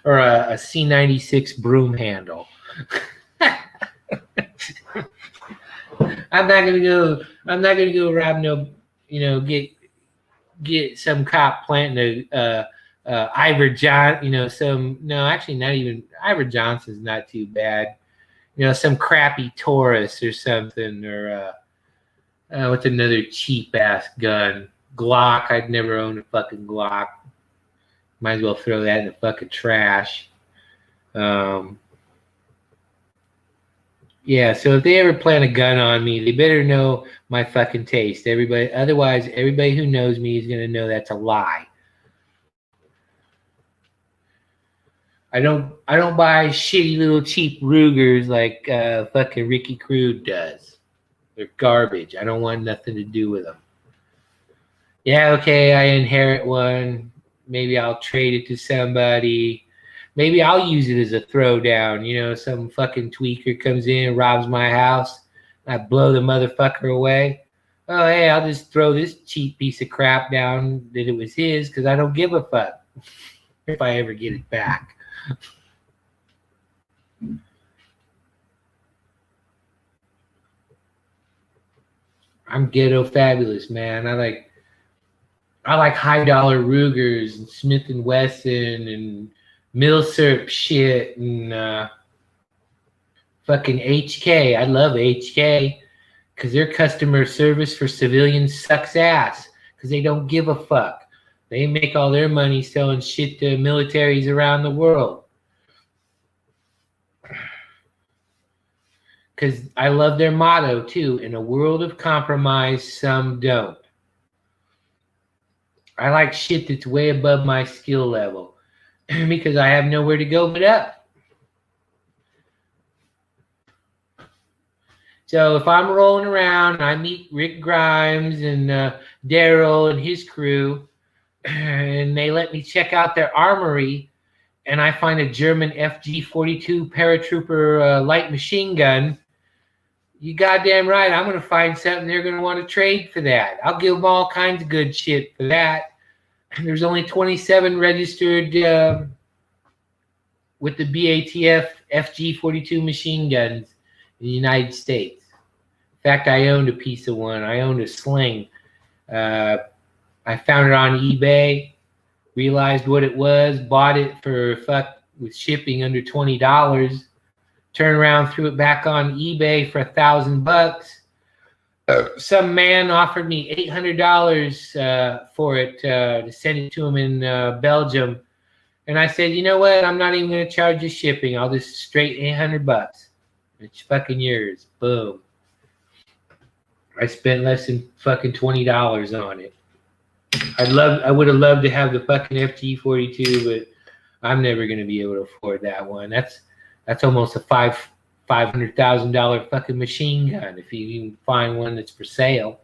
Speaker 1: or a C96 broom handle. I'm not gonna go rob no, get some cop planting a Ivor John, actually not even Ivor Johnson's not too bad, some crappy Taurus or something, or what's another cheap ass gun? Glock. I'd never own a fucking Glock. Might as well throw that in the fucking trash. Yeah, so if they ever plant a gun on me, they better know my fucking taste. Otherwise, everybody who knows me is gonna know that's a lie. I don't buy shitty little cheap Rugers like fucking Ricky Crude does. They're garbage. I don't want nothing to do with them. Yeah, okay, I inherit one. Maybe I'll trade it to somebody. Maybe I'll use it as a throwdown. You know, some fucking tweaker comes in, robs my house, I blow the motherfucker away. Oh, hey, I'll just throw this cheap piece of crap down that it was his because I don't give a fuck if I ever get it back. I'm ghetto fabulous, man. I like high dollar Rugers and Smith and Wesson and Milsurp shit and fucking HK. I love HK because their customer service for civilians sucks ass because they don't give a fuck. They make all their money selling shit to militaries around the world. Because I love their motto too. In a world of compromise, some don't. I like shit that's way above my skill level because I have nowhere to go but up. So if I'm rolling around, I meet Rick Grimes and Daryl and his crew, and they let me check out their armory, and I find a German FG-42 paratrooper light machine gun, you goddamn right, I'm going to find something they're going to want to trade for that. I'll give them all kinds of good shit for that. And there's only 27 registered with the BATF FG-42 machine guns in the United States. In fact, I owned a piece of one. I owned a sling. I found it on eBay, realized what it was, bought it for with shipping under $20. Turned around, threw it back on eBay for $1,000. Some man offered me $800 for it to send it to him in Belgium, and I said, you know what? I'm not even going to charge you shipping. I'll just straight $800. It's fucking yours. Boom. I spent less than fucking $20 on it. I would have loved to have the fucking FG-42, but I'm never going to be able to afford that one. That's almost a $500,000 fucking machine gun if you even find one that's for sale.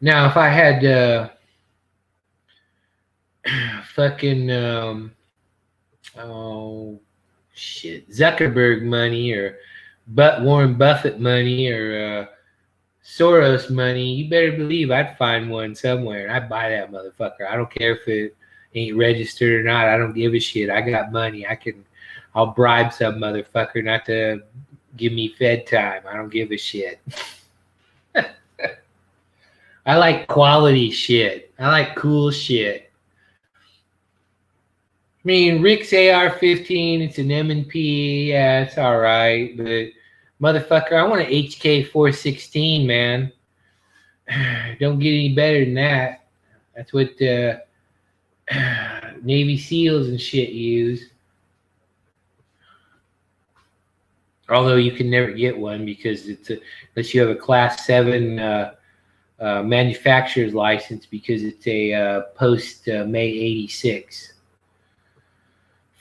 Speaker 1: Now, if I had fucking Zuckerberg money or Warren Buffett money or Soros money, you better believe I'd find one somewhere and I'd buy that motherfucker. I don't care if it ain't registered or not. I don't give a shit. I got money. I'll bribe some motherfucker not to give me Fed time. I don't give a shit. I like quality shit. I like cool shit. I mean, Rick's AR-15, it's an M&P. Yeah, it's all right. But, motherfucker, I want an HK-416, man. Don't get any better than that. That's what Navy SEALs and shit use. Although you can never get one because unless you have a Class 7 manufacturer's license because it's a post-May 86.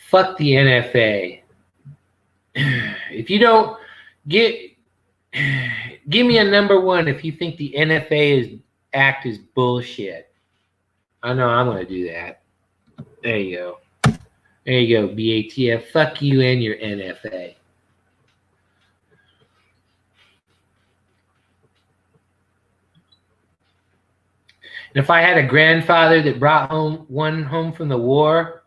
Speaker 1: Fuck the NFA. If you don't give me a number one if you think the NFA act is bullshit. I know I'm going to do that. There you go. There you go, BATF. Fuck you and your NFA. And if I had a grandfather that brought one home from the war,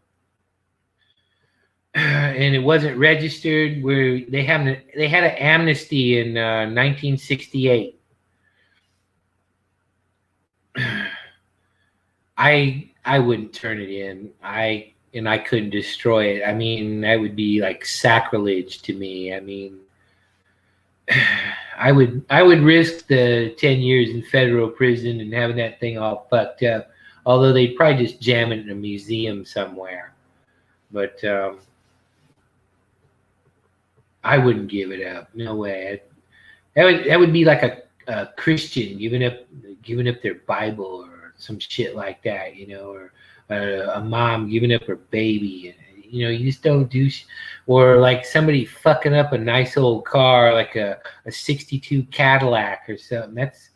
Speaker 1: and it wasn't registered, where they had an amnesty in 1968. I wouldn't turn it in. I couldn't destroy it. I mean, that would be like sacrilege to me. I mean, I would risk the 10 years in federal prison and having that thing all fucked up. Although they'd probably just jam it in a museum somewhere. But I wouldn't give it up. No way. That would be like a Christian giving up their Bible or some shit like that, you know, or a mom giving up her baby. You know, you just don't do, or like somebody fucking up a nice old car, like a 62 Cadillac or something. That's,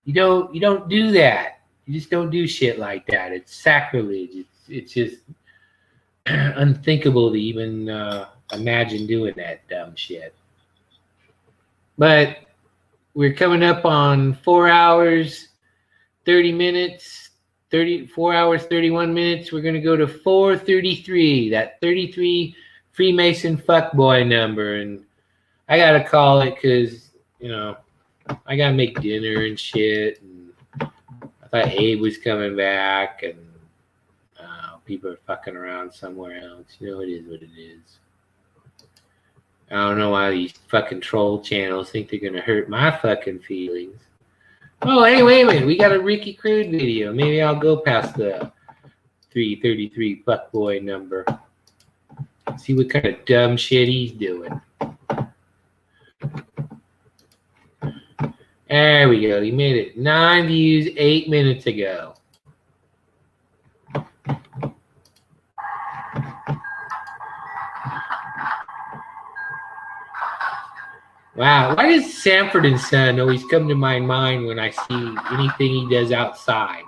Speaker 1: you don't do that. You just don't do shit like that. It's sacrilege. It's just unthinkable to even imagine doing that dumb shit. But we're coming up on 4 hours, 30 minutes. 4 hours, 31 minutes. We're going to go to 433, that 33 Freemason fuckboy number. And I got to call it because, you know, I got to make dinner and shit. And I thought Abe was coming back and people are fucking around somewhere else. You know, it is what it is. I don't know why these fucking troll channels think they're going to hurt my fucking feelings. Oh, hey, wait a minute. We got a Ricky Crude video. Maybe I'll go past the 333 fuckboy number. See what kind of dumb shit he's doing. There we go. He made it 9 views 8 minutes ago. Wow, why does Sanford and Son always come to my mind when I see anything he does outside?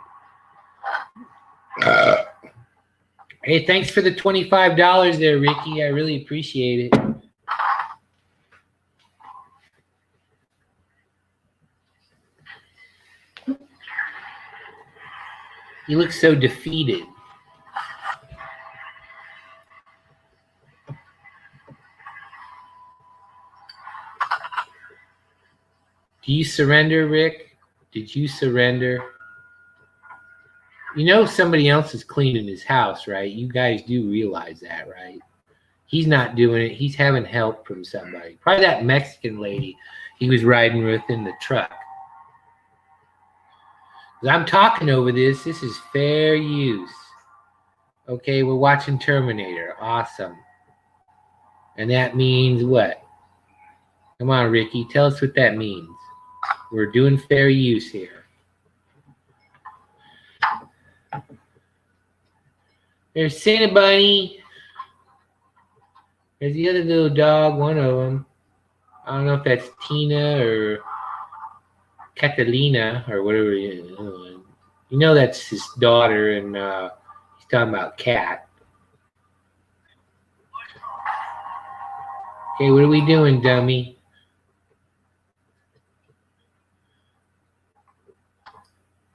Speaker 1: Hey, thanks for the $25 there, Ricky. I really appreciate it. You look so defeated. Do you surrender, Rick? Did you surrender? You know somebody else is cleaning his house, right? You guys do realize that, right? He's not doing it. He's having help from somebody. Probably that Mexican lady he was riding with in the truck. I'm talking over this. This is fair use. Okay, we're watching Terminator. Awesome. And that means what? Come on, Ricky. Tell us what that means. We're doing fair use here. There's Santa Bunny. There's the other little dog, one of them. I don't know if that's Tina or Catalina or whatever. You know that's his daughter, and he's talking about Cat. Okay, what are we doing, dummy?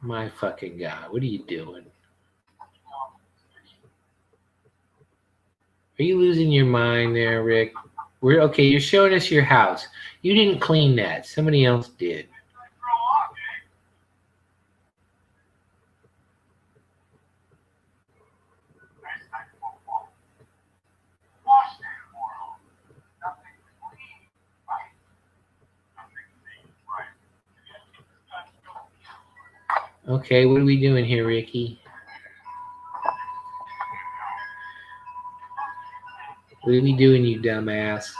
Speaker 1: My fucking God, what are you doing? Are you losing your mind there, Rick? Okay, you're showing us your house. You didn't clean that. Somebody else did. Okay, what are we doing here, Ricky? What are we doing, you dumbass?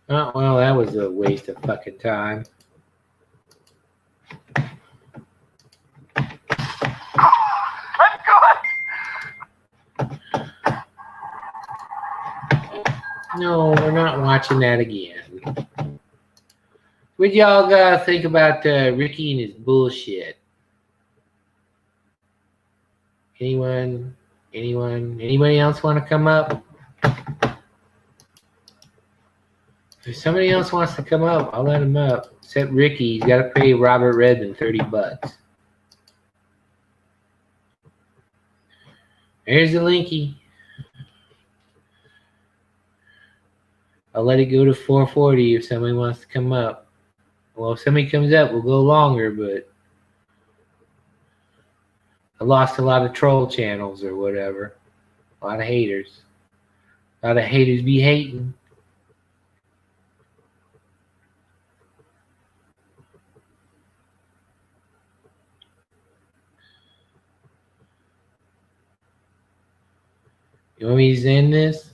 Speaker 1: Oh, well, that was a waste of fucking time. No, we're not watching that again. What y'all think about Ricky and his bullshit? Anybody else want to come up? If somebody else wants to come up, I'll let him up. Except Ricky, he's got to pay Robert Redman $30. There's the linky. I'll let it go to 440 if somebody wants to come up. Well, if somebody comes up, we'll go longer, but I lost a lot of troll channels or whatever. A lot of haters. A lot of haters be hating. You want me to end this?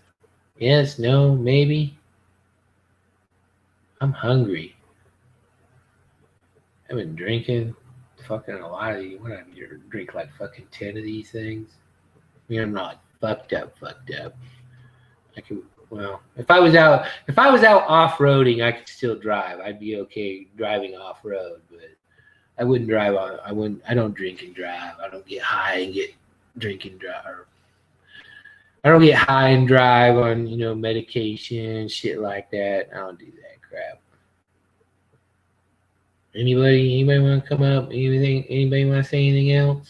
Speaker 1: Yes, no, maybe. I'm hungry. I've been drinking fucking a lot of these. What I drink like fucking 10 of these things. I mean, I'm not fucked up. I could, well, if I was out off-roading, I could still drive. I'd be okay driving off-road, but I wouldn't drive on. I don't drink and drive. I don't get high and drink and drive. I don't get high and drive on, medication, shit like that. I don't do that crap. Anybody want to come up? Anybody want to say anything else?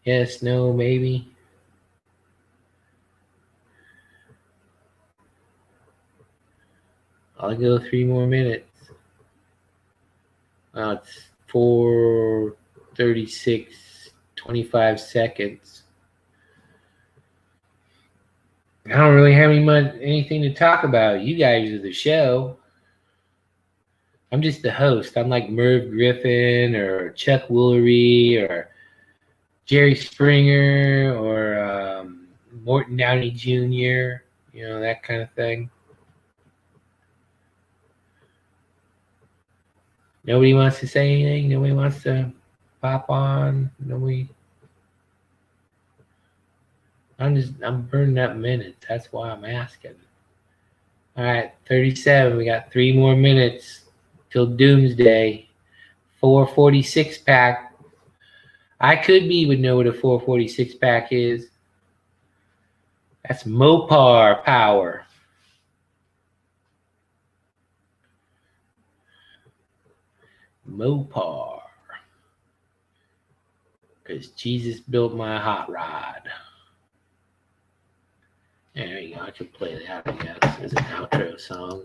Speaker 1: Yes, no, maybe. I'll go 3 more minutes. It's 4:36, 25 seconds. I don't really have anything to talk about. You guys are the show. I'm just the host. I'm like Merv Griffin or Chuck Woolery or Jerry Springer or Morton Downey Jr., that kind of thing. Nobody wants to say anything? Nobody wants to pop on? Nobody? I'm burning up minutes. That's why I'm asking. All right, 37. We got 3 more minutes till doomsday. 446 pack. I would know what a 446 pack is. That's Mopar power. Mopar. Because Jesus built my hot rod. There you go. I could play that, I guess, as an outro song.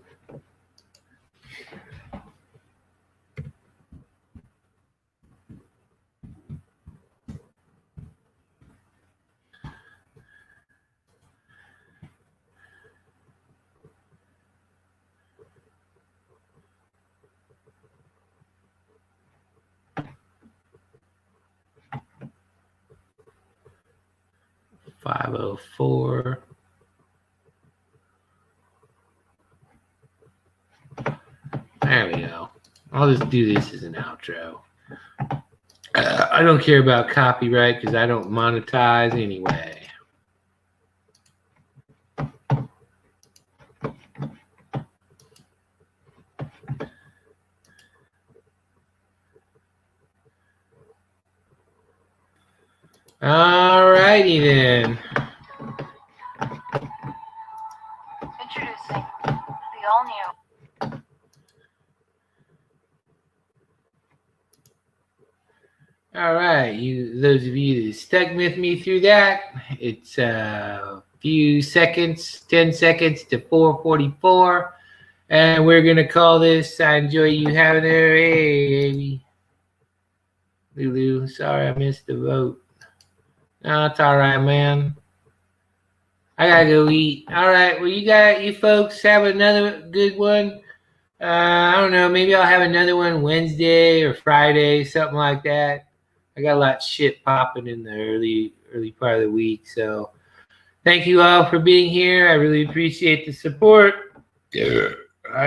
Speaker 1: $504. There we go. I'll just do this as an outro. I don't care about copyright because I don't monetize anyway. All righty then.
Speaker 3: Introducing the all-new.
Speaker 1: All right, those of you that stuck with me through that, it's a few seconds, 10 seconds to 4:44, and we're gonna call this. I enjoy you having there. Hey, Amy, Lulu. Sorry I missed the vote. No, it's all right, man. I gotta go eat. All right, well, you folks have another good one. I don't know, maybe I'll have another one Wednesday or Friday, something like that. I got a lot of shit popping in the early part of the week. So thank you all for being here. I really appreciate the support. I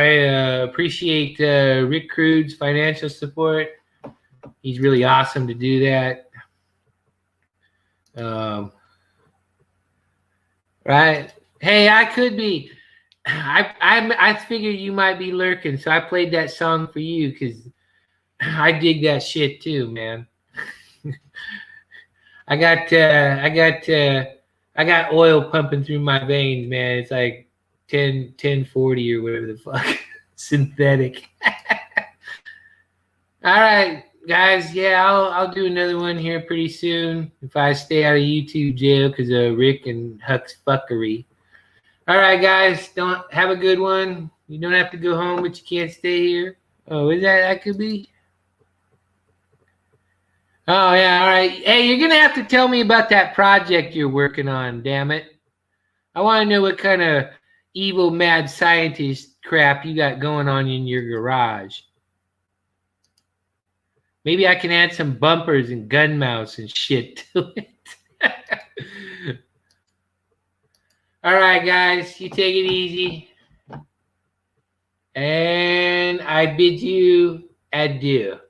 Speaker 1: appreciate Rick Crude's financial support. He's really awesome to do that. Right. Hey, I could be. I figured you might be lurking, so I played that song for you because I dig that shit too, man. I got oil pumping through my veins, man. It's like 1040 or whatever the fuck. Synthetic. All right, guys. Yeah, I'll do another one here pretty soon if I stay out of YouTube jail because of Rick and Huck's fuckery. All right, guys. Don't have a good one. You don't have to go home, but you can't stay here. Oh, is that could be? Oh, yeah, all right. Hey, you're going to have to tell me about that project you're working on, damn it. I want to know what kind of evil mad scientist crap you got going on in your garage. Maybe I can add some bumpers and gun mounts and shit to it. All right, guys, you take it easy. And I bid you adieu.